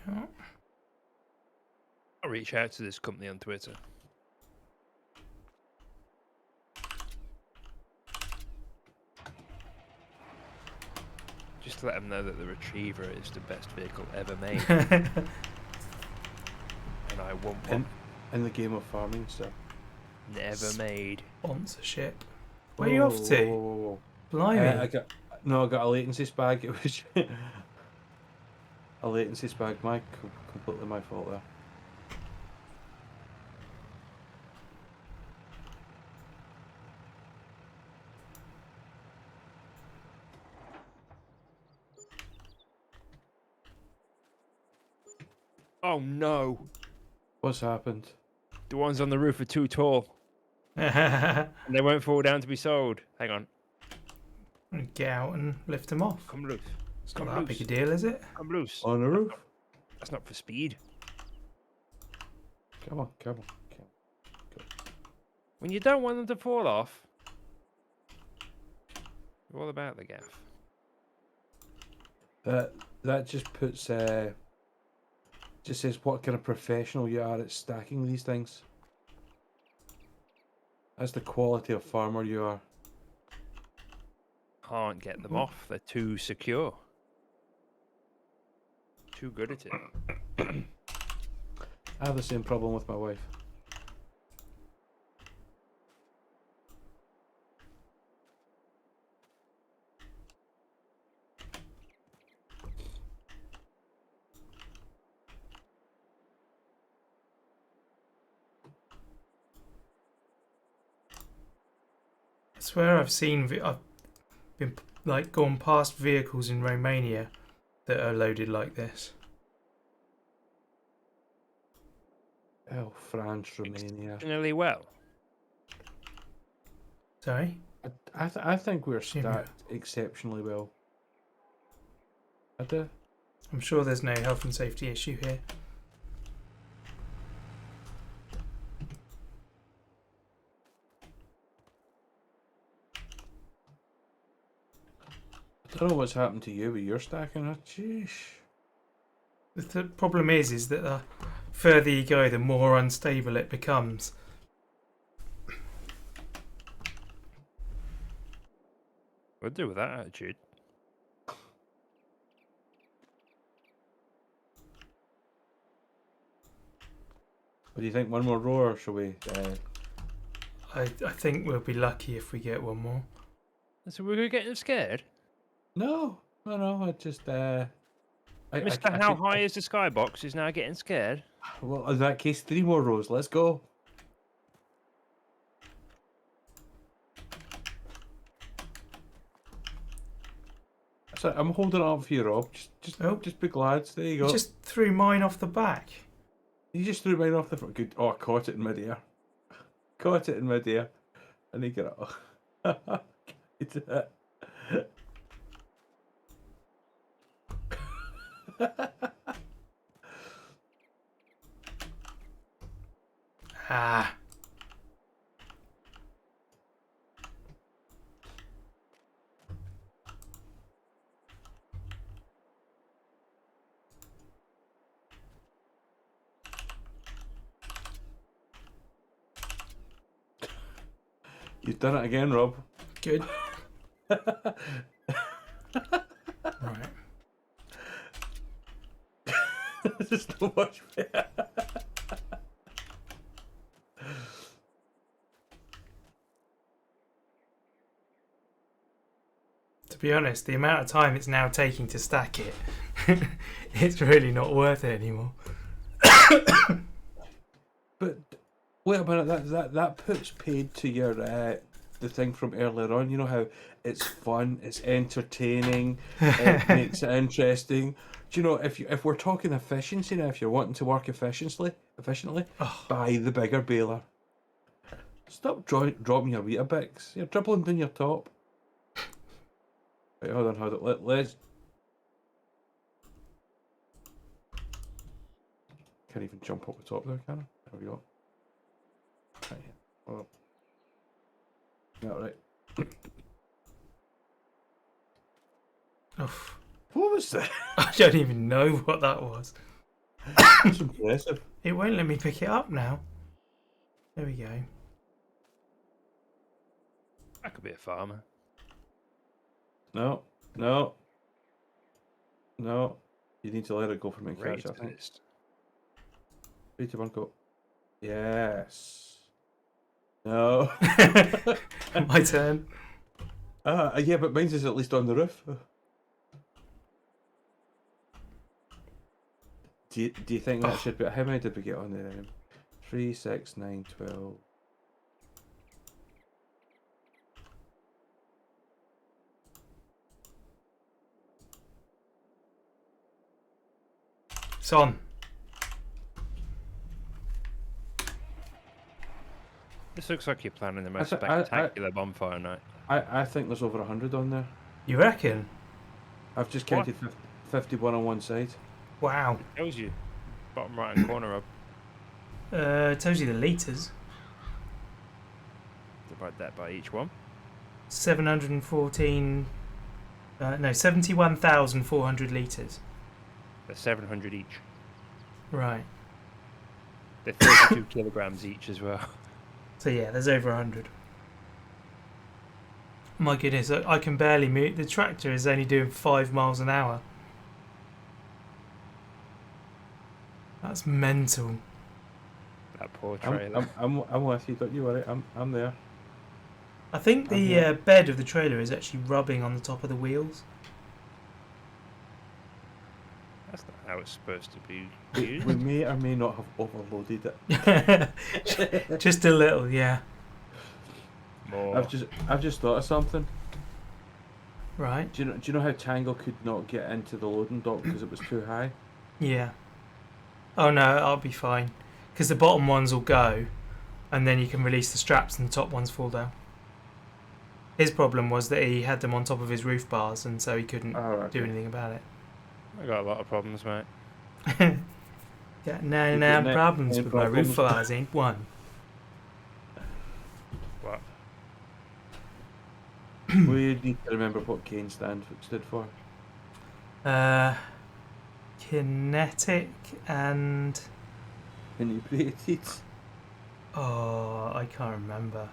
Speaker 1: Yeah.
Speaker 2: I'll reach out to this company on Twitter. Just to let them know that the Retriever is the best vehicle ever made. And I want one.
Speaker 3: In the game of farming, so.
Speaker 2: Never made.
Speaker 1: Sponsorship. Where are you off to?
Speaker 3: Whoa.
Speaker 1: Blimey.
Speaker 3: I got a latency spag. It was a latency spag. Completely my fault there.
Speaker 2: Oh no!
Speaker 3: What's happened?
Speaker 2: The ones on the roof are too tall. And they won't fall down to be sold. Hang on.
Speaker 1: Get out and lift them off.
Speaker 2: Come loose.
Speaker 1: It's not that big a deal, is it?
Speaker 2: Come loose.
Speaker 3: On the roof?
Speaker 2: That's not for speed.
Speaker 3: Come on.
Speaker 2: When you don't want them to fall off, you're all about the gaff.
Speaker 3: That just puts just says what kind of professional you are at stacking these things. That's the quality of farmer you are.
Speaker 2: Can't get them off. They're too secure. Too good at it.
Speaker 3: I have the same problem with my wife.
Speaker 1: I swear I've been like gone past vehicles in Romania that are loaded like this.
Speaker 3: Oh, France, Romania.
Speaker 2: Exceptionally well.
Speaker 1: Sorry?
Speaker 3: I think we're
Speaker 1: Yeah.
Speaker 3: stacked exceptionally well. I do.
Speaker 1: I'm sure there's no health and safety issue here.
Speaker 3: I don't know what's happened to you, but you're stacking it. Sheesh.
Speaker 1: The problem is that the further you go, the more unstable it becomes.
Speaker 2: We'll do with that attitude.
Speaker 3: What do you think? One more row, or shall we?
Speaker 1: I think we'll be lucky if we get one more.
Speaker 2: So we're getting scared?
Speaker 3: No. I just.
Speaker 2: Mr. How high is the skybox is now getting scared?
Speaker 3: Well, in that case, 3 more rows. Let's go. So I'm holding it up for you, Rob. Just be glad. There you go.
Speaker 1: You just threw mine off the back.
Speaker 3: You just threw mine off the front. Good. Oh, I caught it in midair. Caught it in midair. And he got it. It's
Speaker 1: Ah.
Speaker 3: You've done it again, Rob.
Speaker 1: Good. Right.
Speaker 3: There's so much better.
Speaker 1: To be honest, the amount of time it's now taking to stack it, it's really not worth it anymore.
Speaker 3: But wait a minute, that puts paid to your the thing from earlier on. You know how it's fun, it's entertaining, it makes it interesting. Do you know if we're talking efficiency now, if you're wanting to work efficiently, buy the bigger baler. Stop dropping your Weetabix. You're dribbling down your top. Wait, hold on. Let's. Can't even jump up the top there, can I? There we go. Right here. Oh. Yeah, right.
Speaker 1: Oof.
Speaker 3: What was that?
Speaker 1: I don't even know what that was.
Speaker 3: That's impressive.
Speaker 1: It won't let me pick it up now. There we go.
Speaker 2: I could be a farmer.
Speaker 3: No. You need to let it go for me to catch, I think. 3, 2, 1, go. Yes. No.
Speaker 1: My turn.
Speaker 3: Yeah, but mine's is at least on the roof. Do you think that should be... How many did we get on there? 3, 6, 9, 12...
Speaker 1: It's on.
Speaker 2: This looks like you're planning the most
Speaker 3: I-
Speaker 2: spectacular bonfire night.
Speaker 3: I think there's over 100 on there.
Speaker 1: You reckon?
Speaker 3: I've just counted 51 on one side.
Speaker 1: Wow.
Speaker 2: It tells you. Bottom right hand corner up.
Speaker 1: It tells you the litres.
Speaker 2: Divide that by each one.
Speaker 1: 714... no, 71,400 litres.
Speaker 2: They're 700 each.
Speaker 1: Right.
Speaker 2: They're 32 kilograms each as well.
Speaker 1: So yeah, there's over 100. My goodness, I can barely move. The tractor is only doing 5 miles an hour. That's mental.
Speaker 2: That poor trailer.
Speaker 3: I'm with you, don't you worry. I'm there.
Speaker 1: I think the bed of the trailer is actually rubbing on the top of the wheels.
Speaker 2: That's not how it's supposed to be
Speaker 3: We
Speaker 2: used.
Speaker 3: may or may not have overloaded it.
Speaker 1: Just a little, yeah.
Speaker 2: More.
Speaker 3: I've just thought of something.
Speaker 1: Right.
Speaker 3: Do you know how Tango could not get into the loading dock because it was too high?
Speaker 1: Yeah. Oh no, I'll be fine. Because the bottom ones will go, and then you can release the straps and the top ones fall down. His problem was that he had them on top of his roof bars, and so he couldn't do anything about it.
Speaker 2: I got a lot of problems, mate.
Speaker 1: Got 99 problems with my roof bars, ain't one.
Speaker 2: What?
Speaker 3: We need to remember what Kane stood for.
Speaker 1: Kinetic and...
Speaker 3: Inebriated.
Speaker 1: Oh, I can't remember.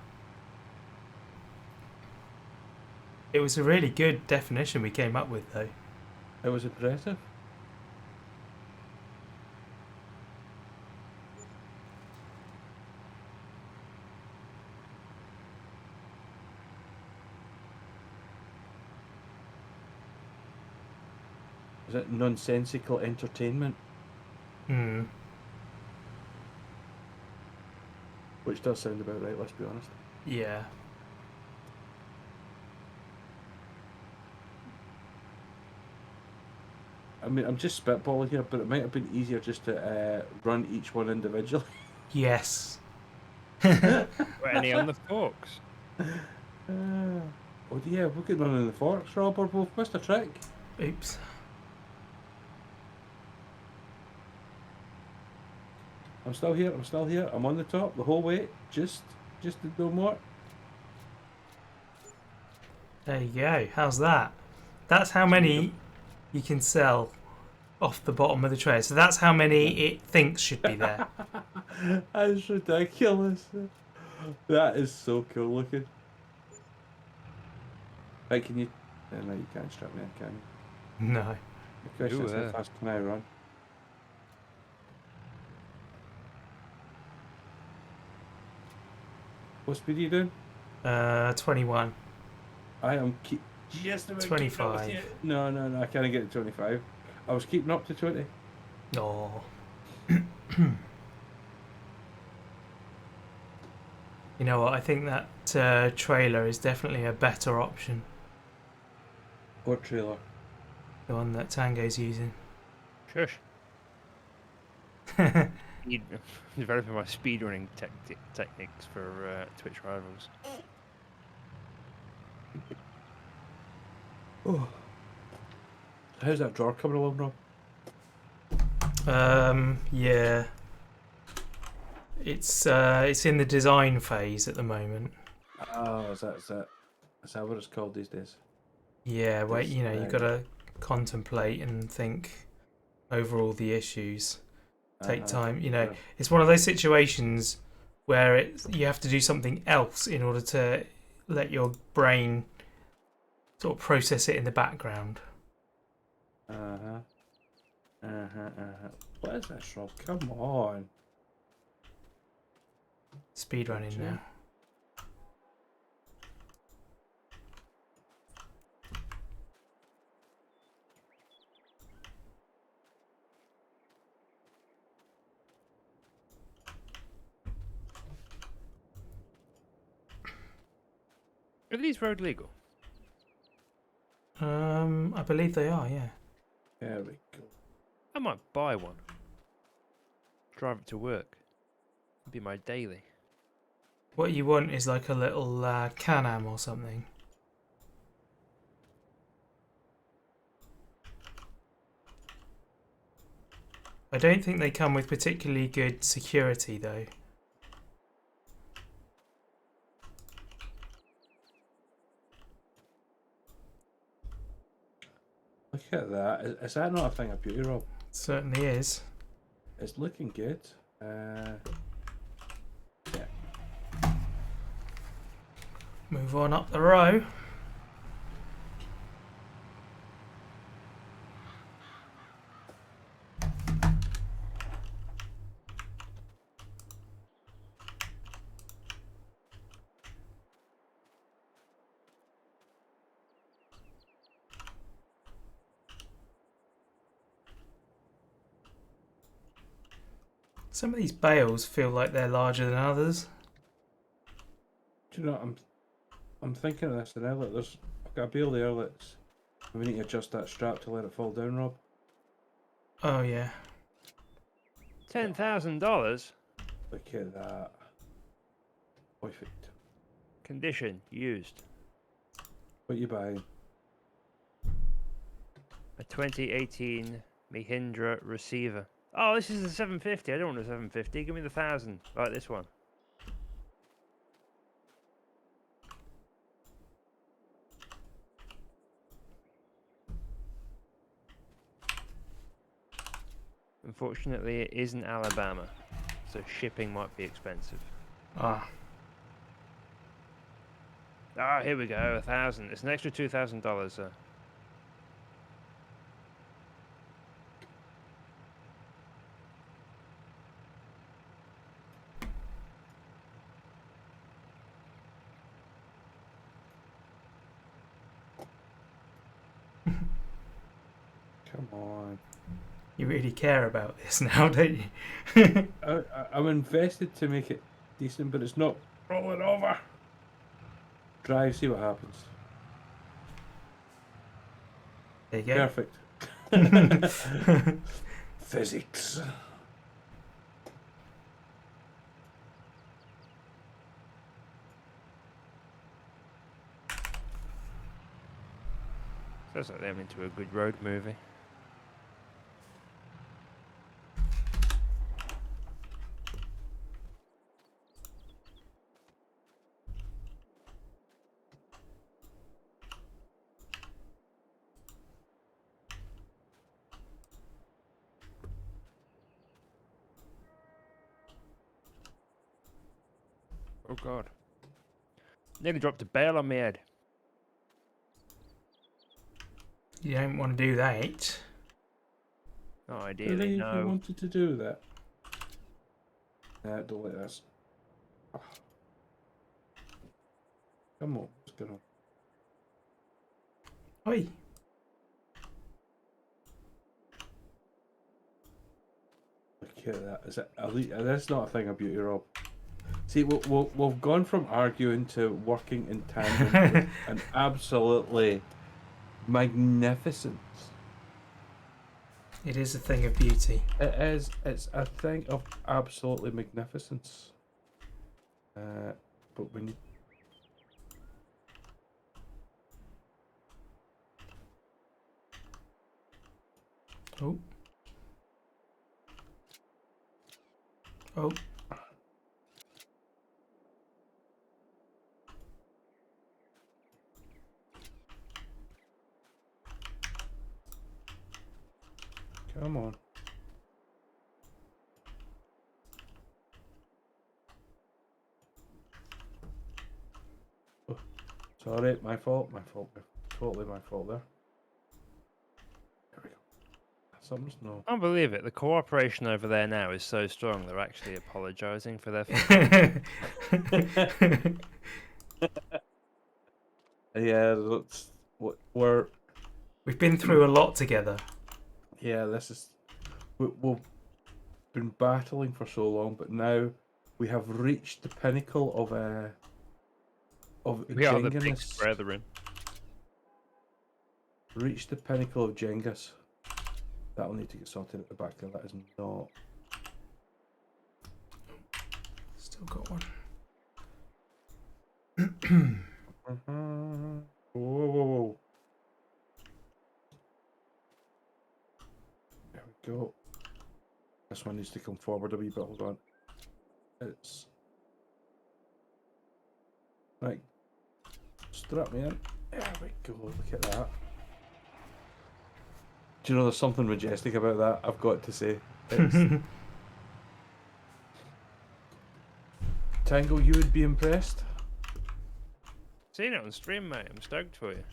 Speaker 1: It was a really good definition we came up with, though.
Speaker 3: It was impressive. Is it nonsensical entertainment?
Speaker 1: Hmm.
Speaker 3: Which does sound about right, let's be honest.
Speaker 1: Yeah.
Speaker 3: I mean, I'm just spitballing here, but it might have been easier just to run each one individually.
Speaker 1: Yes.
Speaker 2: Were any on the forks?
Speaker 3: Oh yeah, we could run in the forks, Rob, or we've missed a trick.
Speaker 1: Oops.
Speaker 3: I'm still here, I'm still here, I'm on the top the whole way, just to do more.
Speaker 1: There you go. How's that? That's how many you can sell off the bottom of the tray. So that's how many it thinks should be there.
Speaker 3: That's ridiculous. That is so cool looking. Right, can you... No, you can't strap me in, can you?
Speaker 1: No.
Speaker 3: The question is, how fast can I run? What speed are you doing?
Speaker 1: 21.
Speaker 3: I am just about
Speaker 1: 25.
Speaker 3: keeping up with you. No, I can't get to 25. I was keeping up to 20.
Speaker 1: Oh. You know what? I think that trailer is definitely a better option.
Speaker 3: What trailer?
Speaker 1: The one that Tango's using.
Speaker 2: Shush. Developing my speedrunning techniques for Twitch rivals.
Speaker 3: Oh. How's that drawer coming along, Rob?
Speaker 1: Yeah. It's in the design phase at the moment.
Speaker 3: Oh, is that what it's called these days?
Speaker 1: Yeah, wait, you know, you've got to contemplate and think over all the issues. Take time, you know.
Speaker 3: Yeah.
Speaker 1: It's one of those situations where you have to do something else in order to let your brain sort of process it in the background.
Speaker 3: What is this, Rob? Come on.
Speaker 1: Speedrunning now.
Speaker 2: Are these road legal?
Speaker 1: I believe they are, yeah.
Speaker 3: There we go.
Speaker 2: I might buy one. Drive it to work. It'd be my daily.
Speaker 1: What you want is like a little Can-Am or something. I don't think they come with particularly good security though.
Speaker 3: Look at that. Is that not a thing of beauty, Rob?
Speaker 1: It certainly is.
Speaker 3: It's looking good. Yeah.
Speaker 1: Move on up the row. Some of these bales feel like they're larger than others.
Speaker 3: Do you know, I'm thinking of this, and now look, I've got a bale there that's... We need to adjust that strap to let it fall down, Rob.
Speaker 1: Oh yeah.
Speaker 2: $10,000?
Speaker 3: Look at that. Perfect.
Speaker 2: Condition, used.
Speaker 3: What are you buying?
Speaker 2: A 2018 Mahindra receiver. Oh, this is the 750. I don't want a 750. Give me the 1000. Like this one. Unfortunately, it is in Alabama, so shipping might be expensive.
Speaker 1: Ah.
Speaker 2: Ah, here we go. 1,000. It's an extra $2,000, sir.
Speaker 3: Come on.
Speaker 1: You really care about this now, don't you?
Speaker 3: I'm invested to make it decent, but it's not rolling over. Drive, see what happens.
Speaker 1: There you go.
Speaker 3: Perfect. Physics.
Speaker 2: Sounds like they're into a good road movie. Oh god. Nearly dropped a bale on my head.
Speaker 1: You don't want to do that.
Speaker 2: Not ideally,
Speaker 3: Really, you
Speaker 2: no.
Speaker 3: wanted to do that? Nah, don't like this. Oh. Come on, what's going on?
Speaker 1: Oi.
Speaker 3: Look at that. Is it elite? That's not a thing of beauty, Rob. See, we've gone from arguing to working in tandem with an absolutely magnificent.
Speaker 1: It is a thing of beauty.
Speaker 3: It is. It's a thing of absolutely magnificence. But we need.
Speaker 1: Oh. Oh.
Speaker 3: Come on. Oh, sorry, my fault. Totally my fault there. There we go. Something's no.
Speaker 2: I can't believe it. The cooperation over there now is so strong. They're actually apologising for their.
Speaker 3: Yeah, that's what we're.
Speaker 1: We've been through a lot together.
Speaker 3: Yeah, this is. We've been battling for so long, but now we have reached the pinnacle of
Speaker 2: We are the big
Speaker 3: Jenginess.
Speaker 2: brethren.
Speaker 3: Reached the pinnacle of Jengas. That'll need to get sorted at the back there. That is not.
Speaker 1: Still got one.
Speaker 3: Whoa, whoa, whoa. There we go. This one needs to come forward a wee bit. Hold on. It's. Right. Strap me in. There we go. Look at that. Do you know there's something majestic about that? I've got to say. It's... Tango, you would be impressed.
Speaker 2: Seen it on stream, mate. I'm stoked for you.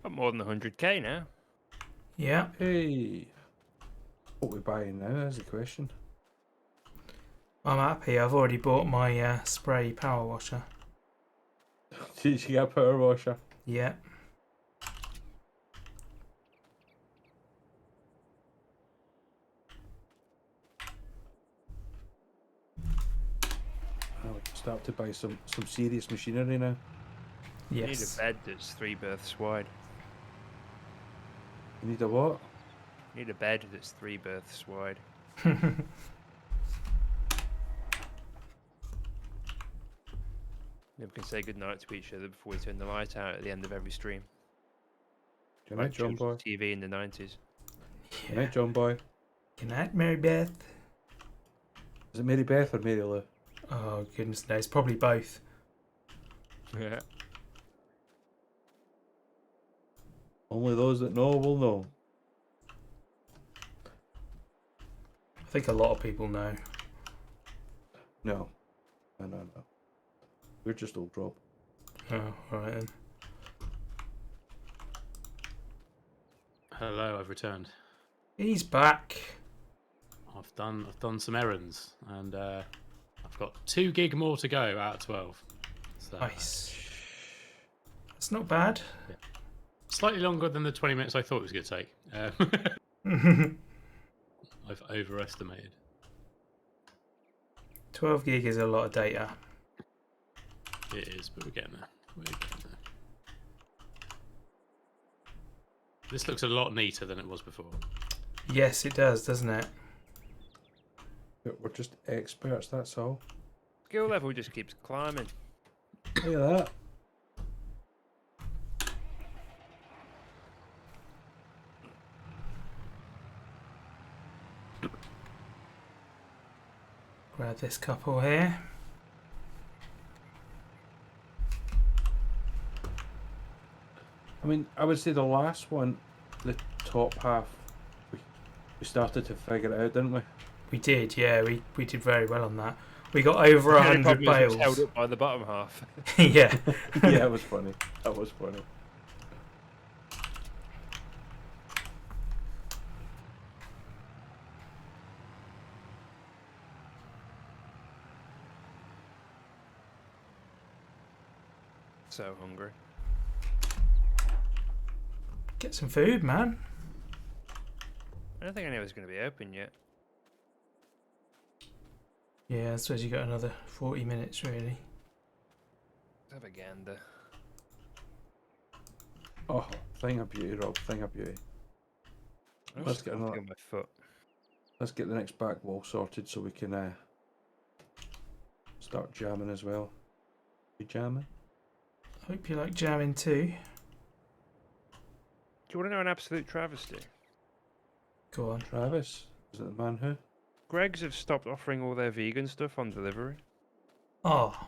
Speaker 2: Got more than 100k now.
Speaker 1: Yeah.
Speaker 3: Hey. What we buying now is the question.
Speaker 1: I'm happy. I've already bought my spray power washer.
Speaker 3: Did you get a power washer?
Speaker 1: Yeah.
Speaker 3: Oh, we can start to buy some serious machinery now.
Speaker 2: You need a
Speaker 1: Yes.
Speaker 2: bed that's 3 berths wide.
Speaker 3: You need a what?
Speaker 2: You need a bed that's 3 berths wide. Then we can say goodnight to each other before we turn the light out at the end of every stream.
Speaker 3: Good night, John Boy.
Speaker 2: TV in the 90s.
Speaker 3: Good night, John Boy.
Speaker 1: Good night, Mary Beth.
Speaker 3: Is it Mary Beth or Mary Lou?
Speaker 1: Oh, goodness knows. Probably both.
Speaker 2: Yeah.
Speaker 3: Only those that know will know.
Speaker 1: I think a lot of people know.
Speaker 3: No. No. We're just old Rob.
Speaker 1: Oh, alright then.
Speaker 4: Hello, I've returned.
Speaker 1: He's back.
Speaker 4: I've done some errands, and I've got 2 gig more to go out of 12. So,
Speaker 1: Nice. That's not bad.
Speaker 4: slightly longer than the 20 minutes I thought it was going to take. I've overestimated.
Speaker 1: 12 gig is a lot of data.
Speaker 4: It is, but we're getting there. This looks a lot neater than it was before.
Speaker 1: Yes, it does, doesn't it?
Speaker 3: We're just experts, that's all.
Speaker 2: Skill level just keeps climbing.
Speaker 3: Look at that.
Speaker 1: Grab this couple here.
Speaker 3: I mean, I would say the last one, the top half, we started to figure it out, didn't we?
Speaker 1: We did, yeah. We did very well on that. We got over
Speaker 2: The only
Speaker 1: 100
Speaker 2: problem is it was
Speaker 1: bales.
Speaker 2: held up by the bottom half.
Speaker 1: Yeah.
Speaker 3: Yeah, it was funny. That was funny.
Speaker 2: So hungry.
Speaker 1: Get some food, man.
Speaker 2: I don't think I knew it was going to be open yet.
Speaker 1: Yeah, I suppose you got another 40 minutes, really.
Speaker 2: Let's have a gander.
Speaker 3: Oh, thing of beauty, Rob. Thing of beauty. Let's get another.
Speaker 2: Feel my foot.
Speaker 3: Let's get the next back wall sorted so we can start jamming as well. You jamming?
Speaker 1: Hope you like jamming too.
Speaker 2: Do you want to know an absolute travesty?
Speaker 1: Go on.
Speaker 3: Travis? Is it the man who?
Speaker 2: Greggs have stopped offering all their vegan stuff on delivery.
Speaker 1: Oh,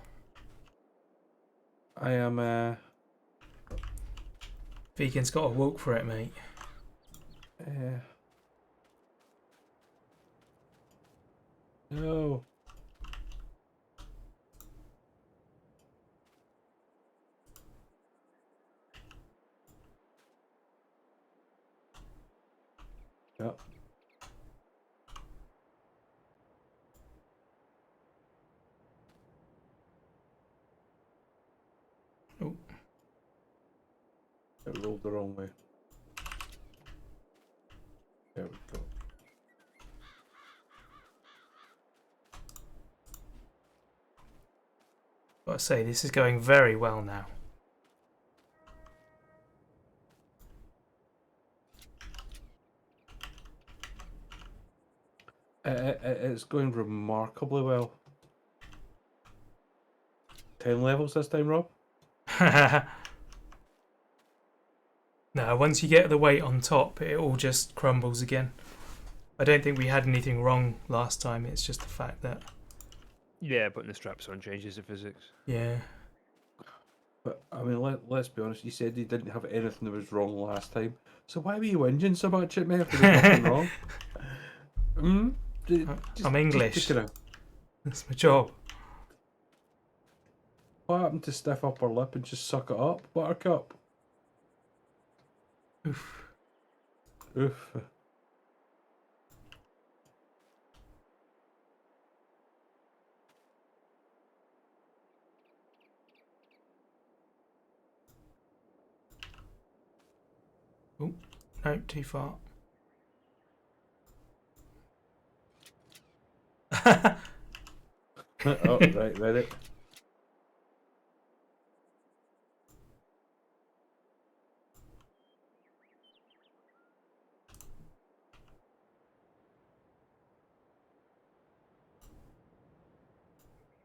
Speaker 3: I am.
Speaker 1: vegan's got to walk for it, mate.
Speaker 3: No. Yep.
Speaker 1: Oh.
Speaker 3: It rolled the wrong way. There we go.
Speaker 1: Gotta say, this is going very well now.
Speaker 3: It's going remarkably well. 10 levels this time, Rob?
Speaker 1: No, once you get the weight on top, it all just crumbles again. I don't think we had anything wrong last time, it's just the fact that...
Speaker 2: Yeah, putting the straps on changes the physics.
Speaker 1: Yeah.
Speaker 3: But, I mean, let's be honest, you said you didn't have anything that was wrong last time. So why were you whinging so much at me if there was nothing wrong? Hmm?
Speaker 1: I'm English.
Speaker 3: Just gonna,
Speaker 1: That's my job.
Speaker 3: what happened to stiff upper lip and just suck it up, Buttercup?
Speaker 1: Oof.
Speaker 3: Oof.
Speaker 1: Oh, no, too far.
Speaker 3: Oh, right, read it.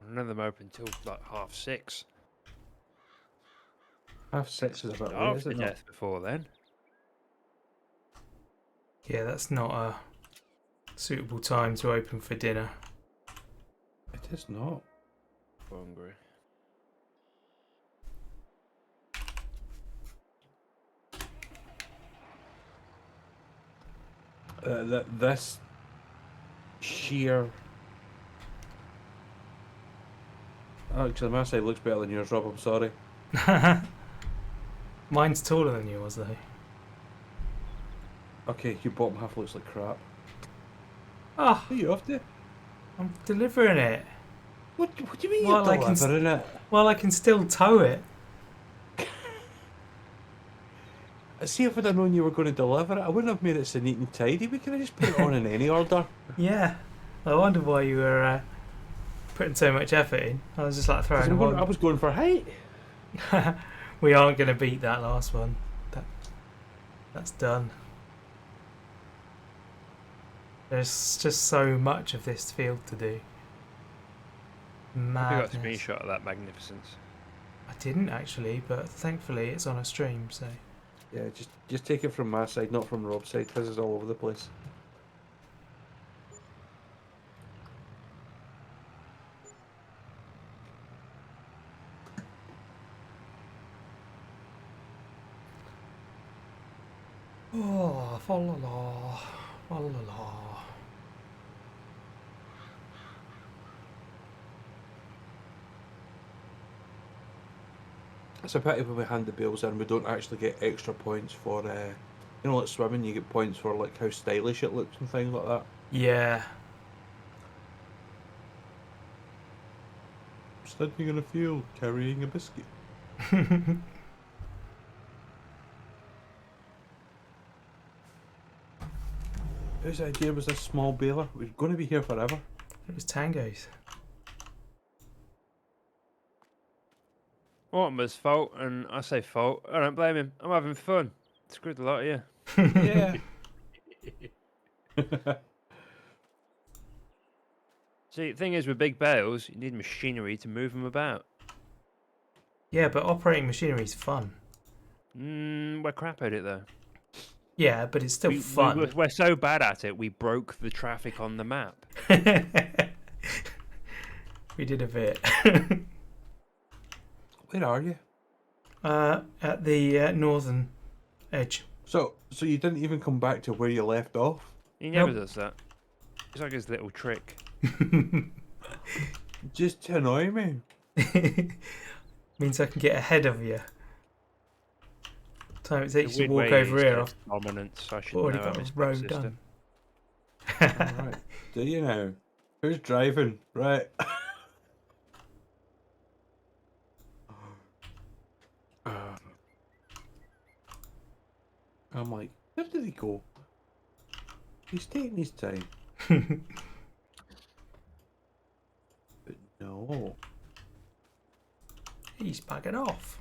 Speaker 2: None of them open till like 6:30.
Speaker 3: 6:30 is about late,
Speaker 2: Starved
Speaker 3: is
Speaker 2: to
Speaker 3: it not?
Speaker 2: death before then.
Speaker 1: Yeah, that's not a suitable time to open for dinner.
Speaker 3: It is not.
Speaker 2: Hungry.
Speaker 3: This sheer... Actually, my side looks better than yours, Rob, I'm sorry.
Speaker 1: Mine's taller than yours, though.
Speaker 3: Okay, your bottom half looks like crap.
Speaker 1: Oh,
Speaker 3: Who are you off to?
Speaker 1: I'm delivering it.
Speaker 3: What do you mean
Speaker 1: Well,
Speaker 3: you're delivering it?
Speaker 1: Well, I can still tow it.
Speaker 3: See, if I'd have known you were going to deliver it, I wouldn't have made it so neat and tidy. We could have just put it on in any order.
Speaker 1: Yeah. I wonder why you were putting so much effort in. I was just like
Speaker 3: 'Cause
Speaker 1: throwing
Speaker 3: I
Speaker 1: one.
Speaker 3: was going for height.
Speaker 1: We aren't going to beat that last one. That's done. There's just so much of this field to do.
Speaker 2: Have you got a
Speaker 1: Madness.
Speaker 2: screenshot of that magnificence?
Speaker 1: I didn't actually, but thankfully it's on a stream, so.
Speaker 3: Yeah, just take it from my side, not from Rob's side. His is all over the place.
Speaker 1: Oh, fa la la, fa la la.
Speaker 3: It's a pity when we hand the bales in, we don't actually get extra points for, you know, like swimming, you get points for like how stylish it looks and things like that.
Speaker 1: Yeah.
Speaker 3: Standing in a field, carrying a biscuit. Whose idea was this small baler? We're going to be here forever.
Speaker 1: It was Tango's.
Speaker 2: Mortimer's fault, and I say fault. I don't blame him. I'm having fun. Screwed a lot of you.
Speaker 3: Yeah.
Speaker 2: See, the thing is with big bales, you need machinery to move them about.
Speaker 1: Yeah, but operating machinery is fun.
Speaker 2: We're crap at it though.
Speaker 1: Yeah, but it's still fun.
Speaker 2: We're so bad at it, we broke the traffic on the map.
Speaker 1: We did a bit.
Speaker 3: Where are you?
Speaker 1: At the northern edge.
Speaker 3: So you didn't even come back to where you left off?
Speaker 2: He never
Speaker 1: Nope.
Speaker 2: does that. It's like his little trick.
Speaker 3: Just to annoy me.
Speaker 1: Means I can get ahead of you. Time it takes
Speaker 2: The
Speaker 1: you to
Speaker 2: weird
Speaker 1: walk
Speaker 2: way
Speaker 1: over
Speaker 2: he's
Speaker 1: here,
Speaker 2: got
Speaker 1: I've
Speaker 2: dominance. I should
Speaker 1: already
Speaker 2: know.
Speaker 1: got
Speaker 2: I'm
Speaker 1: a
Speaker 2: his
Speaker 1: row
Speaker 2: sister.
Speaker 1: done.
Speaker 3: Alright. Do you now? Who's driving? Right. I'm like, where did he go? He's taking his time. But no.
Speaker 1: He's bugging off.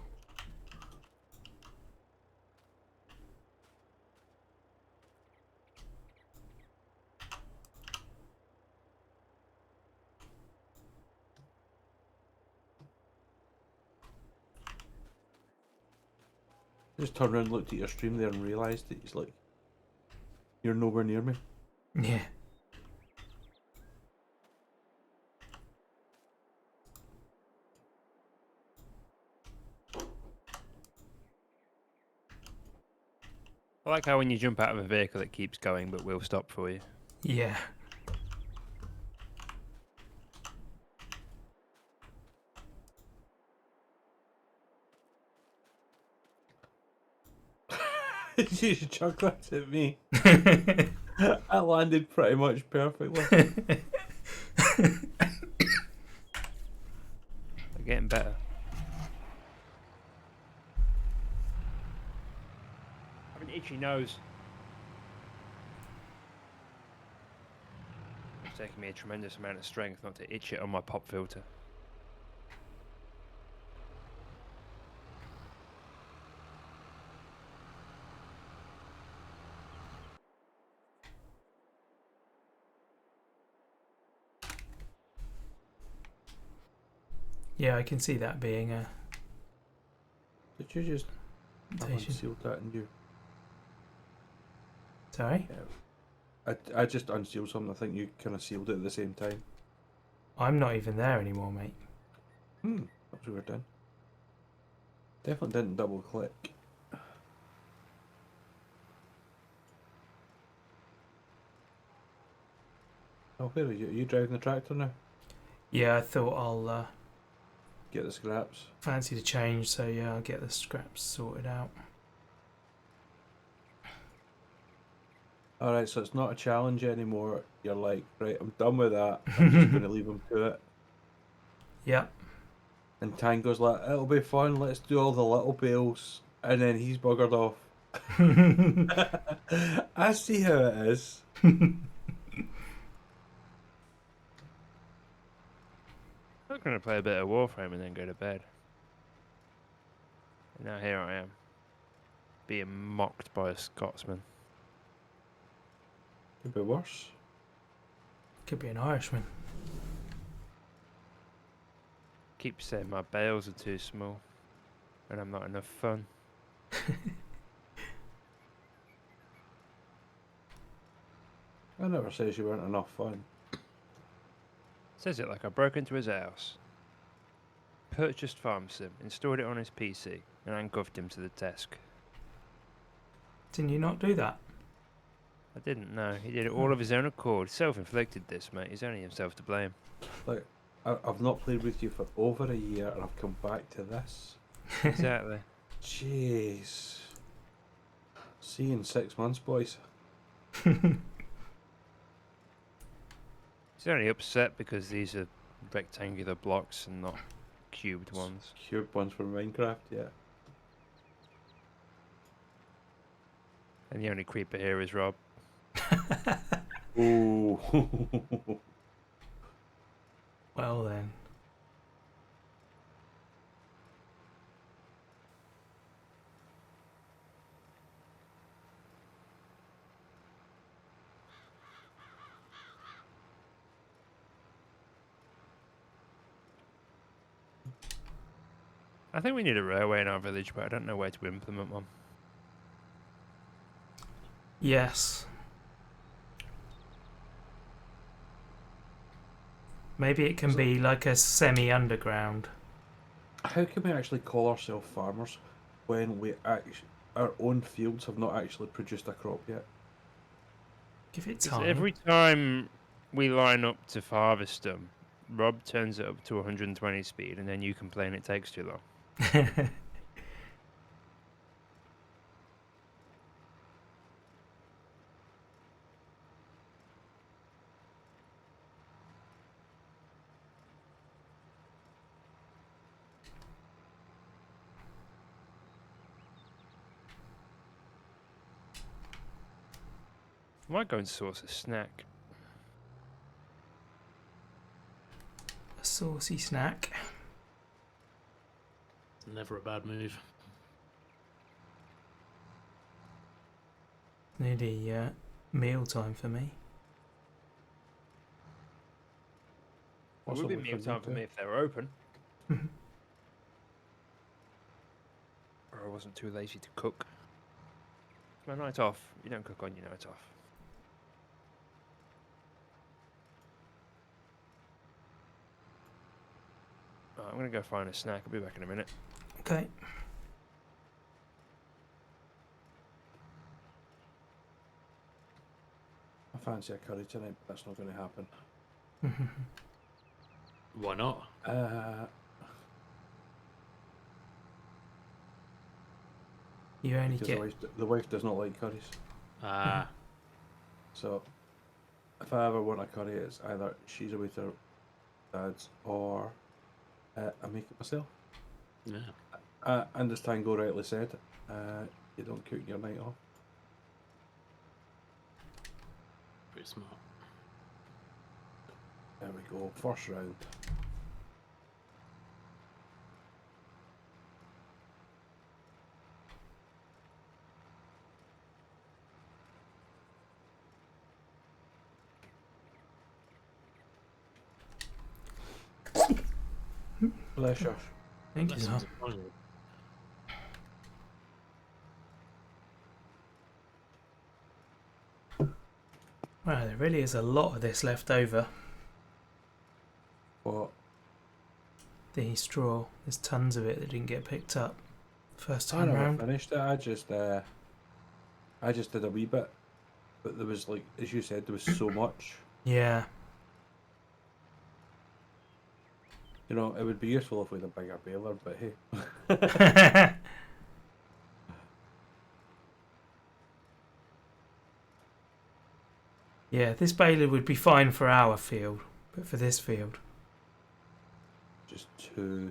Speaker 3: Just turned around, looked at your stream there, and realised that he's like, you're nowhere near me.
Speaker 1: Yeah.
Speaker 2: I like how when you jump out of a vehicle, it keeps going, but will stop for you.
Speaker 1: Yeah.
Speaker 3: You should chuck that at me. I landed pretty much perfectly.
Speaker 2: They're getting better. I have an itchy nose. It's taking me a tremendous amount of strength not to itch it on my pop filter.
Speaker 1: Yeah, I can see that being a
Speaker 3: Did you just
Speaker 1: temptation.
Speaker 3: unsealed that and you?
Speaker 1: Sorry?
Speaker 3: I just unsealed something. I think you kind of sealed it at the same time.
Speaker 1: I'm not even there anymore, mate.
Speaker 3: That's weird then. Definitely didn't double click. Oh, where are you? Are you driving the tractor now?
Speaker 1: Yeah, I thought I'll
Speaker 3: Get the scraps.
Speaker 1: fancy the change, so yeah, I'll get the scraps sorted out.
Speaker 3: All right, so it's not a challenge anymore. You're like, right, I'm done with that. I'm just going to leave him to it.
Speaker 1: Yep.
Speaker 3: And Tango's like, it'll be fun. Let's do all the little bales, and then he's buggered off. I see how it is.
Speaker 2: I'm going to play a bit of Warframe and then go to bed. And now here I am, being mocked by a Scotsman.
Speaker 3: Could be worse.
Speaker 1: Could be an Irishman.
Speaker 2: Keep saying my bales are too small, and I'm not enough fun.
Speaker 3: I never says you weren't enough fun.
Speaker 2: Says it like I broke into his house, purchased Farm Sim, installed it on his PC, and handcuffed him to the desk.
Speaker 1: Didn't you not do that?
Speaker 2: I didn't know. He did it all of his own accord. Self-inflicted this, mate. He's only himself to blame.
Speaker 3: Like, I've not played with you for over a year, and I've come back to this.
Speaker 2: Exactly.
Speaker 3: Jeez. See you in 6 months, boys.
Speaker 2: He's only upset because these are rectangular blocks and not cubed ones.
Speaker 3: Cube ones from Minecraft, yeah.
Speaker 2: And the only creeper here is Rob.
Speaker 3: Ooh.
Speaker 1: Well then.
Speaker 2: I think we need a railway in our village, but I don't know where to implement one.
Speaker 1: Yes. Maybe it can be like a semi-underground.
Speaker 3: How can we actually call ourselves farmers when our own fields have not actually produced a crop yet?
Speaker 1: Give it
Speaker 2: 'Cause
Speaker 1: time.
Speaker 2: every time we line up to harvest them, Rob turns it up to 120 speed, and then you complain it takes too long. I might go and source a snack.
Speaker 1: A saucy snack.
Speaker 4: Never a bad move.
Speaker 1: Nearly meal time for me.
Speaker 2: It would be meal time for me if they were open. Or I wasn't too lazy to cook. It's my night off. You don't cook on your night off. I'm going to go find a snack. I'll be back in a minute.
Speaker 1: Okay.
Speaker 3: I fancy a curry tonight, but that's not going to happen.
Speaker 4: Why not?
Speaker 1: You only
Speaker 3: Because
Speaker 1: get...
Speaker 3: the wife does not like curries.
Speaker 4: Ah,
Speaker 3: So, if I ever want a curry, it's either she's away to her dad's or I make it myself.
Speaker 4: yeah.
Speaker 3: And as Tango rightly said, you don't cook your night off.
Speaker 4: Pretty smart.
Speaker 3: There we go, first round. Bless you.
Speaker 1: Thank you, sir.
Speaker 4: Lessons of Hollywood.
Speaker 1: Wow, there really is a lot of this left over.
Speaker 3: What?
Speaker 1: The straw. There's tons of it that didn't get picked up. First
Speaker 3: I
Speaker 1: time
Speaker 3: never
Speaker 1: round.
Speaker 3: finished it. I just did a wee bit, but there was, like, as you said, there was so much.
Speaker 1: Yeah.
Speaker 3: You know, it would be useful if we had a bigger baler, but hey.
Speaker 1: Yeah, this baler would be fine for our field, but for this field.
Speaker 3: Just two.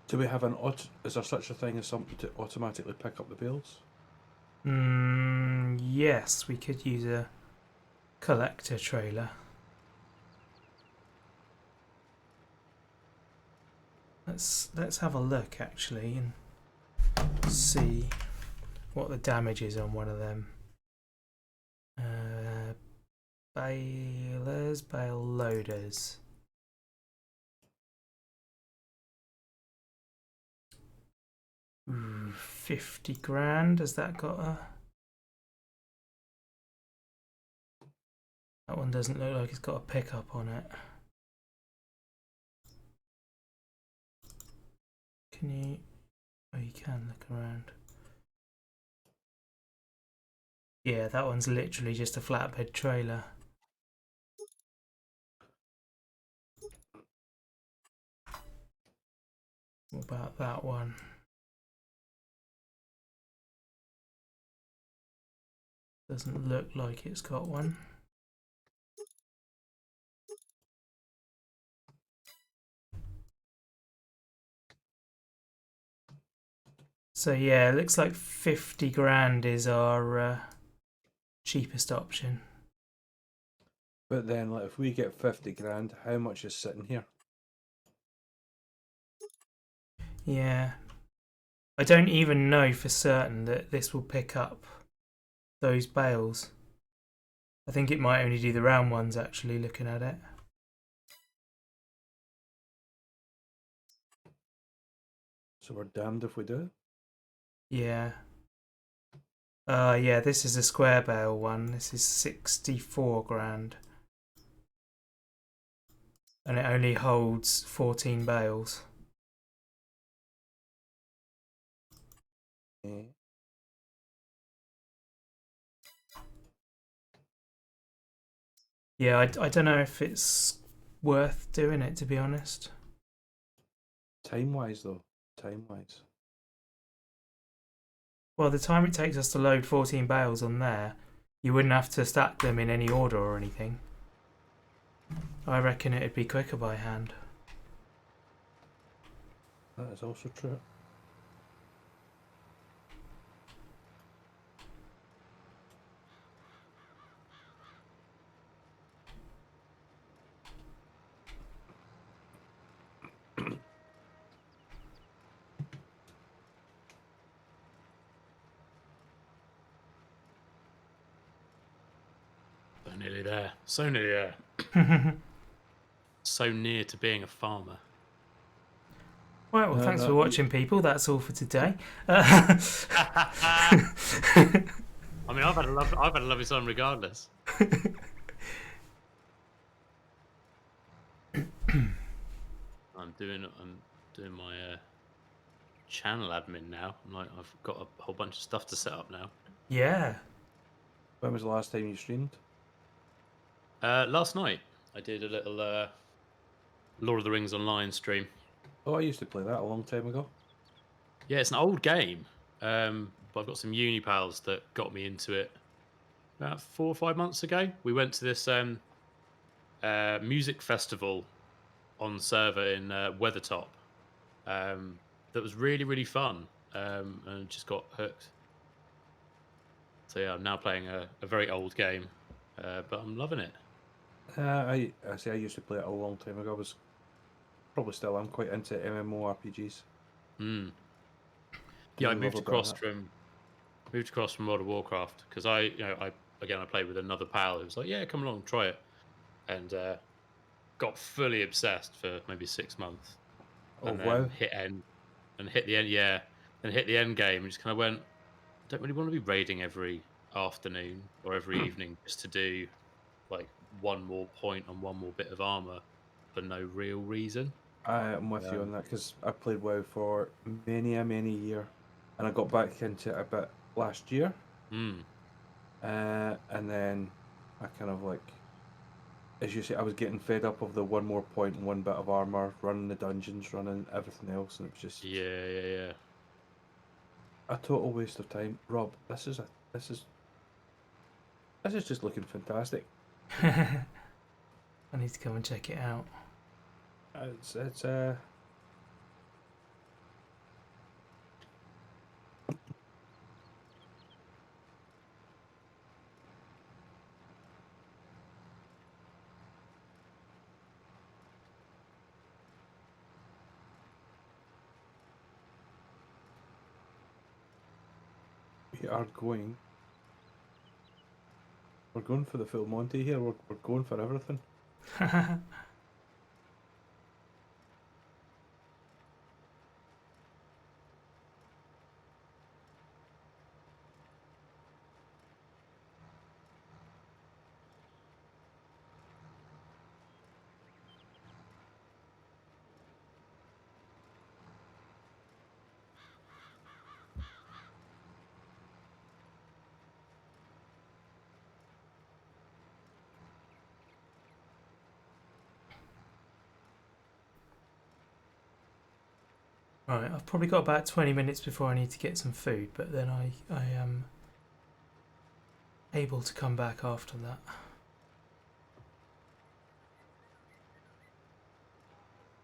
Speaker 3: Do we have an is there such a thing as something to automatically pick up the bales?
Speaker 1: Yes, we could use a collector trailer. Let's have a look actually and see what the damage is on one of them. Balers, bale loaders. Ooh, 50 grand. Has that got a... That one doesn't look like it's got a pickup on it. Can you... Oh, you can look around. Yeah, that one's literally just a flatbed trailer. What about that one? Doesn't look like it's got one. So yeah, it looks like 50 grand is our cheapest option.
Speaker 3: But then, like, if we get 50 grand, how much is sitting here?
Speaker 1: Yeah. I don't even know for certain that this will pick up those bales. I think it might only do the round ones actually, looking at it.
Speaker 3: So we're damned if we do.
Speaker 1: Yeah. Yeah, this is a square bale one. This is 64 grand. And it only holds 14 bales.
Speaker 3: Yeah.
Speaker 1: Yeah, I don't know if it's worth doing it, to be honest.
Speaker 3: Time-wise, though. Time-wise.
Speaker 1: Well, the time it takes us to load 14 bales on there, you wouldn't have to stack them in any order or anything. I reckon it'd be quicker by hand.
Speaker 3: That is also true.
Speaker 4: So nearly there. So nearly there. So near to being a farmer.
Speaker 1: Right, well, thanks for watching, people. That's all for today.
Speaker 4: I mean, I've had a lovely time regardless. I'm doing my channel admin now. I've got a whole bunch of stuff to set up now.
Speaker 1: Yeah.
Speaker 3: When was the last time you streamed?
Speaker 4: Last night I did a little Lord of the Rings Online stream.
Speaker 3: Oh, I used to play that a long time ago.
Speaker 4: Yeah, it's an old game, but I've got some uni pals that got me into it about 4 or 5 months ago. We went to this music festival on server in Weathertop that was really, really fun, and just got hooked. So yeah, I'm now playing a very old game, but I'm loving it.
Speaker 3: I say I used to play it a long time ago. I was probably still am quite into MMORPGs.
Speaker 4: Yeah, I moved across from World of Warcraft because I played with another pal who was like, yeah, come along, try it, and got fully obsessed for maybe 6 months.
Speaker 3: Oh,
Speaker 4: and then
Speaker 3: wow.
Speaker 4: hit the end, and hit the end game, and just kind of went, I don't really want to be raiding every afternoon or every evening just to do like one more point on one more bit of armor for no real reason.
Speaker 3: I am with you on that because I played WoW for many a year, and I got back into it a bit last year. And then I kind of like as you say, I was getting fed up of the one more point and one bit of armor, running the dungeons, running everything else, and it was just
Speaker 4: Yeah.
Speaker 3: a total waste of time. Rob, this is just looking fantastic.
Speaker 1: I need to come and check it out.
Speaker 3: It's we are going. We're going for the full Monty here. We're going for everything.
Speaker 1: Right, I've probably got about 20 minutes before I need to get some food, but then I am able to come back after that.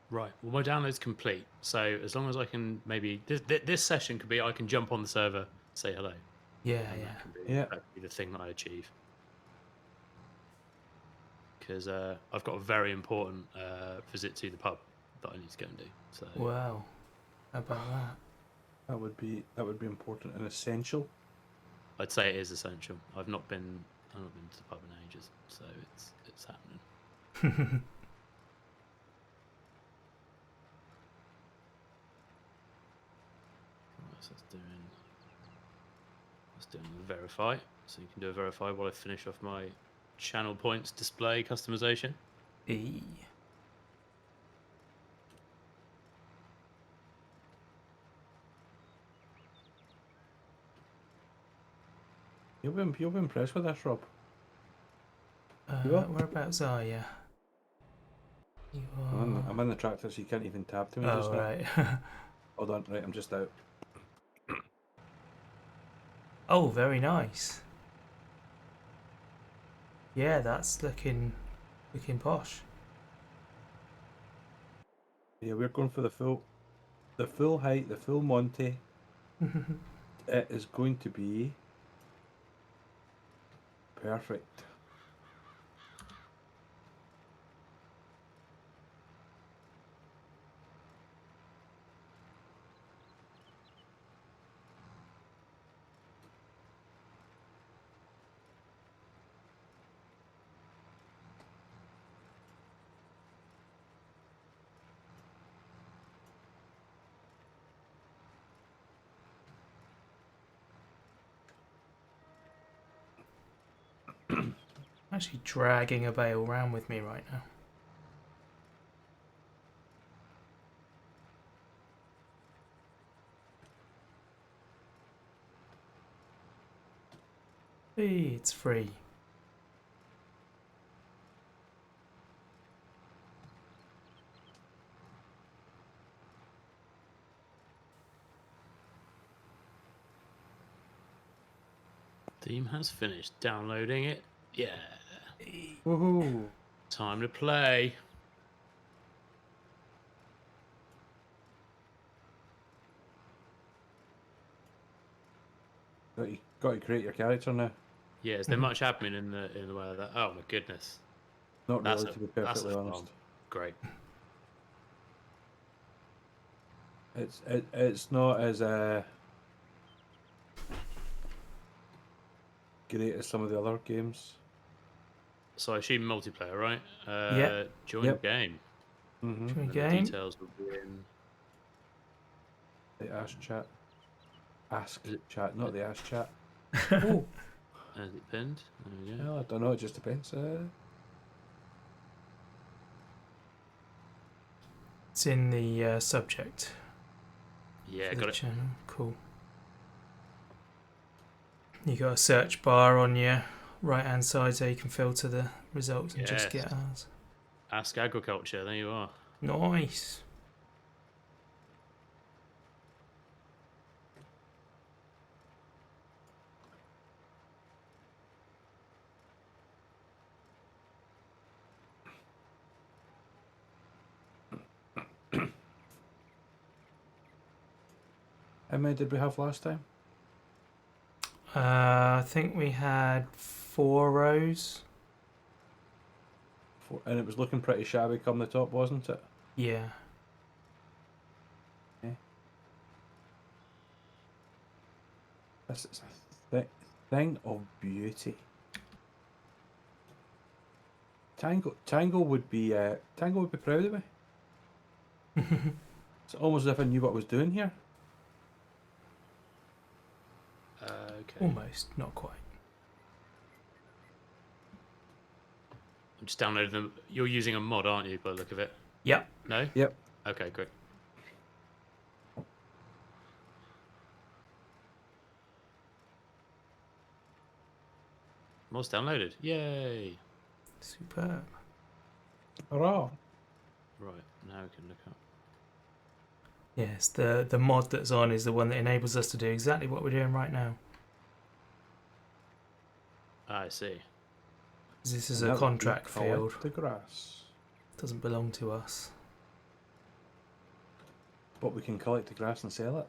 Speaker 4: Right. Well, my download's complete. So as long as I can maybe this session could be I can jump on the server, say hello.
Speaker 1: Yeah,
Speaker 4: And
Speaker 1: yeah.
Speaker 4: that can be,
Speaker 3: Yeah.
Speaker 4: that can be the thing that I achieve. Because I've got a very important visit to the pub that I need to go and do. So
Speaker 1: Wow. How about that?
Speaker 3: That would be important and essential.
Speaker 4: I'd say it is essential. I've not been to the pub in ages, so it's happening. Right, so that's doing the verify. So you can do a verify while I finish off my channel points display customization.
Speaker 1: E.
Speaker 3: You'll be impressed with this, Rob. You are?
Speaker 1: Whereabouts are you? You are...
Speaker 3: I'm in the tractor, so you can't even tab to me just
Speaker 1: Oh,
Speaker 3: now.
Speaker 1: right.
Speaker 3: Hold on, right, I'm just out.
Speaker 1: Oh, very nice. Yeah, that's looking posh.
Speaker 3: Yeah, we're going for the full height, the full Monty. It is going to be perfect.
Speaker 1: I'm actually dragging a bale around with me right now. Hey, it's free.
Speaker 4: Steam has finished downloading it. Yeah.
Speaker 3: Woohoo!
Speaker 4: Time to play.
Speaker 3: Got to create your character now.
Speaker 4: Yeah, is there much admin in the way of that? Oh my goodness.
Speaker 3: Not
Speaker 4: That's
Speaker 3: really, to be perfectly honest.
Speaker 4: farm. Great.
Speaker 3: It's not as great as some of the other games.
Speaker 4: So I assume multiplayer, right?
Speaker 1: Yeah.
Speaker 4: Join
Speaker 3: Yep.
Speaker 4: game.
Speaker 3: Mm-hmm.
Speaker 1: Join
Speaker 4: And the
Speaker 1: game.
Speaker 4: details will be in.
Speaker 3: The Ask Chat. Ask
Speaker 4: Is it-
Speaker 3: Chat, not the Ask Chat.
Speaker 1: Oh,
Speaker 4: Is it pinned? There we go.
Speaker 3: Well, I don't know, it just depends.
Speaker 1: it's in the subject
Speaker 4: Yeah,
Speaker 1: for the
Speaker 4: got it.
Speaker 1: channel. Cool. You got a search bar on your right-hand side, so you can filter the results and just
Speaker 4: Yes.
Speaker 1: get ours.
Speaker 4: Ask Agriculture. There you are.
Speaker 1: Nice.
Speaker 3: How many did we have last time?
Speaker 1: I think we had 4 rows.
Speaker 3: 4, and it was looking pretty shabby come the top, wasn't it?
Speaker 1: Yeah.
Speaker 3: This is a thing of beauty. Tango would be proud of me. It's almost as if I knew what I was doing here.
Speaker 4: Okay.
Speaker 1: Almost, not quite.
Speaker 4: I'm just downloading them. You're using a mod, aren't you, by the look of it?
Speaker 1: Yep.
Speaker 4: No?
Speaker 3: Yep.
Speaker 4: Okay, great. Mod's downloaded. Yay!
Speaker 1: Superb.
Speaker 3: Hurrah!
Speaker 4: Right, now we can look up.
Speaker 1: Yes, the mod that's on is the one that enables us to do exactly what we're doing right now.
Speaker 4: I see.
Speaker 1: This is
Speaker 3: And
Speaker 1: a
Speaker 3: that would be
Speaker 1: contract field.
Speaker 3: collect the grass.
Speaker 1: Doesn't belong to us.
Speaker 3: But we can collect the grass and sell it.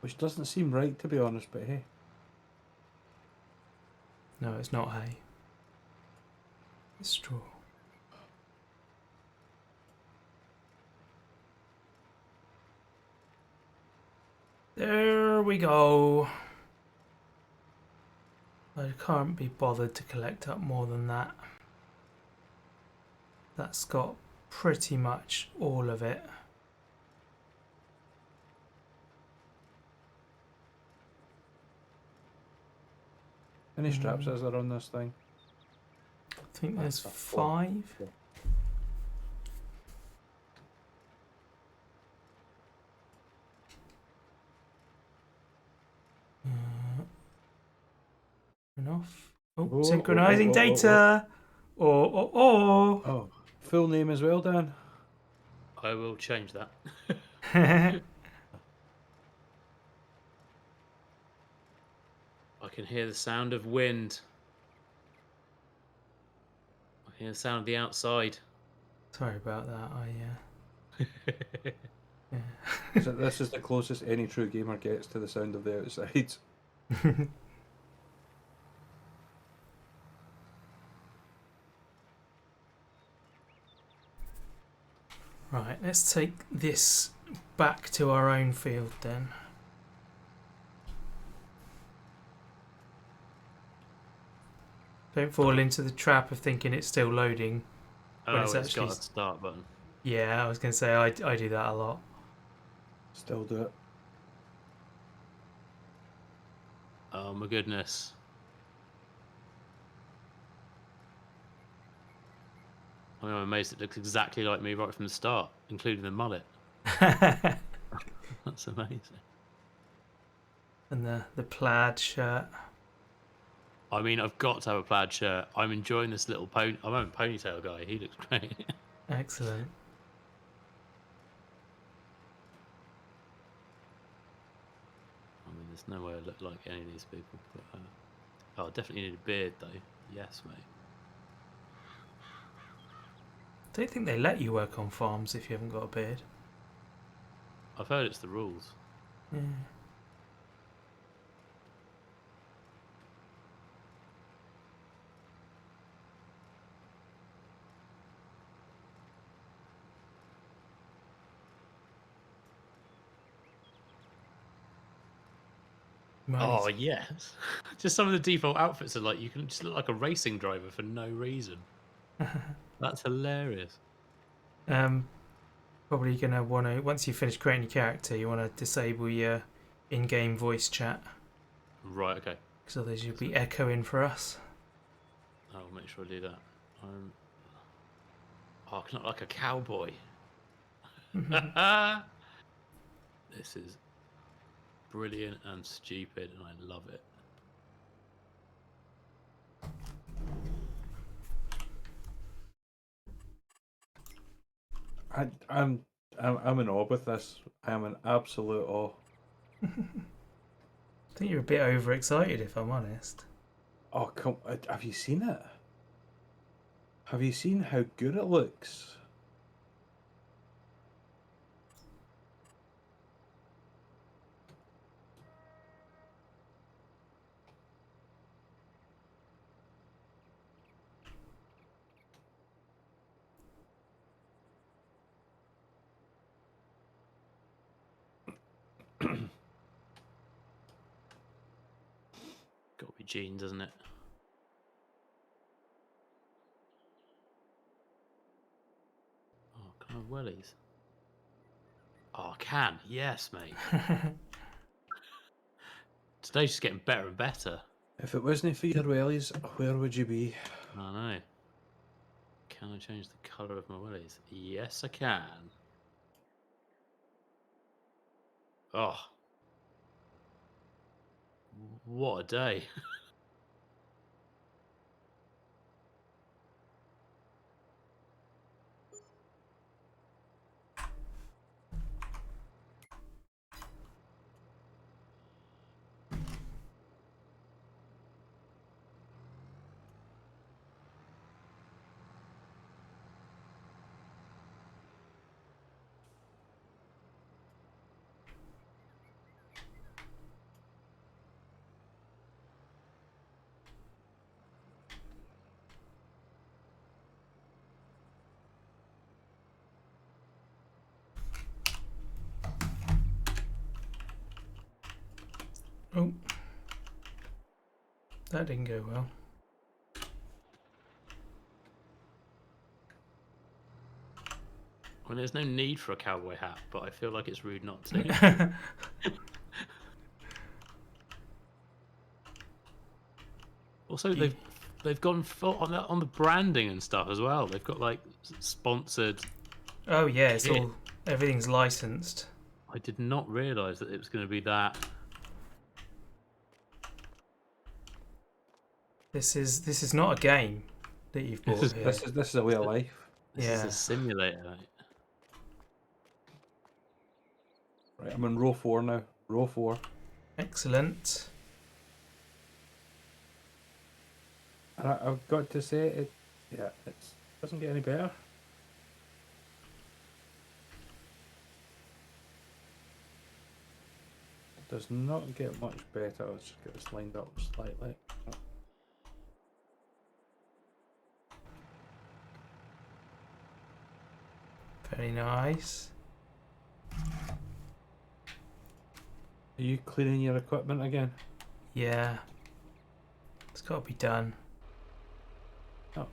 Speaker 3: Which doesn't seem right, to be honest, but hey.
Speaker 1: No, it's not hay. It's straw. There we go. I can't be bothered to collect up more than that. That's got pretty much all of it.
Speaker 3: How many straps is there on this thing?
Speaker 1: I think there's
Speaker 3: That's a 4.
Speaker 1: 5. Enough. Oh,
Speaker 3: Oh,
Speaker 1: synchronizing
Speaker 3: oh.
Speaker 1: data. Oh.
Speaker 3: Oh, full name as well, Dan.
Speaker 4: I will change that. I can hear the sound of wind. I can hear the sound of the outside.
Speaker 1: Sorry about that.
Speaker 3: So this is the closest any true gamer gets to the sound of the outside.
Speaker 1: Right, let's take this back to our own field then. Don't fall into the trap of thinking it's still loading.
Speaker 4: Oh,
Speaker 1: When
Speaker 4: it's
Speaker 1: it's actually-
Speaker 4: got a start button.
Speaker 1: Yeah, I was going to say I do that a lot.
Speaker 3: Still do it.
Speaker 4: Oh my goodness. I mean, I'm amazed it looks exactly like me right from the start, including the mullet. That's amazing.
Speaker 1: And the plaid shirt.
Speaker 4: I mean, I've got to have a plaid shirt. I'm enjoying this little I'm a ponytail guy. He looks great.
Speaker 1: Excellent.
Speaker 4: I mean, there's no way I look like any of these people. But, oh, I definitely need a beard, though. Yes, mate.
Speaker 1: I don't think they let you work on farms if you haven't got a beard.
Speaker 4: I've heard it's the rules.
Speaker 1: Yeah.
Speaker 4: Oh, yes. Just some of the default outfits are like, you can just look like a racing driver for no reason. That's hilarious.
Speaker 1: Probably gonna want to, once you finish creating your character, you want to disable your in-game voice chat,
Speaker 4: Right, okay.
Speaker 1: because otherwise you'll be echoing for us.
Speaker 4: I'll make sure I do that. Oh, I can look like a cowboy. This is brilliant and stupid, and I love it.
Speaker 3: I'm in awe with this. I am in absolute awe.
Speaker 1: I think you're a bit overexcited, if I'm honest.
Speaker 3: Oh, come! Have you seen it? Have you seen how good it looks?
Speaker 4: Got to be Gene, doesn't it? Oh, can I have wellies? Oh, I can. Yes, mate. Today's just getting better and better.
Speaker 3: If it wasn't for your wellies, where would you be?
Speaker 4: I know. Can I change the colour of my wellies? Yes, I can. Oh. What a day.
Speaker 1: Oh. That didn't go well.
Speaker 4: I mean, there's no need for a cowboy hat, but I feel like it's rude not to. Also, they've gone full on the branding and stuff as well. They've got like sponsored.
Speaker 1: Oh yeah, it's
Speaker 4: kit.
Speaker 1: all everything's licensed.
Speaker 4: I did not realise that it was going to be that.
Speaker 1: This is not a game that you've bought here.
Speaker 3: This is a way of life.
Speaker 4: This is a simulator. Right?
Speaker 3: Right, I'm in row 4 now. Row 4.
Speaker 1: Excellent.
Speaker 3: And I've got to say, it doesn't get any better. It does not get much better. Let's just get this lined up slightly.
Speaker 1: Very nice.
Speaker 3: Are you cleaning your equipment again?
Speaker 1: Yeah. It's got to be done.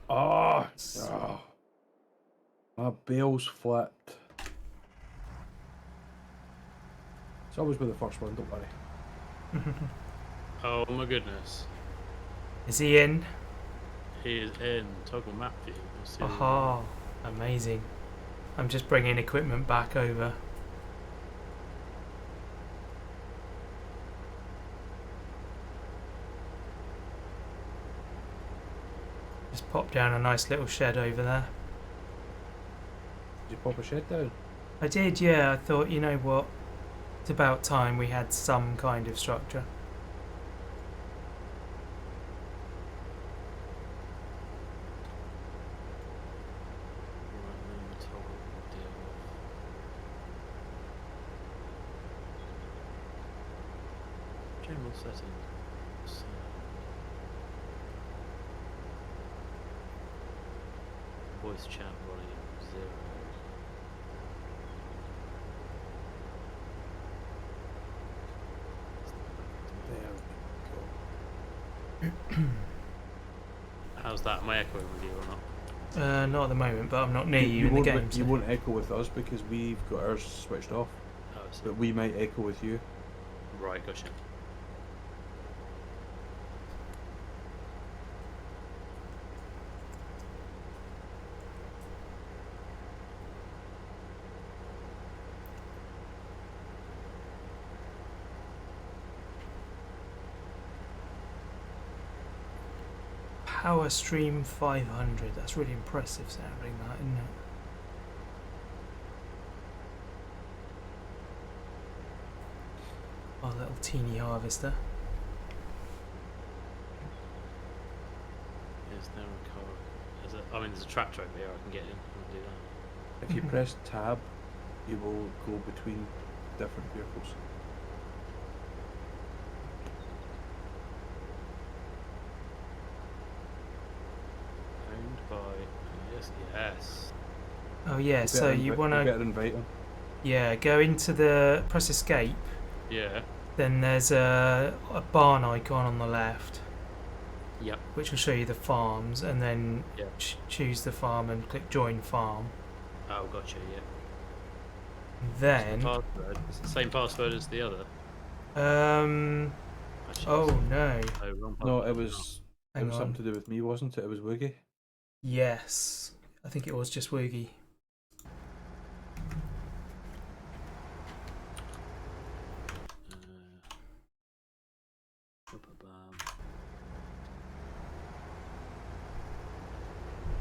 Speaker 3: Oh, my bale's flipped. It's always with the first one, don't worry.
Speaker 4: Oh my goodness.
Speaker 1: Is he in?
Speaker 4: He is in toggle map view. We'll see.
Speaker 1: Aha. Amazing. I'm just bringing equipment back over. Just pop down a nice little shed over there.
Speaker 3: Did you pop a shed down?
Speaker 1: I did, yeah. I thought, you know what? It's about time we had some kind of structure.
Speaker 4: General settings. Voice chat volume 0.
Speaker 3: There we go.
Speaker 4: How's that? Am I echoing with you or not?
Speaker 1: Not at the moment, but I'm not near you in the
Speaker 3: won't,
Speaker 1: game.
Speaker 3: You won't echo with us because we've got ours switched off.
Speaker 4: Oh, so,
Speaker 3: But we might echo with you.
Speaker 4: right, gotcha.
Speaker 1: Power Stream 500. That's really impressive sounding, that, isn't it? Our little teeny harvester.
Speaker 4: There's no car. I mean, there's a tractor over here. I can get in and do that.
Speaker 3: If you press tab, you will go between different vehicles.
Speaker 4: Owned by. Yes.
Speaker 1: Oh yeah, so you want
Speaker 3: You
Speaker 1: to
Speaker 3: better invite them.
Speaker 1: go into the press escape.
Speaker 4: Yeah.
Speaker 1: Then there's a barn icon on the left,
Speaker 4: Yep.
Speaker 1: which will show you the farms, and then
Speaker 4: Yep.
Speaker 1: choose the farm and click join farm.
Speaker 4: Oh, gotcha. Yeah.
Speaker 1: Then
Speaker 4: Password. It's the same password as the other. Actually,
Speaker 1: oh no,
Speaker 4: oh, wrong
Speaker 3: No,
Speaker 4: password.
Speaker 3: it was
Speaker 1: hang
Speaker 3: something
Speaker 1: on.
Speaker 3: to do with me, wasn't it? It was Woogie.
Speaker 1: Yes, I think it was just Woogie.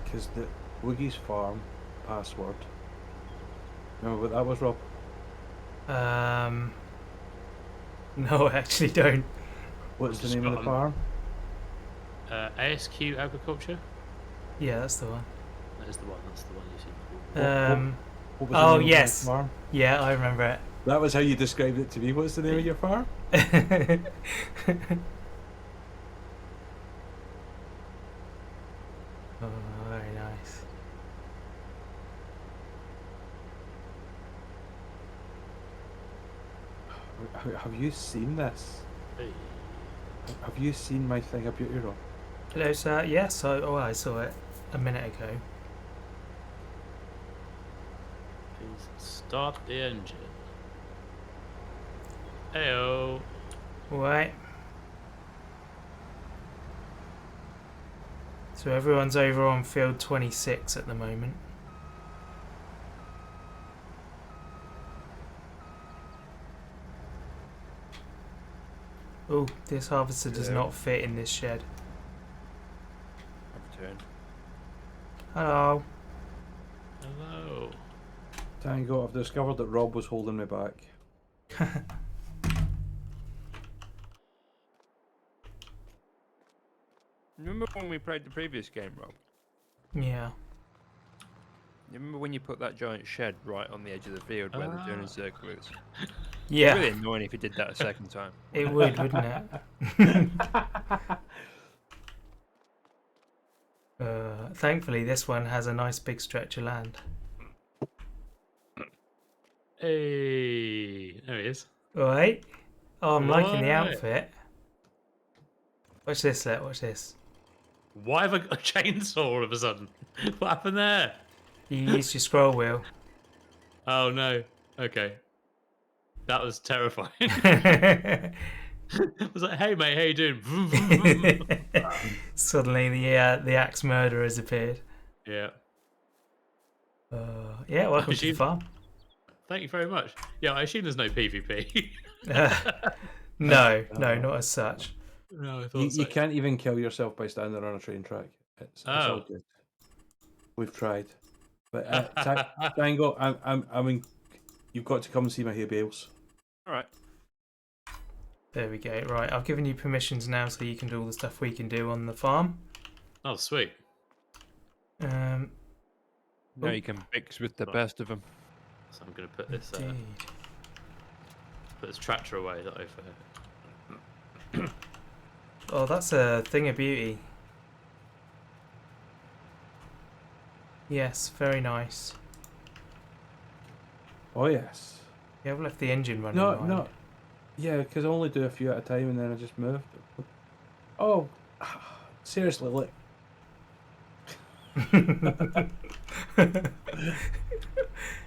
Speaker 3: Because the Woogie's farm password. Remember what that was, Rob?
Speaker 1: No, I actually don't.
Speaker 3: What's the
Speaker 4: Just
Speaker 3: name of the
Speaker 4: got
Speaker 3: farm?
Speaker 4: ASQ Agriculture.
Speaker 1: Yeah, that's the one.
Speaker 4: That is the one. That's the one you see.
Speaker 3: What was the
Speaker 1: Oh
Speaker 3: name of
Speaker 1: yes,
Speaker 3: your farm?
Speaker 1: yeah, I remember it.
Speaker 3: That was how you described it to me. What's the name of your farm?
Speaker 1: Oh, very nice.
Speaker 3: Have you seen this?
Speaker 4: Hey.
Speaker 3: Have you seen my thing of beauty, Rob?
Speaker 1: Hello, sir. Yes, I saw it a minute ago.
Speaker 4: Please start the engine. Heyo.
Speaker 1: Right. So everyone's over on field 26 at the moment. Oh, this harvester does
Speaker 2: Yeah.
Speaker 1: not fit in this shed.
Speaker 2: I've returned.
Speaker 1: Hello.
Speaker 4: Hello.
Speaker 3: Tango, I've discovered that Rob was holding me back.
Speaker 2: Remember when we played the previous game, Rob?
Speaker 1: Yeah.
Speaker 2: You remember when you put that giant shed right on the edge of the field where the turning
Speaker 4: Ah.
Speaker 2: circle is?
Speaker 1: Yeah.
Speaker 2: Really annoying if you did that a second time.
Speaker 1: It would, wouldn't it? Thankfully, this one has a nice big stretch of land.
Speaker 4: Hey. There he is.
Speaker 1: Right. Oh, I'm liking the
Speaker 4: Right.
Speaker 1: outfit. Watch this, let. Watch this.
Speaker 4: Why have I got a chainsaw all of a sudden? What happened there?
Speaker 1: You used your scroll wheel.
Speaker 4: Oh no. Okay. That was terrifying. I was like, "Hey mate, how you doing?" Vroom, vroom, vroom.
Speaker 1: Suddenly, the axe murderer has appeared.
Speaker 4: Yeah.
Speaker 1: Yeah, welcome to the
Speaker 4: assume-
Speaker 1: farm.
Speaker 4: Thank you very much. Yeah, I assume there's no PvP.
Speaker 1: No, not as such.
Speaker 4: No, I thought
Speaker 3: You,
Speaker 4: so.
Speaker 3: you can't even kill yourself by standing on a train track. It's all
Speaker 4: Oh.
Speaker 3: good. We've tried. But Tango, I mean, you've got to come and see my hay bales.
Speaker 2: Alright.
Speaker 1: There we go. Right, I've given you permissions now so you can do all the stuff we can do on the farm.
Speaker 4: Oh, sweet.
Speaker 2: Now
Speaker 1: Oh.
Speaker 2: you can mix with the
Speaker 4: Right.
Speaker 2: best of them.
Speaker 4: So I'm going to put this
Speaker 1: Indeed.
Speaker 4: tractor away that I've.
Speaker 1: Oh, that's a thing of beauty. Yes, very nice.
Speaker 3: Oh yes.
Speaker 1: Yeah, I've left the engine running.
Speaker 3: No,
Speaker 1: behind.
Speaker 3: no. Yeah, because I only do a few at a time and then I just moved. Oh, seriously, look.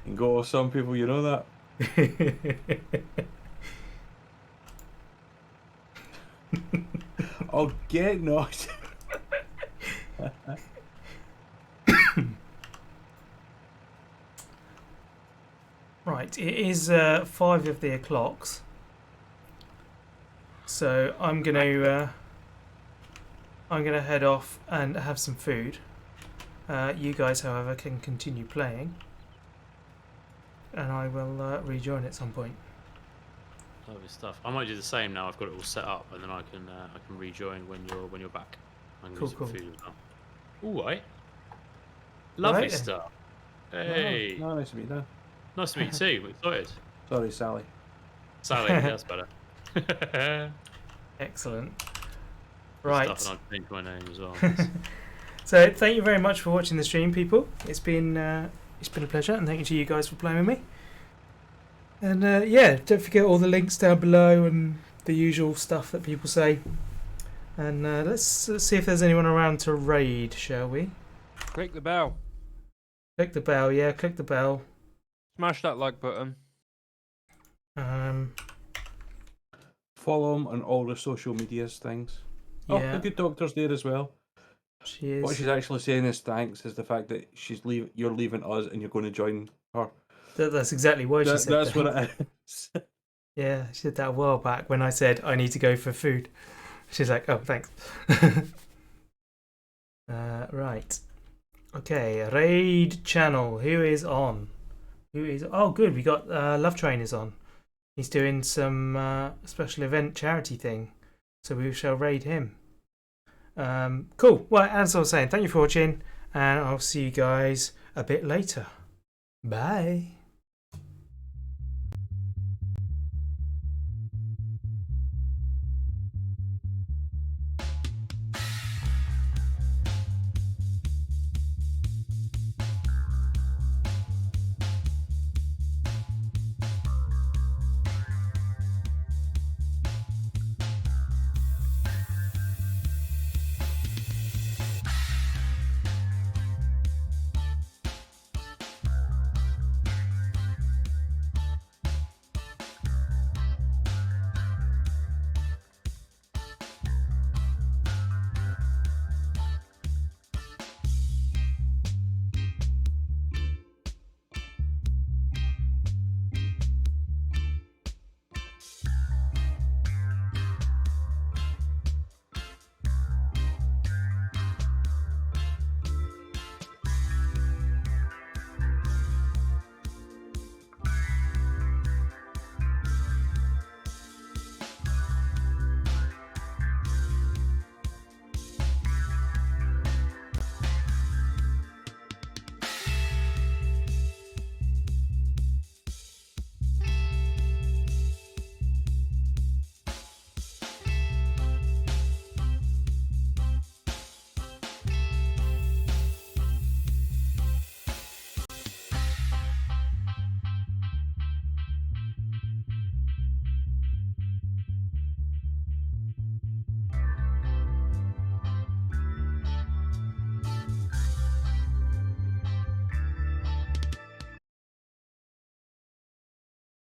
Speaker 3: And go with some people, you know that. Oh, get knocked.
Speaker 1: Right, it is 5 of the o'clocks. So I'm gonna head off and have some food. You guys, however, can continue playing, and I will rejoin at some point.
Speaker 4: Lovely stuff. I might do the same now. I've got it all set up, and then I can rejoin when you're back. I can
Speaker 1: Cool,
Speaker 4: use it
Speaker 1: cool.
Speaker 4: for food as well. All right. Lovely
Speaker 1: Right then.
Speaker 4: stuff. Hey,
Speaker 3: No, nice to meet you.
Speaker 4: nice to meet you too. I'm excited.
Speaker 3: Sorry, Sally.
Speaker 4: Sally, that's better.
Speaker 1: Excellent.
Speaker 4: Good
Speaker 1: Right.
Speaker 4: Stuff, and I've changed my name as well.
Speaker 1: So thank you very much for watching the stream, people. It's been a pleasure, and thank you to you guys for playing with me. And yeah, don't forget all the links down below and the usual stuff that people say. And let's see if there's anyone around to raid, shall we?
Speaker 2: Click the bell.
Speaker 1: Click the bell, yeah, click the bell.
Speaker 2: Smash that like button.
Speaker 3: Follow him on all the social medias things. Oh,
Speaker 1: Yeah,
Speaker 3: the good doctor's there as well.
Speaker 1: she is.
Speaker 3: What she's actually saying is thanks is the fact that you're leaving us and you're going to join her.
Speaker 1: That's exactly why she said
Speaker 3: That's
Speaker 1: that.
Speaker 3: what it is.
Speaker 1: Yeah, she did that a while back when I said I need to go for food. She's like, oh, thanks. Right. Okay, raid channel. Who is on? Oh, good. We got Love Train is on. He's doing some special event charity thing, so we shall raid him. Cool. Well, as I was saying, thank you for watching, and I'll see you guys a bit later. Bye.